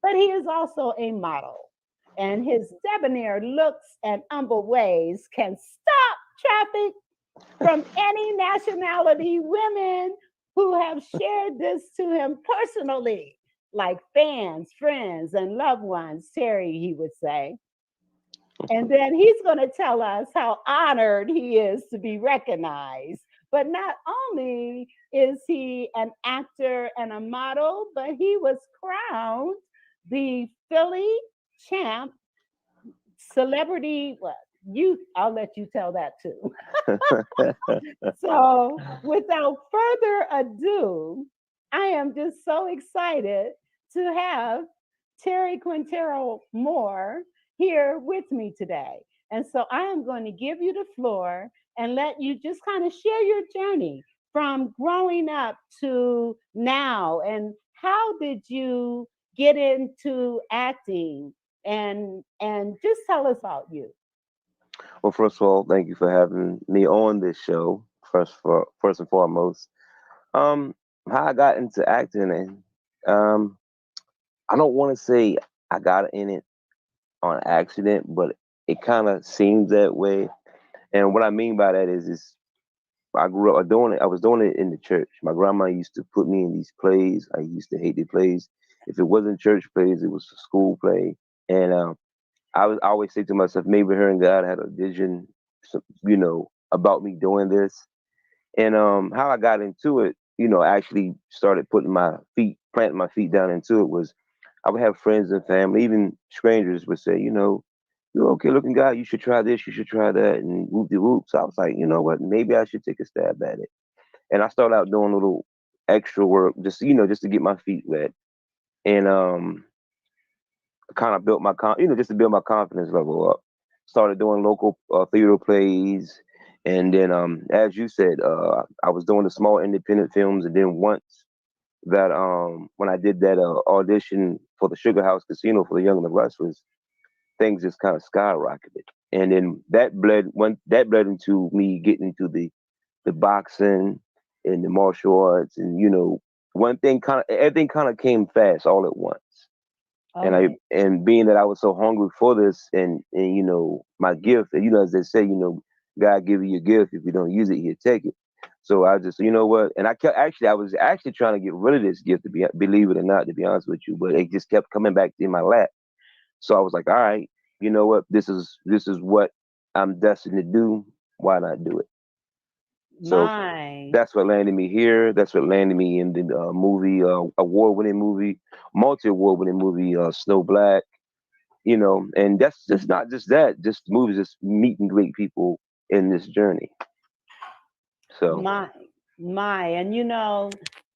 but he is also a model. And his debonair looks and humble ways can stop traffic from any nationality. Women who have shared this to him personally, like fans, friends, and loved ones, Terry, he would say. And then he's going to tell us how honored he is to be recognized. But not only is he an actor and a model, but he was crowned the Philly champ celebrity. What? I'll let you tell that too. So, without further ado, I am just so excited to have Terry Quintero Moore here with me today. And so I am going to give you the floor and let you just kind of share your journey from growing up to now. And how did you get into acting? And just tell us about you. Well, first of all, thank you for having me on this show. First and foremost, how I got into acting, and I don't want to say I got in it on accident, but it kind of seems that way. And what I mean by that is I grew up doing it. I was doing it in the church. My grandma used to put me in these plays. I used to hate the plays. If it wasn't church plays, it was a school play. And I always say to myself, maybe her and God had a vision, about me doing this. And how I got into it, actually started planting my feet down into it was I would have friends and family, even strangers would say, you're okay looking guy, you should try this, you should try that, and whoop de whoop. So I was like, you know what, maybe I should take a stab at it. And I started out doing a little extra work, just to get my feet wet. And kind of built just to build my confidence level up. Started doing local theater plays, and then as you said, I was doing the small independent films, and then once that when I did that audition for the Sugar House Casino for the Young and the Restless, things just kind of skyrocketed, and then that bled into me getting into the boxing and the martial arts, and everything kind of came fast all at once. And being that I was so hungry for this, and my gift, and as they say, God give you a gift. If you don't use it, He'll take it. So I just, what, and I was actually trying to get rid of this gift, believe it or not, to be honest with you, but it just kept coming back in my lap. So I was like, all right, you know what, this is what I'm destined to do. Why not do it? So that's what landed me here. That's what landed me in the movie, multi-award-winning movie, Snow Black. And that's just not just that. Just movies, just meeting great people in this journey. So and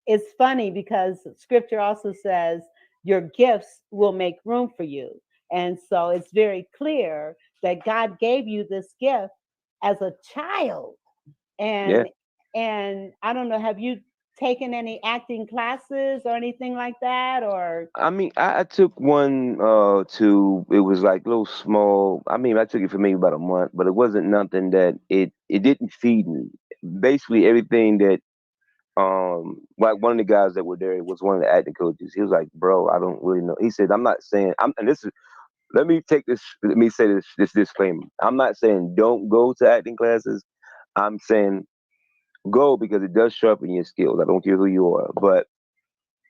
it's funny because Scripture also says your gifts will make room for you, and so it's very clear that God gave you this gift as a child. And I don't know, have you taken any acting classes or anything like that? Or I mean, I took one it was like little small. I mean, I took it for maybe about a month, but it wasn't nothing that it didn't feed me. Basically everything that like one of the guys that were there was one of the acting coaches. He was like, bro, I don't really know. He said, I'm not saying let me say this disclaimer. I'm not saying don't go to acting classes. I'm saying go because it does sharpen your skills. I don't care who you are. But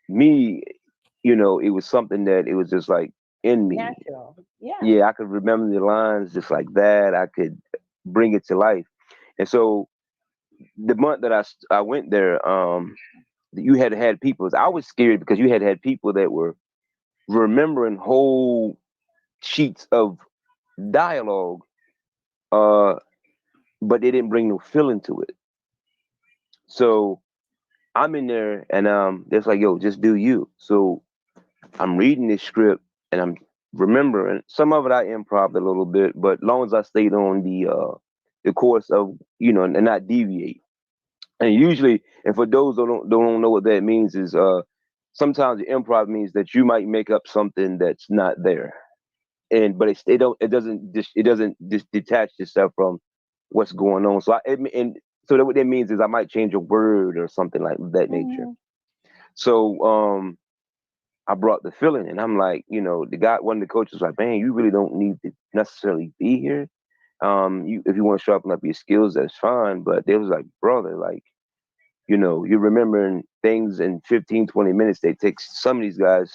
me, it was something that it was just like in me. Natural. Yeah. Yeah, I could remember the lines just like that. I could bring it to life. And so the month that I went there, you had people. I was scared because you had people that were remembering whole sheets of dialogue, but they didn't bring no feeling to it. So I'm in there, and it's like, yo, just do you. So I'm reading this script, and I'm remembering some of it. I improv a little bit, but long as I stayed on the course of and not deviate. And usually, and for those who don't know what that means, is sometimes the improv means that you might make up something that's not there, but it doesn't just detach itself from what's going on. So so that what that means is I might change a word or something like that nature. So I brought the feeling, and I'm like, one of the coaches was like, man, you really don't need to necessarily be here. If you want to sharpen up your skills, that's fine. But they was like, brother, like, you're remembering things in 15, 20 minutes. They take some of these guys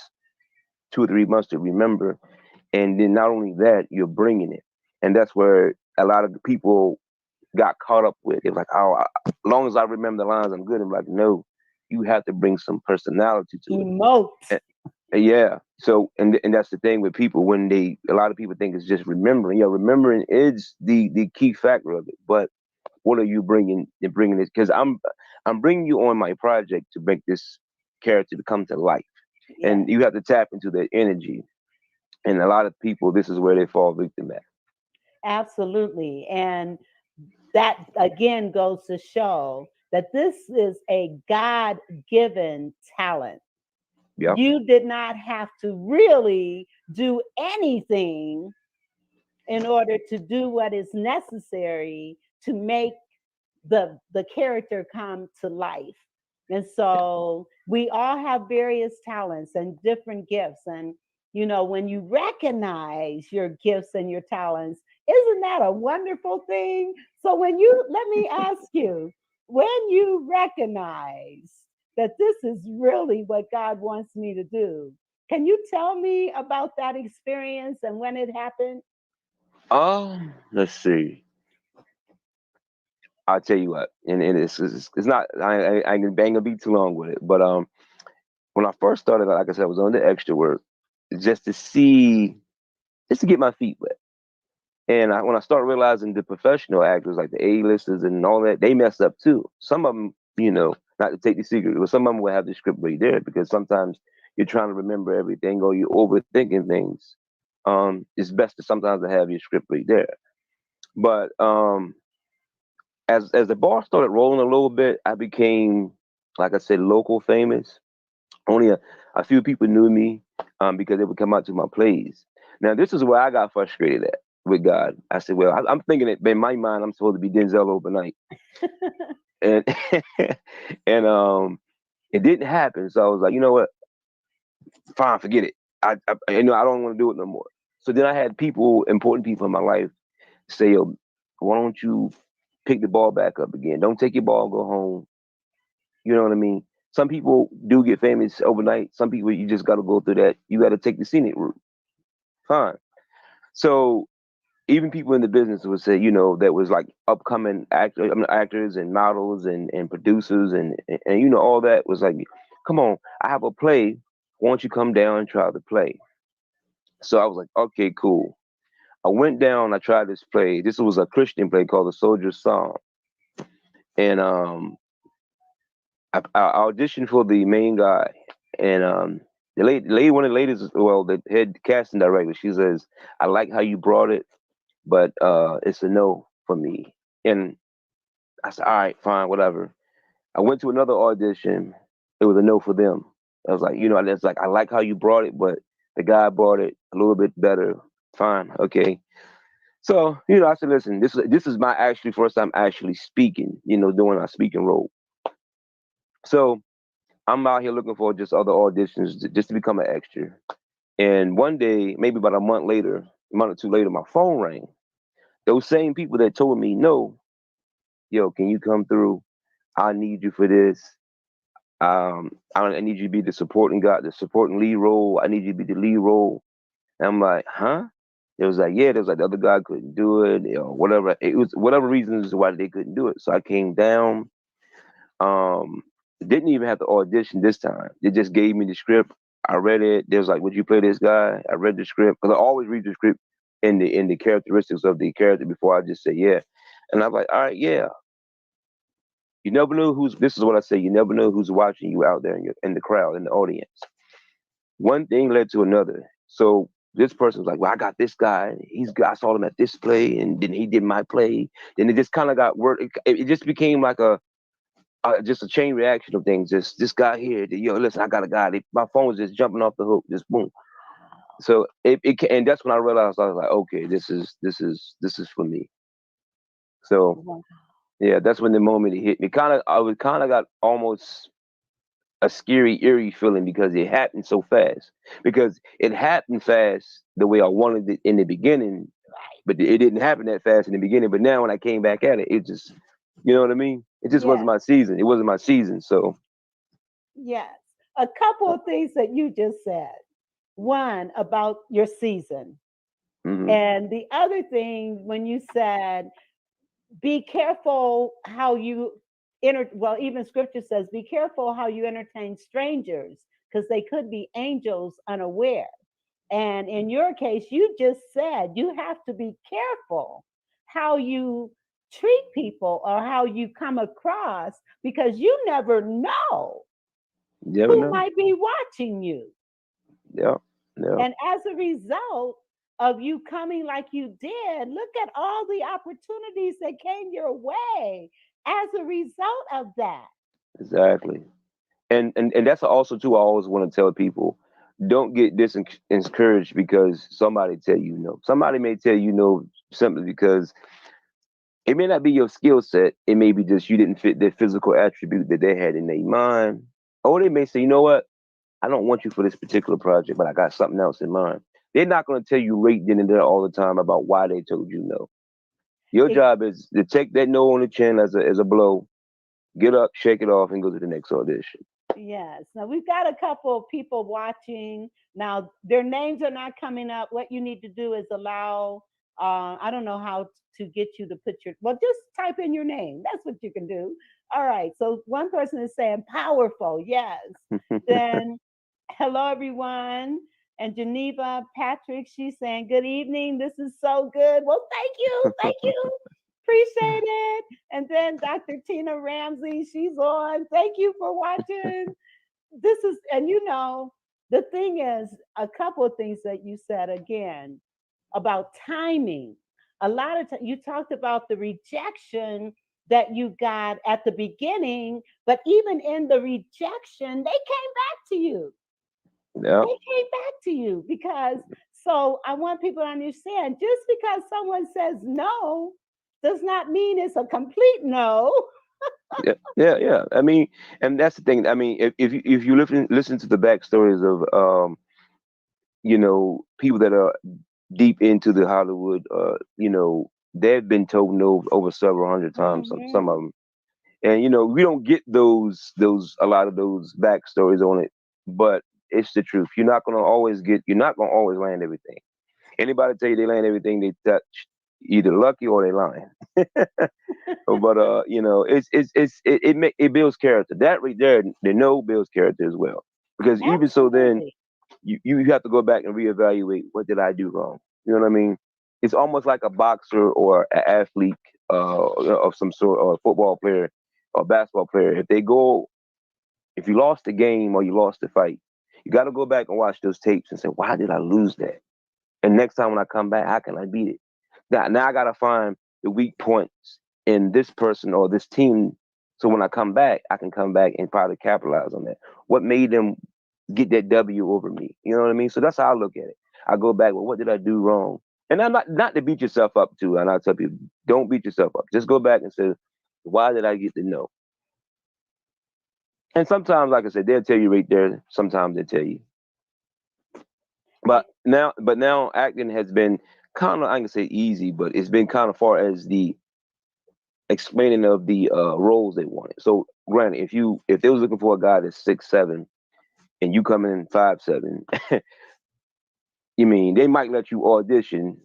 2 or 3 months to remember. And then not only that, you're bringing it. And that's where a lot of the people got caught up with. They're like, oh, as long as I remember the lines, I'm good. I'm like, no, you have to bring some personality to Emote. it. Yeah. So, and that's the thing with people when a lot of people think it's just remembering. Yeah, remembering is the key factor of it. But what are you bringing it? Because I'm bringing you on my project to make this character to come to life, and you have to tap into that energy. And a lot of people, this is where they fall victim at. Absolutely, and that again goes to show that this is a God-given talent. Yep. You did not have to really do anything in order to do what is necessary to make the character come to life. And so we all have various talents and different gifts. And when you recognize your gifts and your talents, isn't that a wonderful thing? So let me ask you, when you recognize that this is really what God wants me to do, can you tell me about that experience and when it happened? Let's see. I'll tell you what, and it's not. I ain't gonna be too long with it. But when I first started, like I said, I was on the extra work just to get my feet wet. And when I started realizing the professional actors, like the A-listers and all that, they mess up too. Some of them, not to take the secret, but some of them will have the script right there because sometimes you're trying to remember everything or you're overthinking things. It's best to sometimes to have your script right there. But as the bar started rolling a little bit, I became, like I said, local famous. Only a few people knew me because they would come out to my plays. Now, this is where I got frustrated at with God. I said, well, I'm thinking that in my mind, I'm supposed to be Denzel overnight. and and it didn't happen. So I was like, you know what? Fine, forget it. I don't want to do it no more. So then I had important people in my life say, yo, why don't you pick the ball back up again? Don't take your ball and go home. You know what I mean? Some people do get famous overnight. Some people, you just got to go through that. You got to take the scenic route. Fine. So even people in the business would say, that was like upcoming actors and models and producers and all that was like, come on, I have a play. Why don't you come down and try the play? So I was like, okay, cool. I went down. I tried this play. This was a Christian play called The Soldier's Song. And I auditioned for the main guy, and the lady, one of the ladies, well, the head casting director, she says, "I like how you brought it, but it's a no for me." And I said, "All right, fine, whatever." I went to another audition. It was a no for them. I was like, it's like I like how you brought it, but the guy brought it a little bit better. Fine, okay. So I said, listen, this is my actually first time actually speaking. Doing a speaking role. So I'm out here looking for just other auditions just to become an extra. And one day, maybe about a month or two later, my phone rang. Those same people that told me no, yo, can you come through? I need you for this. I need you to be the supporting guy, the supporting lead role. I need you to be the lead role. And I'm like, huh? It was like, yeah, there was like the other guy couldn't do it, whatever. It was whatever reasons why they couldn't do it. So I came down. Um, didn't even have to audition this time. They just gave me the script. I read it. They was like, would you play this guy? I read the script because I always read the script in the characteristics of the character before I just say yeah. And I'm like, all right, yeah. You never know this is what I say, you never know who's watching you out there in the crowd, in the audience. One thing led to another. So this person was like, well, I got this guy. I saw him at this play, and then he did my play. Then it just kind of got word. It just became like just a chain reaction of things. Just this guy here, listen, I got a guy. My phone was just jumping off the hook, just boom. So and that's when I realized, I was like, okay, this is for me. So yeah, that's when the moment it hit me. I got almost a scary, eerie feeling because it happened so fast. Because it happened fast the way I wanted it in the beginning, but it didn't happen that fast in the beginning. But now when I came back at it, it just, you know what I mean? It just wasn't my season. It wasn't my season. So yes, a couple of things that you just said. One about your season, and the other thing when you said, be careful how you even scripture says, be careful how you entertain strangers because they could be angels unaware. And in your case, you just said you have to be careful how you treat people or how you come across because you never know who might be watching you. Yeah. And as a result of you coming like you did, look at all the opportunities that came your way as a result of that. Exactly. And that's also too, I always want to tell people, don't get discouraged because somebody tell you no. Somebody may tell you no simply because it may not be your skill set. It may be just you didn't fit their physical attribute that they had in their mind. Or they may say, you know what? I don't want you for this particular project, but I got something else in mind. They're not going to tell you right then and there all the time about why they told you no. Your job is to take that no on the chin as a blow, get up, shake it off, and go to the next audition. Yes. Now we've got a couple of people watching. Now their names are not coming up. What you need to do is allow, I don't know how to get you to put just type in your name. That's what you can do. All right. So one person is saying powerful. Yes. Then hello, everyone. And Geneva Patrick, she's saying, good evening. This is so good. Well, thank you. Thank you. Appreciate it. And then Dr. Tina Ramsey, she's on. Thank you for watching. The thing is, a couple of things that you said again about timing. A lot of you talked about the rejection that you got at the beginning, but even in the rejection, they came back to you. Yeah. They came back to you so I want people to understand, just because someone says no does not mean it's a complete no. Yeah. I mean, and that's the thing. I mean, if you listen to the backstories of people that are deep into the Hollywood, they've been told no over several hundred times. Some of them, and we don't get a lot of those backstories on it, but it's the truth. You're not gonna always land everything. Anybody tell you they land everything they touch, either lucky or they lying. But it builds character. That right there, the no builds character as well. Because even so, then you have to go back and reevaluate, what did I do wrong? You know what I mean? It's almost like a boxer or an athlete of some sort, or a football player or basketball player. If you lost the game or you lost the fight, you got to go back and watch those tapes and say, why did I lose that? And next time when I come back, how can I beat it? Now I got to find the weak points in this person or this team. So when I come back, I can come back and probably capitalize on that. What made them get that W over me? You know what I mean? So that's how I look at it. I go back, well, what did I do wrong? And I'm not to beat yourself up too. And I tell people, don't beat yourself up. Just go back and say, why did I get the no? And sometimes, like I said, they'll tell you right there. Sometimes they tell you. But now acting has been kind of, I can say easy, but it's been kind of far as the explaining of the roles they wanted. So granted, if they was looking for a guy that's 6'7" and you come in 5'7", you mean they might let you audition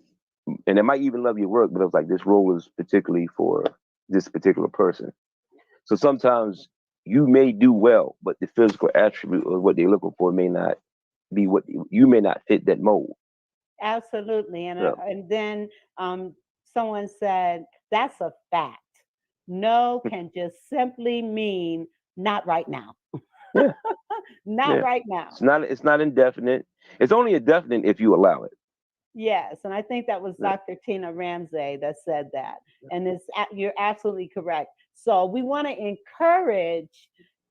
and they might even love your work, but it was like this role is particularly for this particular person. So sometimes you may do well, but the physical attribute of what they're looking for may not be what you may not fit that mold. Absolutely. And So, and then someone said that's a fact. No can just simply mean not right now. yeah, Not yeah. right now. It's not indefinite. It's only indefinite if you allow it. Yes, and I think that was Yeah. Dr. Tina Ramsey that said that. And you're absolutely correct. So we want to encourage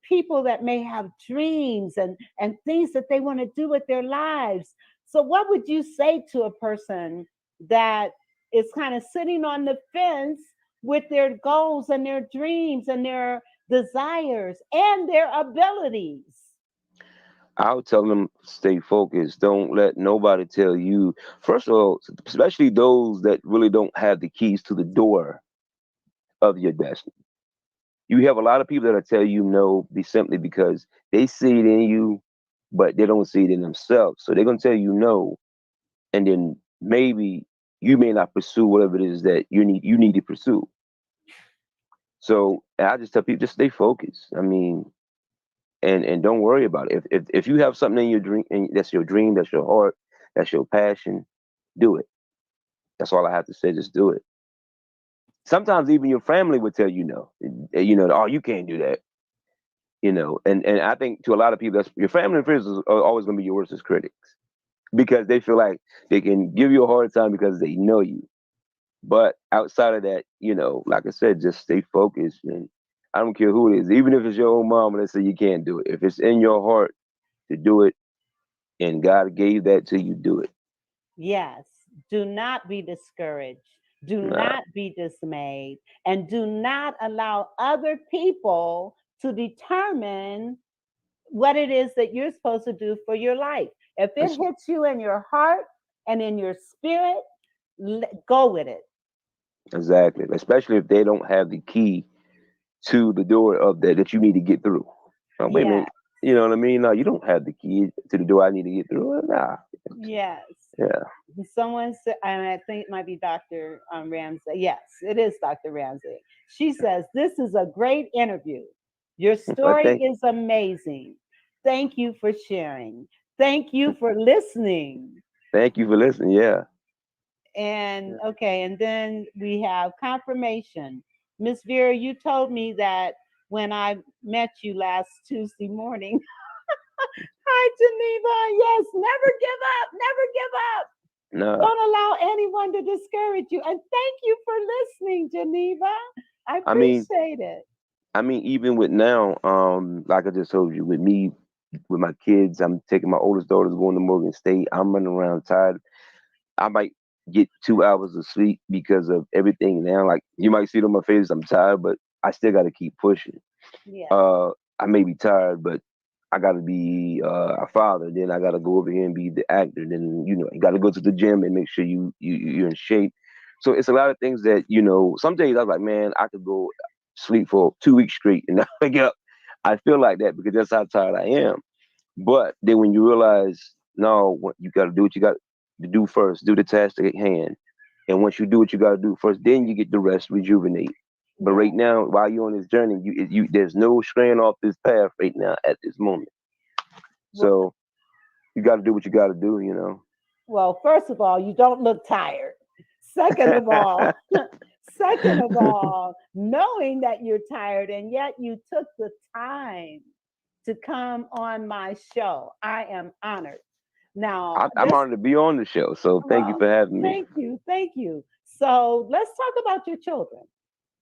people that may have dreams and things that they want to do with their lives. So what would you say to a person that is kind of sitting on the fence with their goals and their dreams and their desires and their abilities? I'll tell them stay focused. Don't let nobody tell you. First of all, especially those that really don't have the keys to the door of your destiny. You have a lot of people that'll tell you no be simply because they see it in you, but they don't see it in themselves. So they're gonna tell you no, and then maybe you may not pursue whatever it is that you need to pursue. So I just tell people just stay focused. I mean, and don't worry about it. If you have something in your dream, and that's your dream, that's your heart, that's your passion, do it. That's all I have to say. Just do it. Sometimes even your family would tell you no. Oh, you can't do that. And I think to a lot of people, that's your family and friends are always going to be your worst critics because they feel like they can give you a hard time because they know you. But outside of that, like I said, just stay focused. And I don't care who it is, even if it's your own mom and they say you can't do it. If it's in your heart to do it, and God gave that to you, do it. Yes. Do not be discouraged. Do Nah, not be dismayed. And do not allow other people to determine what it is that you're supposed to do for your life. If it that's hits you in your heart and in your spirit, go with it. exactly. Especially if they don't have the key to the door of that you need to get through. Wait a Yeah. minute. You know what I mean? No, you don't have the key to the door I need to get through. Nah. Yes. Yeah. Someone said, and I think it might be Dr. Ramsey. Yes, it is Dr. Ramsey. She says, "This is a great interview. Your I story think. is amazing. Thank you for sharing. Thank you for listening." Thank you for listening. Yeah. And okay, and then we have confirmation. Miss Vera, you told me that when I met you last Tuesday morning. Hi, Geneva. Yes, never give up. Never give up. No. Don't allow anyone to discourage you. And thank you for listening, Geneva. I I mean, appreciate it. even with now, like I just told you, with me, with my kids, I'm taking my oldest daughter's going to Morgan State. I'm running around tired. I might get 2 hours of sleep because of everything now. Like you might see it on my face, I'm tired, but I still got to keep pushing. Yeah. I may be tired, but I got to be a father. Then I got to go over here and be the actor. Then you got to go to the gym and make sure you're in shape. So it's a lot of things that Some days I was like, man, I could go sleep for 2 weeks straight and I wake up. I feel like that because that's how tired I am. But then when you realize, no, you got to do what you got to do first. Do the task at hand. And once you do what you got to do first, then you get the rest, rejuvenate. But right now, while you're on this journey, there's no straying off this path right now at this moment. So you got to do what you got to do. Well, first of all, you don't look tired. Second of all, knowing that you're tired and yet you took the time to come on my show, I am honored. Now, I'm honored to be on the show. So thank you for having me. Thank you. So let's talk about your children.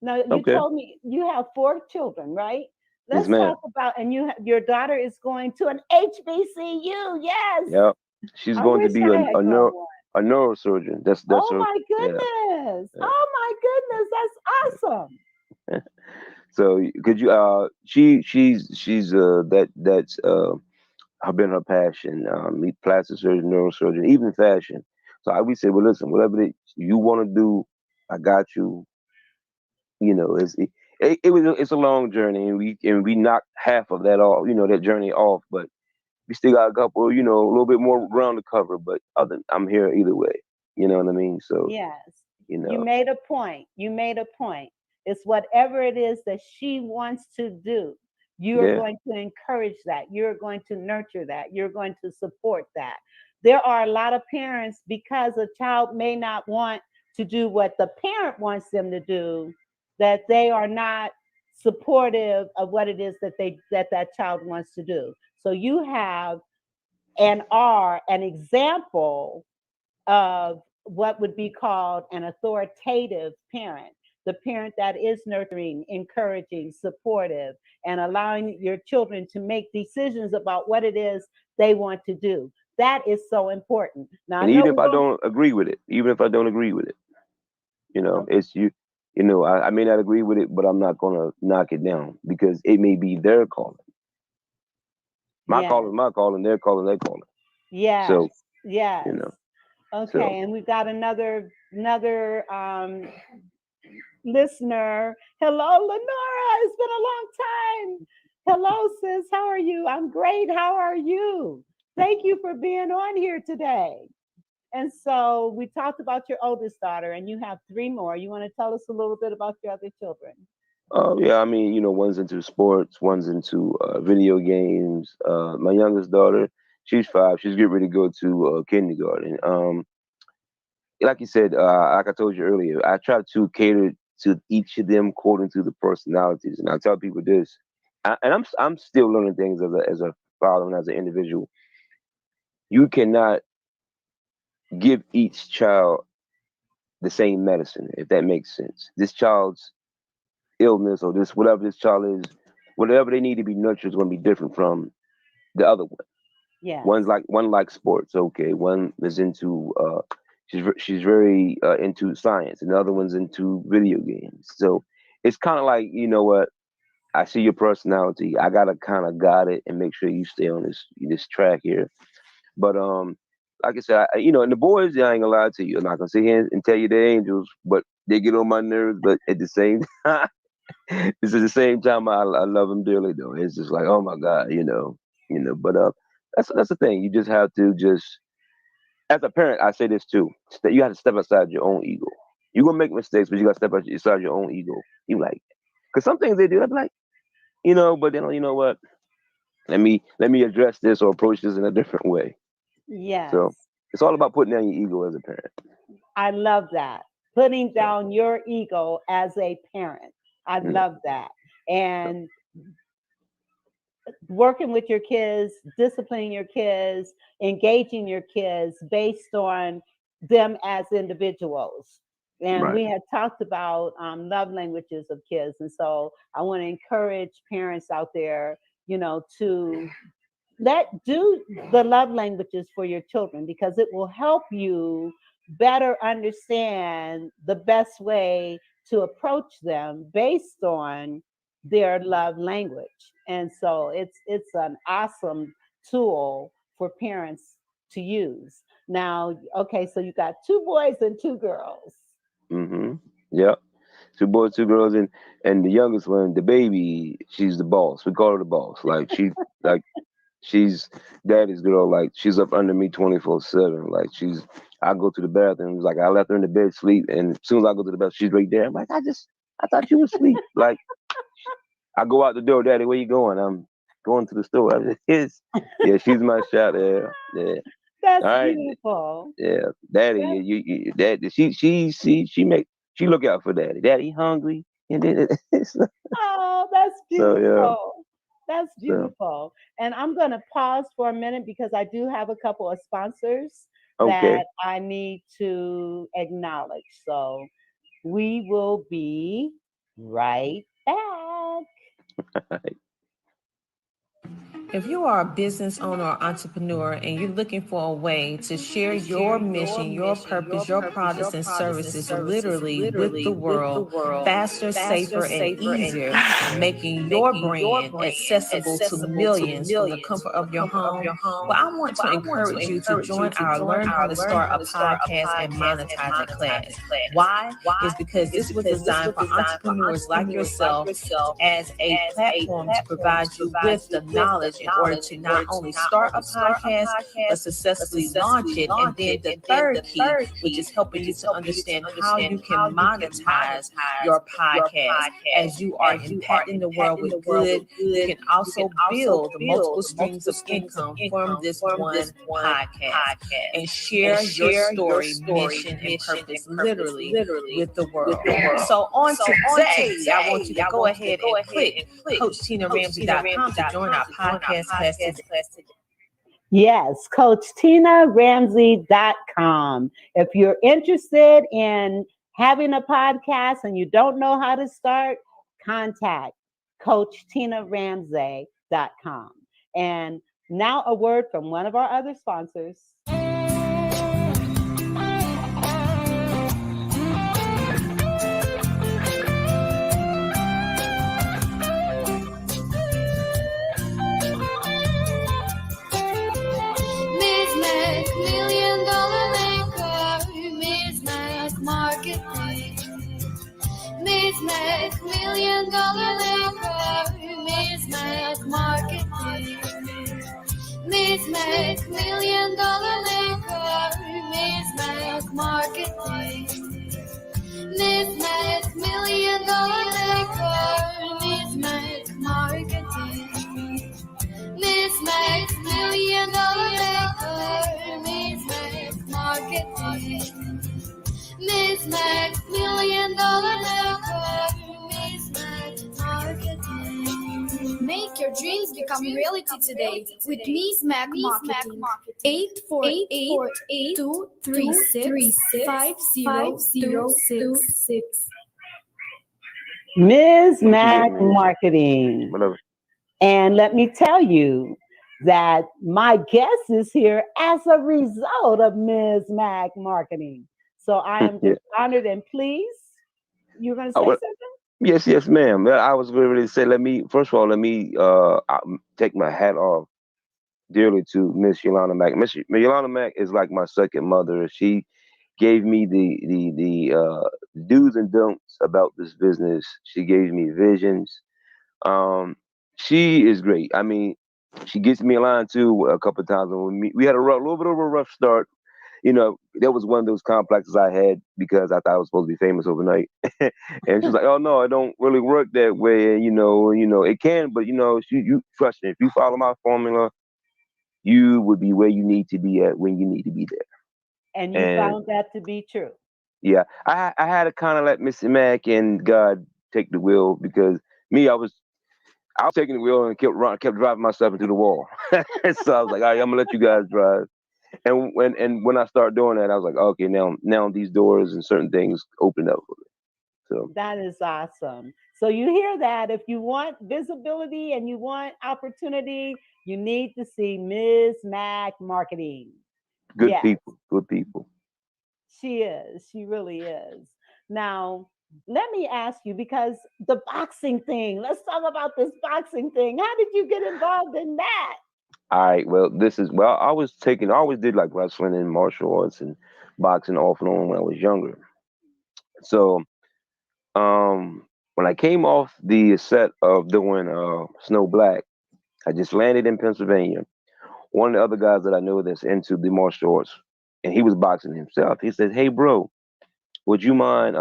Now, you Okay. told me you have 4 children, right? Yes, Let's ma'am. talk about, and your daughter is going to an HBCU. Yes. Yep. She's I going to wish be I had gone one. a neurosurgeon. That's Oh her. my Yeah. goodness. Yeah. Oh my goodness. That's awesome. So could you? She's that's have been her passion. Plastic surgeon, neurosurgeon, even fashion. So we say, well, listen, whatever you want to do, I got you. It's a long journey, and we knocked half of that off, that journey off, but we still got a couple, a little bit more ground to cover. But I'm here either way. You know what I mean? So yes, you made a point. You made a point. It's whatever it is that she wants to do. You are going to encourage that. You're going to nurture that. You're going to support that. There are a lot of parents, because a child may not want to do what the parent wants them to do, that they are not supportive of what it is that child wants to do. So you have and are an example of what would be called an authoritative parent, the parent that is nurturing, encouraging, supportive, and allowing your children to make decisions about what it is they want to do. That is so important. Now, and even if I don't agree with it, it's you. I may not agree with it, but I'm not gonna knock it down because it may be their calling. My calling, my calling, their calling, their calling. Yes. So, yes. Okay, so. and we've got another listener. Hello, Lenora. It's been a long time. Hello, sis. How are you? I'm great. How are you? Thank you for being on here today. And so we talked about your oldest daughter, and you have 3 more. You want to tell us a little bit about your other children? Yeah, I mean, one's into sports, one's into video games. My youngest daughter, she's 5. She's getting ready to go to kindergarten. Like you said, like I told you earlier, I try to cater to each of them according to the personalities. And I tell people this, and I'm still learning things as a father and as an individual. You cannot give each child the same medicine, if that makes sense. This child's illness or this whatever this child is, whatever they need to be nurtured is going to be different from the other one. Yeah. One likes sports. Okay. One is into she's very into science, and the other one's into video games. So it's kind of like, you know what? I see your personality. I gotta kind of guide it and make sure you stay on this track here. But like I said, and the boys, I ain't gonna lie to you. I'm not gonna sit here and tell you they're angels, but they get on my nerves. But at the same time, it's at the same time I love them dearly though. It's just like, oh my God, But that's the thing. You just have to as a parent, I say this too. You have to step outside your own ego. You're gonna make mistakes, but you gotta step outside your own ego. You like, because some things they do, I'm like, but then you know what? Let me address this or approach this in a different way. Yes. So it's all about putting down your ego as a parent. I love that. Putting down your ego as a parent. I love that. And working with your kids, disciplining your kids, engaging your kids based on them as individuals. And we had talked about love languages of kids. And so I want to encourage parents out there, to do the love languages for your children, because it will help you better understand the best way to approach them based on their love language. And so it's an awesome tool for parents to use. Now, okay, so you got 2 boys and 2 girls. Mm-hmm. Yep. 2 boys, 2 girls, and the youngest one, the baby, she's the boss. We call her the boss. Like she's daddy's girl. Like she's up under me 24/7. Like I go to the bathroom. Like I left her in the bed sleep, and as soon as I go to the bathroom, she's right there. I'm like, I thought you were asleep. Like I go out the door, Daddy, where you going? I'm going to the store. Yeah, she's my shot. Yeah. That's beautiful. Yeah, Daddy, you Daddy. She look out for Daddy. Daddy hungry, and then oh, that's beautiful. So, yeah. That's beautiful. And I'm going to pause for a minute because I do have a couple of sponsors that I need to acknowledge. So we will be right back. If you are a business owner or entrepreneur and you're looking for a way to share your mission, your purpose, your products and services literally with the world faster, safer, and easier, making your brand accessible to millions from the comfort of your home, well, I want to encourage you to join our Learn How to Start a Podcast and Monetize It class. Why? Is because this was designed for entrepreneurs like yourself as a platform to provide you with the knowledge in order to not only start a podcast, but successfully launch it. And then the third key, which is helping you to understand how you can monetize your podcast as you are impacting the world with good. You can also build multiple streams of income from this one podcast and share your story, mission, and purpose literally with the world. So on today, I want you to go ahead and click CoachTinaRamsey.com to join our podcast class today. Yes, CoachTinaRamsey.com. If you're interested in having a podcast and you don't know how to start, contact CoachTinaRamsey.com. And now a word from one of our other sponsors. Midlife, $1 million maker, Midlife marketing. Midlife, $1 million maker, Midlife marketing. Midlife, $1 million maker, Midlife marketing. Midlife, $1 million maker, Midlife marketing. Midlife, $1 million maker, Midlife marketing. Make your dreams become reality today with Midlife Marketing. 848-236-5026. Ms. Mac Marketing. And let me tell you that my guest is here as a result of Ms. Mac Marketing. So I am just honored and pleased. You're going to say something? Yes, ma'am. I was ready to say, let me take my hat off dearly to Miss Yolanda Mack. Miss Yolanda Mack is like my second mother. She gave me the do's and don'ts about this business. She gave me visions. She is great. I mean, she gets me a line too a couple of times. When we had a little bit of a rough start. You know, that was one of those complexes I had because I thought I was supposed to be famous overnight. And she was like, "Oh no, it don't really work that way. And you know, it can, but you trust me. If you follow my formula, you would be where you need to be at when you need to be there." And you found that to be true. Yeah, I had to kind of let Mr. Mack and God take the wheel because I was taking the wheel and kept driving myself into the wall. So I was like, "All right, I'm gonna let you guys drive." And when I started doing that, I was like, okay, now these doors and certain things opened up for me. So that is awesome. So you hear that? If you want visibility and you want opportunity, you need to see Ms. Mac Marketing. Good people. She is. She really is. Now, let me ask you, because the boxing thing, let's talk about this boxing thing. How did you get involved in that? All right. Well, I always did like wrestling and martial arts and boxing off and on when I was younger. So, when I came off the set of doing Snow Black, I just landed in Pennsylvania. One of the other guys that I know that's into the martial arts, and he was boxing himself. He said, "Hey, bro, would you mind,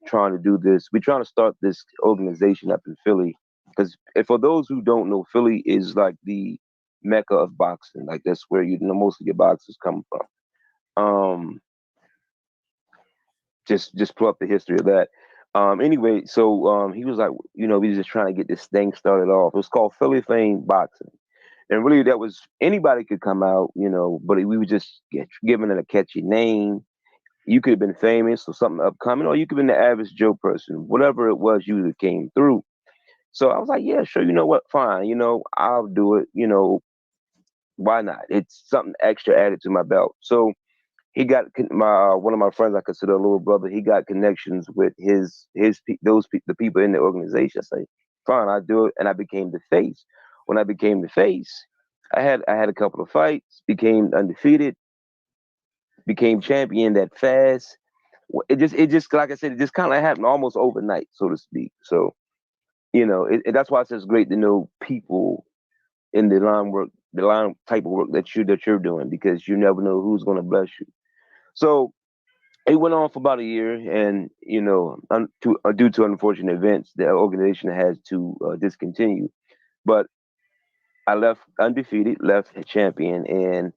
trying to do this? We're trying to start this organization up in Philly." Because for those who don't know, Philly is like the mecca of boxing. Like that's where most of your boxers come from. Just pull up the history of that. Anyway, so he was like, we was just trying to get this thing started off. It was called Philly Fame Boxing, and really that was anybody could come out, but we would just given it a catchy name. You could have been famous or something upcoming, or you could have been the average Joe person. Whatever it was, you that came through. So I was like, yeah, sure. You know what? Fine. I'll do it. Why not? It's something extra added to my belt. So he got my one of my friends I consider a little brother. He got connections with the people in the organization. I say, fine, I do it, and I became the face. When I became the face, I had a couple of fights, became undefeated, became champion that fast. It just like I said, it just kind of happened almost overnight, so to speak. So that's why it's great to know people in the line type of work that you're doing, because you never know who's going to bless you. So it went on for about a year, and due to unfortunate events, the organization has to discontinue. But I left undefeated, left a champion, and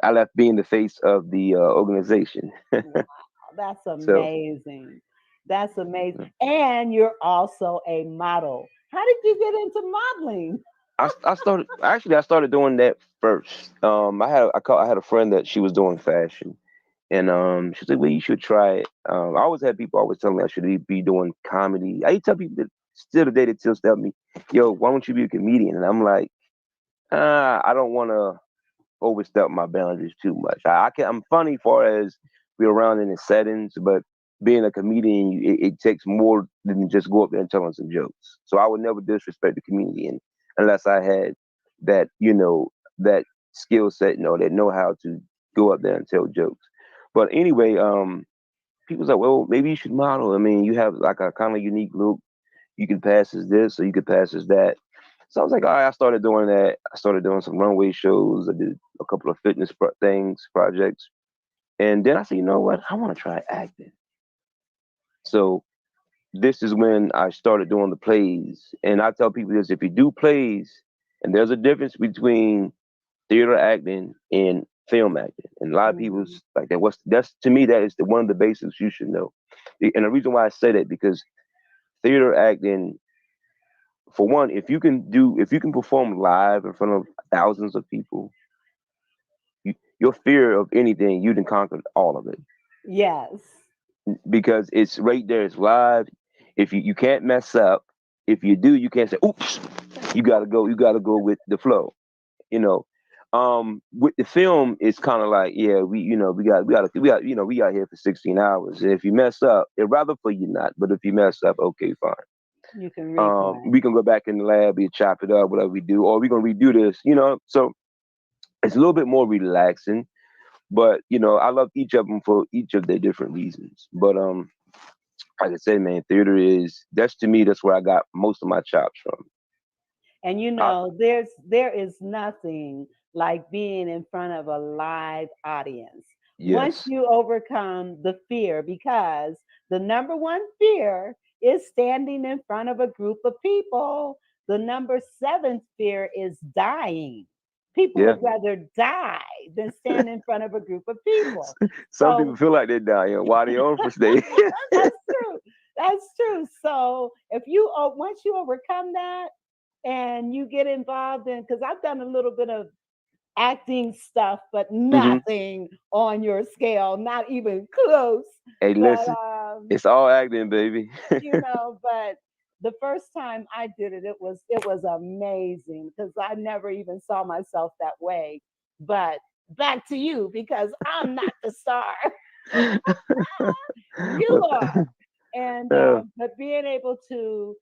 I left being the face of the organization. That's So amazing. That's amazing. And you're also a model. How did you get into modeling? I started doing that first. I had a friend that she was doing fashion, and she said, "Well, you should try it." I always had people always telling me I should be doing comedy. I tell people that still today they still tell me, "Yo, why don't you be a comedian?" And I'm like, I don't want to overstep my boundaries too much. I'm funny far as be around in the settings, but being a comedian, it takes more than just go up there and telling some jokes. So I would never disrespect the comedian unless I had that skill set, that know how to go up there and tell jokes. But anyway, people's like, well, maybe you should model. I mean, you have like a kind of unique look. You can pass as this, or you could pass as that. So I was like, all right, I started doing that. I started doing some runway shows. I did a couple of fitness projects. And then I said, you know what? I want to try acting. So this is when I started doing the plays. And I tell people this, if you do plays, and there's a difference between theater acting and film acting. And a lot of people's like that. That's to me, that is one of the basics you should know. And the reason why I say that, because theater acting, for one, if you can perform live in front of thousands of people, your fear of anything, you done conquered all of it, Yes. because it's right there. It's live. If you can't mess up. If you do, you can't say, "Oops." You gotta go. You gotta go with the flow. You know. With the film, it's kind of like, yeah, we got here for 16 hours. And if you mess up, it'd rather for you not. But if you mess up, okay, fine. You can replay. We can go back in the lab, we chop it up, whatever we do, or we're gonna redo this. So it's a little bit more relaxing. But I love each of them for each of their different reasons. But like I said, man, theater that's to me, that's where I got most of my chops from. And there is nothing like being in front of a live audience. Once Yes. you overcome the fear, because the number one fear is standing in front of a group of people. The number 7 fear is dying. People Yeah. would rather die than stand in front of a group of people. Some people feel like they're dying while they're on for stage. That's true. That's true. So once you overcome that and you get involved in, because I've done a little bit of acting stuff, but nothing on your scale, not even close. Hey, But listen, it's all acting, baby. but the first time I did it, it was amazing, because I never even saw myself that way. But back to you, because I'm not the star. You are. And but being able to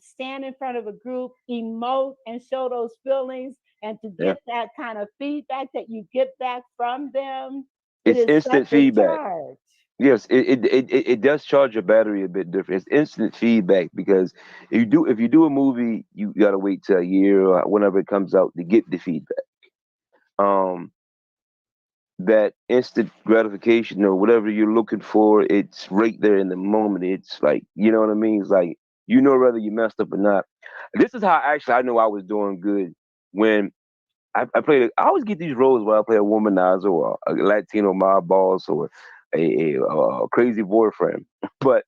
stand in front of a group, emote, and show those feelings, and to get that kind of feedback that you get back from them, It's it is instant such a feedback. charge. Yes, it does charge your battery a bit different. It's instant feedback, because if you do a movie, you gotta wait till a year or whenever it comes out to get the feedback. Um, that instant gratification or whatever you're looking for, it's right there in the moment. It's like, you know what I mean? It's like, whether you messed up or not. This is how actually I know I was doing good when I played. I always get these roles where I play a womanizer or a Latino mob boss or a crazy boyfriend. But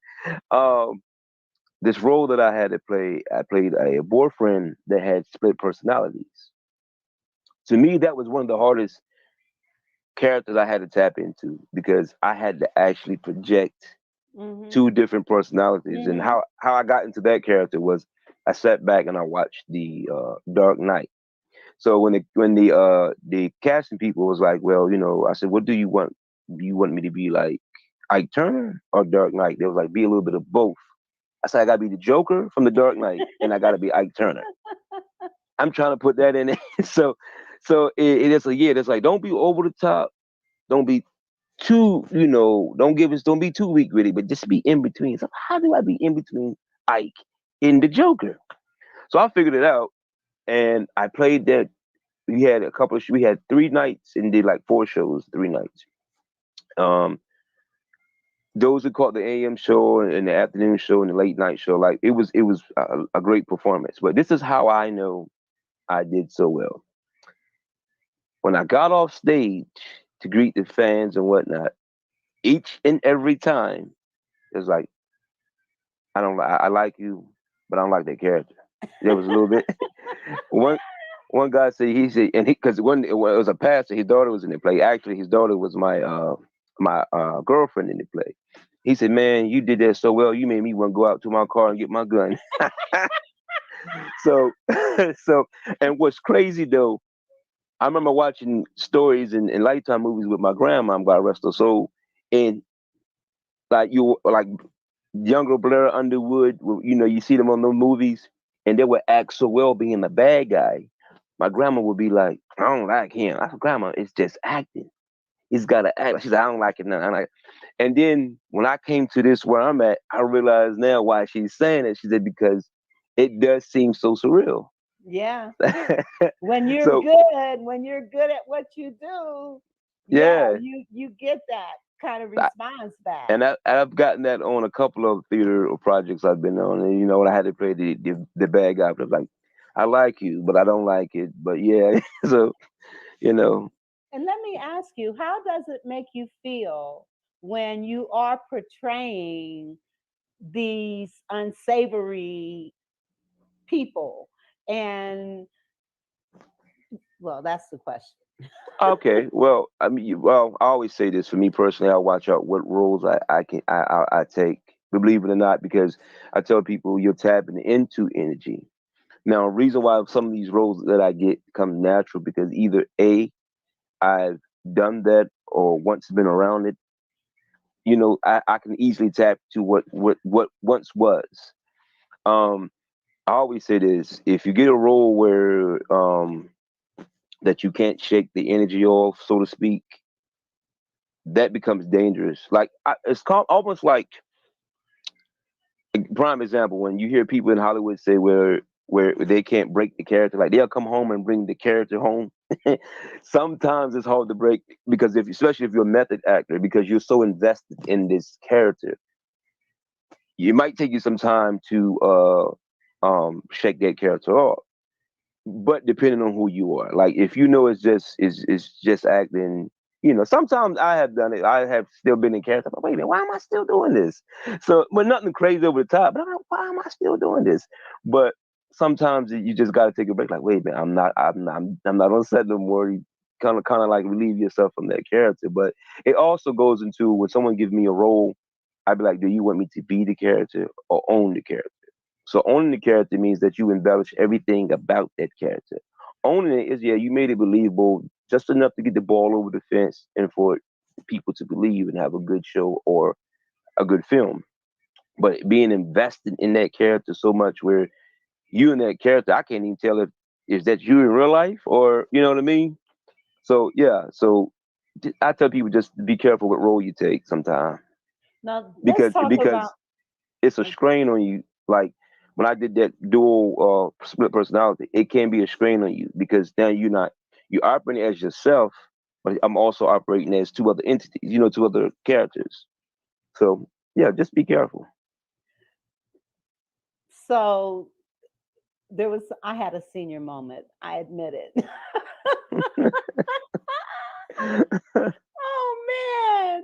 this role that I had to play, I played a boyfriend that had split personalities. To me, that was one of the hardest characters I had to tap into, because I had to actually project two different personalities. And how I got into that character was I sat back and I watched the Dark Knight. So when the casting people was like, well, I said, what do you want? Do you want me to be like Ike Turner or Dark Knight? They was like, be a little bit of both. I said, I gotta be the Joker from the Dark Knight, and I gotta be Ike Turner. I'm trying to put that in there. So it is it's like, don't be over the top, don't be too, don't be too weak with it, but just be in between. So how do I be in between Ike and the Joker? So I figured it out, and I played that. We had 3 nights and did like 4 shows, 3 nights. Those who caught the AM show and the afternoon show and the late night show, like it was a great performance. But this is how I know I did so well. When I got off stage to greet the fans and whatnot, each and every time, it was like, I like you, but I don't like that character. There was a little bit. One guy said, and because when it was a pastor, his daughter was in the play. Actually, his daughter was my girlfriend in the play. He said, "Man, you did that so well. You made me want to go out to my car and get my gun." so, and what's crazy though, I remember watching stories and Lifetime movies with my grandma, God rest her soul, and like younger Blair Underwood, you see them on those movies, and they would act so well being the bad guy. My grandma would be like, I don't like him. I said, Grandma, it's just acting. He's got to act. She said, I don't like it now. And then when I came to this where I'm at, I realize now why she's saying it. She said, because it does seem so surreal. Yeah. When you're good at what you do, you get that kind of response back. And I've gotten that on a couple of theater projects I've been on. And I had to play the bad guy, but like, I like you, but I don't like it. But yeah, so And let me ask you, how does it make you feel when you are portraying these unsavory people? And well, that's the question. Okay, well, I mean, I always say this for me personally. I watch out what roles I take. Believe it or not, because I tell people you're tapping into energy. Now, the reason why some of these roles that I get come natural because either I've done that or once been around it. I can easily tap to what once was. I always say this: if you get a role where that you can't shake the energy off, so to speak, that becomes dangerous. Like it's almost like prime example when you hear people in Hollywood say where they can't break the character, like they'll come home and bring the character home. Sometimes it's hard to break because especially if you're a method actor, because you're so invested in this character, it might take you some time to shake that character off. But depending on who you are, like if it's just acting, sometimes I have done it. I have still been in character. But wait a minute, why am I still doing this? So, but nothing crazy over the top. But I'm like, why am I still doing this? But sometimes you just got to take a break. Like, wait a minute, I'm not on set no more. You kind of like relieve yourself from that character. But it also goes into when someone gives me a role, I'd be like, do you want me to be the character or own the character? So owning the character means that you embellish everything about that character. Owning it is, you made it believable just enough to get the ball over the fence and for people to believe and have a good show or a good film. But being invested in that character so much where you and that character, I can't even tell if that's you in real life or, you know what I mean? So, I tell people just be careful what role you take sometimes. Now, because it's a strain on you. Like when I did that dual split personality, it can be a strain on you because now you're operating as yourself, but I'm also operating as 2 other entities, 2 other characters. So just be careful. So I had a senior moment, I admit it. Oh man.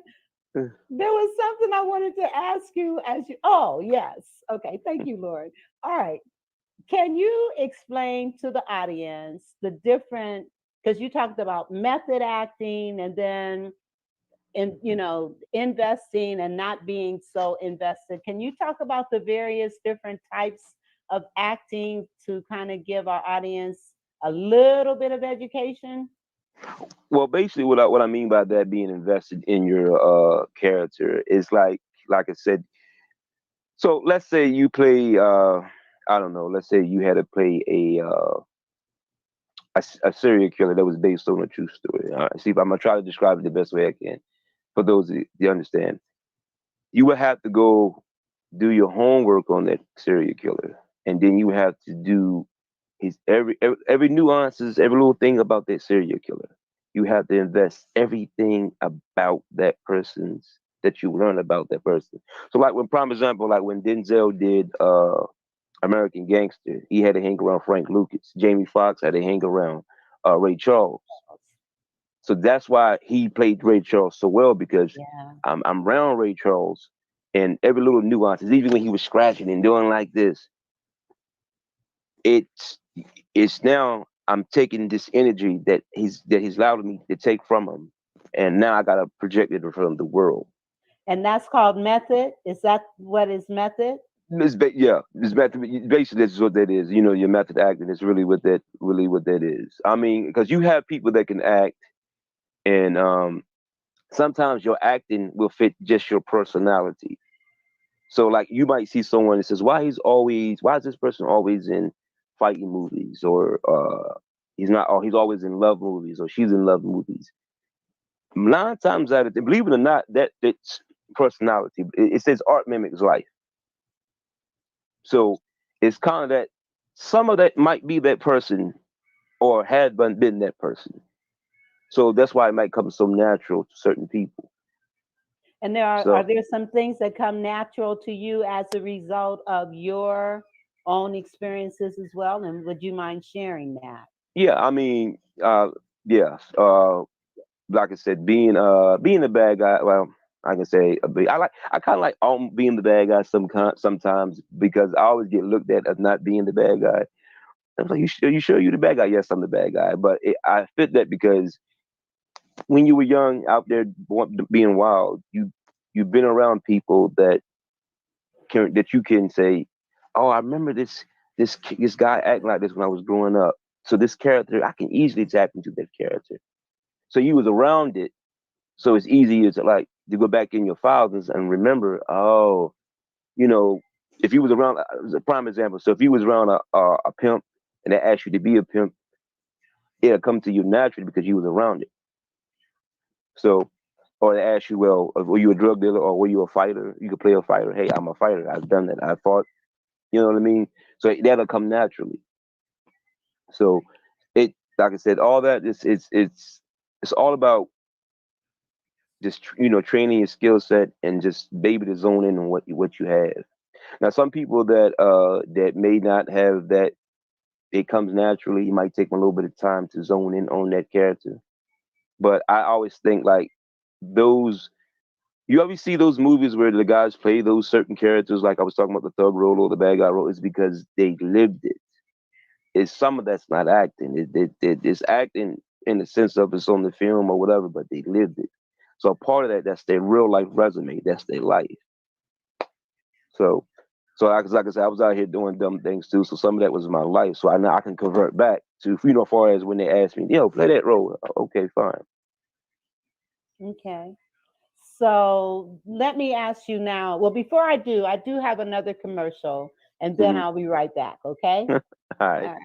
There was something I wanted to ask you oh yes. Okay, thank you, Lord. All right. Can you explain to the audience the different, because you talked about method acting and then investing and not being so invested. Can you talk about the various different types of acting to kind of give our audience a little bit of education? Well, basically, what I mean by that, being invested in your character, is like I said. So let's say you play, I don't know. Let's say you had to play a serial killer that was based on a true story. All right, see, I'm gonna try to describe it the best way I can for those that you understand. You would have to go do your homework on that serial killer, and then you have to do his every nuances, every little thing about that serial killer. You have to invest everything about that person's that you learn about that person. So, like when, prime example, like when Denzel did American Gangster, he had to hang around Frank Lucas. Jamie Foxx had to hang around Ray Charles. So that's why he played Ray Charles so well, because I'm around Ray Charles, and every little nuances, even when he was scratching and doing like this, it's now I'm taking this energy that he's allowed me to take from him, and now I gotta project it in front of the world. And that's called method. Is that what is method? It's method. Basically, that's what that is. Your method acting is really what that is. I mean, because you have people that can act, and sometimes your acting will fit just your personality. So, like, you might see someone that says, why is this person always in fighting movies, or he's not, or he's always in love movies, or she's in love movies. 9 times out of 10, believe it or not, that's personality. It says art mimics life. So it's kind of that some of that might be that person, or had been that person. So that's why it might come so natural to certain people. And are there some things that come natural to you as a result of your own experiences as well? And would you mind sharing that? Yeah, I mean, yeah. Like I said, being a bad guy. Well, I can say I kind of like being the bad guy sometimes, because I always get looked at as not being the bad guy. I was like, you sure you're the bad guy? Yes, I'm the bad guy. But I fit that because when you were young, out there being wild, you've been around people that you can say, oh, I remember this guy acting like this when I was growing up. So this character, I can easily tap into that character. So you was around it, so it's easier to go back in your files and remember. Oh, if you was around, as a prime example. So if you was around a pimp and they asked you to be a pimp, it'll come to you naturally because you was around it. So, or they ask you, well, were you a drug dealer or were you a fighter? You could play a fighter. Hey, I'm a fighter. I've done that. I fought. You know what I mean? So that'll come naturally. So like I said, all that it's all about just training your skill set and just be able to zone in on what you have. Now, some people that may not have that, it comes naturally. It might take them a little bit of time to zone in on that character. But I always think like those. You always see those movies where the guys play those certain characters, like I was talking about the thug role or the bad guy role, is because they lived it. It's some of that's not acting. It's acting in the sense of it's on the film or whatever, but they lived it. So a part of that's their real life resume. That's their life. So like I said, I was out here doing dumb things too. So some of that was my life. So I know I can convert back to, as far as when they ask me, play that role. Okay, fine. Okay. So let me ask you now. Well, before I do have another commercial, and then I'll be right back. Okay. All right.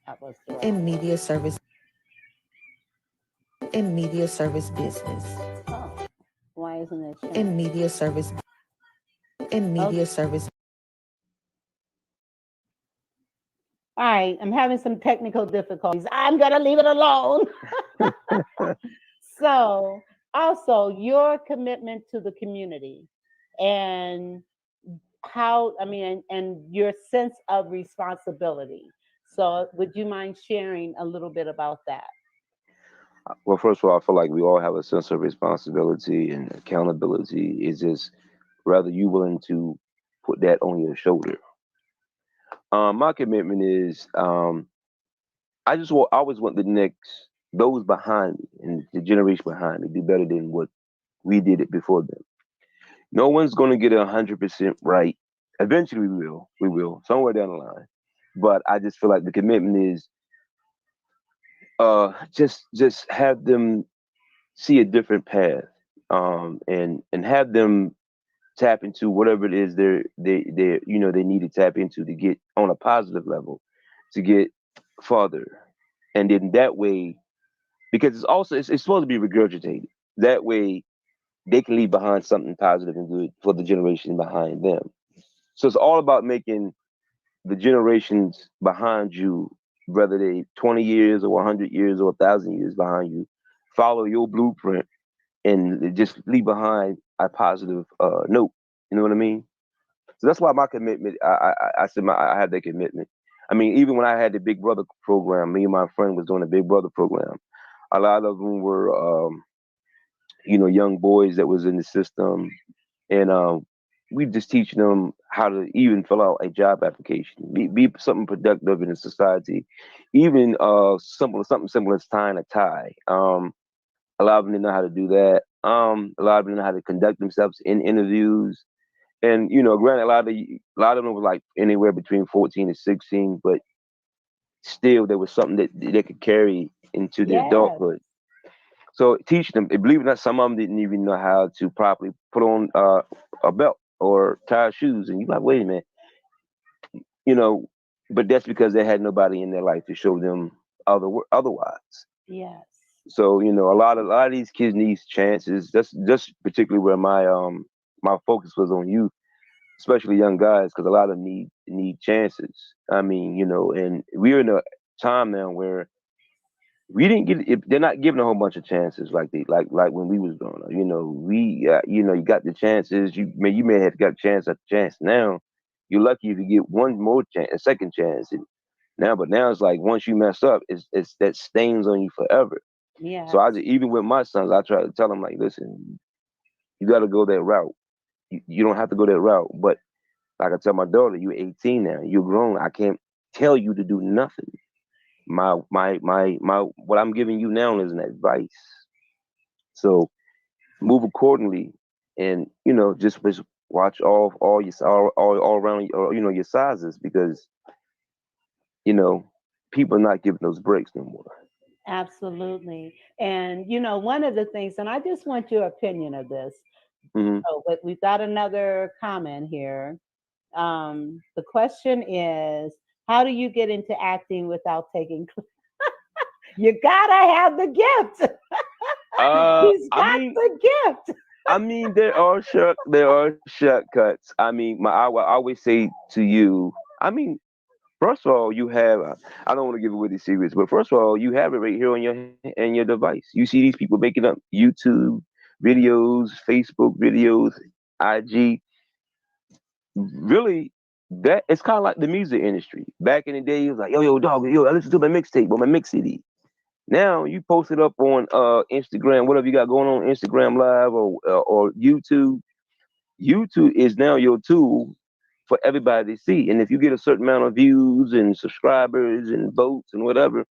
All right. In media service business. Oh, why isn't it showing? In media service. All right, I'm having some technical difficulties. I'm gonna leave it alone. So, also your commitment to the community, and and your sense of responsibility. So, would you mind sharing a little bit about that? Well, first of all, I feel like we all have a sense of responsibility and accountability. It's just rather you willing to put that on your shoulder. My commitment is I always want those behind me and the generation behind me do better than what we did it before them. No one's going to get 100% right. Eventually, we will. We will somewhere down the line. But I just feel like the commitment is just have them see a different path, and have them tap into whatever it is they need to tap into to get on a positive level, to get farther, and then that way, because it's supposed to be regurgitated. That way, they can leave behind something positive and good for the generation behind them. So it's all about making the generations behind you, whether they 20 years or 100 years or 1,000 years behind you, follow your blueprint and just leave behind a positive note. You know what I mean? So that's why my commitment. I said I have that commitment. I mean, even when I had the Big Brother program, me and my friend was doing the Big Brother program. A lot of them were, young boys that was in the system, and we just teaching them how to even fill out a job application, be something productive in the society, even something simple as tying a tie. A lot of them didn't know how to do that. A lot of them know how to conduct themselves in interviews. And granted, a lot of them was like anywhere between 14 and 16, but still there was something that they could carry into the Yes. adulthood. So teaching them, believe it or not, some of them didn't even know how to properly put on a belt or tie shoes. And you're like, wait a minute, you know, but that's because they had nobody in their life to show them otherwise. Yes. So a lot of these kids need chances. That's just particularly where my focus was on youth, especially young guys, because a lot of them need chances. I mean, and we're in a time now where we didn't get if they're not giving a whole bunch of chances like when we was growing up. You got the chances. You may have got chance after chance. Now you're lucky if you get one more chance, a second chance. And now it's like once you mess up, it's that stains on you forever. Yeah. So even with my sons, I try to tell them like, listen, you got to go that route. You don't have to go that route, but like I tell my daughter, you're 18 now, you're grown. I can't tell you to do nothing. My what I'm giving you now is an advice. So move accordingly, and just watch all your all around your sizes, because people are not giving those breaks no more. Absolutely. And one of the things, and I just want your opinion of this. Hmm. So, but we've got another comment here. The question is, how do you get into acting without taking? You gotta have the gift. He's got the gift. I mean, there are shortcuts. I mean, I will always say to you. I mean, first of all, you have. I don't want to give away the secrets, but first of all, you have it right here on your device. You see these people making up YouTube videos, Facebook videos, IG. Really, that it's kind of like the music industry. Back in the day, it was like, yo, dog, yo, I listen to my mixtape or my mix CD. Now you post it up on Instagram, whatever you got going on Instagram Live or YouTube. YouTube is now your tool for everybody to see. And if you get a certain amount of views and subscribers and votes and whatever,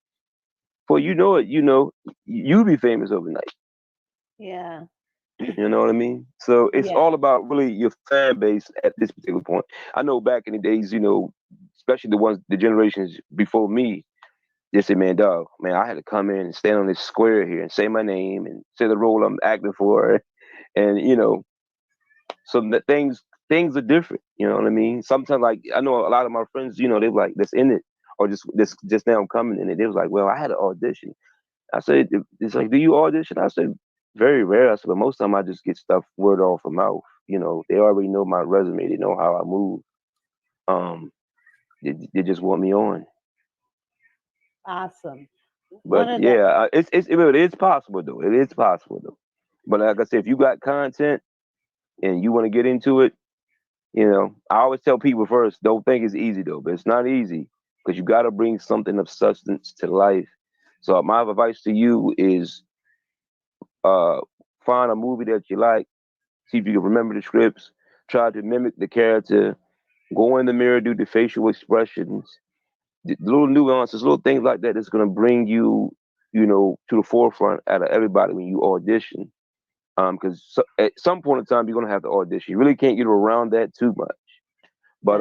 for you'll be famous overnight. Yeah. You know what I mean? So it's Yeah. all about really your fan base at this particular point. I know back in the days, especially the generations before me, they say, man, dog, man, I had to come in and stand on this square here and say my name and say the role I'm acting for. And, so that things are different. You know what I mean? Sometimes, like, I know a lot of my friends, they're like, that's in it. Or just now I'm coming in it. They was like, well, I had an audition. I said, it's like, do you audition? I said, very rare. I said, but most of the time I just get stuff word off of mouth. They already know my resume. They know how I move. They just want me on. Awesome. But yeah, it's possible though. It is possible though. But like I said, if you got content and you want to get into it, I always tell people first, don't think it's easy though, but it's not easy because you got to bring something of substance to life. So my advice to you is find a movie that you like, see if you can remember the scripts, try to mimic the character, go in the mirror, do the facial expressions, the little nuances, little things like that that's going to bring you, to the forefront out of everybody when you audition. Because at some point in time you're going to have to audition. You really can't get around that too much. But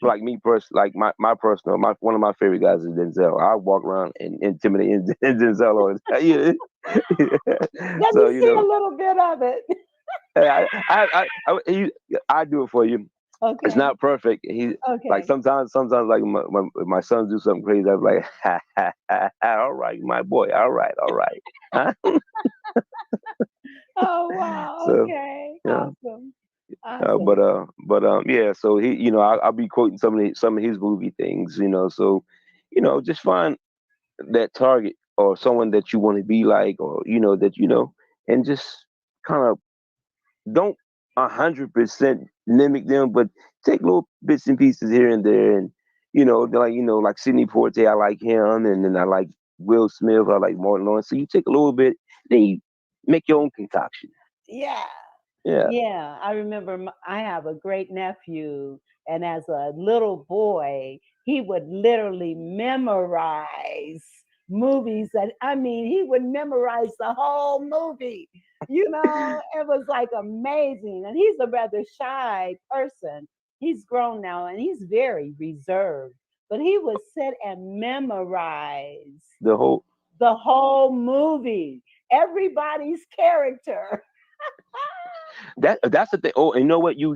like me like my personal, one of my favorite guys is Denzel. I walk around and intimidate Denzel all the time. Let me see a little bit of it. I do it for you. Okay. It's not perfect. Like sometimes like my sons do something crazy. I'm like, ha, ha, ha, ha, all right, my boy, all right. Huh? Oh wow! So, okay, yeah. awesome. Yeah. So I'll be quoting some of his movie things. So just find that target or someone that you want to be like, or and just kind of don't 100% mimic them, but take little bits and pieces here and there, and like Sidney Poitier, I like him, and then I like Will Smith, I like Martin Lawrence. So you take a little bit, then you make your own concoction. Yeah. Yeah. Yeah, I remember I have a great nephew, and as a little boy, he would literally memorize movies he would memorize the whole movie. It was like amazing. And he's a rather shy person. He's grown now and he's very reserved, but he would sit and memorize the whole movie, everybody's character. That's the thing. Oh, and you know what? You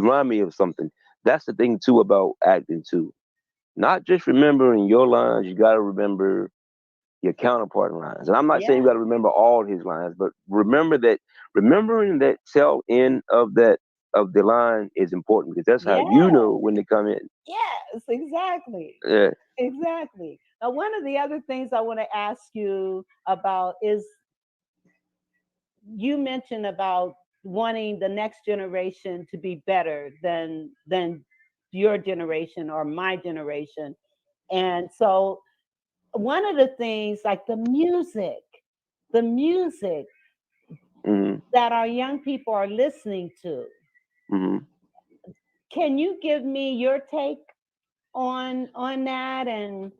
remind me of something. That's the thing too about acting too. Not just remembering your lines, you got to remember your counterpart lines. And I'm not saying you got to remember all his lines, but remembering that tail end of the line is important, because that's how you know when to come in. Yes, exactly. Yeah. Exactly. Now, one of the other things I want to ask you about is, you mentioned about wanting the next generation to be better than your generation or my generation. And so one of the things, like the music that our young people are listening to, can you give me your take on that? And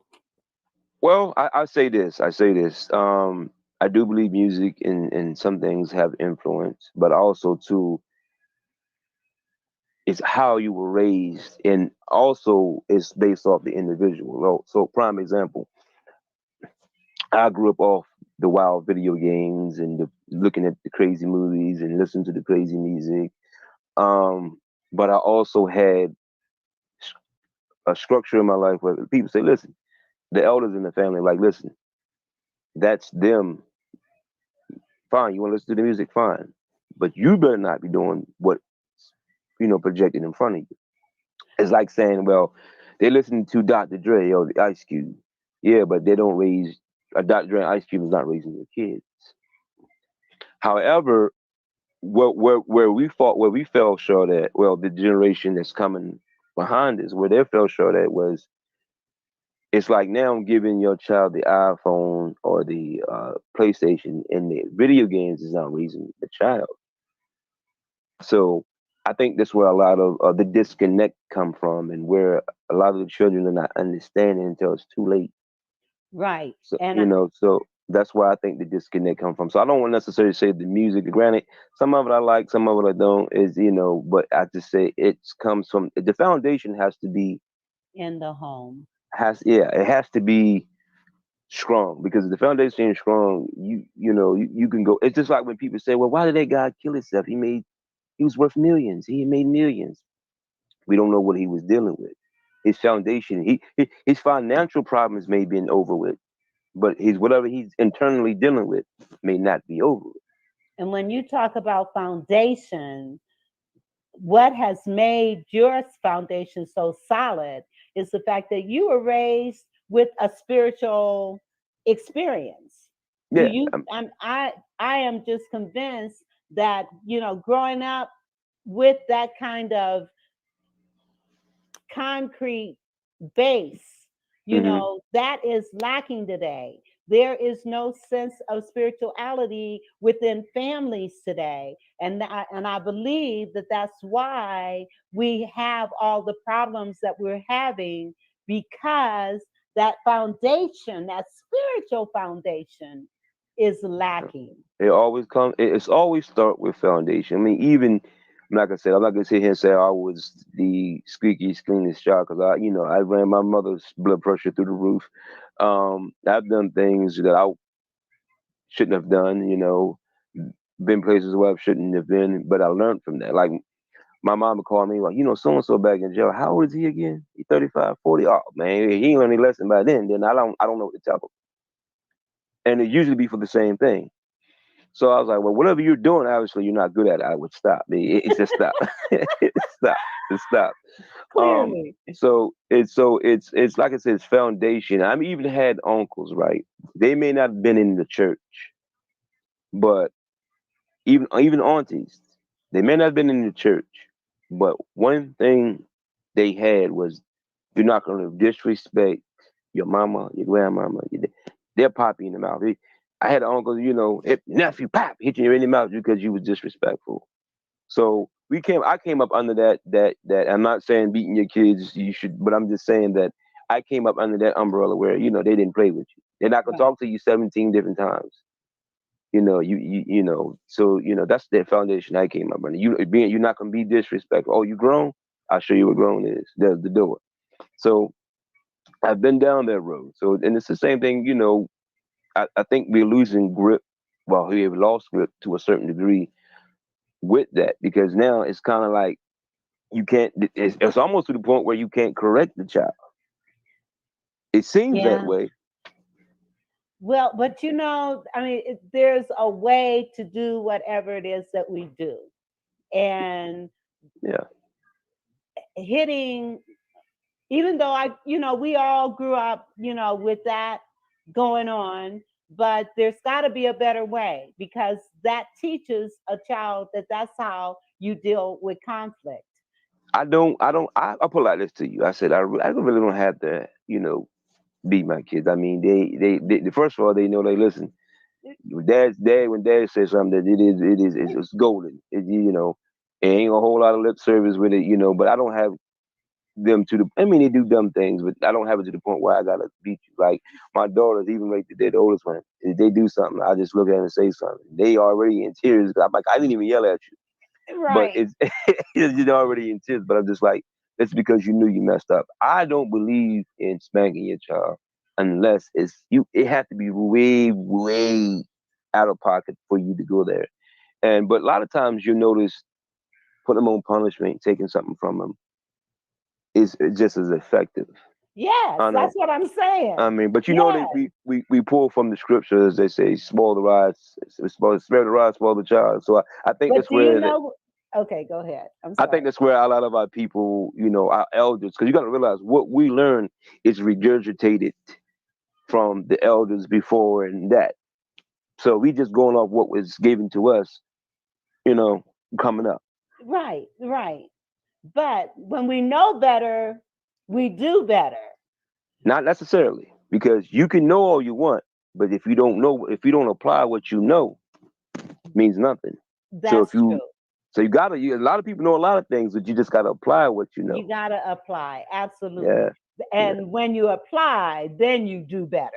well, I say this. I do believe music and some things have influence, but also too, it's how you were raised, and also it's based off the individual. So prime example, I grew up off the wild video games and looking at the crazy movies and listening to the crazy music. But I also had a structure in my life where people say, listen, the elders in the family, like, listen, that's them. Fine, you want to listen to the music, fine. But you better not be doing what, projected in front of you. It's like saying, well, they listen to Dr. Dre or the Ice Cube. Yeah, but they don't raise, Dr. Dre and Ice Cube is not raising their kids. However, where we fell short at, well, the generation that's coming behind us, where they fell short at was, it's like now I'm giving your child the iPhone or the PlayStation, and the video games is not raising the child. So I think that's where a lot of the disconnect come from, and where a lot of the children are not understanding until it's too late. Right. So, so that's where I think the disconnect come from. So I don't want to necessarily say the music. Granted, some of it I like, some of it I don't. But I just say it comes from the foundation has to be in the home. It has to be strong, because if the foundation is strong, you can go. It's just like when people say, well, why did that guy kill himself? He was worth millions. He made millions. We don't know what he was dealing with. His foundation, his financial problems may be over with, but whatever he's internally dealing with may not be over with. And when you talk about foundation, what has made your foundation so solid is the fact that you were raised with a spiritual experience. Yeah. I am just convinced that, growing up with that kind of concrete base, that is lacking today. There is no sense of spirituality within families today. And I believe that that's why we have all the problems that we're having, because that foundation, that spiritual foundation, is lacking. It always comes. It's always start with foundation. I mean, even like I said, I'm not gonna sit here and say I was the squeakiest cleanest child because I ran my mother's blood pressure through the roof. I've done things that I shouldn't have done. Been places where I shouldn't have been, but I learned from that. Like my mom would call me like, so and so back in jail. How old is he again? He 35, 40. Oh man, he ain't learned any lesson by then. Then I don't know what to tell him. And it usually be for the same thing. So I was like, well, whatever you're doing, obviously you're not good at it. I would stop. It's just stop. Stop. Just stop. Clearly. It's like I said, it's foundation. I've even had uncles, right? They may not have been in the church, but even aunties, they may not have been in the church, but one thing they had was you're not going to disrespect your mama, your grandmama. They'll pop you in the mouth. I had an uncle, nephew, pop, hit you in the mouth because you was disrespectful. So I came up under that I'm not saying beating your kids, you should, but I'm just saying that I came up under that umbrella where, they didn't play with you. They're not going to talk to you 17 different times. So that's the foundation I came up under. You're not going to be disrespectful. Oh, you grown? I'll show you what grown is. There's the door. So I've been down that road. So, and it's the same thing, I think we're losing grip. Well, we have lost grip to a certain degree with that because now it's kind of like you can't. It's almost to the point where you can't correct the child. It seems that way. Well, but there's a way to do whatever it is that we do, and hitting. Even though we all grew up, with that going on. But there's got to be a better way because that teaches a child that's how you deal with conflict. I put it like this to you. I said, I really don't have to, beat my kids. I mean, they first of all, they know they listen. When dad says something that it's golden. It ain't a whole lot of lip service with it, but I don't have them they do dumb things, but I don't have it to the point where I gotta beat you. Like my daughters, even like the oldest one, if they do something, I just look at them and say something. They already in tears. I'm like, I didn't even yell at you, right? But you're already in tears. But I'm just like, it's because you knew you messed up. I don't believe in spanking your child unless it has to be way, way out of pocket for you to go there. But a lot of times you notice putting them on punishment, taking something from them, is just as effective. Yes, that's what I'm saying. I mean, but we pull from the scriptures. They say, "Spoil the rod, spare the rod, spoil the child." So I think that's where. Okay, go ahead. I'm sorry. I think that's where a lot of our people, our elders, because you got to realize what we learn is regurgitated from the elders before and that. So we just going off what was given to us, coming up. Right. But when we know better, we do better. Not necessarily, because you can know all you want, but if you don't apply what you know, it means nothing. That's true. So a lot of people know a lot of things, but you just gotta apply what you know. You gotta apply, absolutely. Yeah. And when you apply, then you do better.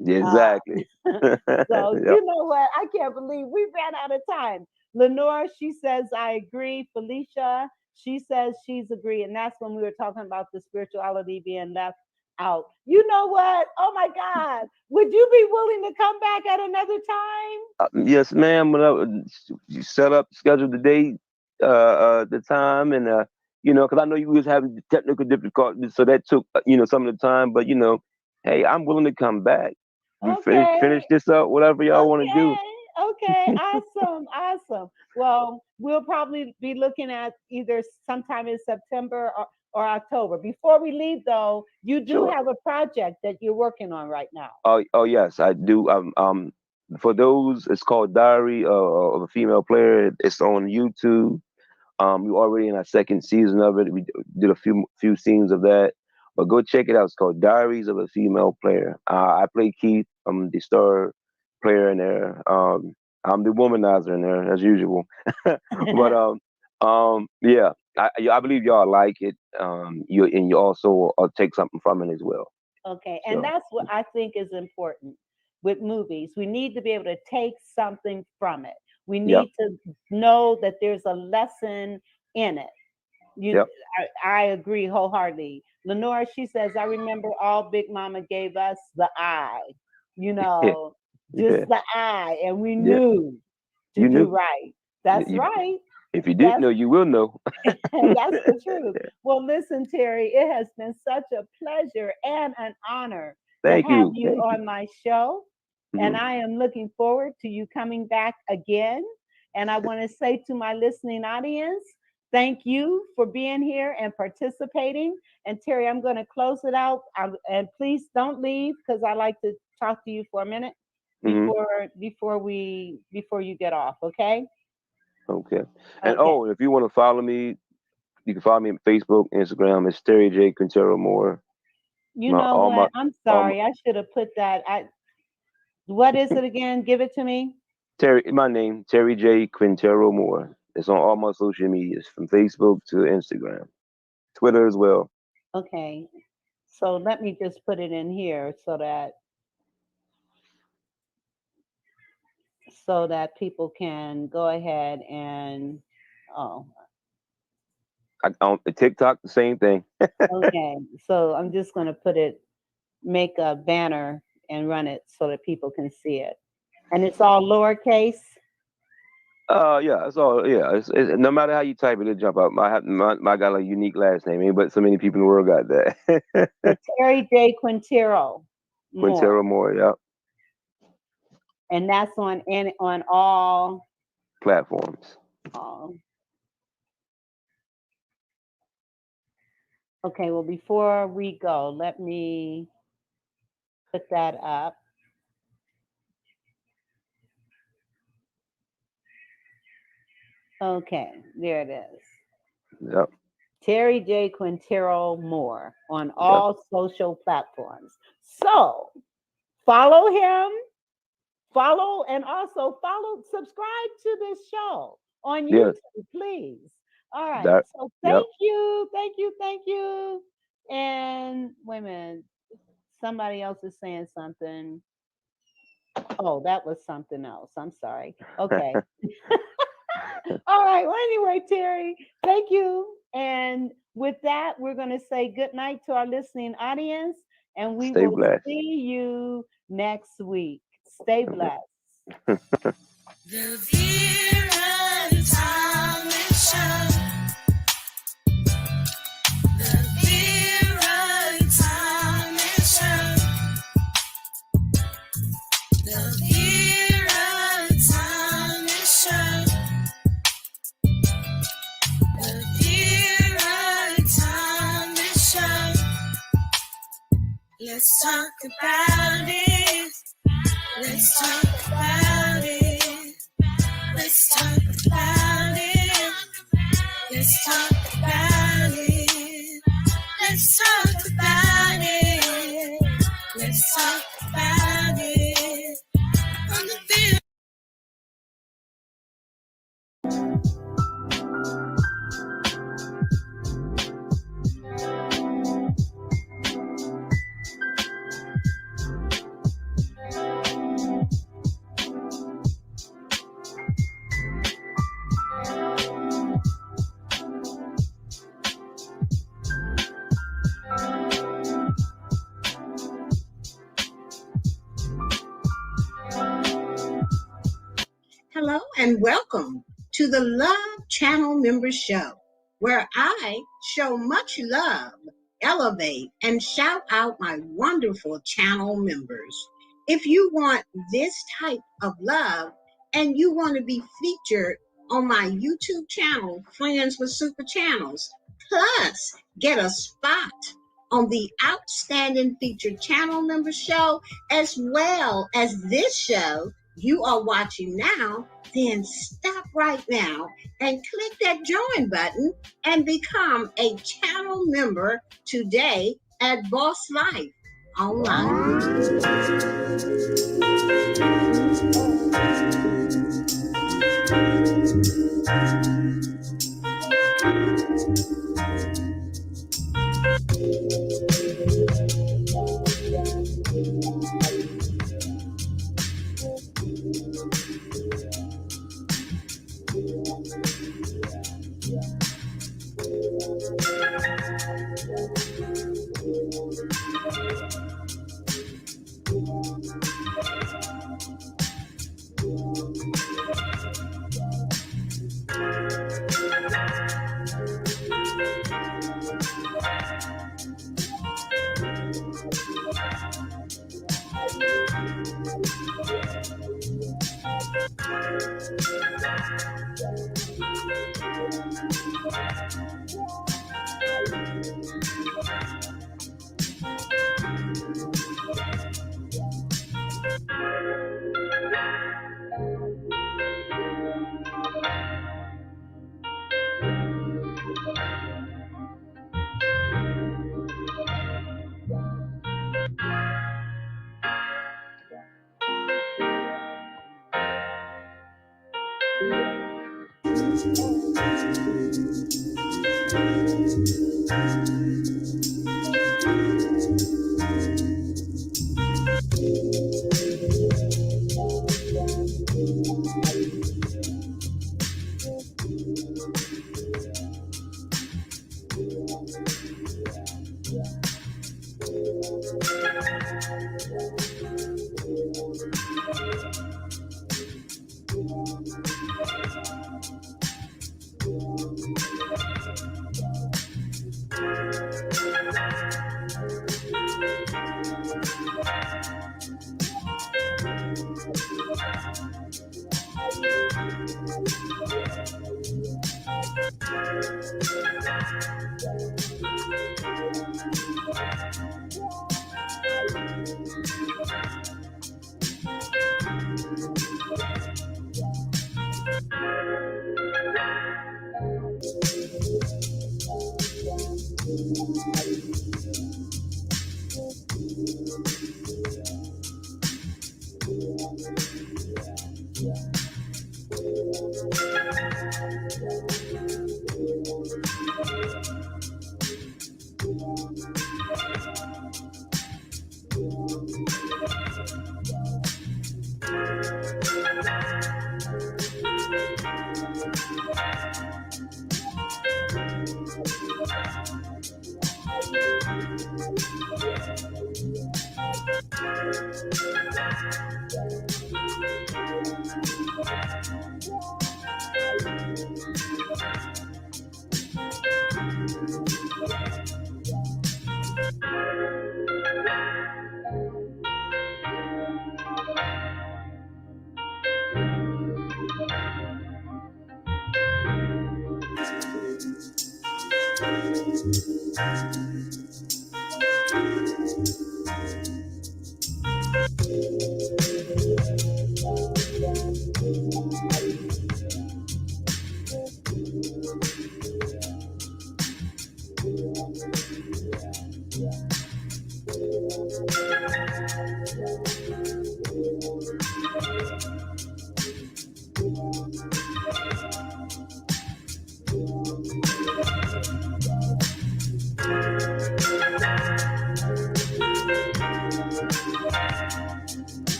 Exactly. So you know what? I can't believe we ran out of time. Lenore, she says, I agree. Felicia, she says she's agreed. And that's when we were talking about the spirituality being left out. You know what? Oh my God. Would you be willing to come back at another time? Yes, ma'am. You schedule the date, the time, and because I know you was having technical difficulties, so that took some of the time. But hey, I'm willing to come back. We finish this up, whatever y'all want to do. Okay, awesome. Well, we'll probably be looking at either sometime in September or October. Before we leave, though, you do have a project that you're working on right now. Oh yes, I do. For those, it's called Diary of a Female Player. It's on YouTube. We're already in our second season of it. We did a few scenes of that. But go check it out. It's called Diaries of a Female Player. I play Keith. I'm the star player in there. I'm the womanizer in there as usual. But yeah. I believe y'all like it. You also take something from it as well. Okay, So, and that's what I think is important with movies. We need to be able to take something from it. We Yep. need to know that there's a lesson in it. Yep. I agree wholeheartedly. Lenora, she says, I remember all Big Mama gave us the eye, you know, just Yeah. the eye, and we Yeah. knew to You do knew. right. That's You- right. If you didn't That's know, you will know. that's the truth. Well, listen, Terry, it has been such a pleasure and an honor Thank to have you. you Thank on my show. And Mhm. I am looking forward to you coming back again. And I want to say to my listening audience, thank you for being here and participating. And Terry, I'm going to close it out. And please don't leave, because I like to talk to you for a minute Mhm. before you get off. Okay. Okay. And Okay. if you want to follow me, you can follow me on Facebook, Instagram. It's Terry J. Quintero Moore. You know what? I'm sorry. I should have put that. What is it again? Give it to me. My name, Terry J. Quintero Moore. It's on all my social medias, from Facebook to Instagram, Twitter as well. Okay. So let me just put it in here so that people can go ahead and On TikTok, the same thing. okay. So I'm just going to make a banner and run it so that people can see it. And it's all lowercase. Yeah, it's all, yeah. It's no matter how you type it, it'll jump up. I got a unique last name, but so many people in the world got that. Terry J. Quintero Moore. Quintero Moore, yeah. And that's on all platforms. Okay, well, before we go, let me put that up. Okay, there it is. Yep. Terry J. Quintero Moore on all social platforms. So follow him, and also subscribe to this show on YouTube, please. All right. So thank you. And wait a minute. Somebody else is saying something. Oh, that was something else. I'm sorry. Okay. All right. Well, anyway, Terry, thank you. And with that, we're going to say good night to our listening audience, and we will see you next week. Stay blessed. The Vera Talent Show. The Vera Talent Show. The Vera Talent Show. The Vera Talent Show. Let's talk about it. Let's talk about it. Let's talk about it. Let's talk about it. Let's talk about it. Let's talk about it. On the Vera. Hello and welcome to the Love Channel Members Show, where I show much love, elevate, and shout out my wonderful channel members. If you want this type of love and you want to be featured on my YouTube channel, Friends with Super Channels, plus get a spot on the Outstanding Featured Channel Member Show, as well as this show you are watching now, then stop right now and click that join button and become a channel member today at Boss Life Online.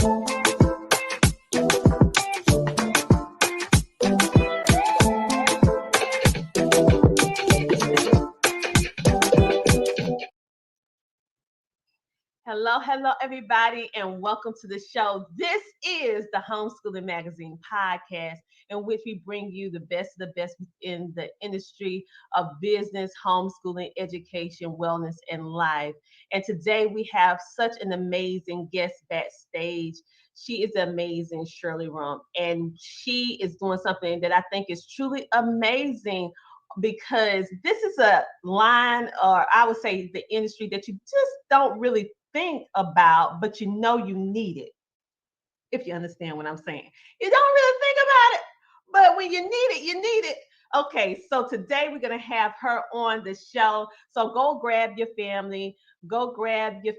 Hello, everybody, and welcome to the show. This is the Homeschooling Magazine podcast, in which we bring you the best of the best in the industry of business, homeschooling, education, wellness, and life. And today we have such an amazing guest backstage. She is amazing, Shirley Rump, and she is doing something that I think is truly amazing, because this is a line, or I would say the industry, that you just don't really think about, but you know you need it. If you understand what I'm saying. You don't really think about it, but when you need it, you need it. Okay, so today we're going to have her on the show. So go grab your family, go grab your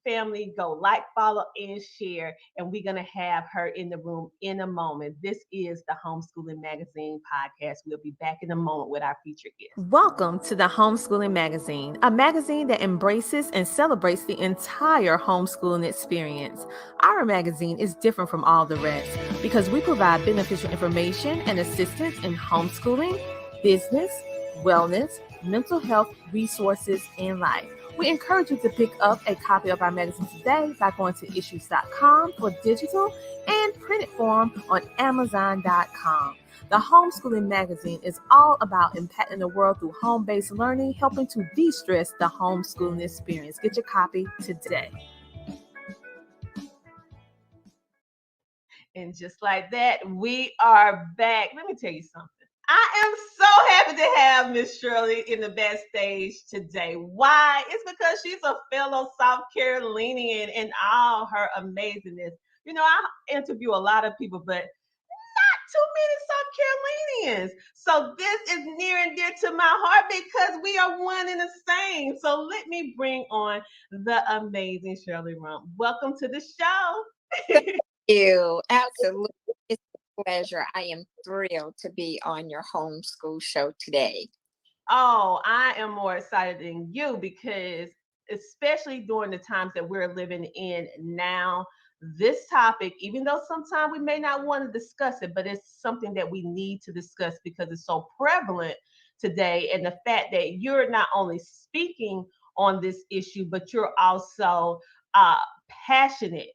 family, go like, follow, and share. And we're going to have her in the room in a moment. This is the Homeschooling Magazine podcast. We'll be back in a moment with our featured guest. Welcome to the Homeschooling Magazine, a magazine that embraces and celebrates the entire homeschooling experience. Our magazine is different from all the rest because we provide beneficial information and assistance in homeschooling, business, wellness, mental health, resources, and life. We encourage you to pick up a copy of our magazine today by going to issues.com for digital and printed form on amazon.com. The Homeschooling Magazine is all about impacting the world through home-based learning, helping to de-stress the homeschooling experience. Get your copy today. And just like that, we are back. Let me tell you something. I am so happy to have Miss Shirley in the backstage today. Why? It's because she's a fellow South Carolinian in all her amazingness. You know, I interview a lot of people, but not too many South Carolinians. So this is near and dear to my heart because we are one and the same. So let me bring on the amazing Shirley Rump. Welcome to the show. You. Absolutely. It's a pleasure. I am thrilled to be on your homeschool show today. Oh, I am more excited than you because, especially during the times that we're living in now, this topic, even though sometimes we may not want to discuss it, but it's something that we need to discuss because it's so prevalent today. And the fact that you're not only speaking on this issue, but you're also passionate,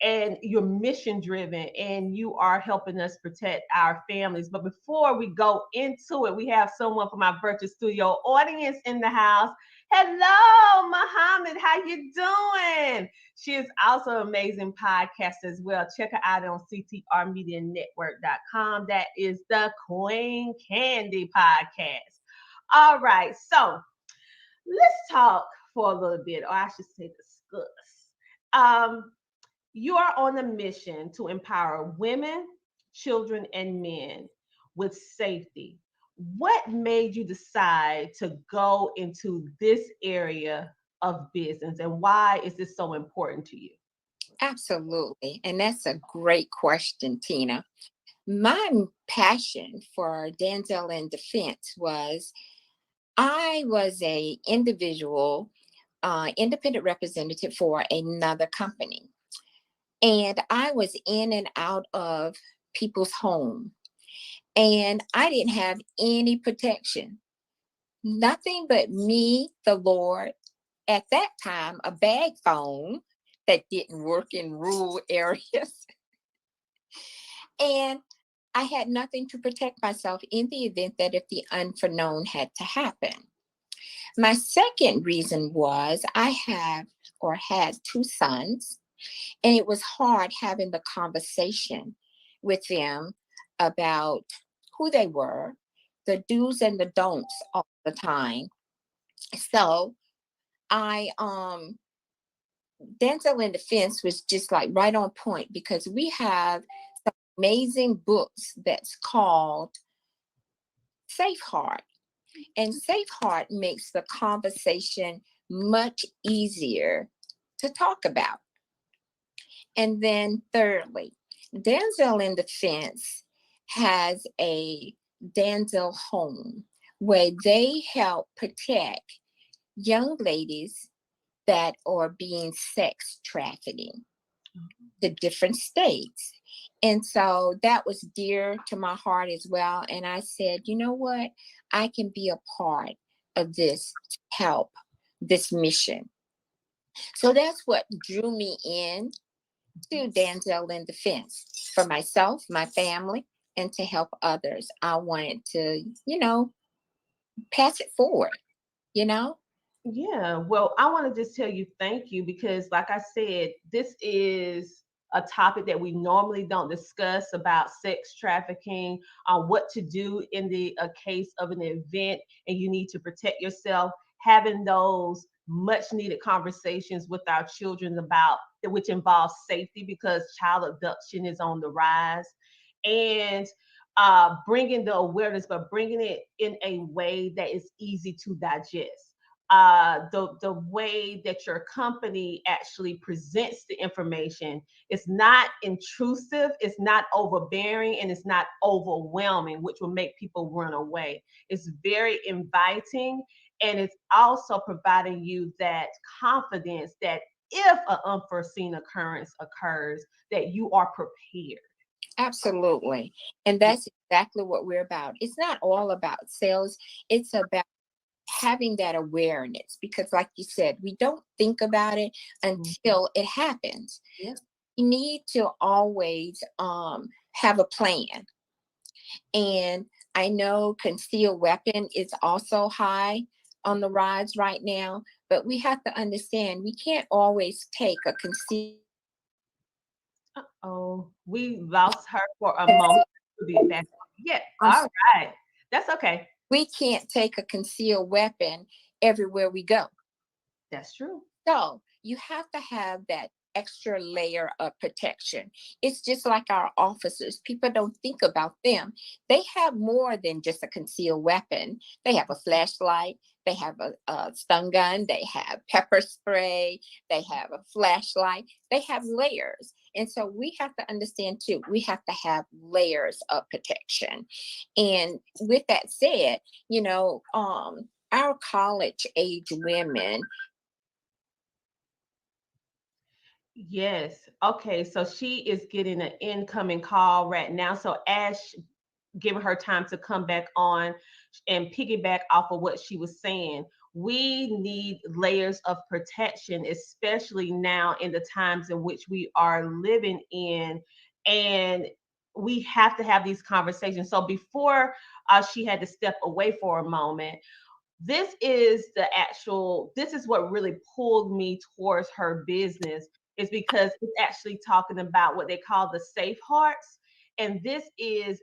and you're mission driven, and you are helping us protect our families. But before we go into it, we have someone from our virtual studio audience in the house. Hello, Muhammad. How you doing? She is also an amazing podcaster as well. Check her out on CTR MEDIA NETWORK.com. That is the Queen Candy podcast. All right, so let's talk for a little bit, or I should say discuss. You are on a mission to empower women, children, and men with safety. What made you decide to go into this area of business, and why is this so important to you? Absolutely. And that's a great question, Tina. My passion for Denzel in Defense was I was an individual, independent representative for another company. And I was in and out of people's home. And I didn't have any protection. Nothing but me, the Lord. At that time, a bag phone that didn't work in rural areas. And I had nothing to protect myself in the event that if the unforeknown had to happen. My second reason was I had two sons. And it was hard having the conversation with them about who they were, the do's and the don'ts all the time. So Denzel in Defense was just like right on point because we have some amazing books that's called Safe Heart. And Safe Heart makes the conversation much easier to talk about. And then thirdly, Denzel in Defense has a Denzel home where they help protect young ladies that are being sex trafficking. the different states. And so that was dear to my heart as well. And I said, you know what? I can be a part of this to help this mission. So that's what drew me in to Denzel in Defense for myself, my family, and to help others. I wanted to, pass it forward, Yeah, well, I want to just tell you thank you because, like I said, this is a topic that we normally don't discuss about sex trafficking, what to do in the case of an event, and you need to protect yourself. Having those much needed conversations with our children about which involves safety because child abduction is on the rise, and bringing the awareness, but bringing it in a way that is easy to digest. The way that your company actually presents the information is not intrusive, it's not overbearing, and it's not overwhelming, which will make people run away. It's very inviting, and it's also providing you that confidence that if an unforeseen occurrence occurs, that you are prepared. Absolutely. And that's exactly what we're about. It's not all about sales. It's about having that awareness because, like you said, we don't think about it until it happens. Yeah. You need to always have a plan. And I know concealed weapon is also high on the rise right now, but we have to understand we can't always take a concealed. Oh, we lost her for a moment. We'll be back. Yeah, all right. That's okay. We can't take a concealed weapon everywhere we go. That's true. So you have to have that extra layer of protection. It's just like our officers. People don't think about them. They have more than just a concealed weapon. They have a flashlight. They have a stun gun. They have pepper spray. They have a flashlight. They have layers. And so we have to understand too, we have to have layers of protection. And with that said, our college age women. Yes. Okay. So she is getting an incoming call right now. So Ash, giving her time to come back on and piggyback off of what she was saying. We need layers of protection, especially now in the times in which we are living in. And we have to have these conversations. So before she had to step away for a moment, this is what really pulled me towards her business is because it's actually talking about what they call the safe hearts. And this is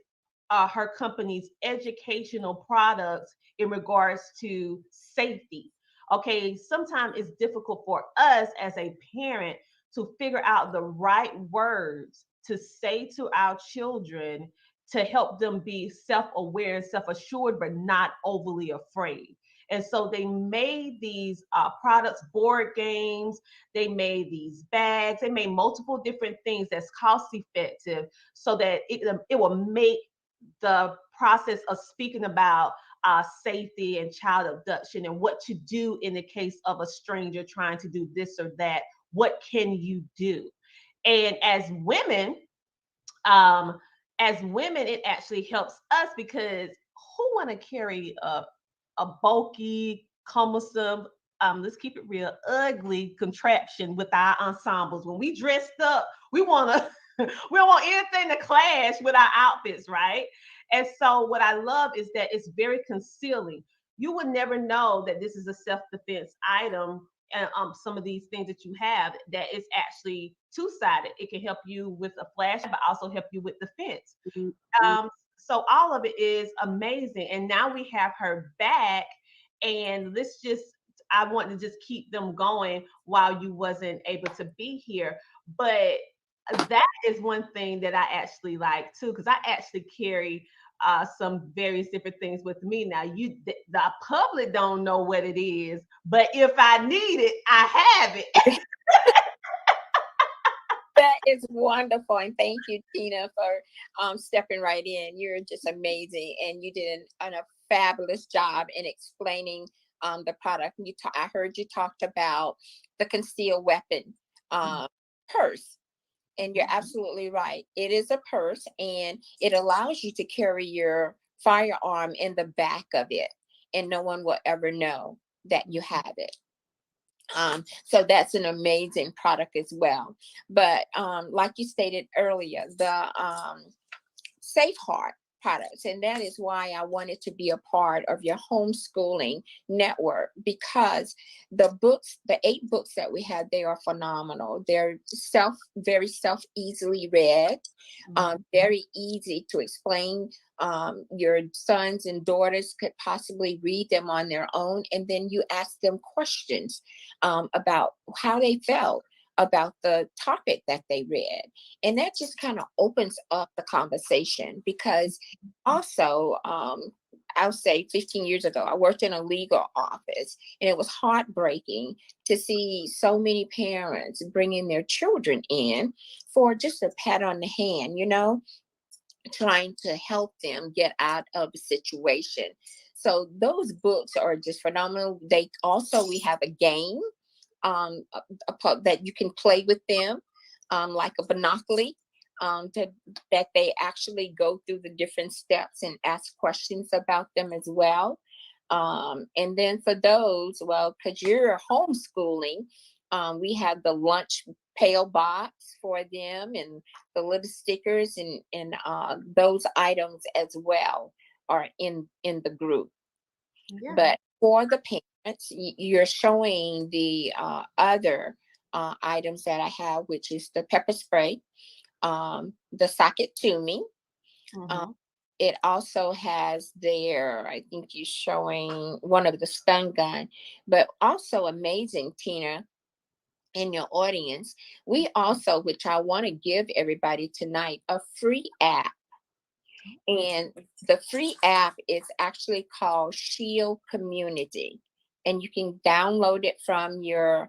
her company's educational products in regards to safety. Okay, sometimes it's difficult for us as a parent to figure out the right words to say to our children to help them be self-aware and self-assured, but not overly afraid. And so they made these products, board games, they made these bags, they made multiple different things that's cost effective so that it will make the process of speaking about safety and child abduction and what to do in the case of a stranger trying to do this or that. What can you do? And as women, it actually helps us because who want to carry a bulky, cumbersome, let's keep it real, ugly contraption with our ensembles? When we dressed up, we want to we don't want anything to clash with our outfits, right? And so what I love is that it's very concealing. You would never know that this is a self-defense item and some of these things that you have that is actually two-sided. It can help you with a flash, but also help you with defense. So all of it is amazing. And now we have her back, and I want to just keep them going while you wasn't able to be here. But that is one thing that I actually like too, because I actually carry some various different things with me. Now, the public don't know what it is, but if I need it, I have it. That is wonderful. And thank you, Tina, for stepping right in. You're just amazing. And you did a fabulous job in explaining the product. I heard you talked about the concealed weapon purse. And you're absolutely right. It is a purse, and it allows you to carry your firearm in the back of it, and no one will ever know that you have it. So that's an amazing product as well. But like you stated earlier, the Safe Heart products, and that is why I wanted to be a part of your homeschooling network, because the 8 books that we have, they are phenomenal. They're very easily read, very easy to explain. Your sons and daughters could possibly read them on their own, and then you ask them questions about how they felt about the topic that they read. And that just kind of opens up the conversation, because also, I'll say 15 years ago, I worked in a legal office, and it was heartbreaking to see so many parents bringing their children in for just a pat on the hand, trying to help them get out of a situation. So those books are just phenomenal. We have a game that you can play with them, like a Monopoly, that they actually go through the different steps and ask questions about them as well. And then for those, because you're homeschooling, we have the lunch pail box for them, and the little stickers, and those items as well are in the group. Yeah. But for the parents, you're showing the other items that I have, which is the pepper spray, the socket to me. It also has I think you're showing one of the stun gun, but also amazing, Tina, in your audience, we also, which I want to give everybody tonight, a free app. And the free app is actually called Shield Community, and you can download it from your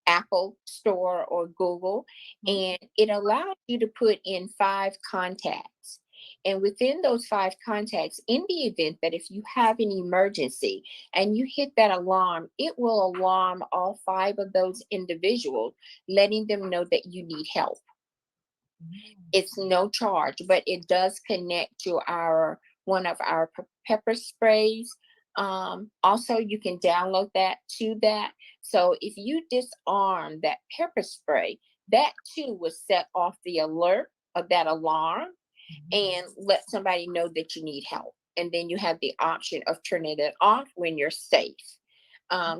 Apple Store or Google, and it allows you to put in 5 contacts. And within those 5 contacts, in the event that if you have an emergency and you hit that alarm, it will alarm all 5 of those individuals, letting them know that you need help. It's no charge, but it does connect to one of our pepper sprays. Also, you can download that to that. So if you disarm that pepper spray, that too will set off the alert of that alarm and let somebody know that you need help. And then you have the option of turning it off when you're safe.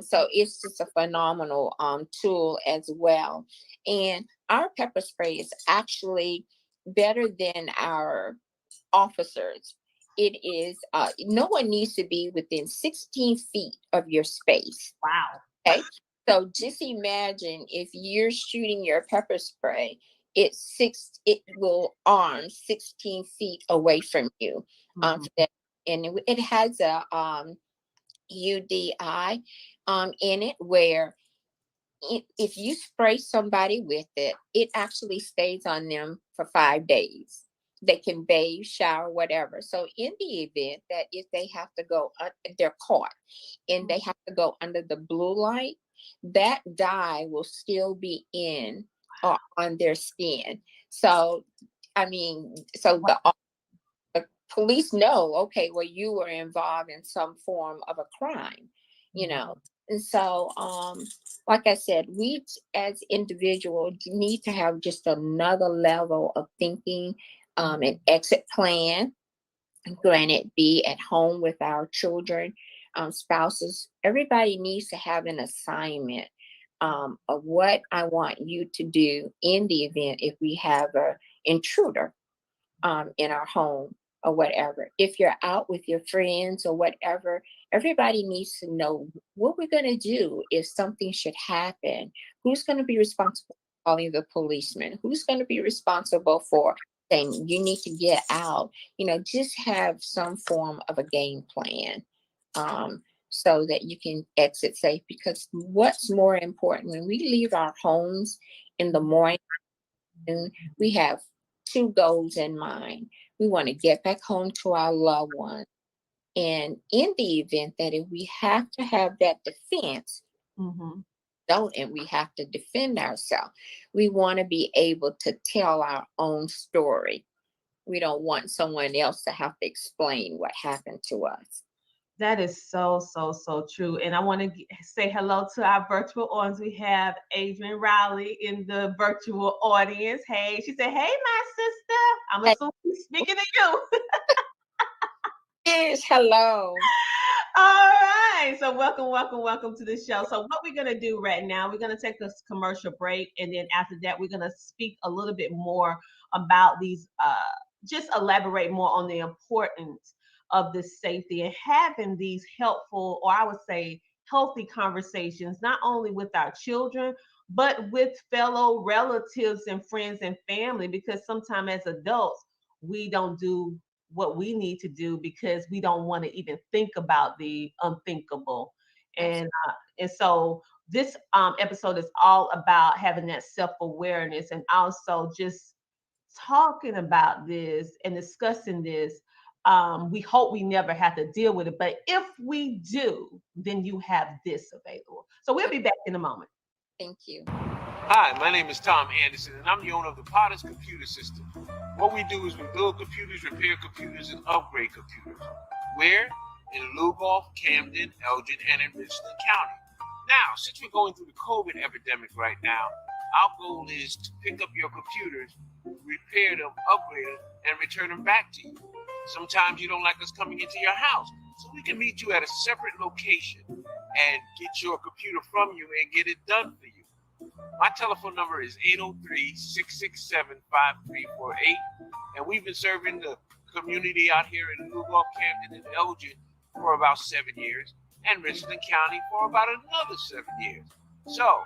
So it's just a phenomenal tool as well. And our pepper spray is actually better than our officers. It is, no one needs to be within 16 feet of your space. Wow. Okay. So just imagine if you're shooting your pepper spray, it will arm 16 feet away from you. And it has a UDI in it, where if you spray somebody with it, it actually stays on them for 5 days. They can bathe, shower, whatever. So in the event that if they have to go, they're caught and they have to go under the blue light, that dye will still be on their skin. So, the police know, okay, well, you were involved in some form of a crime, And so, like I said, we as individuals need to have just another level of thinking, an exit plan. Granted, be at home with our children, spouses. Everybody needs to have an assignment of what I want you to do in the event if we have an intruder in our home or whatever. If you're out with your friends or whatever, everybody needs to know what we're going to do if something should happen. Who's going to be responsible for calling the policeman? Who's going to be responsible for saying you need to get out? Just have some form of a game plan so that you can exit safe. Because what's more important, when we leave our homes in the morning, we have 2 goals in mind. We want to get back home to our loved ones. And in the event that if we have to have that defense, adult and we have to defend ourselves. We want to be able to tell our own story. We don't want someone else to have to explain what happened to us. That is so true. And I want to say hello to our virtual audience. We have Adrian Riley in the virtual audience. Hey, she said, hey, my sister. I'm assuming speaking to you. Yes, hello. All right. So welcome to the show. So what we're going to do right now, we're going to take this commercial break. And then after that, we're going to speak a little bit more about these, just elaborate more on the importance of this safety and having these helpful, or I would say healthy conversations, not only with our children, but with fellow relatives and friends and family, because sometimes as adults, we don't do what we need to do because we don't want to even think about the unthinkable. And so this episode is all about having that self-awareness and also just talking about this and discussing this. We hope we never have to deal with it, but if we do, then you have this available. So we'll be back in a moment. Thank you. Hi, my name is Tom Anderson, and I'm the owner of the Potter's Computer System. What we do is we build computers, repair computers, and upgrade computers. Where? In Lugoff, Camden, Elgin, and in Richland County. Now, since we're going through the COVID epidemic right now, our goal is to pick up your computers, repair them, upgrade them, and return them back to you. Sometimes you don't like us coming into your house, so we can meet you at a separate location and get your computer from you and get it done for you. My telephone number is 803-667-5348, and we've been serving the community out here in Lugoff, Camden, and Elgin for about 7 years, and Richland County for about another 7 years. So,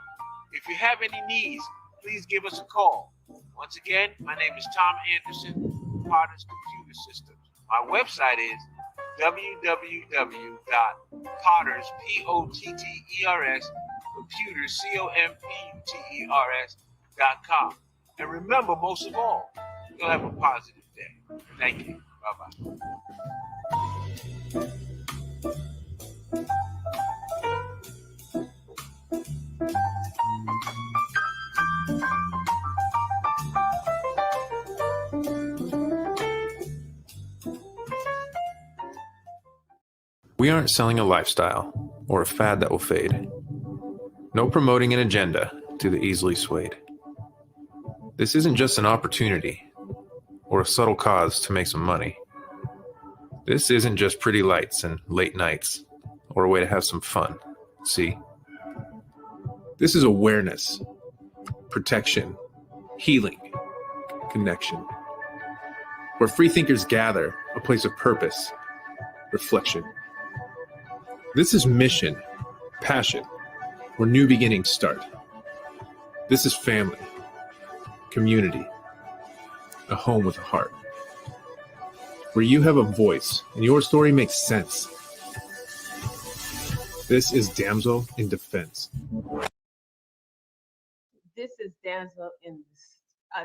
if you have any needs, please give us a call. Once again, my name is Tom Anderson, Potter's Computer Systems. My website is www.potters, P-O-T-T-E-R-S, computers, COMPUTERS.com. And remember, most of all, you'll have a positive day. Thank you. Bye-bye. We aren't selling a lifestyle or a fad that will fade. No promoting an agenda to the easily swayed. This isn't just an opportunity or a subtle cause to make some money. This isn't just pretty lights and late nights or a way to have some fun. See? This is awareness, protection, healing, connection. Where free thinkers gather, a place of purpose, reflection. This is mission, passion, where new beginnings start. This is family, community, a home with a heart, where you have a voice and your story makes sense. This is Damsel in Defense. This is Damsel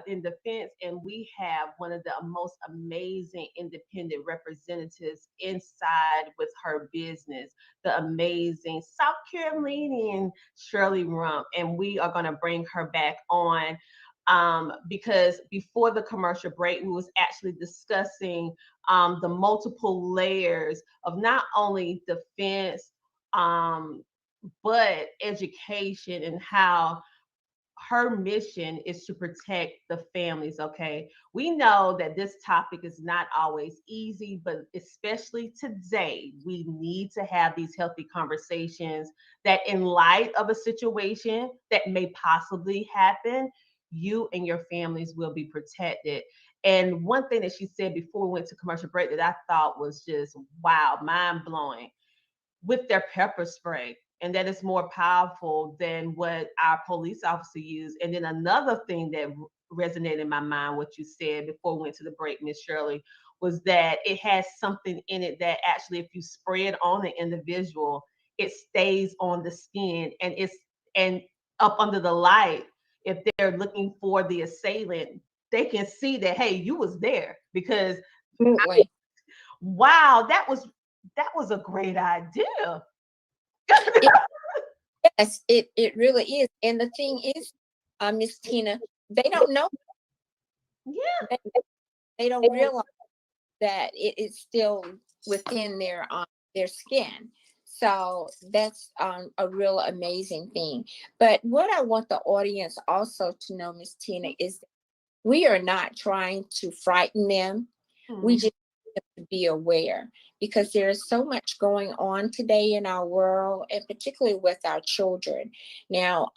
in Defense, and we have one of the most amazing independent representatives inside with her business, the amazing South Carolinian Shirley Rump, and we are going to bring her back on because before the commercial break, we was actually discussing the multiple layers of not only defense, but education and how her mission is to protect the families, okay? We know that this topic is not always easy, but especially today, we need to have these healthy conversations that in light of a situation that may possibly happen, you and your families will be protected. And one thing that she said before we went to commercial break that I thought was just, wow, mind-blowing, with their pepper spray. And that is more powerful than what our police officer used. And then another thing that resonated in my mind, what you said before we went to the break, Miss Shirley, was that it has something in it that actually, if you spray it on the individual, it stays on the skin and up under the light. If they're looking for the assailant, they can see that, hey, you was there because wow, that was a great idea. Yes, it really is. And the thing is, Miss Tina, they don't know. Yeah. They don't realize that it is still within their skin. So that's a real amazing thing. But what I want the audience also to know, Miss Tina, is that we are not trying to frighten them. We just have to be aware, because there is so much going on today in our world, and particularly with our children. Now,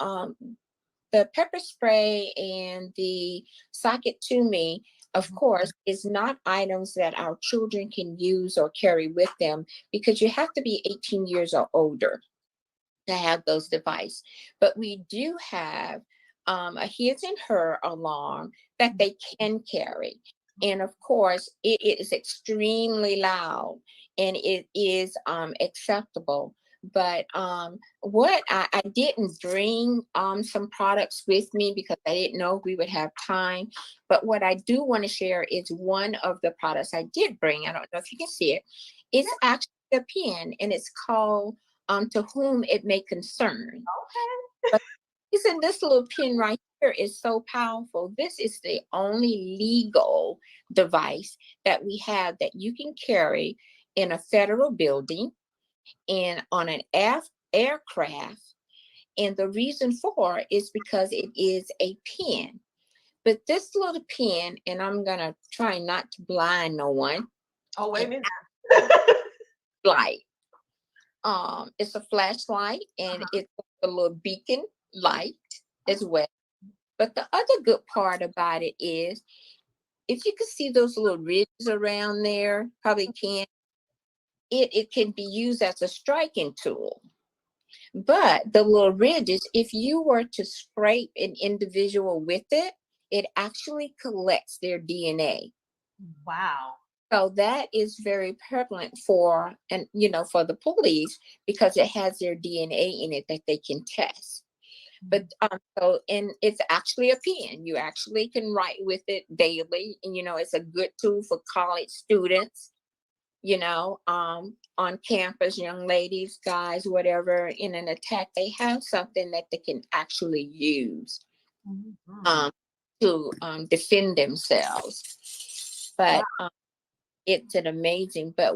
the pepper spray and the socket to me, of course, is not items that our children can use or carry with them, because you have to be 18 years or older to have those devices. But we do have a his and her alarm that they can carry. And of course, it is extremely loud and it is acceptable. But what I didn't bring some products with me because I didn't know we would have time. But what I do want to share is one of the products I did bring. I don't know if you can see it. It's actually a pen, and it's called To Whom It May Concern. Okay. But isn't this little pen right here is so powerful? This is the only legal device that we have that you can carry in a federal building and on an aircraft. And the reason for it is because it is a pen. But this little pen, and I'm gonna try not to blind no one. Oh, wait a minute. Light. It's a flashlight, and it's a little beacon light as well. But the other good part about it is, if you can see those little ridges around there, probably can. It can be used as a striking tool. But the little ridges, if you were to scrape an individual with it, it actually collects their DNA. Wow. So that is very prevalent for, and for the police, because it has their DNA in it that they can test. But and it's actually a pen. You actually can write with it daily, and it's a good tool for college students. On campus, young ladies, guys, whatever, in an attack, they have something that they can actually use to defend themselves. But it's an amazing. But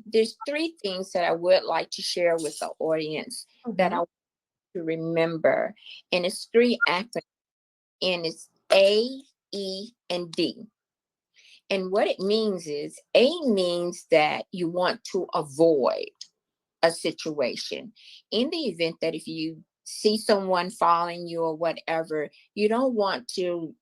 there's three things that I would like to share with the audience that I want to remember, and it's three acronyms, and it's A, E, and D. And what it means is, A means that you want to avoid a situation. In the event that if you see someone following you or whatever, you don't want to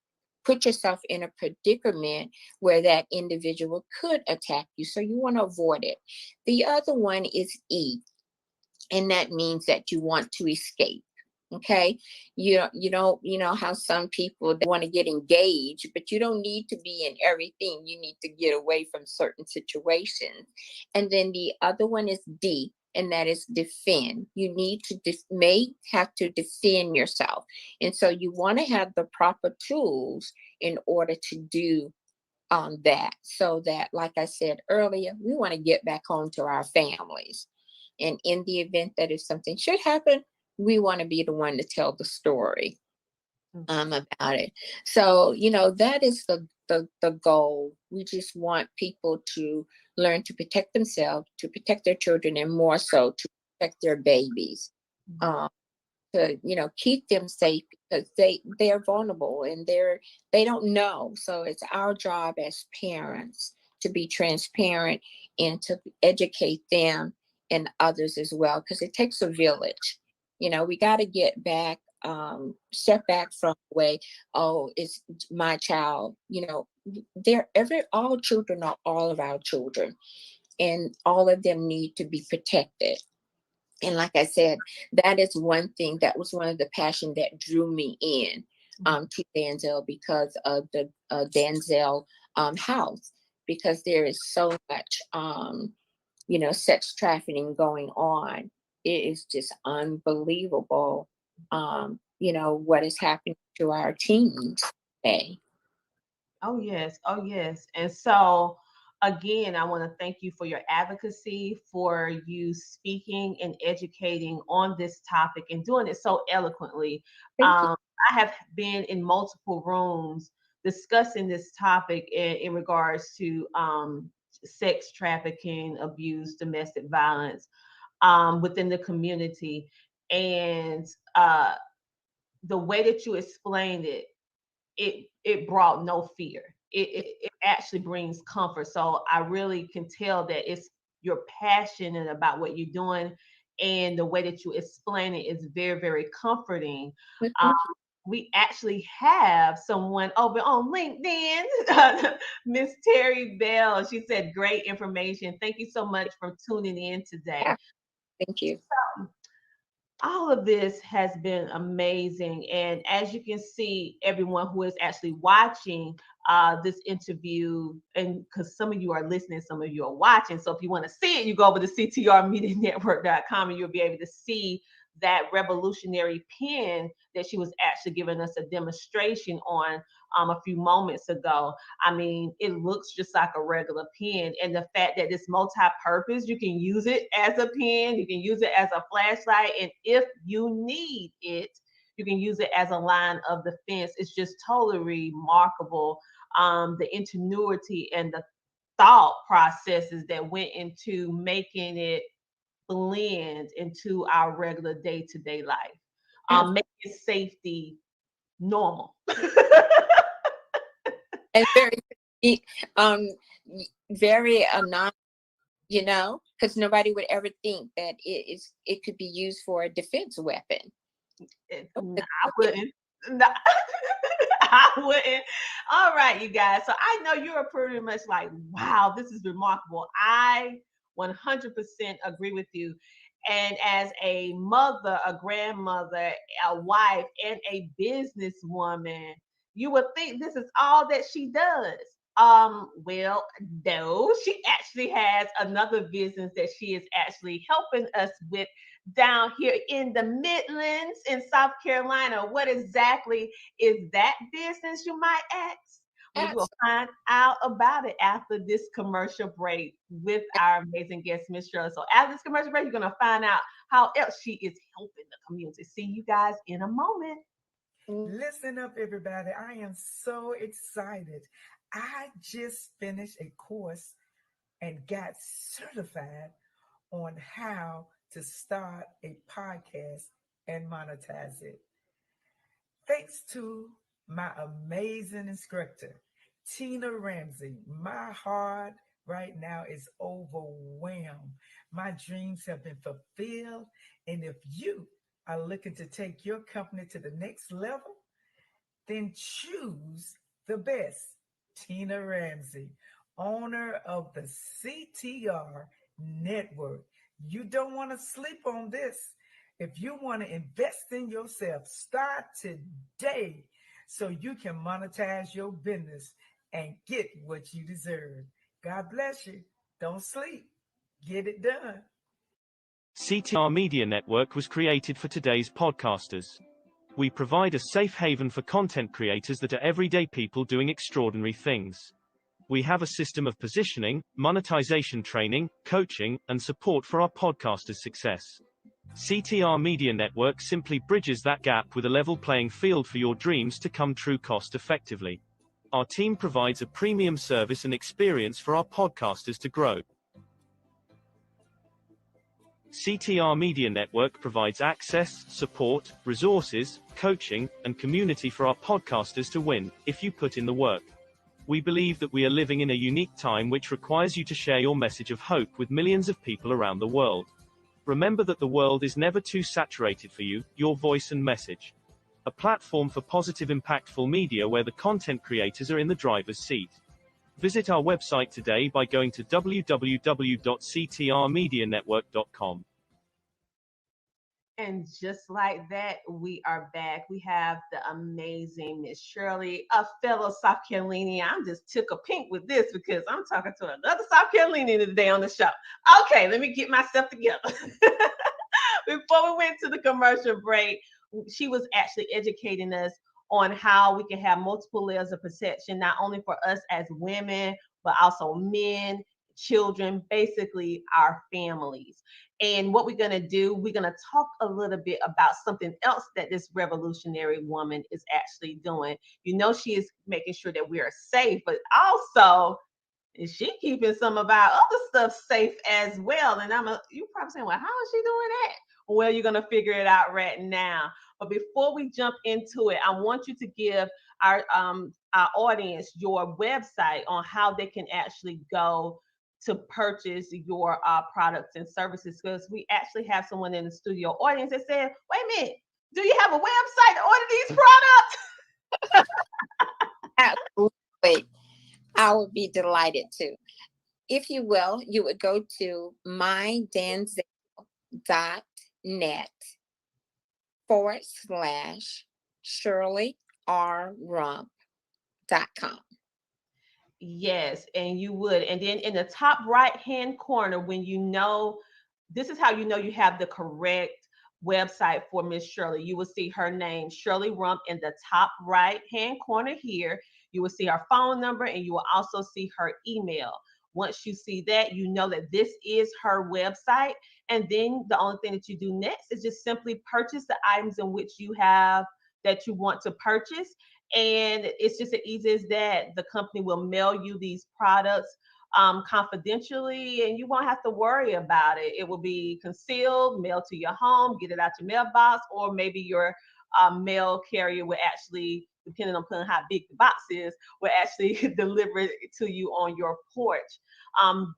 put yourself in a predicament where that individual could attack you. So you want to avoid it. The other one is E, and that means that you want to escape. Okay, you don't how some people, they want to get engaged, but you don't need to be in everything. You need to get away from certain situations. And then the other one is D, and that is defend. You need to may have to defend yourself, and so you want to have the proper tools in order to do that, so that, like I said earlier, we want to get back home to our families. And in the event that if something should happen, we want to be the one to tell the story about it. So, that is the goal. We just want people to learn to protect themselves, to protect their children, and more so to protect their babies. To keep them safe, because they are vulnerable and they don't know. So it's our job as parents to be transparent and to educate them and others as well, because it takes a village. We got to get back, step back from the way, oh, it's my child. All children are all of our children, and all of them need to be protected. And like I said, that is one thing, that was one of the passion that drew me in to Danzell, because of the Danzell house, because there is so much, sex trafficking going on. It is just unbelievable, what is happening to our teens today. Oh, yes. Oh, yes. And so again, I want to thank you for your advocacy, for you speaking and educating on this topic and doing it so eloquently. I have been in multiple rooms discussing this topic in regards to sex trafficking, abuse, domestic violence within the community. And the way that you explained it, it brought no fear. It actually brings comfort. So I really can tell that you're passionate about what you're doing, and the way that you explain it is very, very comforting. We actually have someone over on LinkedIn, Miss Terry Bell. She said, great information. Thank you so much for tuning in today. Thank you. All of this has been amazing. And as you can see, everyone who is actually watching this interview, and because some of you are listening, some of you are watching. So if you want to see it, you go over to CTRMediaNetwork.com and you'll be able to see that revolutionary pen that she was actually giving us a demonstration on a few moments ago. I mean, it looks just like a regular pen, and the fact that it's multi-purpose, you can use it as a pen, you can use it as a flashlight, and if you need it, you can use it as a line of defense. It's just totally remarkable, the ingenuity and the thought processes that went into making it blend into our regular day-to-day life, making safety normal. And very you know, because nobody would ever think that it could be used for a defense weapon. I wouldn't. No, I wouldn't. All right, you guys. So I know you're pretty much like, wow, this is remarkable. I 100% agree with you. And as a mother, a grandmother, a wife, and a businesswoman, you would think this is all that she does. Well, no, she actually has another business that she is actually helping us with down here in the Midlands in South Carolina. What exactly is that business, you might ask? We will find out about it after this commercial break with our amazing guest, Miss Shirley. So after this commercial break, you're going to find out how else she is helping the community. See you guys in a moment. Listen up, everybody. I am so excited. I just finished a course and got certified on how to start a podcast and monetize it. Thanks to my amazing instructor, Tina Ramsey. My heart right now is overwhelmed. My dreams have been fulfilled. And if you are looking to take your company to the next level, then choose the best. Tina Ramsey, owner of the CTR Network. You don't want to sleep on this. If you want to invest in yourself, start today so you can monetize your business and get what you deserve. God bless you. Don't sleep. Get it done. CTR Media Network was created for today's podcasters. We provide a safe haven for content creators that are everyday people doing extraordinary things. We have a system of positioning, monetization training, coaching, and support for our podcasters' success. CTR Media Network simply bridges that gap with a level playing field for your dreams to come true cost effectively. Our team provides a premium service and experience for our podcasters to grow. CTR Media Network provides access, support, resources, coaching, and community for our podcasters to win, if you put in the work. We believe that we are living in a unique time which requires you to share your message of hope with millions of people around the world. Remember that the world is never too saturated for you, your voice and message. A platform for positive, impactful media where the content creators are in the driver's seat. Visit our website today by going to www.ctrmedianetwork.com. And just like that, we are back. We have the amazing Miss Shirley, a fellow South Carolinian. I'm just took a pink with this because I'm talking to another South Carolinian today on the show. Okay, let me get myself together. Before we went to the commercial break, she was actually educating us on how we can have multiple layers of protection, not only for us as women, but also men, children, basically our families. And what we're going to do, we're going to talk a little bit about something else that this revolutionary woman is actually doing. You know, she is making sure that we are safe, but also is she keeping some of our other stuff safe as well? And you probably saying, well, how is she doing that? Well, you're going to figure it out right now. But before we jump into it, I want you to give our audience your website on how they can actually go to purchase your products and services, because we actually have someone in the studio audience that said, wait a minute, do you have a website to order these products? Absolutely. I would be delighted to. If you will, you would go to mydanzel.net/ShirleyRRump.com. Yes, and you would. And then in the top right-hand corner, when you know, this is how you know you have the correct website for Miss Shirley. You will see her name, Shirley Rump, in the top right-hand corner here. You will see her phone number, and you will also see her email. Once you see that, you know that this is her website. And then the only thing that you do next is just simply purchase the items in which you have that you want to purchase. And it's just as easy as that. The company will mail you these products confidentially, and you won't have to worry about it. It will be concealed, mailed to your home, get it out your mailbox, or maybe your mail carrier will actually, depending on how big the box is, will actually deliver it to you on your porch.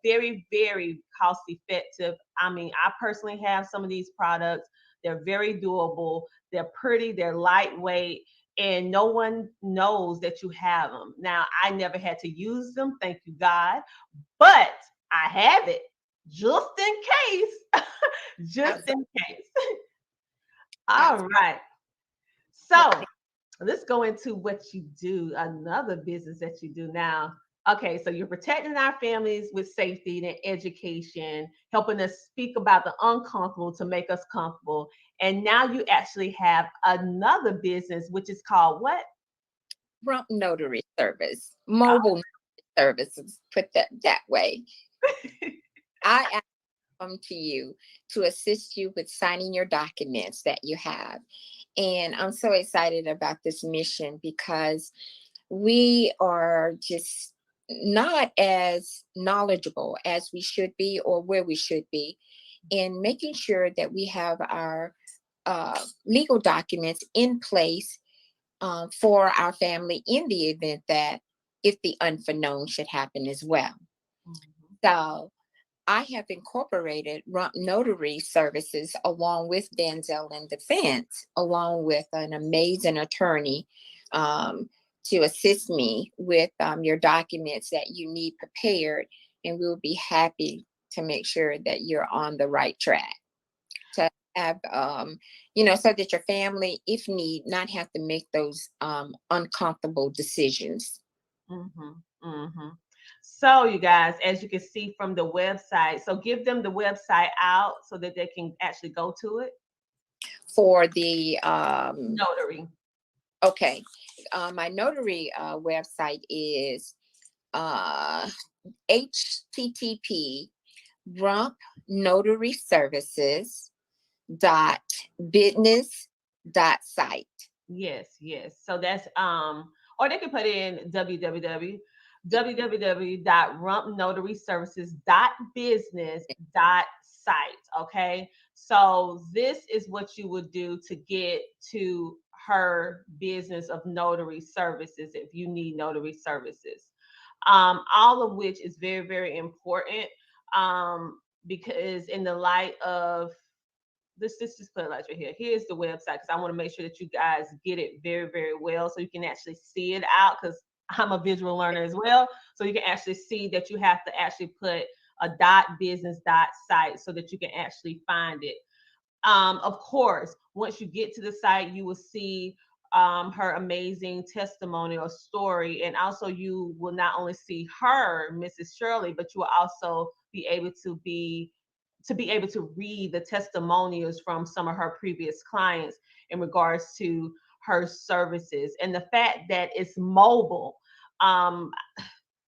Very, very cost effective. I mean, I personally have some of these products. They're very doable. They're pretty. They're lightweight. And no one knows that you have them. Now, I never had to use them, thank you, God, but I have it just in case. Just in case. All right. So let's go into what you do, another business that you do now. Okay, so you're protecting our families with safety and education, helping us speak about the uncomfortable to make us comfortable. And now you actually have another business, which is called what? Rump Notary Service, mobile services, put that way. I come to you to assist you with signing your documents that you have. And I'm so excited about this mission because we are just not as knowledgeable as we should be or where we should be in making sure that we have our legal documents in place for our family in the event that if the unbeknown should happen as well. So I have incorporated Rump Notary Services along with Denzel in Defense, along with an amazing attorney to assist me with your documents that you need prepared. And we'll be happy to make sure that you're on the right track. To have, so that your family, if need, not have to make those uncomfortable decisions. So you guys, as you can see from the website, so give them the website out so that they can actually go to it. For the notary. Okay. My notary website is http rumpnotaryservices.business.site. Yes. So that's or they can put in www.rumpnotaryservices.business.site. Okay, so this is what you would do to get to her business of notary services if you need notary services, all of which is very, very important, because in the light of this just put it right here. Here's the website because I want to make sure that you guys get it very, very well so you can actually see it out, because I'm a visual learner as well. So you can actually see that you have to actually put a .business.site so that you can actually find it. Of course, once you get to the site, you will see her amazing testimony or story. And also you will not only see her, Mrs. Shirley, but you will also be able to read the testimonials from some of her previous clients in regards to her services, and the fact that it's mobile.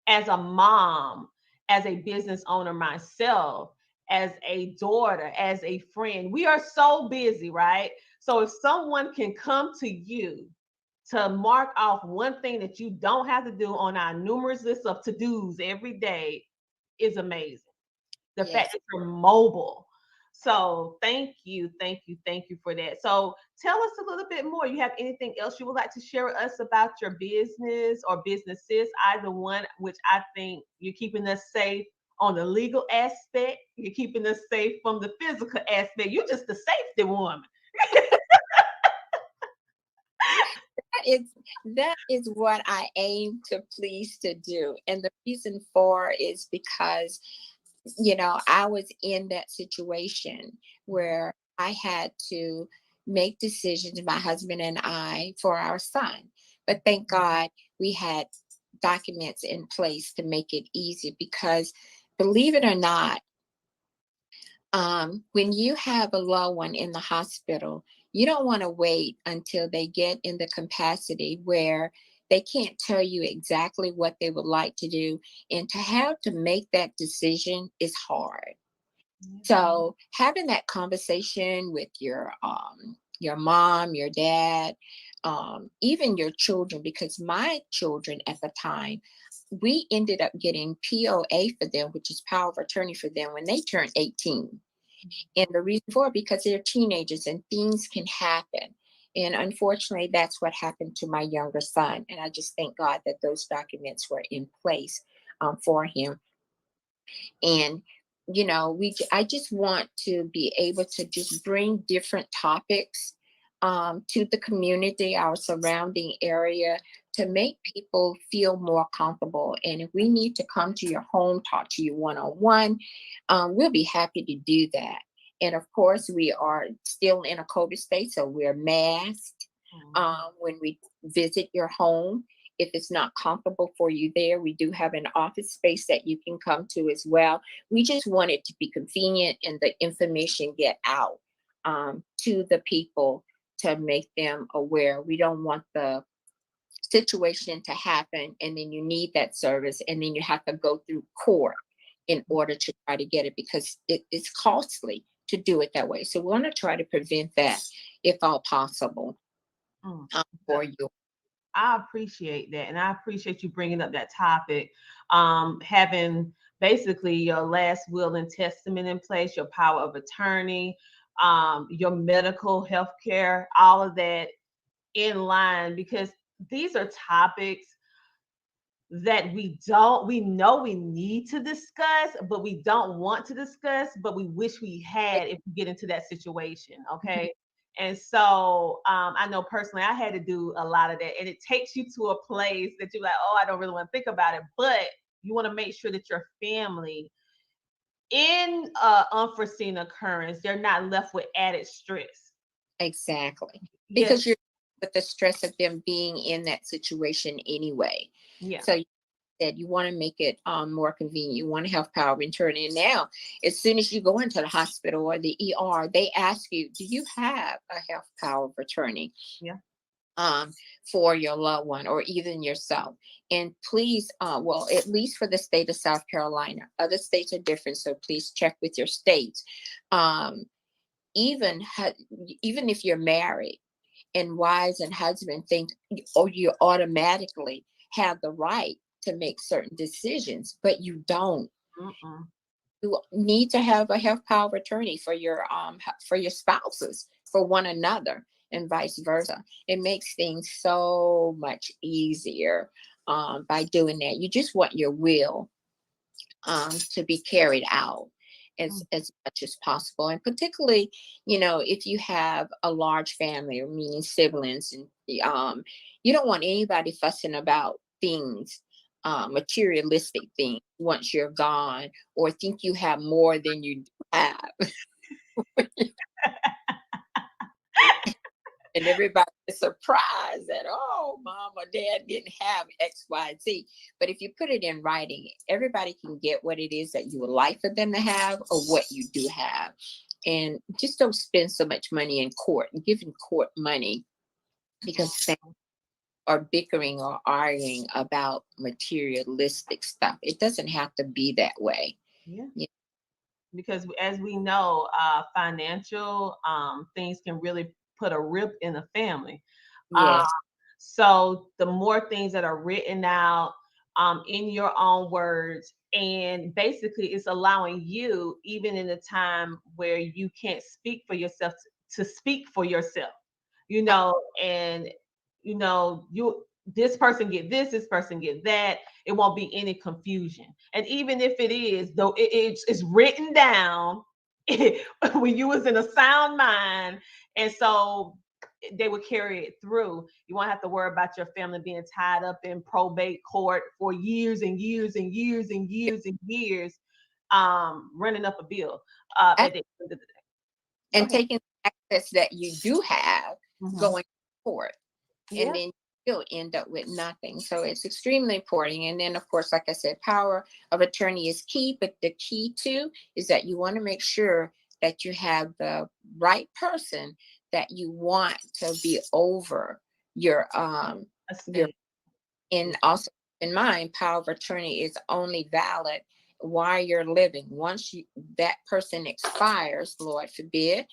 As a mom, as a business owner myself, as a daughter, as a friend, we are so busy, right? So if someone can come to you to mark off one thing that you don't have to do on our numerous list of to-dos every day is amazing. The fact that you're mobile. So thank you for that. So tell us a little bit more. You have anything else you would like to share with us about your business or businesses? Either one, which I think you're keeping us safe on the legal aspect. You're keeping us safe from the physical aspect. You're just the safety woman. That is what I aim to please to do. And the reason for is because, I was in that situation where I had to make decisions, my husband and I, for our son. But thank God we had documents in place to make it easy, because believe it or not, when you have a loved one in the hospital, you don't want to wait until they get in the capacity where they can't tell you exactly what they would like to do. And to have to make that decision is hard. So having that conversation with your mom, your dad, even your children, because my children at the time, we ended up getting POA for them, which is power of attorney for them, when they turned 18. And the reason for it, because they're teenagers and things can happen. And unfortunately, that's what happened to my younger son. And I just thank God that those documents were in place for him. And, I just want to be able to just bring different topics to the community, our surrounding area, to make people feel more comfortable. And if we need to come to your home, talk to you one-on-one, we'll be happy to do that. And of course, we are still in a COVID state, so we're masked when we visit your home. If it's not comfortable for you there, we do have an office space that you can come to as well. We just want it to be convenient and the information get out to the people to make them aware. We don't want the situation to happen and then you need that service and then you have to go through court in order to try to get it, because it's costly to do it that way. So we want to try to prevent that if all possible for you. I appreciate that. And I appreciate you bringing up that topic. Having basically your last will and testament in place, your power of attorney, your medical health care, all of that in line, because these are topics that we know we need to discuss, but we don't want to discuss, but we wish we had if we get into that situation. Okay. And so I know personally I had to do a lot of that, and it takes you to a place that you're like, oh, I don't really want to think about it, but you want to make sure that your family, in unforeseen occurrence, they're not left with added stress. Exactly. Because you're with the stress of them being in that situation anyway. Yeah. So that you want to make it more convenient. You want to have power of attorney. And now, as soon as you go into the hospital or the ER, they ask you, do you have a health power of attorney? Yeah. For your loved one or even yourself. And please, well, at least for the state of South Carolina, other states are different. So please check with your states. Even if you're married and wives and husband think, oh, you automatically have the right to make certain decisions, but you don't. You need to have a health power of attorney for your spouses, for one another, and vice versa. It makes things so much easier by doing that. You just want your will to be carried out as much as possible. And particularly, if you have a large family, or meaning siblings, and you don't want anybody fussing about things, materialistic things, once you're gone, or think you have more than you have. And everybody is surprised that, oh, mom or dad didn't have X, Y, Z. But if you put it in writing, everybody can get what it is that you would like for them to have or what you do have. And just don't spend so much money in court. And giving court money because families are bickering or arguing about materialistic stuff. It doesn't have to be that way. Yeah. Because as we know, financial things can really put a rip in a family. Yes. So the more things that are written out in your own words, and basically it's allowing you, even in a time where you can't speak for yourself, to speak for yourself, and this person get this person get that. It won't be any confusion. And even if it is, though, it's written down when you was in a sound mind, and so they would carry it through. You won't have to worry about your family being tied up in probate court for years and years and years and years and years, running up a bill at the end of the day. And taking access that you do have, going forward, and then you'll end up with nothing. So it's extremely important. And then, of course, like I said, power of attorney is key, but the key too is that you want to make sure that you have the right person that you want to be over your and also in mind, power of attorney is only valid while you're living. Once that person expires, Lord forbid,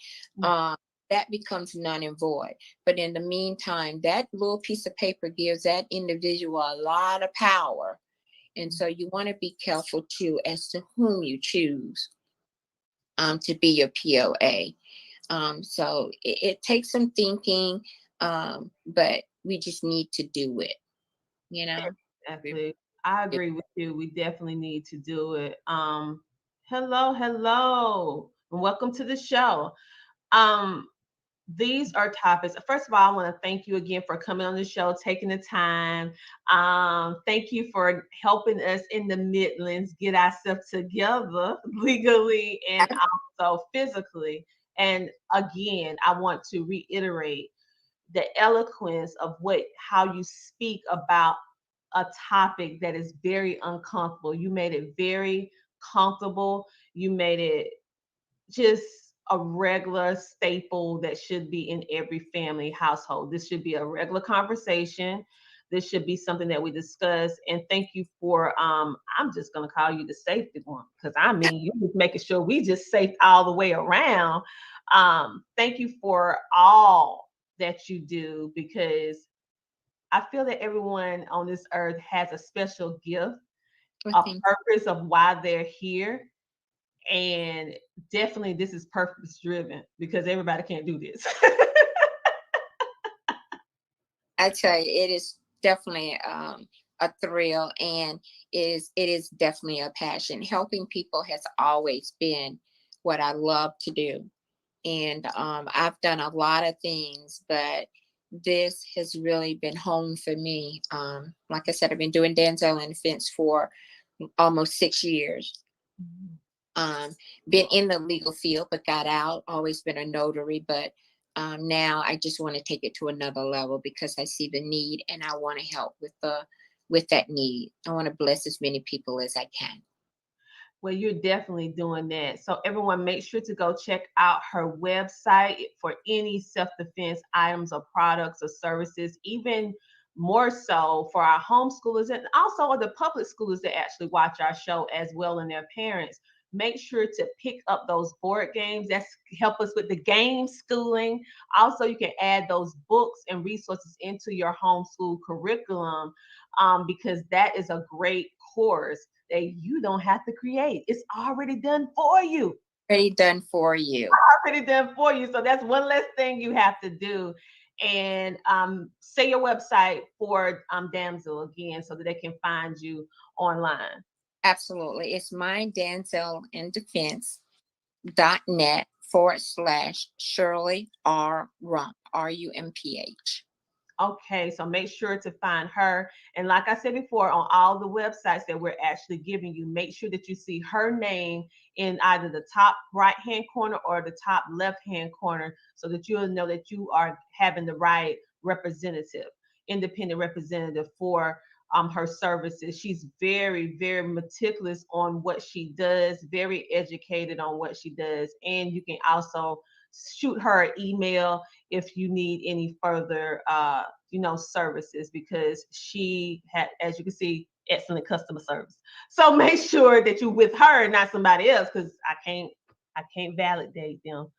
that becomes null and void. But in the meantime, that little piece of paper gives that individual a lot of power. And so you want to be careful too as to whom you choose to be your POA. So it takes some thinking, but we just need to do it, Exactly. I agree with you. We definitely need to do it. Hello, and welcome to the show. These are topics. First of all, I want to thank you again for coming on the show, taking the time. Thank you for helping us in the Midlands get ourselves together legally and also physically. And again, I want to reiterate the eloquence of how you speak about a topic that is very uncomfortable. You made it very comfortable. You made it just a regular staple that should be in every family household. This should be a regular conversation. This should be something that we discuss. And thank you for, I'm just going to call you the safety one, because you just making sure we just safe all the way around. Thank you for all that you do, because I feel that everyone on this earth has a special gift, a purpose of why they're here. And definitely this is purpose driven, because everybody can't do this. I tell you, it is definitely a thrill, and it is definitely a passion. Helping people has always been what I love to do. And I've done a lot of things, but this has really been home for me. Like I said, I've been doing Denzel and Defense for almost 6 years. Been in the legal field, but got out, always been a notary, but now I just want to take it to another level, because I see the need and I want to help with that need. I want to bless as many people as I can. Well, you're definitely doing that. So everyone, make sure to go check out her website for any self-defense items or products or services, even more so for our homeschoolers and also the public schoolers that actually watch our show as well, and their parents. Make sure to pick up those board games. That's help us with the game schooling. Also, you can add those books and resources into your homeschool curriculum, because that is a great course that you don't have to create. It's already done for you. Already done for you. Already done for you. So that's one less thing you have to do. And say your website for Damsel again, so that they can find you online. Absolutely. It's mydancelanddefense.net/Shirley R. Rump, RUMPH. Okay, so make sure to find her. And like I said before, on all the websites that we're actually giving you, make sure that you see her name in either the top right-hand corner or the top left-hand corner, so that you'll know that you are having the right representative, independent representative for her services. She's very, very meticulous on what she does, very educated on what she does. And you can also shoot her an email if you need any further, services, because she had, as you can see, excellent customer service. So make sure that you're with her, not somebody else, because I can't validate them.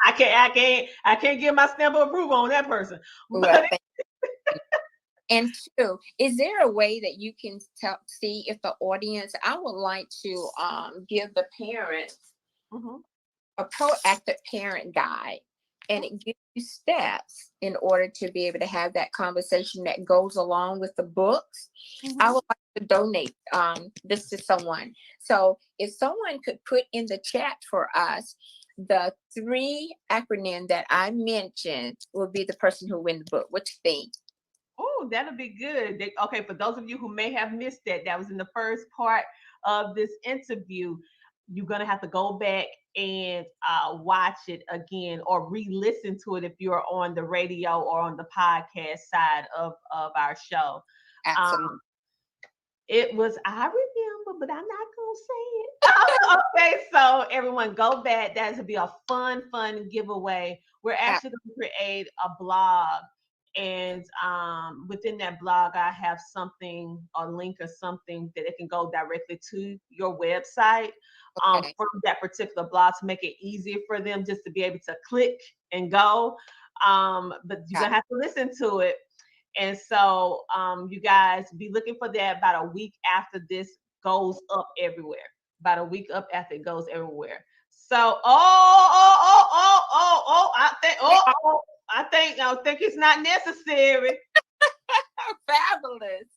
I can't give my stamp of approval on that person. Well, and two, is there a way that you can see if the audience? I would like to give the parents a proactive parent guide, and it gives you steps in order to be able to have that conversation that goes along with the books. I would like to donate this to someone. So if someone could put in the chat for us the 3 acronyms that I mentioned, will be the person who win the book. What you think? Oh, that'll be good. Okay, for those of you who may have missed that was in the first part of this interview. You're going to have to go back and watch it again, or re-listen to it if you're on the radio or on the podcast side of our show. Absolutely. It was, I remember, but I'm not going to say it. Okay, so everyone go back. That's going to be a fun giveaway. We're actually going to create a blog. And within that blog, I have something, a link or something that it can go directly to your website from that particular blog, to make it easier for them just to be able to click and go. But you're going to have to listen to it. And so you guys be looking for that about a week after this goes up everywhere. About a week up after it goes everywhere. So, I think it's not necessary. Fabulous.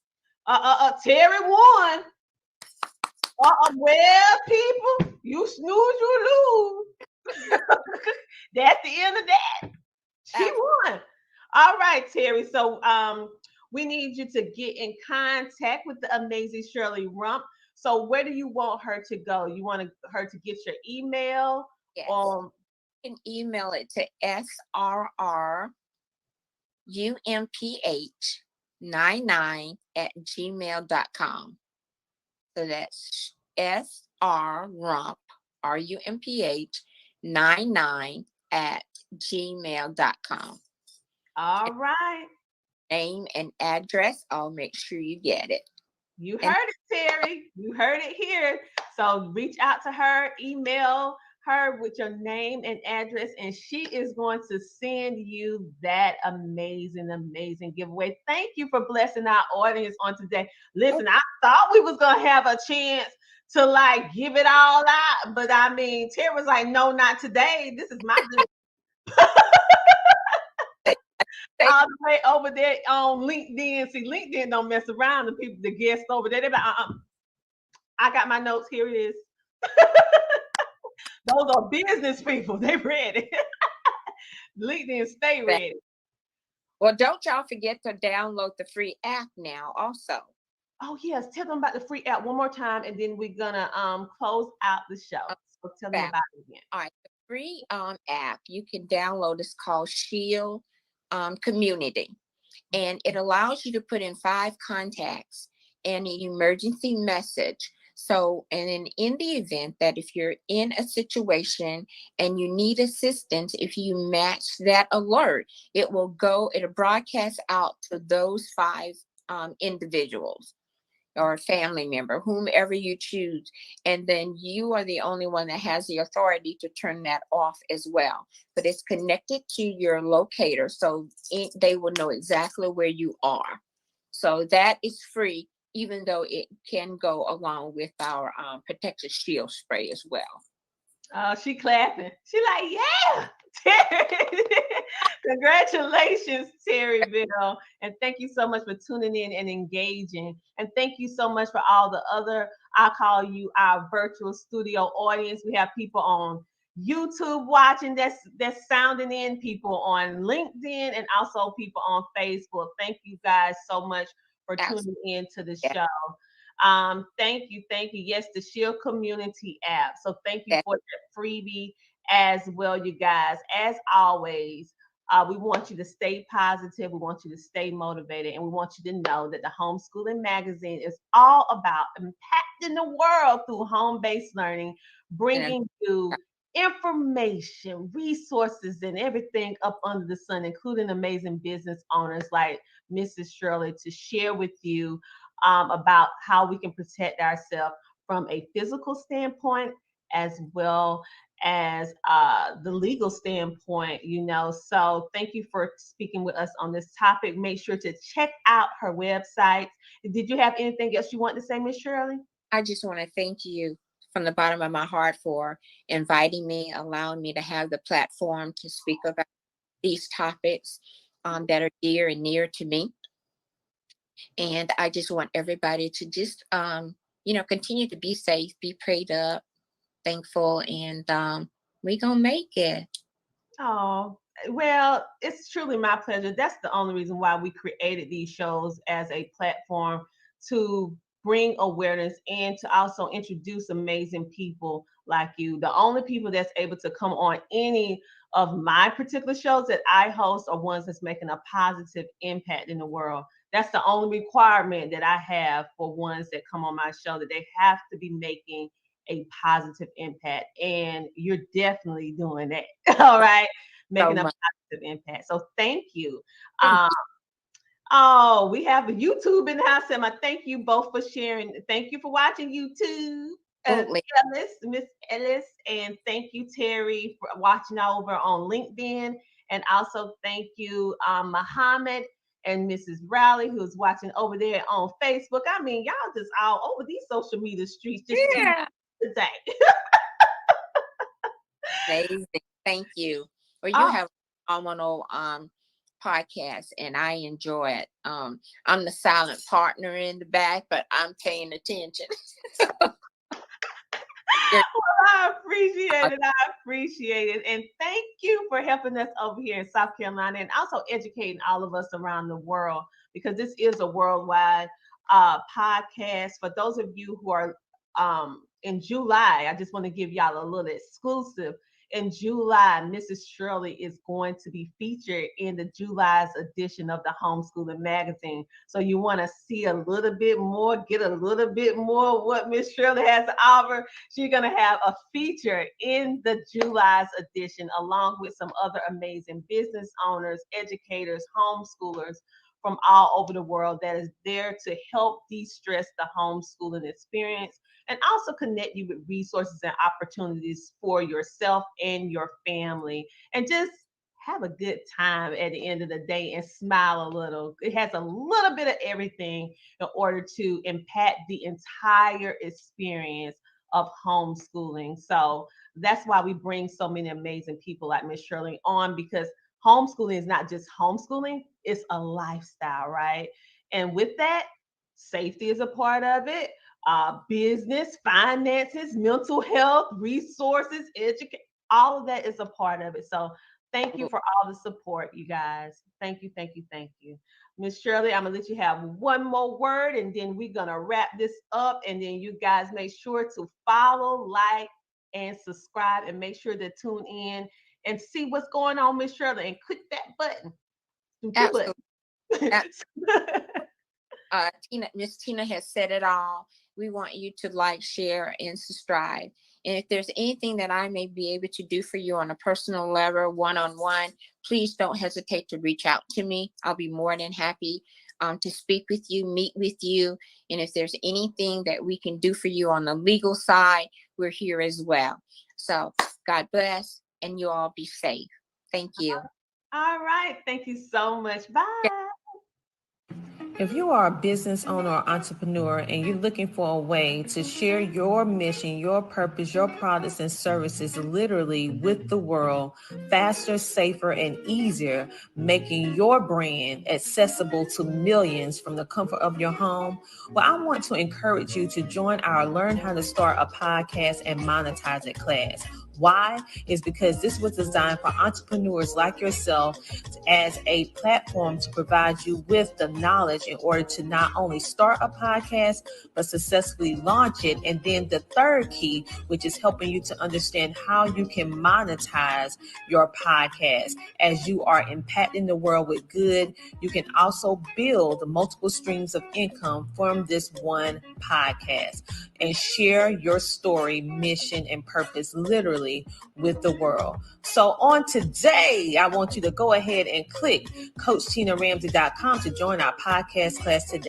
Terry won. Well, people, you snooze, you lose. That's the end of that. She won. All right, Terry. So we need you to get in contact with the amazing Shirley Rump. So where do you want her to go? You want her to get your email? Yes. You can email it to srumph99@gmail.com. So that's srumph, rumph99@gmail.com. All right. Name and address. I'll make sure you get it. You heard it, Terry. You heard it here. So reach out to her, email her with your name and address, and she is going to send you that amazing giveaway. Thank you for blessing our audience on today. Listen, I thought we was going to have a chance to like give it all out, but I mean, Terry was like, no, not today. This is my good. All the way over there on LinkedIn. See, LinkedIn don't mess around. The people, the guests over there, they're like, I got my notes. Here it is. Those are business people. They ready. LinkedIn, stay ready. Well, don't y'all forget to download the free app now also. Oh, yes. Tell them about the free app one more time, and then we're going to close out the show. So tell them about it again. All right. The free app you can download is called Shield Community. And it allows you to put in 5 contacts and an emergency message. So, and in the event that if you're in a situation and you need assistance, if you match that alert, it'll broadcast out to those 5 individuals or a family member, whomever you choose. And then you are the only one that has the authority to turn that off as well. But it's connected to your locator, so they will know exactly where you are. So that is free, even though it can go along with our Protective Shield spray as well. Oh, she clapping. She like, yeah, Terry. Congratulations, Terryville. And thank you so much for tuning in and engaging. And thank you so much for all the other, I call you our virtual studio audience. We have people on YouTube watching that's sounding in, people on LinkedIn, and also people on Facebook. Thank you guys so much for tuning in to the show. Thank you. Yes, the Shield Community app. So thank you for that freebie as well, you guys. As always, we want you to stay positive. We want you to stay motivated. And we want you to know that the Homeschooling Magazine is all about impacting the world through home-based learning, bringing you information, resources, and everything up under the sun, including amazing business owners like Mrs. Shirley, to share with you about how we can protect ourselves from a physical standpoint as well as the legal standpoint, you know. So thank you for speaking with us on this topic. Make sure to check out her website. Did you have anything else you want to say, Miss Shirley? I just want to thank you from the bottom of my heart for inviting me, allowing me to have the platform to speak about these topics that are dear and near to me. And I just want everybody to just, continue to be safe, be prayed up, thankful, and we gonna make it. Oh, well, it's truly my pleasure. That's the only reason why we created these shows, as a platform to bring awareness and to also introduce amazing people like you. The only people that's able to come on any of my particular shows that I host are ones that's making a positive impact in the world. That's the only requirement that I have for ones that come on my show, that they have to be making a positive impact. And you're definitely doing that. All right. Making a positive impact. So thank you. Oh, we have YouTube in the house, Emma. Thank you both for sharing. Thank you for watching YouTube. Miss Ellis, and thank you, Terry, for watching over on LinkedIn. And also thank you, Muhammad and Mrs. Rowley, who's watching over there on Facebook. I mean, y'all just all over these social media streets just today. Amazing. Thank you. Well, you have a phenomenal podcast, and I enjoy it. I'm the silent partner in the back, but I'm paying attention. I appreciate it. I appreciate it. And thank you for helping us over here in South Carolina, and also educating all of us around the world, because this is a worldwide podcast. For those of you who are in July, I just want to give y'all a little exclusive. In July, Mrs. Shirley is going to be featured in the July's edition of the Homeschooling Magazine. So you want to see a little bit more, get a little bit more of what Miss Shirley has to offer. She's going to have a feature in the July's edition, along with some other amazing business owners, educators, homeschoolers from all over the world that is there to help de-stress the homeschooling experience, and also connect you with resources and opportunities for yourself and your family, and just have a good time at the end of the day and smile a little. It has a little bit of everything in order to impact the entire experience of homeschooling. So that's why we bring so many amazing people like Miss Shirley on, because homeschooling is not just homeschooling, it's a lifestyle, right? And with that, safety is a part of it. Business, finances, mental health, resources, education, all of that is a part of it. So thank you for all the support, you guys. Thank you, thank you, thank you. Miss Shirley, I'm gonna let you have one more word, and then we're gonna wrap this up. And then you guys make sure to follow, like, and subscribe, and make sure to tune in and see what's going on, Miss Shirley, and click that button. Absolutely. Miss Tina has said it all. We want you to like, share, and subscribe. And if there's anything that I may be able to do for you on a personal level, one-on-one, please don't hesitate to reach out to me. I'll be more than happy to speak with you, meet with you. And if there's anything that we can do for you on the legal side, we're here as well. So God bless, and you all be safe. Thank you. All right. Thank you so much. Bye. If you are a business owner or entrepreneur and you're looking for a way to share your mission, your purpose, your products and services literally with the world faster, safer, and easier, making your brand accessible to millions from the comfort of your home, well, I want to encourage you to join our Learn How to Start a Podcast and Monetize It class. Why? Is because this was designed for entrepreneurs like yourself as a platform to provide you with the knowledge in order to not only start a podcast, but successfully launch it. And then the third key, which is helping you to understand how you can monetize your podcast. As you are impacting the world with good, you can also build multiple streams of income from this one podcast and share your story, mission, and purpose literally literally with the world. So on today, I want you to go ahead and click CoachTinaRamsey.com to join our podcast class today.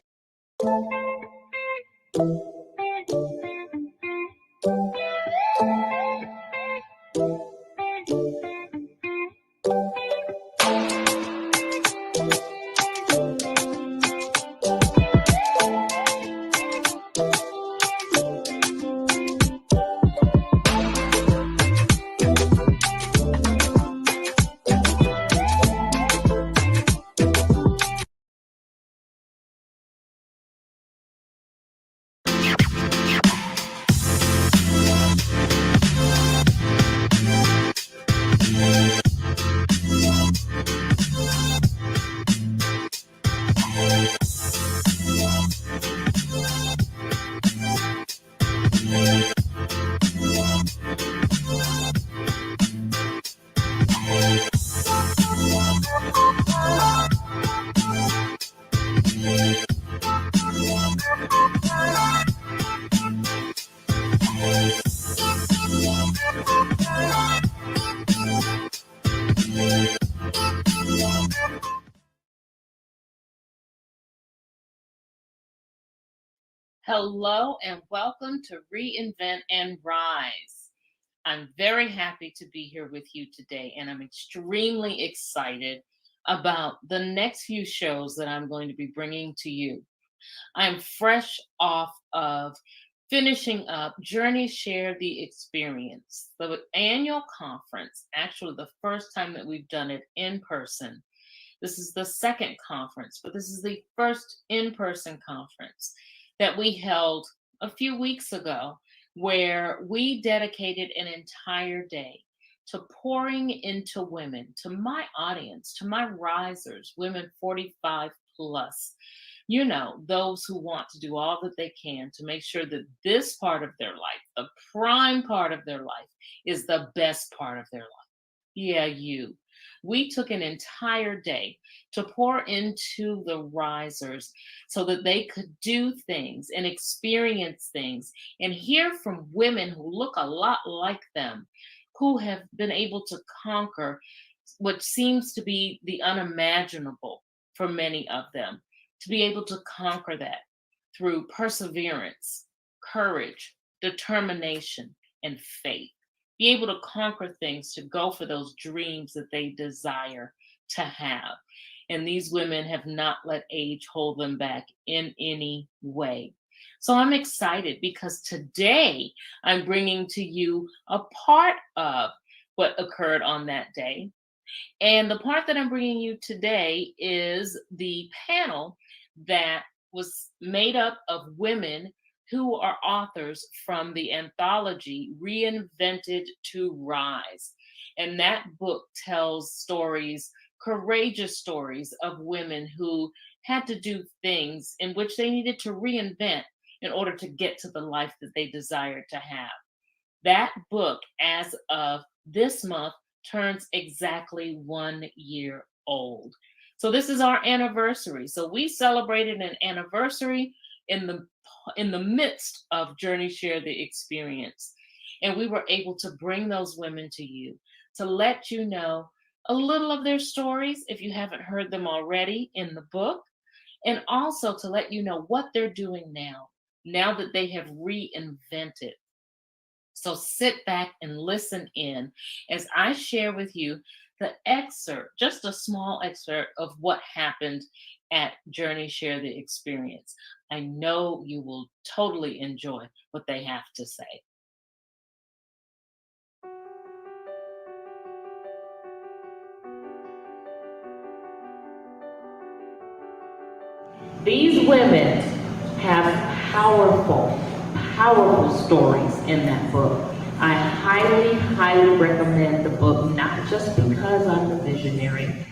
Hello and welcome to Reinvent and Rise. I'm very happy to be here with you today, and I'm extremely excited about the next few shows that I'm going to be bringing to you. I'm fresh off of finishing up Journey Share the Experience, the annual conference, actually the first time that we've done it in person. This is the second conference, but this is the first in-person conference that we held a few weeks ago, where we dedicated an entire day to pouring into women, to my audience, to my risers, women 45 plus. You know, those who want to do all that they can to make sure that this part of their life, the prime part of their life, is the best part of their life. Yeah, you. We took an entire day to pour into the risers so that they could do things and experience things and hear from women who look a lot like them, who have been able to conquer what seems to be the unimaginable for many of them, to be able to conquer that through perseverance, courage, determination, and faith. Be able to conquer things, to go for those dreams that they desire to have. And these women have not let age hold them back in any way. So I'm excited because today I'm bringing to you a part of what occurred on that day. And the part that I'm bringing you today is the panel that was made up of women who are authors from the anthology Reinvented to Rise. And that book tells stories, courageous stories of women who had to do things in which they needed to reinvent in order to get to the life that they desired to have. That book, as of this month, turns exactly 1 year old. So this is our anniversary. So we celebrated an anniversary in the midst of Journey Share the Experience. And we were able to bring those women to you, to let you know a little of their stories, if you haven't heard them already in the book, and also to let you know what they're doing now that they have reinvented. So sit back and listen in as I share with you the excerpt, just a small excerpt of what happened at Journey Share the Experience. I know you will totally enjoy what they have to say. These women have powerful stories in that book. I highly, highly recommend the book, not just because I'm a visionary,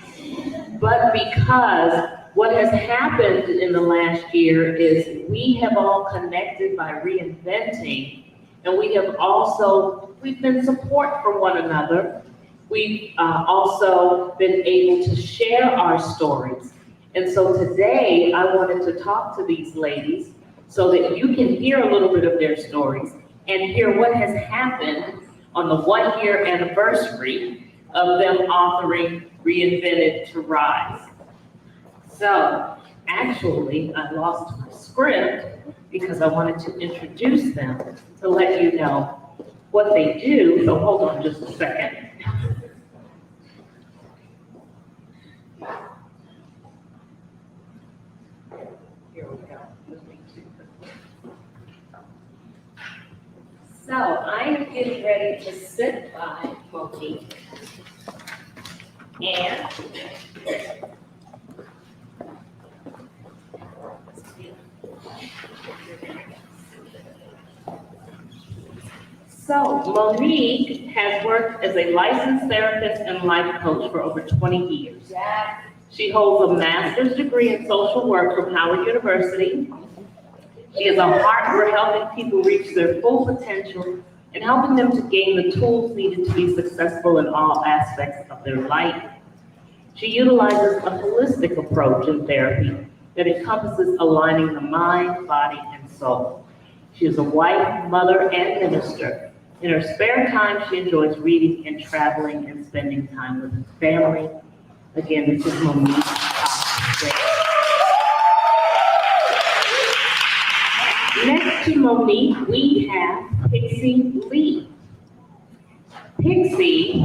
but because what has happened in the last year is we have all connected by reinventing, and we've been support for one another. We've also been able to share our stories. And so today I wanted to talk to these ladies so that you can hear a little bit of their stories and hear what has happened on the 1-year anniversary of them authoring Reinvented to Rise. So actually, I lost my script because I wanted to introduce them to let you know what they do. So hold on just a second. Here we go. So I'm getting ready to sit by Monique. And so Monique has worked as a licensed therapist and life coach for over 20 years. She holds a master's degree in social work from Howard University. She has a heart for helping people reach their full potential and helping them to gain the tools needed to be successful in all aspects of their life. She utilizes a holistic approach in therapy that encompasses aligning the mind, body, and soul. She is a wife, mother, and minister. In her spare time, she enjoys reading and traveling and spending time with her family. Again, this is Monique. Next to Monique, we have Pixie Lee. Pixie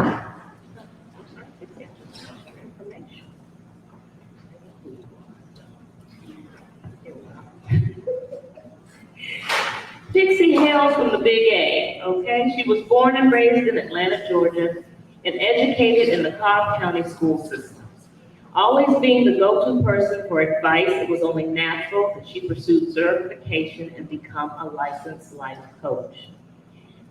Pixie hails from the Big A, okay? She was born and raised in Atlanta, Georgia, and educated in the Cobb County school systems. Always being the go-to person for advice, it was only natural that she pursued certification and become a licensed life coach.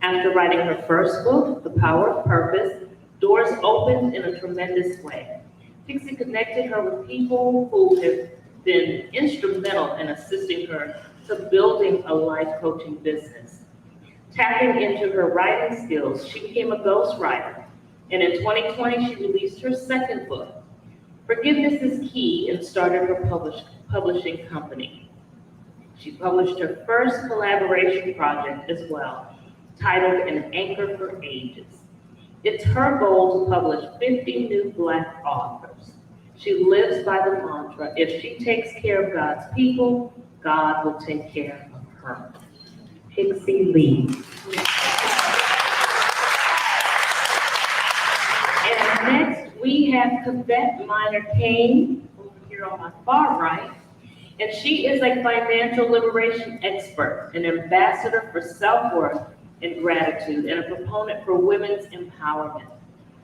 After writing her first book, The Power of Purpose, doors opened in a tremendous way. Pixie connected her with people who have been instrumental in assisting her to building a life coaching business. Tapping into her writing skills, she became a ghostwriter. And in 2020, she released her second book, Forgiveness is Key, and started her publishing company. She published her first collaboration project as well, titled An Anchor for Ages. It's her goal to publish 50 new Black authors. She lives by the mantra, if she takes care of God's people, God will take care of her. Pixie Lee. And next we have Cavette Minor Kane over here on my far right. And she is a financial liberation expert, an ambassador for self-worth and gratitude, and a proponent for women's empowerment.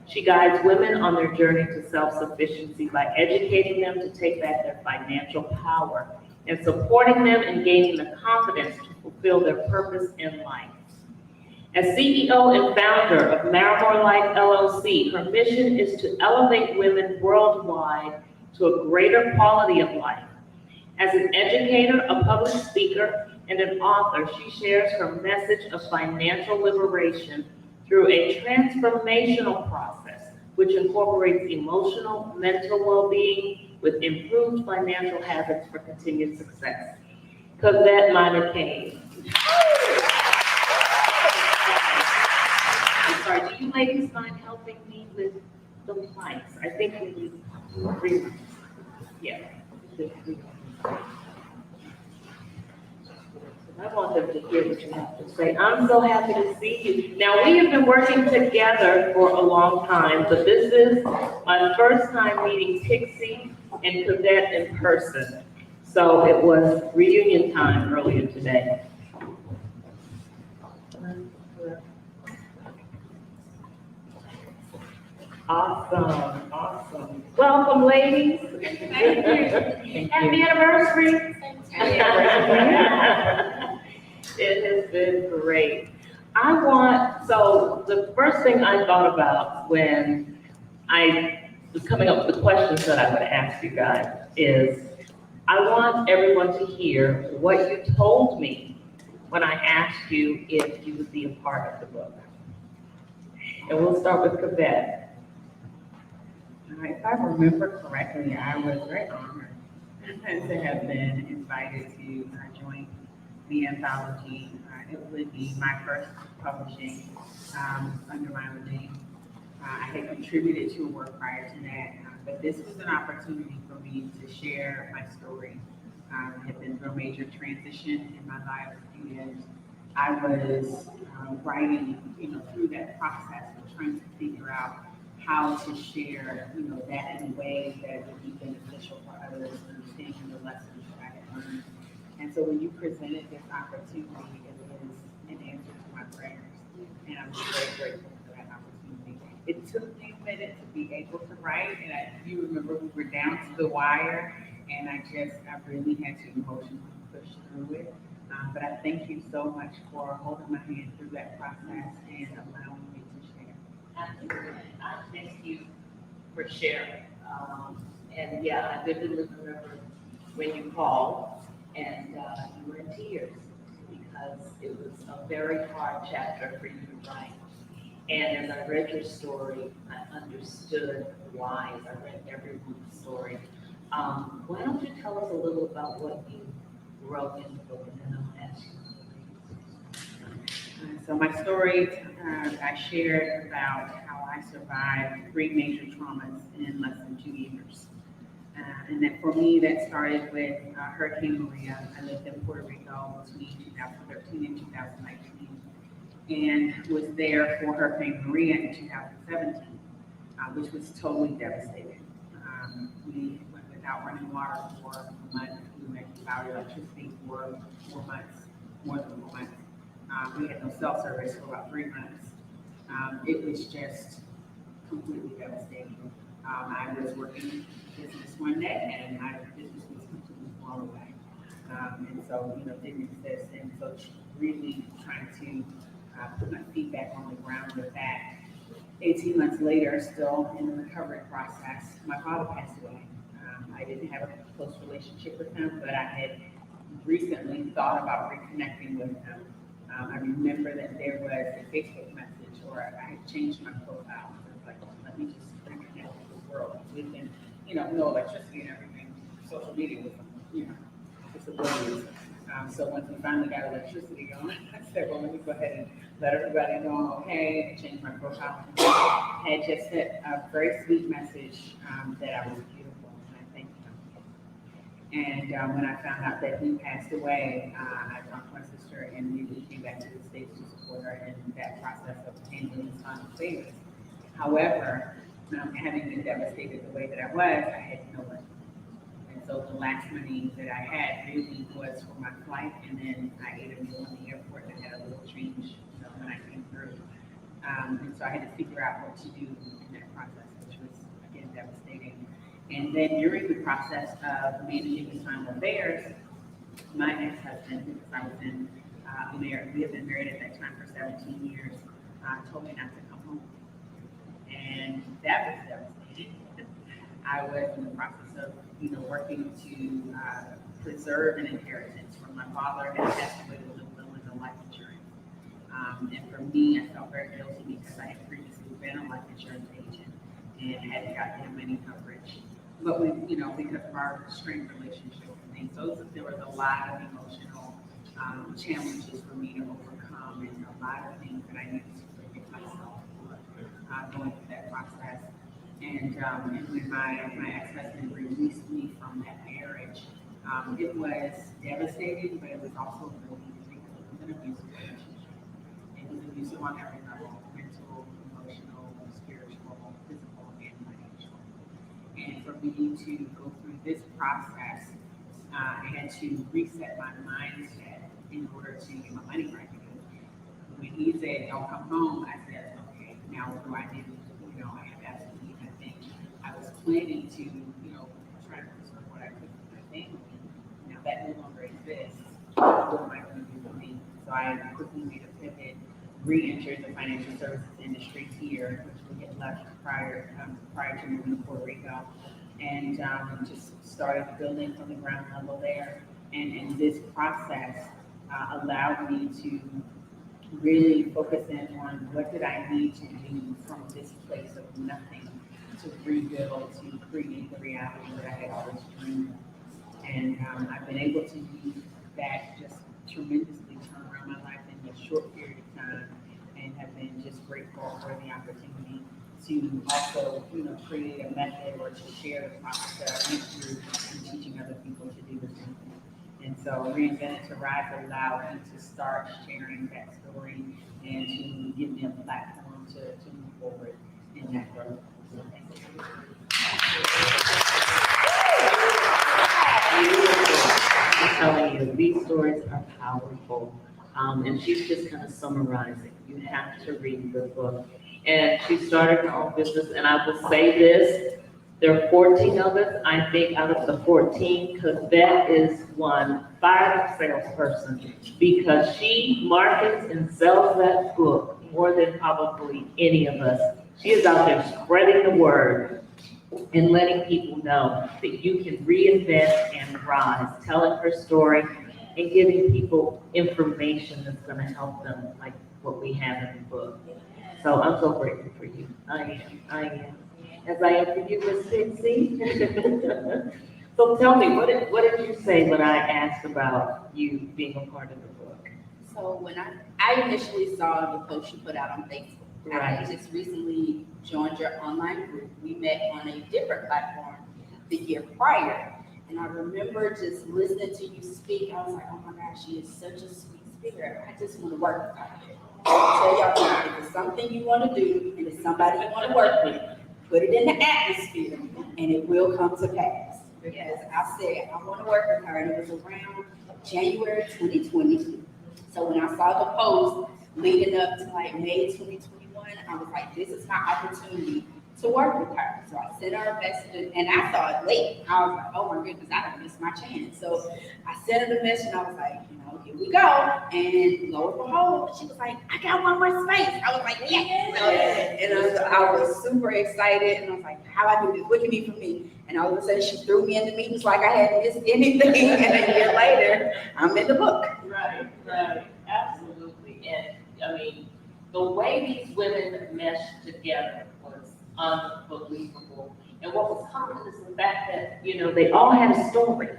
She guides women on their journey to self-sufficiency by educating them to take back their financial power and supporting them in gaining the confidence to fulfill their purpose in life. As CEO and founder of Marimore Life LLC, her mission is to elevate women worldwide to a greater quality of life. As an educator, a public speaker, and an author, she shares her message of financial liberation through a transformational process, which incorporates emotional, mental well-being with improved financial habits for continued success. Cavette Minor Kane. I'm sorry, do you ladies mind helping me with the mics? I think we need 3 mics. Yeah. I want them to hear what you have to say. I'm so happy to see you. Now, we have been working together for a long time, but this is my first time meeting Pixie and Cavette in person. So it was reunion time earlier today. Awesome, awesome. Welcome, ladies. Thank you. Happy anniversary. It has been great. So the first thing I thought about when I was coming up with the questions that I would ask you guys is, I want everyone to hear what you told me when I asked you if you would be a part of the book. And we'll start with Cavette. All right, if I remember correctly, I was very honored to have been invited to join the anthology. It would be my first publishing under my own name. I had contributed to a work prior to that, but this was an opportunity for me to share my story. I had been through a major transition in my life, and I was writing, through that process of trying to figure out how to share, that in a way that would be beneficial for others, understanding the lessons that I had learned. And so when you presented this opportunity, it was an answer to my prayers, and I'm very grateful for that opportunity. It took me a minute to be able to write, and you remember we were down to the wire, and I really had to emotionally push through it. But I thank you so much for holding my hand through that process and allowing me to share. Absolutely. I thank you for sharing. And yeah, I vividly remember when you called and you were in tears because it was a very hard chapter for you to write. And as I read your story, I understood why as I read everyone's story. Why don't you tell us a little about what you wrote in the book, and then I'll ask you. So my story, I shared about how I survived 3 major traumas in less than 2 years. And that for me, that started with Hurricane Maria. I lived in Puerto Rico between 2013 and 2019, and was there for Hurricane Maria in 2017, which was totally devastating. We went without running water for a month. We went without electricity for 4 months, more than 4 months. We had no cell service for about 3 months. It was just completely devastating. I was working business one day, and my business was completely blown away. And so, didn't exist. And so really trying to put my feet back on the ground with that. 18 months later, still in the recovery process, my father passed away. I didn't have a close relationship with him, but I had recently thought about reconnecting with him. I remember that there was a Facebook message, or I had changed my profile. So it's like, let me just reconnect with the world. We've been, no electricity and everything. Social media was, it's a brilliant. So once we finally got electricity going, I said, well, let me go ahead and let everybody know I'm okay. I changed my profile. I had just sent a very sweet message that I was beautiful, and I thanked him. And when I found out that he passed away, I talked to my sister, and we came back to the States to support her in that process of handling his final affairs. However, having been devastated the way that I was, I had no money. And so the last money that I had really was for my flight, and then I ate a meal in the airport and had a little change when I came through. And so I had to figure out what to do in that process, which was, again, devastating. And then during the process of managing his final affairs, my ex-husband, because I was married, we had been married at that time for 17 years, told me not to come home. And that was devastating. I was in the process of, working to preserve an inheritance from my father who had passed away with a will and no life insurance. And for me, I felt very guilty because I had previously been a life insurance agent and hadn't gotten him any coverage. But we, because of our strained relationship and things, so there was a lot of emotional challenges for me to overcome, and a lot of things that I needed to forgive myself for going through that process. And when my ex-husband released me from that marriage, it was devastating, but it was also relieving because it was an abusive relationship. It was abusive on every level: mental, emotional, spiritual, physical, and financial. And for me to go through this process, I had to reset my mindset in order to get my money right. Because when he said, "Don't come home," I said, "Okay, now what do I do?" I have absolutely nothing. I was planning to, try to preserve what I could for my family. Now that no longer exists. What am I going to do for me? So I quickly made a pivot, re-entered the financial services industry here, which we had left prior to moving to Puerto Rico, and just started building from the ground level there. And this process allowed me to really focus in on what did I need to do from this place of nothing to rebuild, to create the reality that I had always dreamed of. And I've been able to use that just tremendously turned around my life in a short period of time, and have been just grateful for the opportunity to also, create a method or to share the process that I went through and teaching other people to do the same thing. And so Reinvented to Rise allowed me to start sharing that story and to give me a platform to move forward in that growth. So thank you. I'm telling you, these stories are powerful. And she's just kind of summarizing. You have to read the book. And she started her own business, and I will say this, there are 14 of us, I think, out of the 14, because Beth is one fire salesperson, because she markets and sells that book more than probably any of us. She is out there spreading the word and letting people know that you can reinvent and rise, telling her story and giving people information that's going to help them, like what we have in the book. So I'm so grateful for you. I am. As I am for you, Miss Dixie. So tell me, what did you say when I asked about you being a part of the book? So when I initially saw the post you put out on Facebook, Right. I just recently joined your online group. We met on a different platform the year prior. And I remember just listening to you speak. I was like, oh my gosh, she is such a sweet speaker. I just want to work with her. I tell y'all, if it's something you want to do and it's somebody you want to work with, put it in the atmosphere and it will come to pass. Because I said, I want to work with her. And it was around January 2020. So when I saw the post leading up to like May 2021, I was like, this is my opportunity to work with her. So I sent her a message, and I saw it late. I was like, oh my goodness, I done missed my chance. So I sent her the message, and I was like, here we go. And lo and behold, she was like, I got one more space. I was like, yes. And I was super excited, and I was like, how I do this? What do you need from me? And all of a sudden, she threw me in the meetings like I hadn't missed anything. And a year later, I'm in the book. Right, absolutely. And I mean, the way these women meshed together was unbelievable. And what was common is the fact that, they all had a story.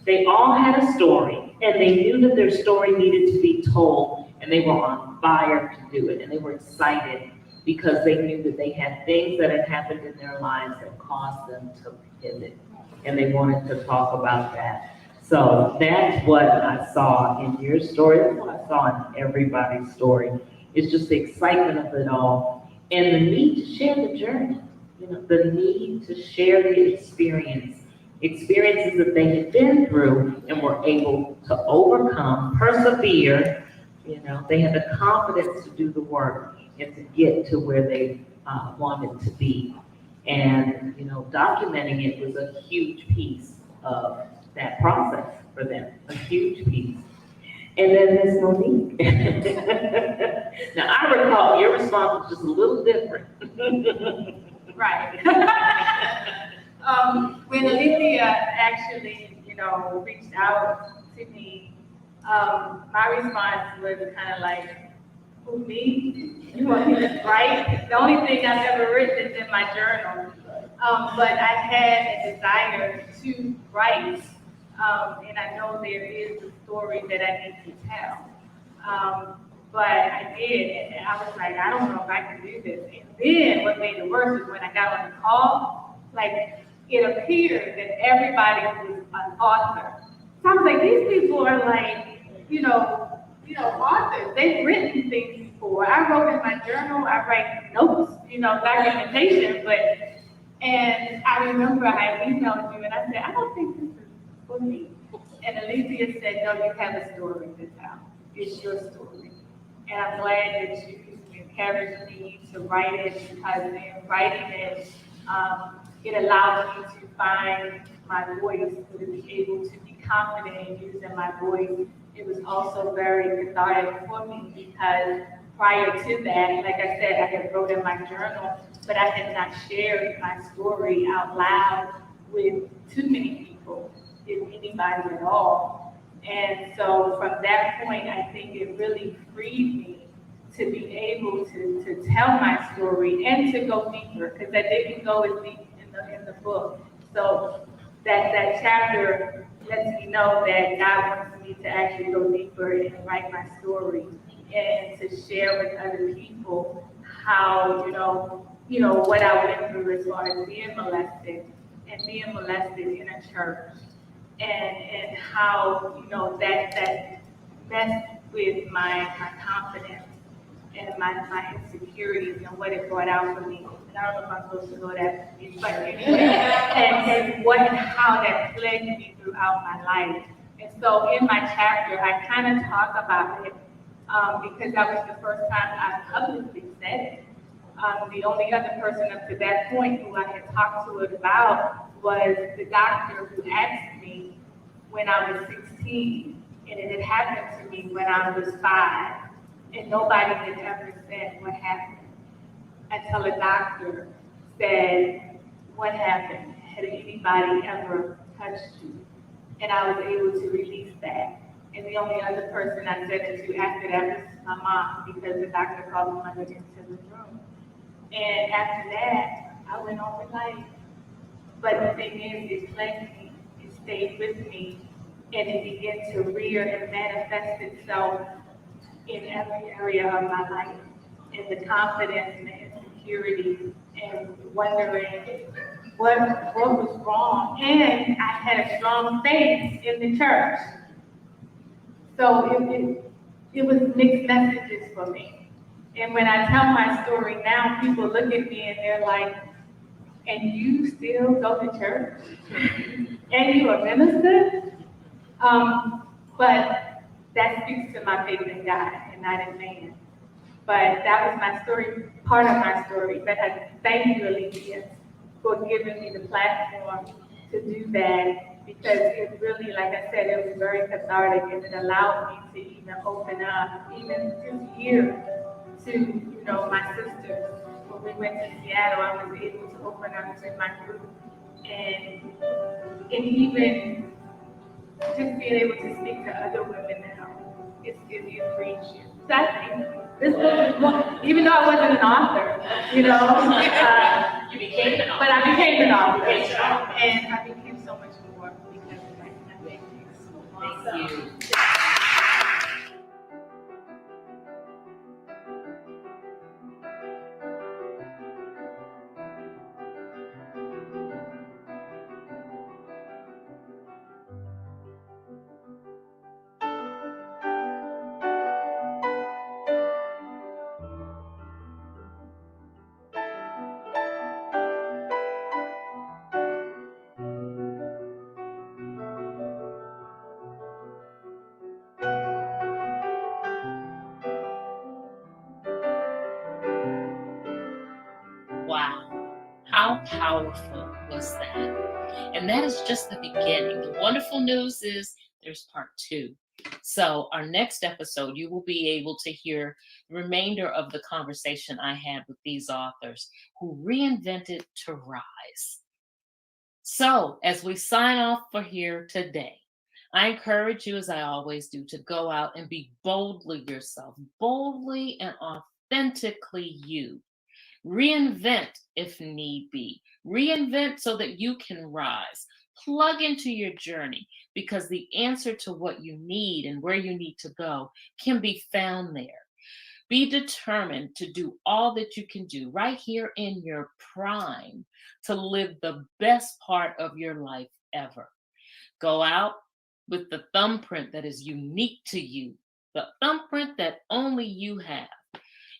They all had a story, and they knew that their story needed to be told, and they were on fire to do it. And they were excited because they knew that they had things that had happened in their lives that caused them to pivot. And they wanted to talk about that. So that's what I saw in your story. That's what I saw in everybody's story. It's just the excitement of it all and the need to share the journey, the need to share the experiences that they had been through and were able to overcome, persevere. They had the confidence to do the work and to get to where they wanted to be. And, documenting it was a huge piece of that process for them, a huge piece. And then there's Monique. Now, I recall your response was just a little different. Right. When Olivia actually, reached out to me, my response was kind of like, who, me? You want me to write? The only thing I've ever written is in my journal. But I had a desire to write, and I know there is a story that I need to tell. But I did, and I was like, I don't know if I can do this. And then what made it worse is when I got on the call, like, it appeared that everybody was an author. So I was like, these people are like, authors. They've written things before. I wrote in my journal, I write notes, documentation, and I remember I emailed you and I said, I don't think this is for me. And Alicia said, no, you have a story to tell. It's your story. And I'm glad that you encouraged me to write it, because in writing it, it allowed me to find my voice, to be able to be confident in using my voice. It was also very cathartic for me, because prior to that, like I said, I had wrote in my journal, but I had not shared my story out loud with too many people, if anybody at all. And so from that point, I think it really freed me to be able to tell my story and to go deeper, because I didn't go as deep in the book. So that chapter lets me know that God wants me to actually go deeper and write my story and to share with other people how, what I went through as far as being molested and being molested in a church and how, that messed with my confidence and my insecurities and what it brought out for me. And I don't know if I'm supposed to go that deep, but anyway, and how that plagued me throughout my life. And so in my chapter, I kind of talk about it because that was the first time I publicly said it. The only other person up to that point who I had talked to it about was the doctor who asked me when I was 16, and it had happened to me when I was 5. And nobody had ever said what happened until a doctor said, "What happened? Had anybody ever touched you?" And I was able to release that. And the only other person I said it to after that was my mom, because the doctor called my mother into the room. And after that, I went on with life. But the thing is, it plagued me, it stayed with me, and it began to rear and manifest itself in every area of my life, in the confidence and the insecurities and wondering what was wrong. And I had a strong faith in the church. So it was mixed messages for me. And when I tell my story now, people look at me and they're like, "And you still go to church? And you a minister?" But that speaks to my faith in God and not in man. But that was my story, part of my story. But I thank you, Alicia, for giving me the platform to do that, because it really, like I said, it was very cathartic, and it allowed me to even open up, even just here, to my sisters. When we went to Seattle, I was able to open up to my group, and even just being able to speak to other women now, it frees you. So I think this book is one, even though I wasn't an author, You became an author. but I became an author, and I became so much more because of that. Thank you. Thank you. Wow, how powerful was that? And that is just the beginning. The wonderful news is there's part 2. So our next episode, you will be able to hear the remainder of the conversation I had with these authors who reinvented to rise. So as we sign off for here today, I encourage you, as I always do, to go out and be boldly yourself, boldly and authentically you. Reinvent if need be. Reinvent so that you can rise. Plug into your journey, because the answer to what you need and where you need to go can be found there. Be determined to do all that you can do right here in your prime to live the best part of your life ever. Go out with the thumbprint that is unique to you, the thumbprint that only you have,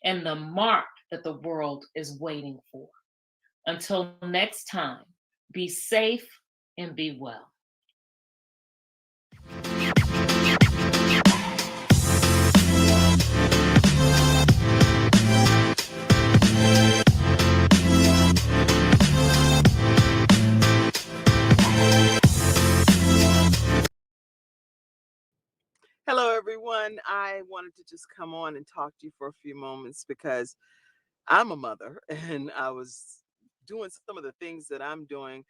and the mark that the world is waiting for. Until next time, be safe and be well. Hello, everyone. I wanted to just come on and talk to you for a few moments because I'm a mother and I was doing some of the things that I'm doing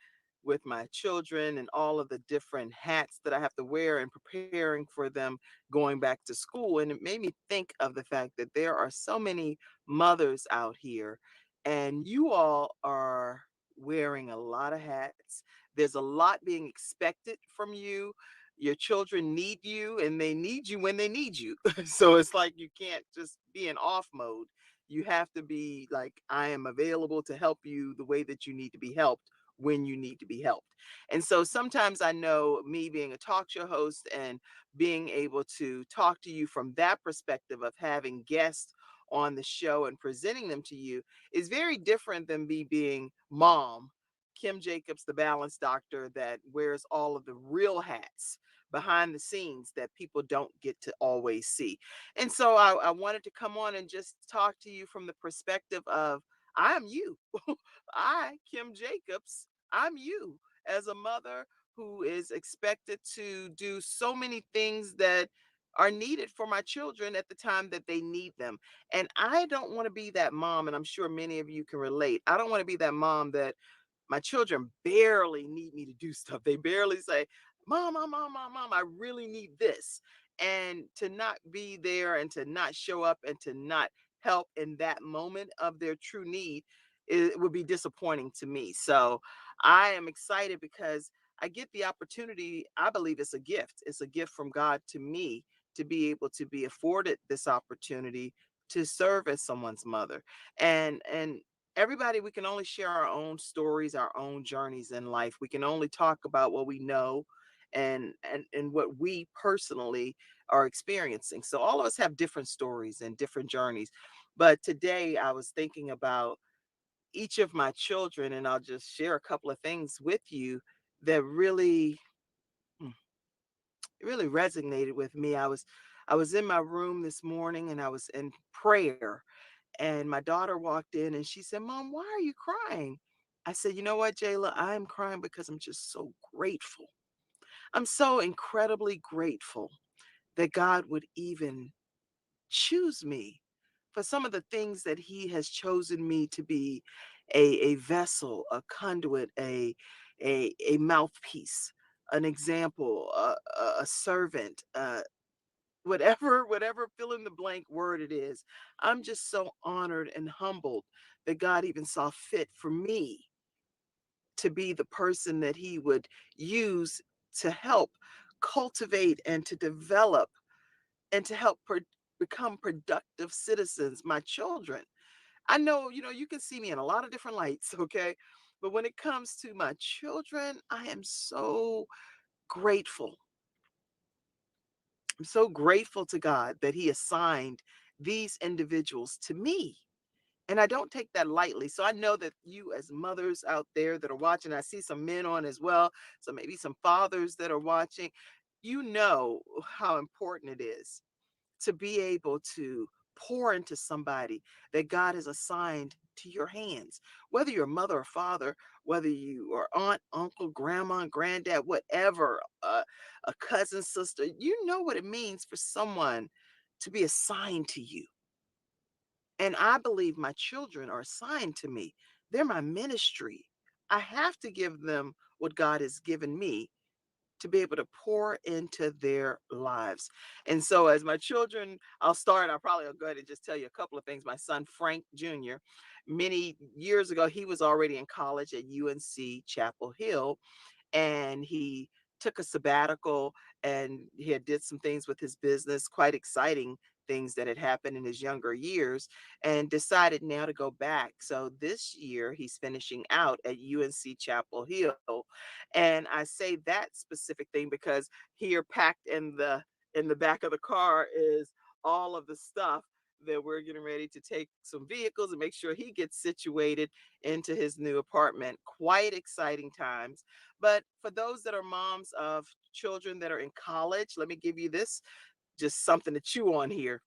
with my children and all of the different hats that I have to wear and preparing for them going back to school. And it made me think of the fact that there are so many mothers out here, and you all are wearing a lot of hats, There's a lot being expected from you. Your children need you, and they need you when they need you. So it's like you can't just be in off mode. You have to be like, I am available to help you the way that you need to be helped when you need to be helped. And so sometimes I know, me being a talk show host and being able to talk to you from that perspective of having guests on the show and presenting them to you is very different than me being mom, Kim Jacobs, the balance doctor that wears all of the real hats behind the scenes that people don't get to always see. And so I wanted to come on and just talk to you from the perspective of, I'm you. I, Kim Jacobs, I'm you as a mother who is expected to do so many things that are needed for my children at the time that they need them. And I don't want to be that mom, and I'm sure many of you can relate. I don't want to be that mom that my children barely need me to do stuff. They barely say, Mom, Mom, Mom, Mom, Mom, I really need this. And to not be there and to not show up and to not help in that moment of their true need, it would be disappointing to me. So I am excited because I get the opportunity. I believe it's a gift. It's a gift from God to me to be able to be afforded this opportunity to serve as someone's mother. And everybody, we can only share our own stories, our own journeys in life. We can only talk about what we know and what we personally are experiencing. So all of us have different stories and different journeys. But today I was thinking about each of my children, and I'll just share a couple of things with you that really resonated with me. I was in my room this morning and I was in prayer, and my daughter walked in and she said, Mom, why are you crying? I said, you know what, Jayla, I'm crying because I'm just so grateful. I'm so incredibly grateful that God would even choose me for some of the things that He has chosen me to be: a vessel, a conduit, a mouthpiece, an example, a servant, whatever fill in the blank word it is. I'm just so honored and humbled that God even saw fit for me to be the person that He would use to help cultivate and to develop and to help become productive citizens, my children. I know, you can see me in a lot of different lights, okay? But when it comes to my children, I am so grateful. I'm so grateful to God that He assigned these individuals to me. And I don't take that lightly. So I know that you, as mothers out there that are watching, I see some men on as well. So maybe some fathers that are watching, you know how important it is to be able to pour into somebody that God has assigned to your hands, whether you're a mother or father, whether you are aunt, uncle, grandma, and granddad, whatever, a cousin, sister. You know what it means for someone to be assigned to you. And I believe my children are assigned to me. They're my ministry. I have to give them what God has given me to be able to pour into their lives. And so, as my children, I'll probably go ahead and just tell you a couple of things. My son, Frank Jr., many years ago, he was already in college at UNC Chapel Hill, and he took a sabbatical and he had did some things with his business, quite exciting things that had happened in his younger years, and decided now to go back. So this year he's finishing out at UNC Chapel Hill. And I say that specific thing because here, packed in the back of the car, is all of the stuff that we're getting ready to take some vehicles and make sure he gets situated into his new apartment. Quite exciting times. But for those that are moms of children that are in college, let me give you this, just something to chew on here.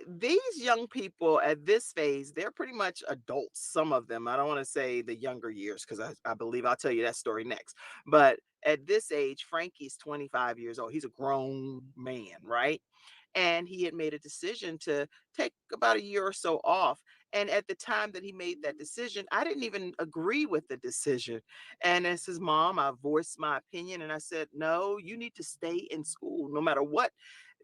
These young people at this phase, they're pretty much adults. Some of them, I don't want to say the younger years, because I believe I'll tell you that story next. But at this age, Frankie's 25 years old. He's a grown man, right? And he had made a decision to take about a year or so off. And at the time that he made that decision, I didn't even agree with the decision. And as his mom, I voiced my opinion and I said, no, you need to stay in school no matter what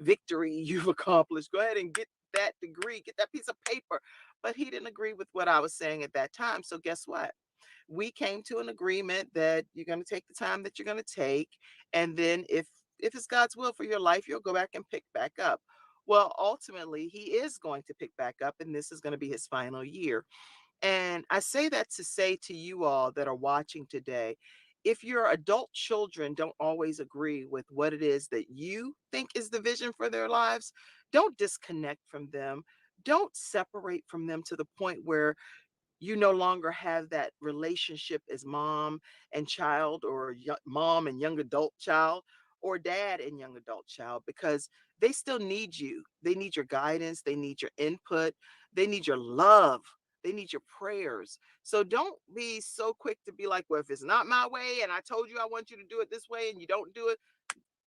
victory you've accomplished. Go ahead and get that degree, get that piece of paper. But he didn't agree with what I was saying at that time. So guess what? we came to an agreement that you're going to take the time that you're going to take. And then if it's God's will for your life, you'll go back and pick back up. Well, ultimately, he is going to pick back up, and this is going to be his final year. And I say that to say to you all that are watching today, if your adult children don't always agree with what it is that you think is the vision for their lives, don't disconnect from them. Don't separate from them to the point where you no longer have that relationship as mom and child, or mom and young adult child, or dad and young adult child, because they still need you. They need your guidance, they need your input, they need your love, they need your prayers. So don't be so quick to be like, well, if it's not my way and I told you I want you to do it this way and you don't do it,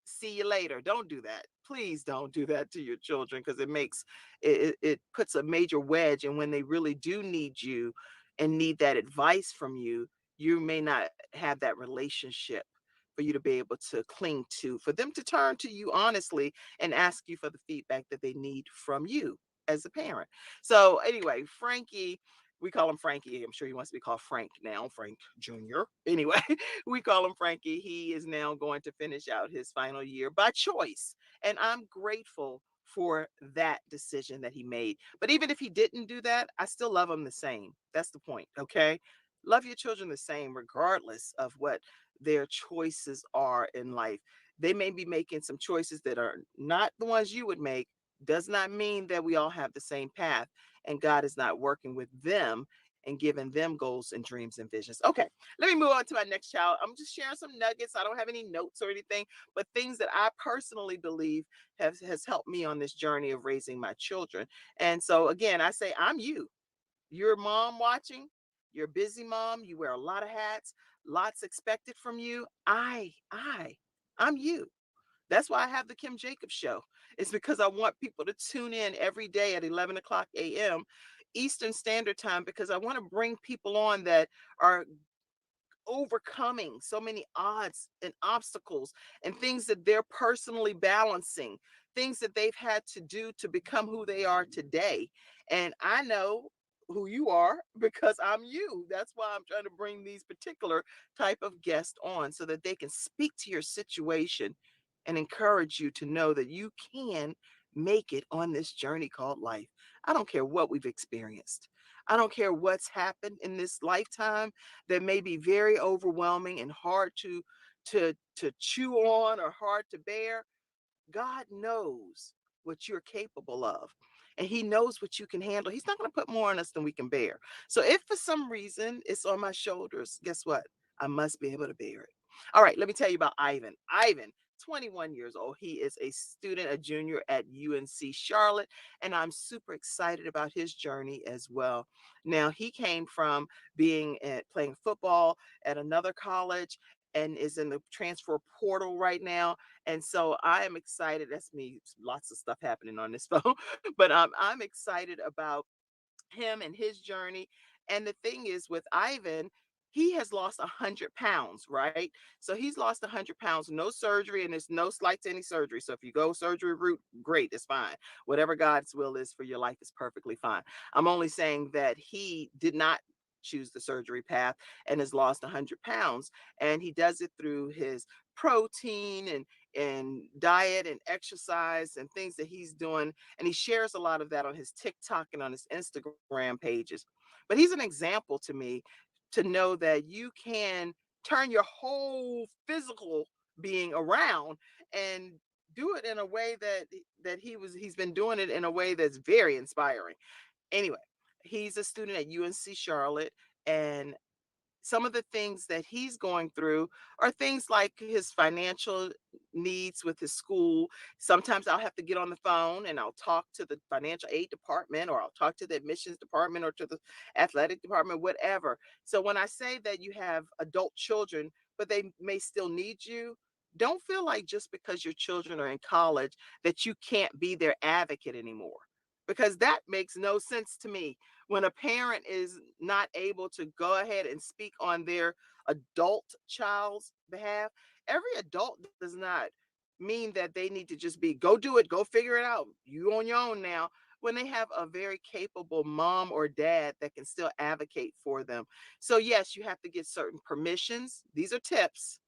see you later. Don't do that. Please don't do that to your children, because it puts a major wedge. And when they really do need you and need that advice from you, you may not have that relationship for you to be able to cling to, for them to turn to you honestly and ask you for the feedback that they need from you as a parent. So anyway, Frankie, we call him Frankie. I'm sure he wants to be called Frank now, Frank Jr. Anyway, we call him Frankie. He is now going to finish out his final year by choice. And I'm grateful for that decision that he made. But even if he didn't do that, I still love him the same. That's the point. Okay. Love your children the same, regardless of what their choices are in life. They may be making some choices that are not the ones you would make. Does not mean that we all have the same path, and God is not working with them and giving them goals and dreams and visions. Okay, let me move on to my next child. I'm just sharing some nuggets. I don't have any notes or anything, but things that I personally believe has helped me on this journey of raising my children. And so again, I say, I'm you. You're a mom watching. You're a busy mom. You wear a lot of hats. Lots expected from you. I'm you. That's why I have the Kim Jacobs show. It's because I want people to tune in every day at 11 o'clock a.m. Eastern Standard Time, because I want to bring people on that are overcoming so many odds and obstacles and things that they're personally balancing, things that they've had to do to become who they are today. And I know who you are because I'm you. That's why I'm trying to bring these particular type of guests on, so that they can speak to your situation and encourage you to know that you can make it on this journey called life. I don't care what we've experienced. I don't care what's happened in this lifetime that may be very overwhelming and hard to chew on or hard to bear. God knows what you're capable of, and he knows what you can handle. He's not going to put more on us than we can bear. So if for some reason it's on my shoulders, guess what? I must be able to bear it. All right, let me tell you about Ivan. Ivan, 21 years old. He is a student, a junior at UNC Charlotte, and I'm super excited about his journey as well. Now, he came from being at playing football at another college and is in the transfer portal right now. And so I am excited. That's me. Lots of stuff happening on this phone, but I'm excited about him and his journey. And the thing is with Ivan, he has lost 100 pounds, right? So he's lost 100 pounds, no surgery, and there's no slight to any surgery. So if you go surgery route, great, it's fine. Whatever God's will is for your life is perfectly fine. I'm only saying that he did not choose the surgery path and has lost 100 pounds. And he does it through his protein and diet and exercise and things that he's doing. And he shares a lot of that on his TikTok and on his Instagram pages. But he's an example to me to know that you can turn your whole physical being around and do it in a way he's been doing it in a way that's very inspiring. Anyway, he's a student at UNC Charlotte, and some of the things that he's going through are things like his financial needs with his school. Sometimes I'll have to get on the phone and I'll talk to the financial aid department, or I'll talk to the admissions department, or to the athletic department, whatever. So when I say that you have adult children, but they may still need you, don't feel like just because your children are in college that you can't be their advocate anymore, because that makes no sense to me. When a parent is not able to go ahead and speak on their adult child's behalf, every adult does not mean that they need to just be, go do it, go figure it out, you on your own now. when they have a very capable mom or dad that can still advocate for them. So, yes, you have to get certain permissions. These are tips.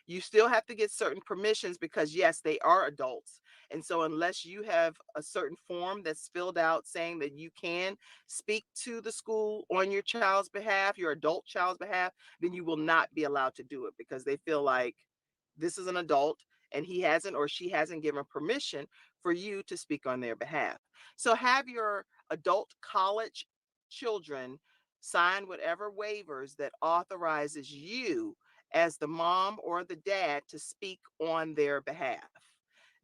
You still have to get certain permissions because, yes, they are adults. And so, unless you have a certain form that's filled out saying that you can speak to the school on your child's behalf, your adult child's behalf, then you will not be allowed to do it because they feel like this is an adult and he hasn't or she hasn't given permission for you to speak on their behalf. So, have your adult college children sign whatever waivers that authorizes you as the mom or the dad to speak on their behalf.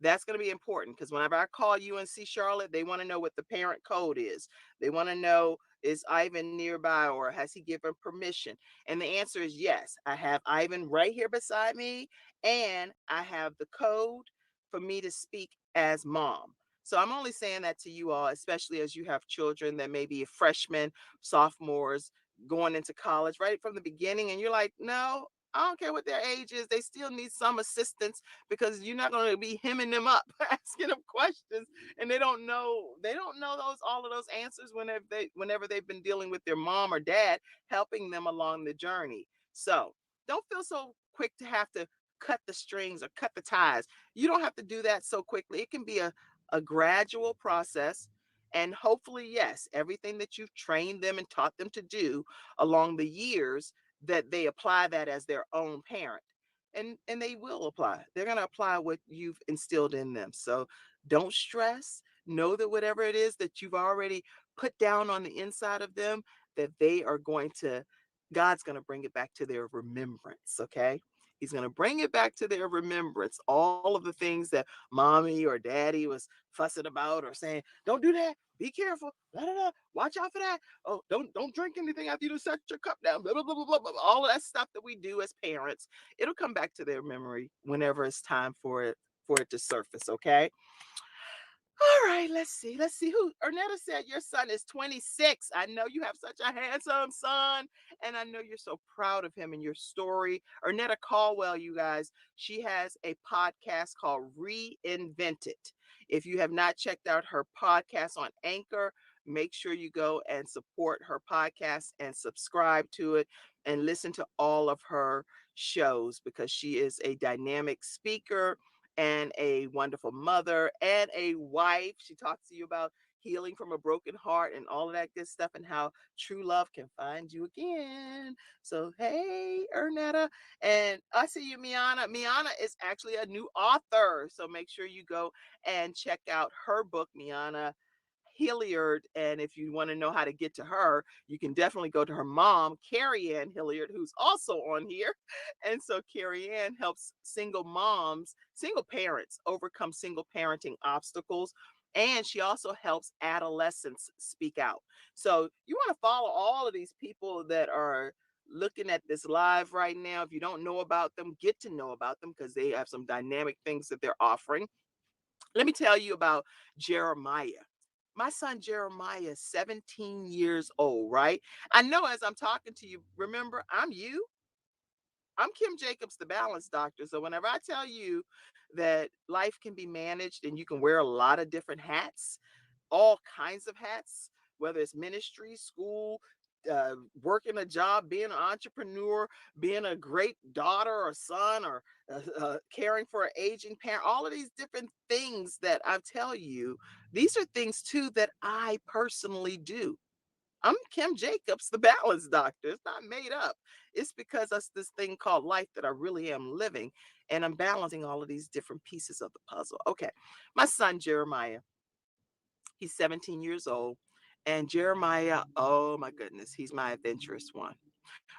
That's going to be important because whenever I call UNC Charlotte, they want to know what the parent code is. They want to know, is Ivan nearby or has he given permission? And the answer is yes. I have Ivan right here beside me, and I have the code for me to speak as mom. So I'm only saying that to you all, especially as you have children that may be freshmen, sophomores, going into college right from the beginning, and you're like, no, I don't care what their age is. They still need some assistance because you're not going to be hemming them up, asking them questions, and they don't know those all of those answers whenever they've been dealing with their mom or dad helping them along the journey. So don't feel so quick to have to cut the strings or cut the ties. You don't have to do that so quickly. It can be a gradual process. And hopefully, yes, everything that you've trained them and taught them to do along the years, that they apply that as their own parent. And they will apply. They're going to apply what you've instilled in them. So don't stress. Know that whatever it is that you've already put down on the inside of them, that they are going to, God's going to bring it back to their remembrance. Okay. He's going to bring it back to their remembrance. All of the things that mommy or daddy was fussing about or saying, don't do that. Be careful. Blah, blah, blah. Watch out for that. Oh, don't drink anything after you set your cup down. Blah, blah, blah, blah, blah. All of that stuff that we do as parents, it'll come back to their memory whenever it's time for it to surface. Okay. All right, let's see. Let's see who Ernetta said your son is 26. I know you have such a handsome son, and I know you're so proud of him and your story. Ernetta Caldwell, you guys, she has a podcast called Reinvented. If you have not checked out her podcast on Anchor, make sure you go and support her podcast and subscribe to it and listen to all of her shows because she is a dynamic speaker and a wonderful mother and a wife. She talks to you about healing from a broken heart and all of that good stuff and how true love can find you again. So, hey, Ernetta. And I see you, Miana. Miana is actually a new author. So make sure you go and check out her book, Miana Hilliard. And if you want to know how to get to her, you can definitely go to her mom, Carrie Ann Hilliard, who's also on here. And so Carrie Ann helps single moms, single parents overcome single parenting obstacles. And she also helps adolescents speak out. So you want to follow all of these people that are looking at this live right now. If you don't know about them, get to know about them because they have some dynamic things that they're offering. Let me tell you about Jeremiah. My son Jeremiah is 17 years old, right? I know as I'm talking to you, remember, I'm you. I'm Kim Jacobs, the balance doctor. So whenever I tell you that life can be managed and you can wear a lot of different hats, all kinds of hats, whether it's ministry, school, working a job, being an entrepreneur, being a great daughter or son, or caring for an aging parent, all of these different things that I tell you, these are things too that I personally do. I'm Kim Jacobs, the balance doctor. It's not made up. It's because that's this thing called life that I really am living. And I'm balancing all of these different pieces of the puzzle. Okay. My son, Jeremiah, he's 17 years old. And Jeremiah, oh my goodness, he's my adventurous one.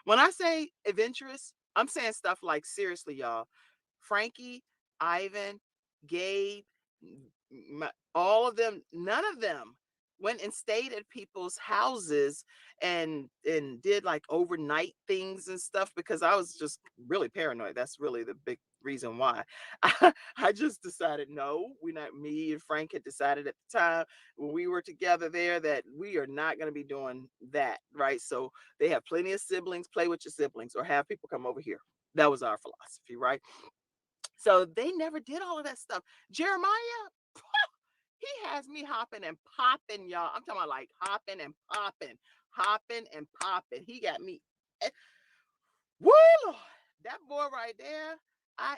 When I say adventurous, I'm saying stuff like, seriously, y'all, Frankie, Ivan, Gabe, all of them, none of them went and stayed at people's houses and did like overnight things and stuff because I was just really paranoid. That's really the big reason why. I just decided, no, we're not. Me and Frank had decided at the time when we were together there that we are not going to be doing that, right? So they have plenty of siblings. Play with your siblings or have people come over here. That was our philosophy, right? So they never did all of that stuff. Jeremiah, He has me hopping and popping, y'all. I'm talking about like hopping and popping, hopping and popping. He got me. Woo, Lord. That boy right there,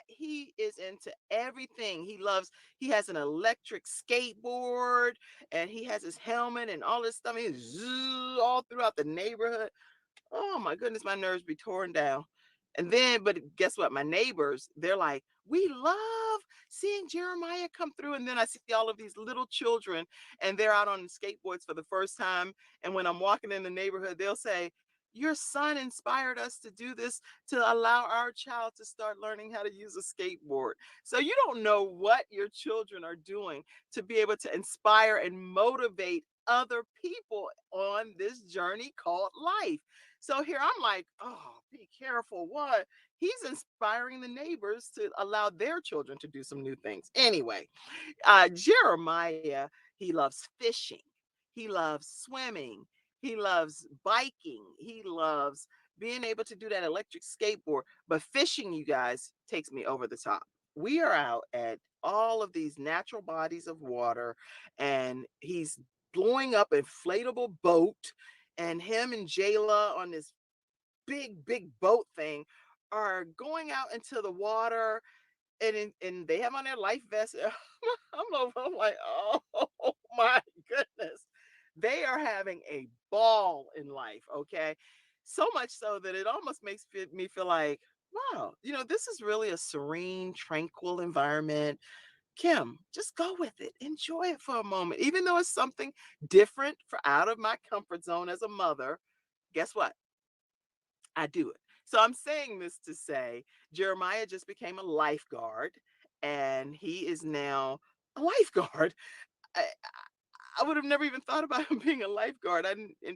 he is into everything. He has an electric skateboard and he has his helmet and all this stuff. He's all throughout the neighborhood. Oh my goodness, my nerves be torn down. And then, but guess what? My neighbors, they're like, we love seeing Jeremiah come through. And then I see all of these little children and they're out on skateboards for the first time. And when I'm walking in the neighborhood, they'll say, your son inspired us to do this to allow our child to start learning how to use a skateboard. So you don't know what your children are doing to be able to inspire and motivate other people on this journey called life. So here I'm like, oh, be careful. What? He's inspiring the neighbors to allow their children to do some new things. Anyway, Jeremiah, he loves fishing. He loves swimming. He loves biking. He loves being able to do that electric skateboard. But fishing, you guys, takes me over the top. We are out at all of these natural bodies of water, and he's blowing up an inflatable boat, and him and Jayla on this big boat thing are going out into the water, and they have on their life vests. I'm like, oh my goodness. They are having a ball in life, okay? So much so that it almost makes me feel like, wow, this is really a serene, tranquil environment. Kim, just go with it. Enjoy it for a moment. Even though it's something different for out of my comfort zone as a mother, guess what? I do it. So I'm saying this to say Jeremiah just became a lifeguard and he is now a lifeguard. I, I would have never even thought about him being a lifeguard.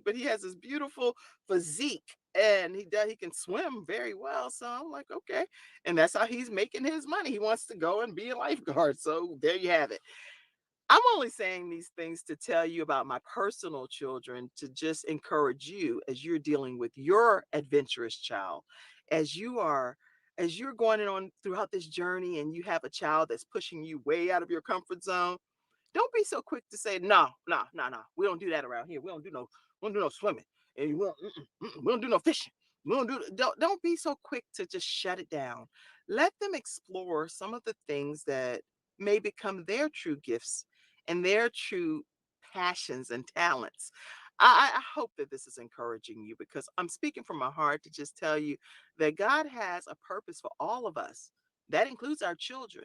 But he has this beautiful physique and he can swim very well. So I'm like, okay. And that's how he's making his money. He wants to go and be a lifeguard. So there you have it. I'm only saying these things to tell you about my personal children, to just encourage you as you're dealing with your adventurous child, as you are as you're going on throughout this journey and you have a child that's pushing you way out of your comfort zone. Don't be so quick to say, no, no, no, no. We don't do that around here. We don't do no swimming. And we don't do no fishing. Don't be so quick to just shut it down. Let them explore some of the things that may become their true gifts and their true passions and talents. I hope that this is encouraging you because I'm speaking from my heart to just tell you that God has a purpose for all of us. That includes our children.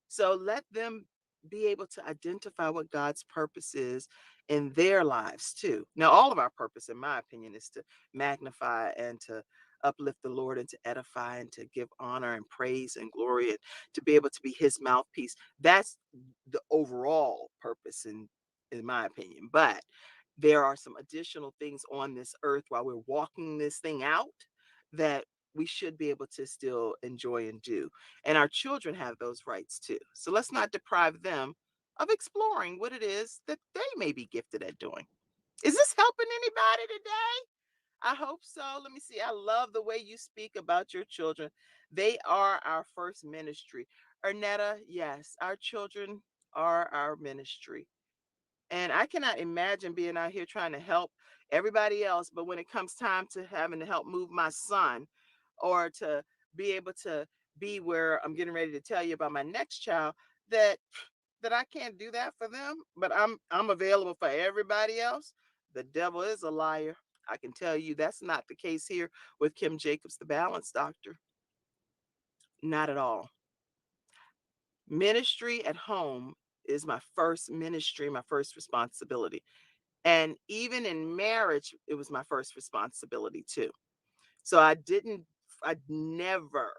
So let them be able to identify what God's purpose is in their lives too. Now, all of our purpose, in my opinion, is to magnify and to uplift the Lord and to edify and to give honor and praise and glory and to be able to be his mouthpiece. That's the overall purpose in my opinion. But there are some additional things on this earth while we're walking this thing out that we should be able to still enjoy and do. And our children have those rights too. So let's not deprive them of exploring what it is that they may be gifted at doing. Is this helping anybody today? I hope so. Let me see. I love the way you speak about your children. They are our first ministry. Ernetta, yes, our children are our ministry. And I cannot imagine being out here trying to help everybody else. But when it comes time to having to help move my son or to be able to be where I'm getting ready to tell you about my next child, that I can't do that for them, but I'm available for everybody else. The devil is a liar. I can tell you that's not the case here with Kim Jacobs, the balance doctor. Not at all. Ministry at home is my first ministry, my first responsibility. And even in marriage, it was my first responsibility too. So I never,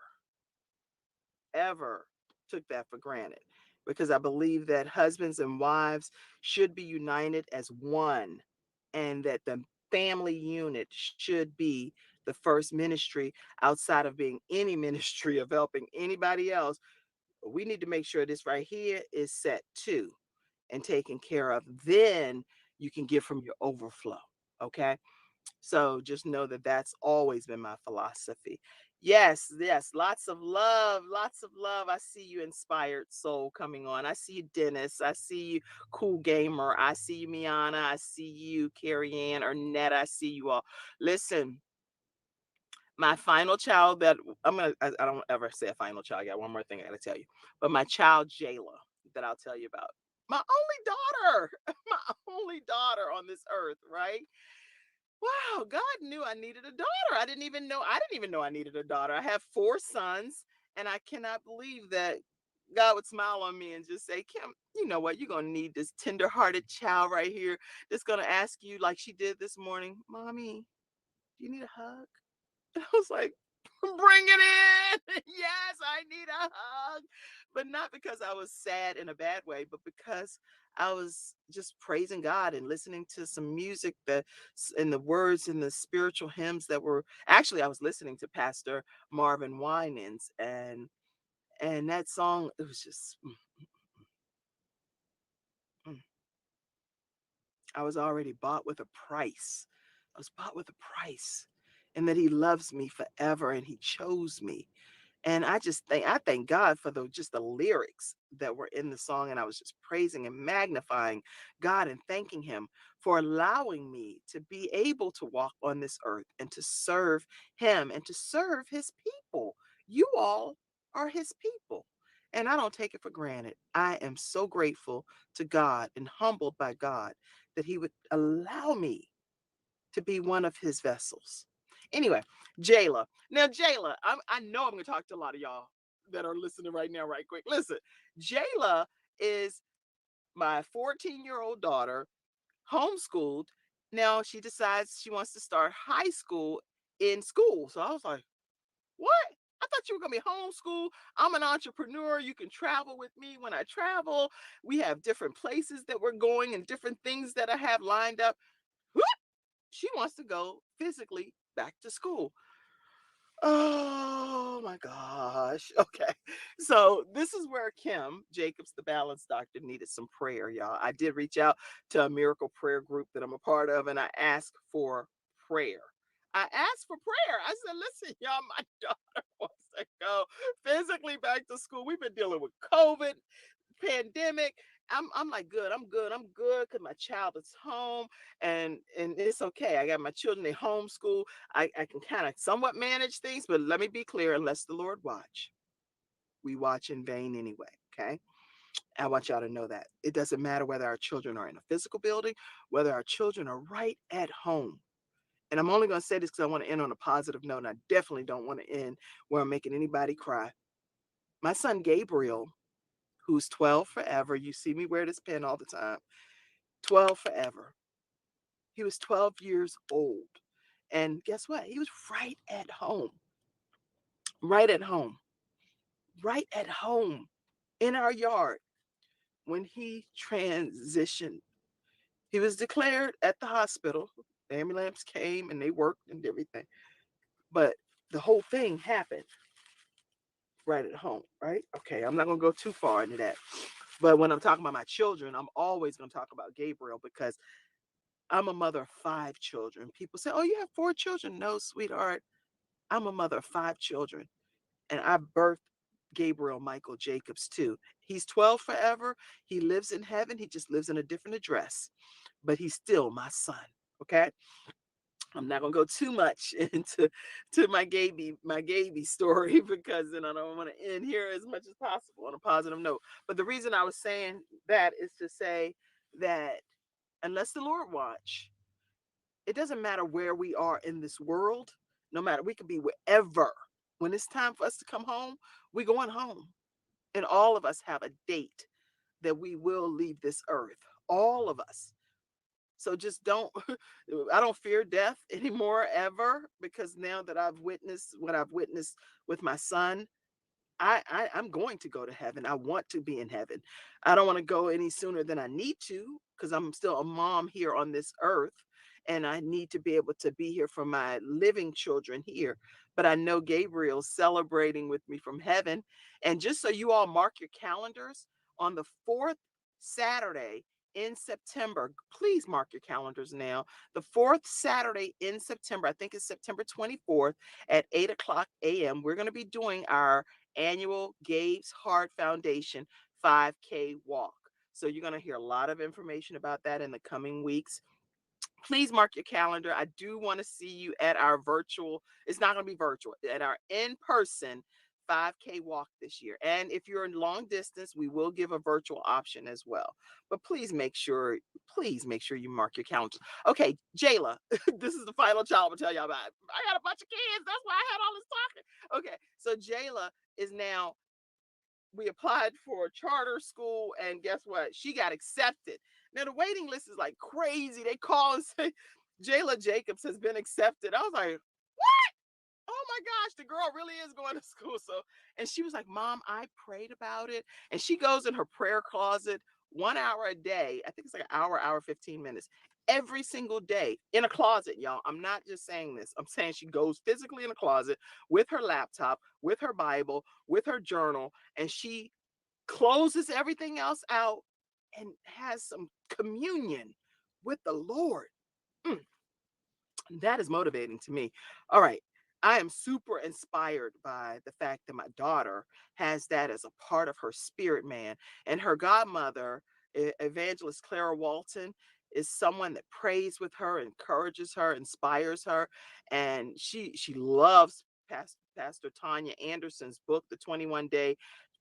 ever took that for granted because I believe that husbands and wives should be united as one and that the family unit should be the first ministry outside of being any ministry of helping anybody else. We need to make sure this right here is set too and taken care of. Then you can give from your overflow. Okay. So just know that that's always been my philosophy. Yes, yes. Lots of love. Lots of love. I see you, Inspired Soul, coming on. I see you, Dennis. I see you, Cool Gamer. I see you, Miana. I see you, Carrie Ann, Arnetta. I see you all. Listen, my final child that I don't ever say a final child. I got one more thing I gotta tell you. But my child, Jayla, that I'll tell you about. My only daughter. My only daughter on this earth, right? Wow, God knew I needed a daughter. I didn't even know I needed a daughter. I have 4 sons, and I cannot believe that God would smile on me and just say, Kim, you know what? You're gonna need this tender-hearted child right here that's gonna ask you, like she did this morning, Mommy, do you need a hug? I was like, bring it in. Yes, I need a hug. But not because I was sad in a bad way, but because I was just praising God and listening to some music that and the words and the spiritual hymns that were actually I was listening to Pastor Marvin Winans and that song, it was just mm. I was already bought with a price. I was bought with a price. And that he loves me forever and he chose me. And I thank God for the lyrics that were in the song. And I was just praising and magnifying God and thanking him for allowing me to be able to walk on this earth and to serve him and to serve his people. You all are his people. And I don't take it for granted. I am so grateful to God and humbled by God that he would allow me to be one of his vessels. Anyway, Jayla. Now, Jayla, I know I'm going to talk to a lot of y'all that are listening right now, right quick. Listen, Jayla is my 14-year-old daughter, homeschooled. Now she decides she wants to start high school in school. So I was like, what? I thought you were going to be homeschooled. I'm an entrepreneur. You can travel with me when I travel. We have different places that we're going and different things that I have lined up. She wants to go physically back to school. Oh my gosh. Okay. So this is where Kim Jacobs, the balance doctor, needed some prayer, y'all. I did reach out to a miracle prayer group that I'm a part of, and I asked for prayer. I asked for prayer. I said, listen, y'all, my daughter wants to go physically back to school. We've been dealing with COVID, pandemic. I'm like I'm good because my child is home and it's okay. I got my children, they homeschool. I can kind of somewhat manage things, but let me be clear, unless the Lord watch, we watch in vain anyway. Okay. I want y'all to know that. It doesn't matter whether our children are in a physical building, whether our children are right at home. And I'm only going to say this because I want to end on a positive note, and I definitely don't want to end where I'm making anybody cry. My son Gabriel, who's 12 forever. You see me wear this pen all the time. 12 forever. He was 12 years old. And guess what? He was right at home. Right at home. Right at home in our yard when he transitioned. He was declared at the hospital. The ambulance came and they worked and everything. But the whole thing happened right at home, right? Okay, I'm not going to go too far into that. But when I'm talking about my children, I'm always going to talk about Gabriel because I'm a mother of 5 children. People say, oh, you have 4 children. No, sweetheart. I'm a mother of 5 children. And I birthed Gabriel Michael Jacobs too. He's 12 forever. He lives in heaven. He just lives in a different address, but he's still my son. Okay. I'm not gonna go too much into my Gaby story because then I don't want to end here as much as possible on a positive note. But the reason I was saying that is to say that unless the Lord watch, it doesn't matter where we are in this world. No matter, we could be wherever. When it's time for us to come home, we're going home. And all of us have a date that we will leave this earth. All of us. So just don't, I don't fear death anymore ever because now that I've witnessed what I've witnessed with my son, I'm going to go to heaven. I want to be in heaven. I don't want to go any sooner than I need to because I'm still a mom here on this earth. And I need to be able to be here for my living children here. But I know Gabriel's celebrating with me from heaven. And just so you all mark your calendars, on the 4th Saturday in September. Please mark your calendars now. The fourth Saturday in September, I think it's September 24th at 8 o'clock a.m., we're going to be doing our annual Gabe's Heart Foundation 5K walk. So you're going to hear a lot of information about that in the coming weeks. Please mark your calendar. I do want to see you at our virtual, it's not going to be virtual, at our in-person 5K walk this year. And if you're in long distance, we will give a virtual option as well. But please make sure you mark your calendar. Okay, Jayla, this is the final child I'm gonna tell y'all about. I got a bunch of kids. That's why I had all this talking. Okay, so Jayla is now, we applied for a charter school, and guess what? She got accepted. Now the waiting list is like crazy. They call and say Jayla Jacobs has been accepted. I was like, what? Oh my gosh, the girl really is going to school. So, and she was like, Mom, I prayed about it. And she goes in her prayer closet 1 hour a day. I think it's like an hour 15 minutes every single day in a closet, y'all. I'm not just saying this. I'm saying she goes physically in a closet with her laptop, with her Bible, with her journal, and she closes everything else out and has some communion with the Lord. That is motivating to me. All right. I am super inspired by the fact that my daughter has that as a part of her spirit, man. And her godmother, Evangelist Clara Walton, is someone that prays with her, encourages her, inspires her. And she loves Pastor Tanya Anderson's book, The 21-Day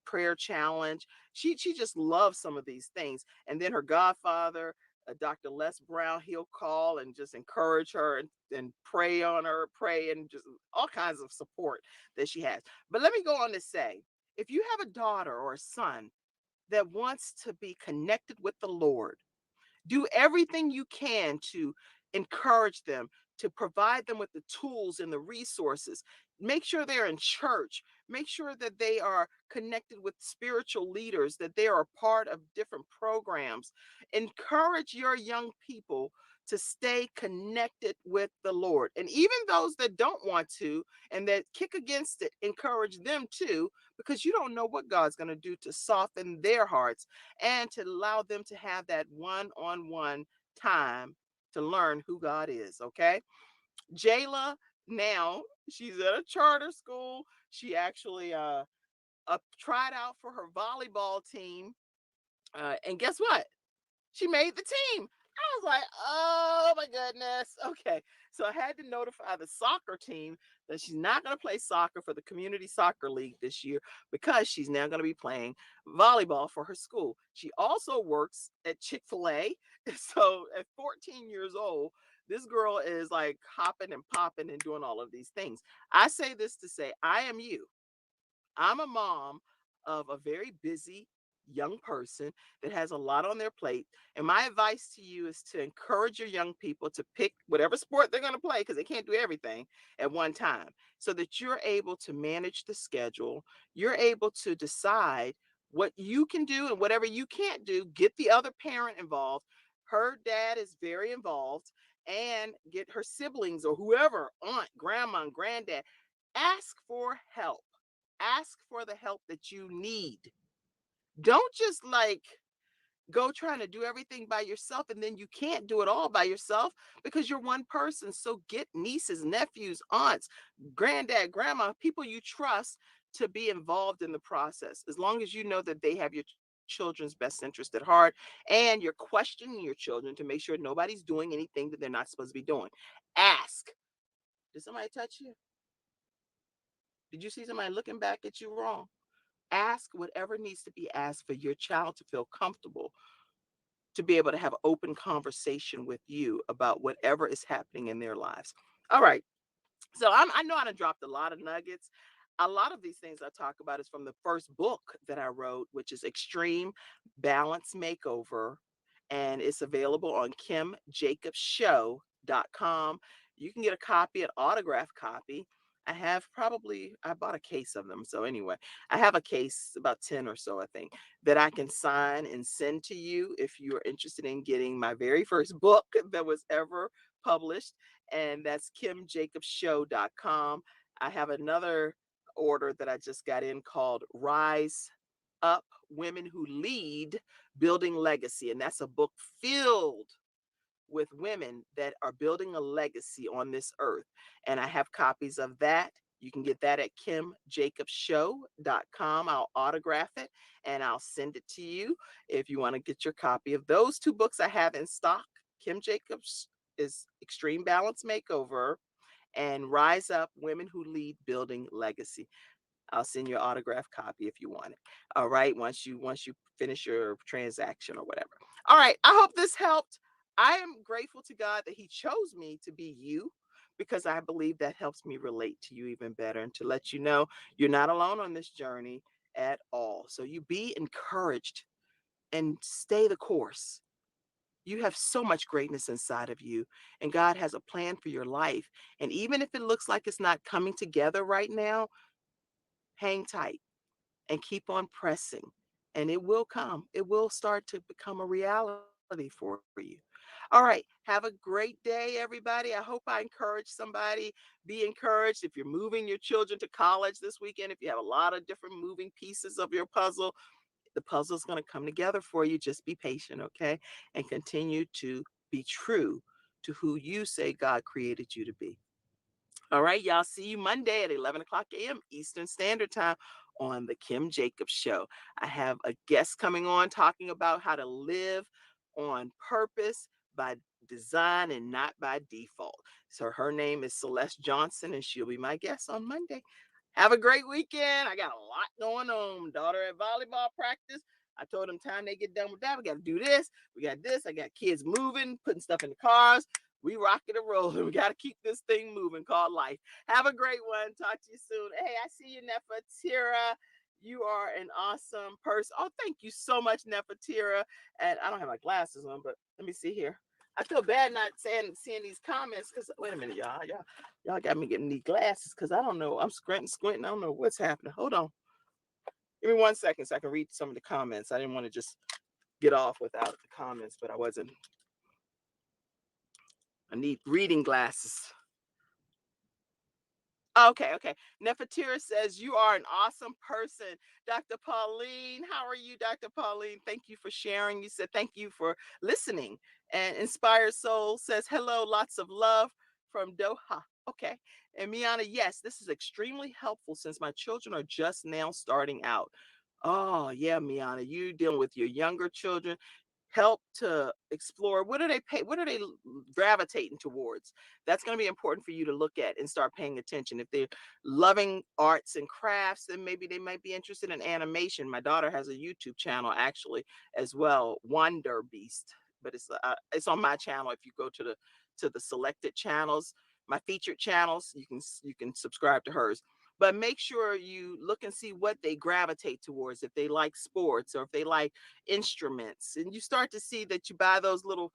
Prayer Challenge. She just loves some of these things. And then her godfather, Dr. Les Brown, he'll call and just encourage her and pray on her, pray, and just all kinds of support that she has. But let me go on to say, if you have a daughter or a son that wants to be connected with the Lord, do everything you can to encourage them, to provide them with the tools and the resources. Make sure they're in church. Make sure that they are connected with spiritual leaders, that they are a part of different programs. Encourage your young people to stay connected with the Lord. And even those that don't want to and that kick against it, encourage them too, because you don't know what God's going to do to soften their hearts and to allow them to have that one-on-one time to learn who God is. Okay. Jayla, now she's at a charter school. She actually tried out for her volleyball team. And guess what? She made the team. I was like, oh my goodness. Okay. So I had to notify the soccer team that she's not going to play soccer for the community soccer league this year because she's now going to be playing volleyball for her school. She also works at Chick-fil-A. So at 14 years old, this girl is like hopping and popping and doing all of these things. I say this to say, I am you. I'm a mom of a very busy young person that has a lot on their plate. And my advice to you is to encourage your young people to pick whatever sport they're going to play, because they can't do everything at one time, so that you're able to manage the schedule. You're able to decide what you can do, and whatever you can't do, get the other parent involved. Her dad is very involved, and get her siblings or whoever, aunt, grandma, and granddad. Ask for help. Ask for the help that you need. Don't just like go trying to do everything by yourself, and then you can't do it all by yourself because you're one person. So get nieces, nephews, aunts, granddad, grandma, people you trust to be involved in the process, as long as you know that they have your children's best interest at heart, and you're questioning your children to make sure nobody's doing anything that they're not supposed to be doing. Ask. Did somebody touch you? Did you see somebody looking back at you wrong? Ask whatever needs to be asked for your child to feel comfortable, to be able to have open conversation with you about whatever is happening in their lives. All right. So I know I done dropped a lot of nuggets. A lot of these things I talk about is from the first book that I wrote, which is Extreme Balance Makeover. And it's available on kimjacobsshow.com. You can get a copy, an autographed copy. I bought a case of them. So anyway, I have a case, about 10 or so, I think, that I can sign and send to you if you're interested in getting my very first book that was ever published. And that's kimjacobsshow.com. I have another order that I just got in called Rise Up Women Who Lead Building Legacy. And that's a book filled with women that are building a legacy on this earth. And I have copies of that. You can get that at kimjacobshow.com. I'll autograph it and I'll send it to you if you want to get your copy of those two books I have in stock. Kim Jacobs is Extreme Balance Makeover and Rise Up, Women Who Lead, Building Legacy. I'll send you an autographed copy if you want it. All right, once you finish your transaction or whatever. All right, I hope this helped. I am grateful to God that he chose me to be you, because I believe that helps me relate to you even better and to let you know you're not alone on this journey at all. So you be encouraged and stay the course. You have so much greatness inside of you, and God has a plan for your life. And even if it looks like it's not coming together right now, hang tight and keep on pressing, and it will come. It will start to become a reality for you. All right. Have a great day, everybody. I hope I encourage somebody. Be encouraged if you're moving your children to college this weekend. If you have a lot of different moving pieces of your puzzle, the puzzle's going to come together for you. Just be patient, okay? And continue to be true to who you say God created you to be. All right, y'all. See you Monday at 11 o'clock a.m. Eastern Standard Time on the Kim Jacobs Show. I have a guest coming on talking about how to live on purpose by design and not by default. So her name is Celeste Johnson, and she'll be my guest on Monday. Have a great weekend. I got a lot going on. Daughter at volleyball practice. I told them time they get done with that, we got to do this. We got this. I got kids moving, putting stuff in the cars. We rocking and rolling. We got to keep this thing moving called life. Have a great one. Talk to you soon. Hey, I see you, Nefertira. You are an awesome person. Oh, thank you so much, Nefertira. And I don't have my glasses on, but let me see here. I feel bad not seeing these comments because wait a minute, y'all got me getting these glasses because I don't know. I'm squinting. I don't know what's happening. Hold on. Give me 1 second so I can read some of the comments. I didn't want to just get off without the comments, but I need reading glasses. Okay. Nefertira says, you are an awesome person. Dr. Pauline, how are you, Dr. Pauline? Thank you for sharing. You said, thank you for listening. And Inspired Soul says, hello, lots of love from Doha. Okay. And Miana, yes, this is extremely helpful since my children are just now starting out. Oh, yeah, Miana, you dealing with your younger children. Help to explore what are they gravitating towards. That's going to be important for you to look at and start paying attention. If they're loving arts and crafts, then maybe they might be interested in animation. My daughter has a YouTube channel actually as well, Wonder Beast, but it's on my channel. If you go to the selected channels, my featured channels, you can subscribe to hers. But make sure you look and see what they gravitate towards, if they like sports or if they like instruments. And you start to see that you buy those little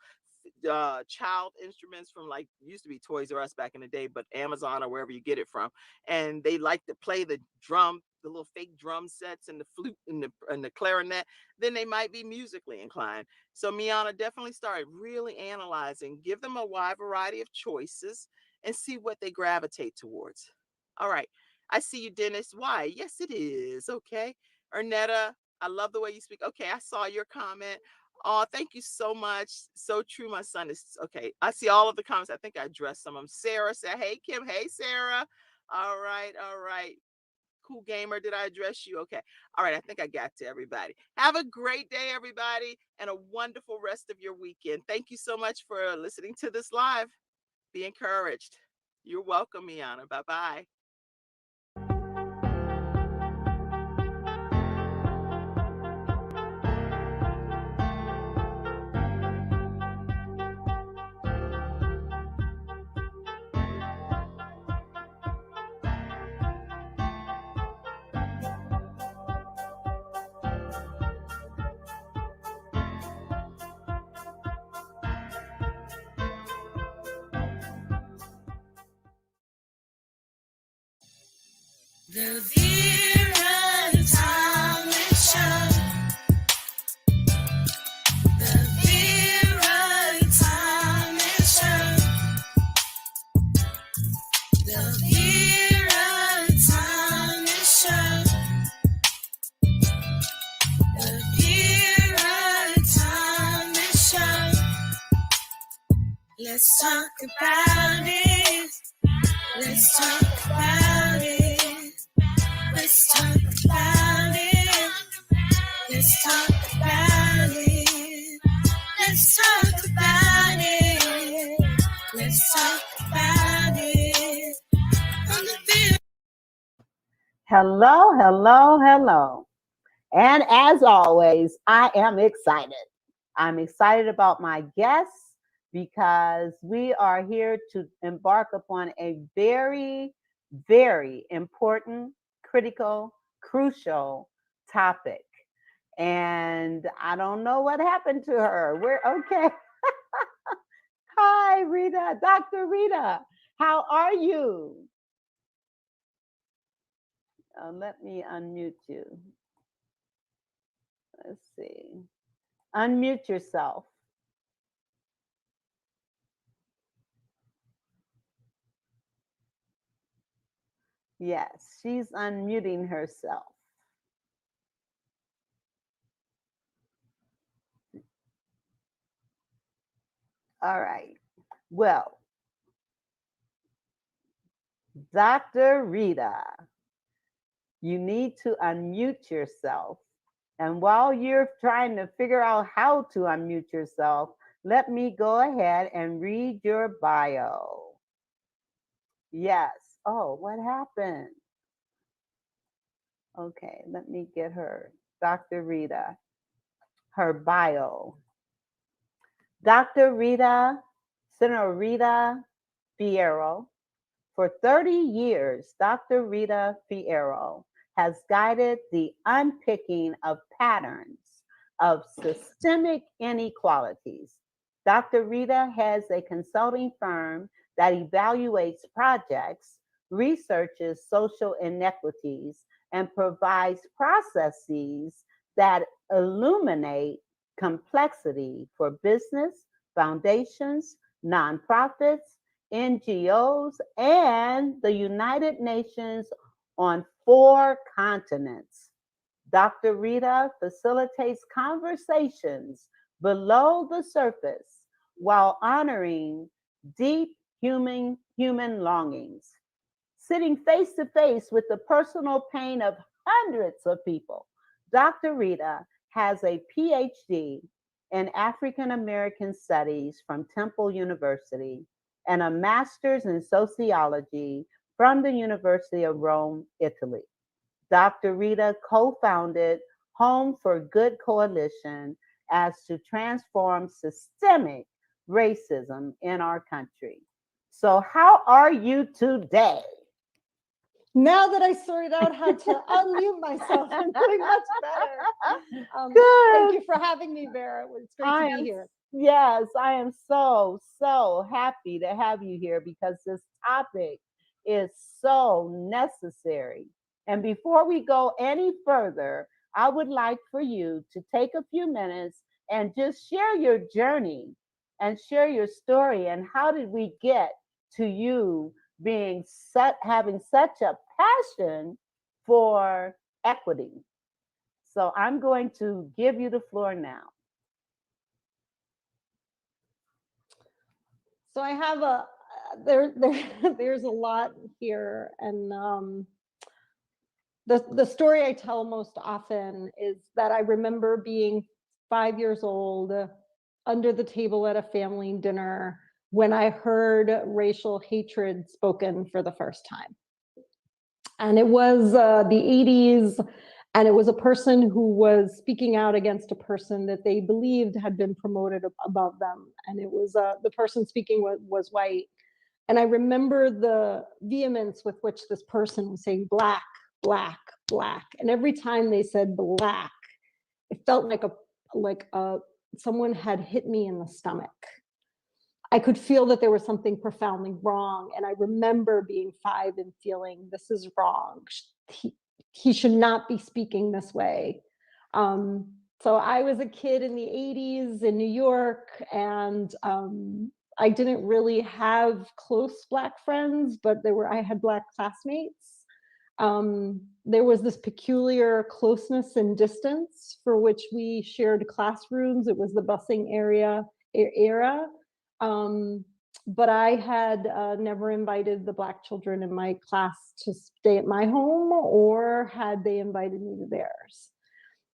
child instruments from, like, used to be Toys R Us back in the day, but Amazon or wherever you get it from. And they like to play the drum, the little fake drum sets and the flute and the clarinet. Then they might be musically inclined. So Miana, definitely start really analyzing, give them a wide variety of choices and see what they gravitate towards. All right. I see you, Dennis. Why? Yes, it is. Okay. Ernetta, I love the way you speak. Okay, I saw your comment. Oh, thank you so much. So true. My son is okay. I see all of the comments. I think I addressed some of them. Sarah said, hey, Kim. Hey, Sarah. All right. Cool Gamer, did I address you? Okay. All right. I think I got to everybody. Have a great day, everybody, and a wonderful rest of your weekend. Thank you so much for listening to this live. Be encouraged. You're welcome, Miana. Bye-bye. The Vera Tomlin Show. The Vera Tomlin Show. The Vera Tomlin Show. The Vera Let's talk about it. Let's talk about it. Let's talk about it. Let's talk about it. Let's talk about it. Let's talk about it. On the field. Hello, hello, hello. And as always, I am excited. I'm excited about my guests because we are here to embark upon a very, very important, critical, crucial topic. And I don't know what happened to her. We're okay. Hi, Rita, Dr. Rita. How are you? Let me unmute you. Let's see. Unmute yourself. Yes, she's unmuting herself. All right. Well, Dr. Rita, you need to unmute yourself. And while you're trying to figure out how to unmute yourself, let me go ahead and read your bio. Yes. Oh, what happened? Okay, let me get her. Dr. Rita, her bio. Dr. Rita, Senator Rita Fierro. For 30 years, Dr. Rita Fierro has guided the unpicking of patterns of systemic inequalities. Dr. Rita has a consulting firm that evaluates projects, researches social inequities, and provides processes that illuminate complexity for business, foundations, nonprofits, NGOs, and the United Nations on 4 continents. Dr. Rita facilitates conversations below the surface while honoring deep human longings, sitting face to face with the personal pain of hundreds of people. Dr. Rita has a PhD in African American Studies from Temple University and a master's in sociology from the University of Rome, Italy. Dr. Rita co-founded Home for Good Coalition as to transform systemic racism in our country. So how are you today? Now that I sorted out how to unmute myself, I'm doing much better. Good. Thank you for having me, Vera. It's great to be here. Yes, I am so happy to have you here because this topic is so necessary. And before we go any further, I would like for you to take a few minutes and just share your journey and share your story and how did we get to you being having such a passion for equity. So I'm going to give you the floor now. So I have there's a lot here, and the story I tell most often is that I remember being 5 years old under the table at a family dinner when I heard racial hatred spoken for the first time. And it was the 80s, and it was a person who was speaking out against a person that they believed had been promoted above them. And it was the person speaking was white. And I remember the vehemence with which this person was saying black, black, black. And every time they said black, it felt like someone had hit me in the stomach. I could feel that there was something profoundly wrong. And I remember being 5 and feeling this is wrong. He should not be speaking this way. So I was a kid in the 80s in New York, and I didn't really have close Black friends, but I had Black classmates. There was this peculiar closeness and distance for which we shared classrooms. It was the busing era. But I had never invited the Black children in my class to stay at my home, or had they invited me to theirs.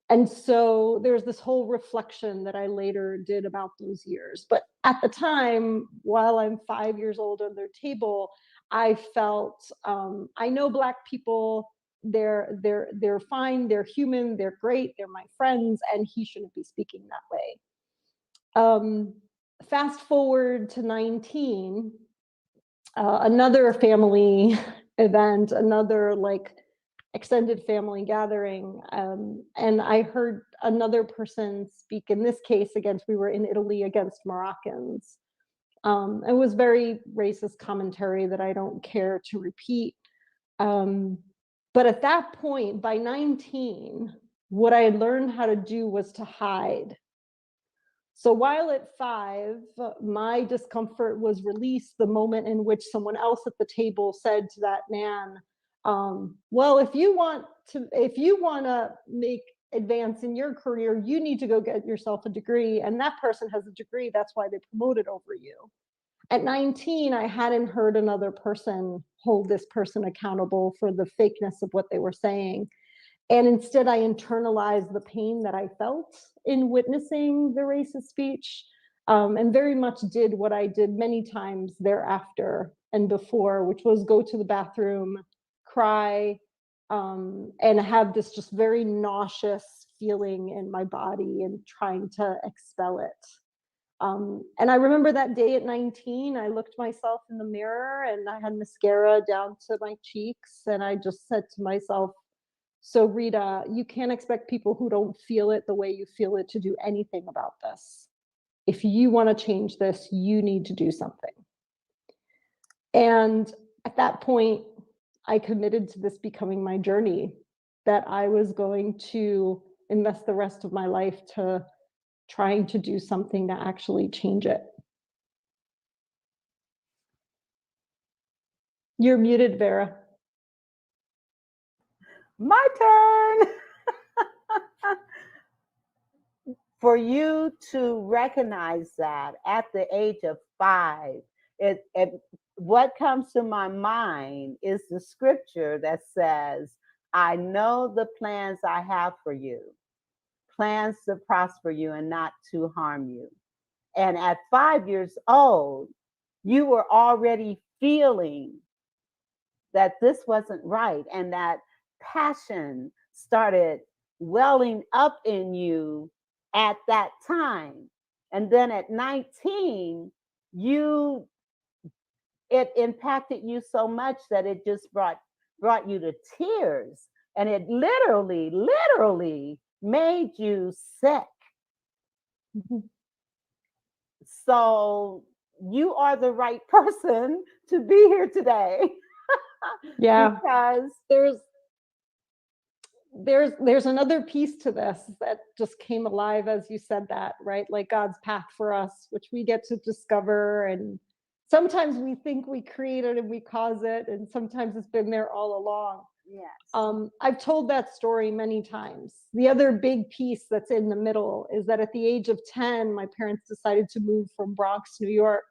And so there's this whole reflection that I later did about those years. But at the time, while I'm 5 years old on their table, I felt, I know Black people, they're fine, they're human, they're great, they're my friends, and he shouldn't be speaking that way. Fast forward to 19, another family event, another like extended family gathering, and I heard another person speak, in this case against, we were in Italy, against Moroccans. It was very racist commentary that I don't care to repeat. But at that point, by 19, what I had learned how to do was to hide. So while at 5, my discomfort was released the moment in which someone else at the table said to that man, well, if you want to make advance in your career, you need to go get yourself a degree. And that person has a degree. That's why they promoted over you. At 19, I hadn't heard another person hold this person accountable for the fakeness of what they were saying. And instead, I internalized the pain that I felt in witnessing the racist speech, and very much did what I did many times thereafter and before, which was go to the bathroom, cry, and have this just very nauseous feeling in my body and trying to expel it. And I remember that day at 19, I looked myself in the mirror and I had mascara down to my cheeks. And I just said to myself, so Rita, you can't expect people who don't feel it the way you feel it to do anything about this. If you want to change this, you need to do something. And at that point, I committed to this becoming my journey, that I was going to invest the rest of my life to trying to do something to actually change it. You're muted, Vera. My turn. For you to recognize that at the age of 5, what comes to my mind is the scripture that says, I know the plans I have for you, plans to prosper you and not to harm you. And at 5 years old, you were already feeling that this wasn't right, and that passion started welling up in you at that time. And then at 19, it impacted you so much that it just brought you to tears, and it literally made you sick. So you are the right person to be here today. Yeah, because there's another piece to this that just came alive as you said that, right? Like God's path for us, which we get to discover. And sometimes we think we create it and we cause it, and sometimes it's been there all along. Yes. I've told that story many times. The other big piece that's in the middle is that at the age of 10, my parents decided to move from Bronx, New York,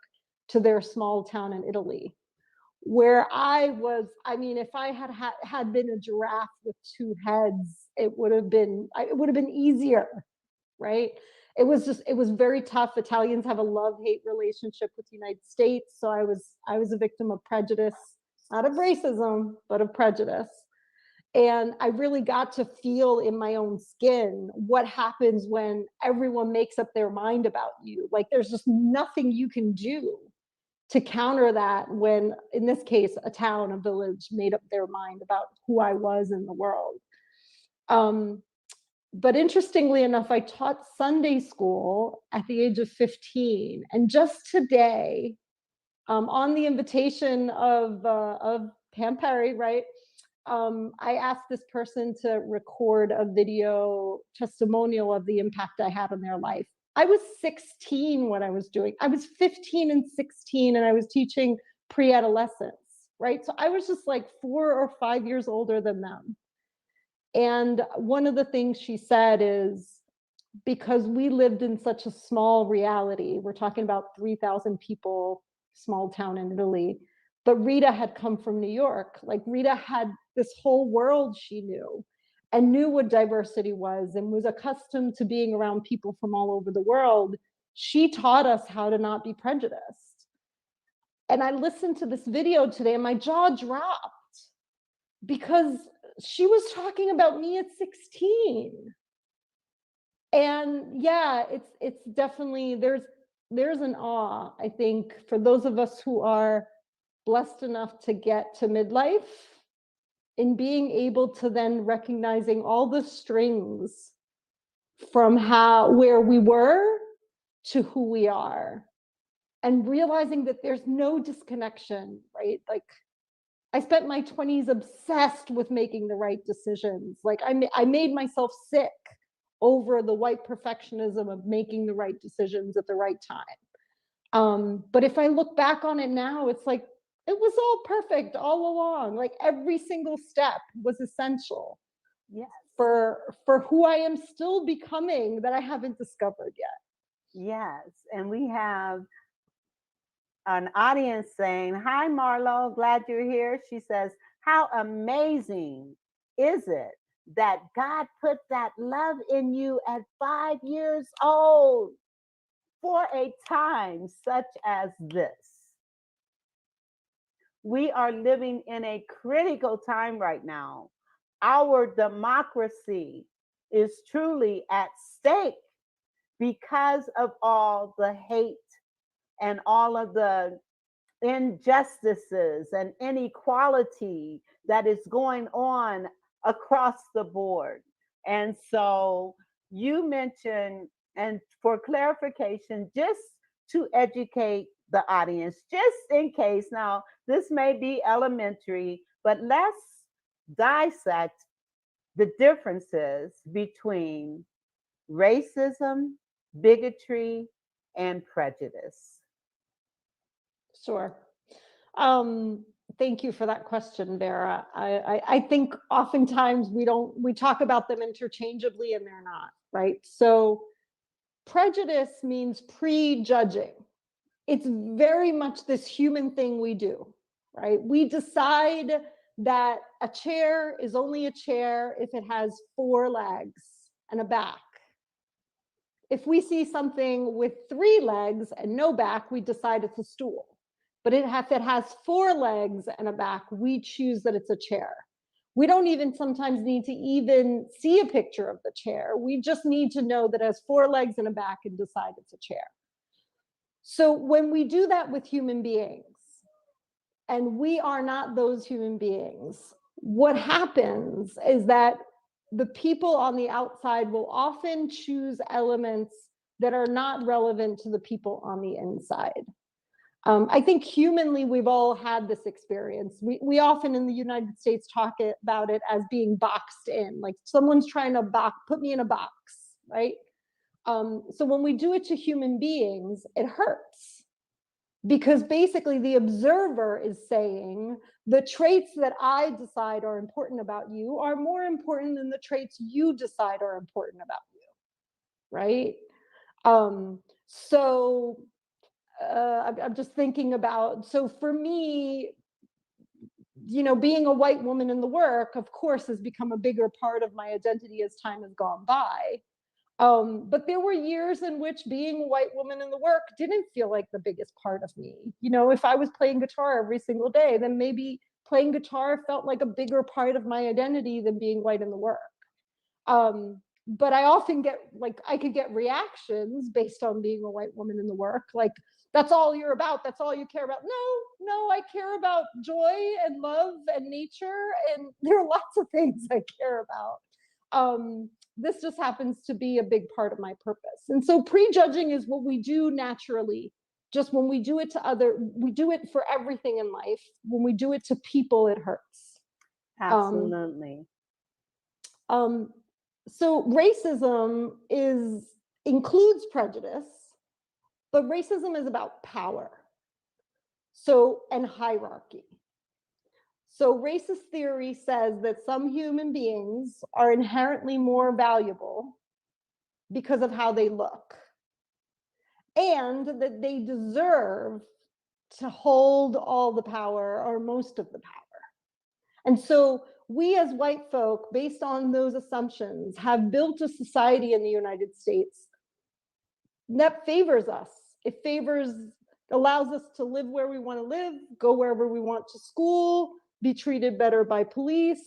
to their small town in Italy, where I was, I mean, if I had been a giraffe with 2 heads, it would have been easier, right? It was very tough. Italians have a love-hate relationship with the United States. So I was a victim of prejudice, not of racism, but of prejudice. And I really got to feel in my own skin what happens when everyone makes up their mind about you. Like there's just nothing you can do to counter that when, in this case, a town, a village made up their mind about who I was in the world. But interestingly enough, I taught Sunday school at the age of 15. And just today, on the invitation of Pam Perry, right? I asked this person to record a video testimonial of the impact I had on their life. I was 16 when I was 15 and 16, and I was teaching pre-adolescents, right? So I was just like 4 or 5 years older than them. And one of the things she said is, because we lived in such a small reality. We're talking about 3,000 people, small town in Italy. But Rita had come from New York. Like Rita had this whole world she knew and knew what diversity was and was accustomed to being around people from all over the world. She taught us how to not be prejudiced. And I listened to this video today and my jaw dropped because she was talking about me at 16. And yeah, it's definitely, there's an awe, I think, for those of us who are blessed enough to get to midlife, in being able to then recognizing all the strings from where we were to who we are, and realizing that there's no disconnection, right? Like I spent my 20s obsessed with making the right decisions. Like I made myself sick over the white perfectionism of making the right decisions at the right time. But if I look back on it now, it's like, it was all perfect all along. Like every single step was essential. Yes. For who I am still becoming that I haven't discovered yet. Yes. And we have an audience saying, hi, Marlo, glad you're here. She says, how amazing is it that God put that love in you at 5 years old for a time such as this. We are living in a critical time right now. Our democracy is truly at stake because of all the hate and all of the injustices and inequality that is going on across the board. And so you mentioned, and for clarification, just to educate the audience, just in case, now this may be elementary, but let's dissect the differences between racism, bigotry, and prejudice. Sure. Thank you for that question, Vera. I think oftentimes we talk about them interchangeably and they're not, right? So prejudice means prejudging. It's very much this human thing we do, right? We decide that a chair is only a chair if it has 4 legs and a back. If we see something with 3 legs and no back, we decide it's a stool. But if it has 4 legs and a back, we choose that it's a chair. We don't even sometimes need to even see a picture of the chair. We just need to know that it has 4 legs and a back and decide it's a chair. So when we do that with human beings, and we are not those human beings, what happens is that the people on the outside will often choose elements that are not relevant to the people on the inside. I think humanly, we've all had this experience. We often in the United States talk about it as being boxed in, like someone's trying to put me in a box, right? So when we do it to human beings, it hurts. Because basically the observer is saying the traits that I decide are important about you are more important than the traits you decide are important about you, right? I'm just thinking about, so for me, being a white woman in the work, of course, has become a bigger part of my identity as time has gone by. But there were years in which being a white woman in the work didn't feel like the biggest part of me. If I was playing guitar every single day, then maybe playing guitar felt like a bigger part of my identity than being white in the work. But I often I could get reactions based on being a white woman in the work, like, that's all you're about, that's all you care about. No, I care about joy and love and nature, and there are lots of things I care about. This just happens to be a big part of my purpose. And so prejudging is what we do naturally. Just when we do it we do it for everything in life. When we do it to people, it hurts. Absolutely. So racism includes prejudice, but racism is about power. And hierarchy. So racist theory says that some human beings are inherently more valuable because of how they look, and that they deserve to hold all the power or most of the power. And so we as white folk, based on those assumptions, have built a society in the United States that favors us. It allows us to live where we want to live, go wherever we want to school, be treated better by police,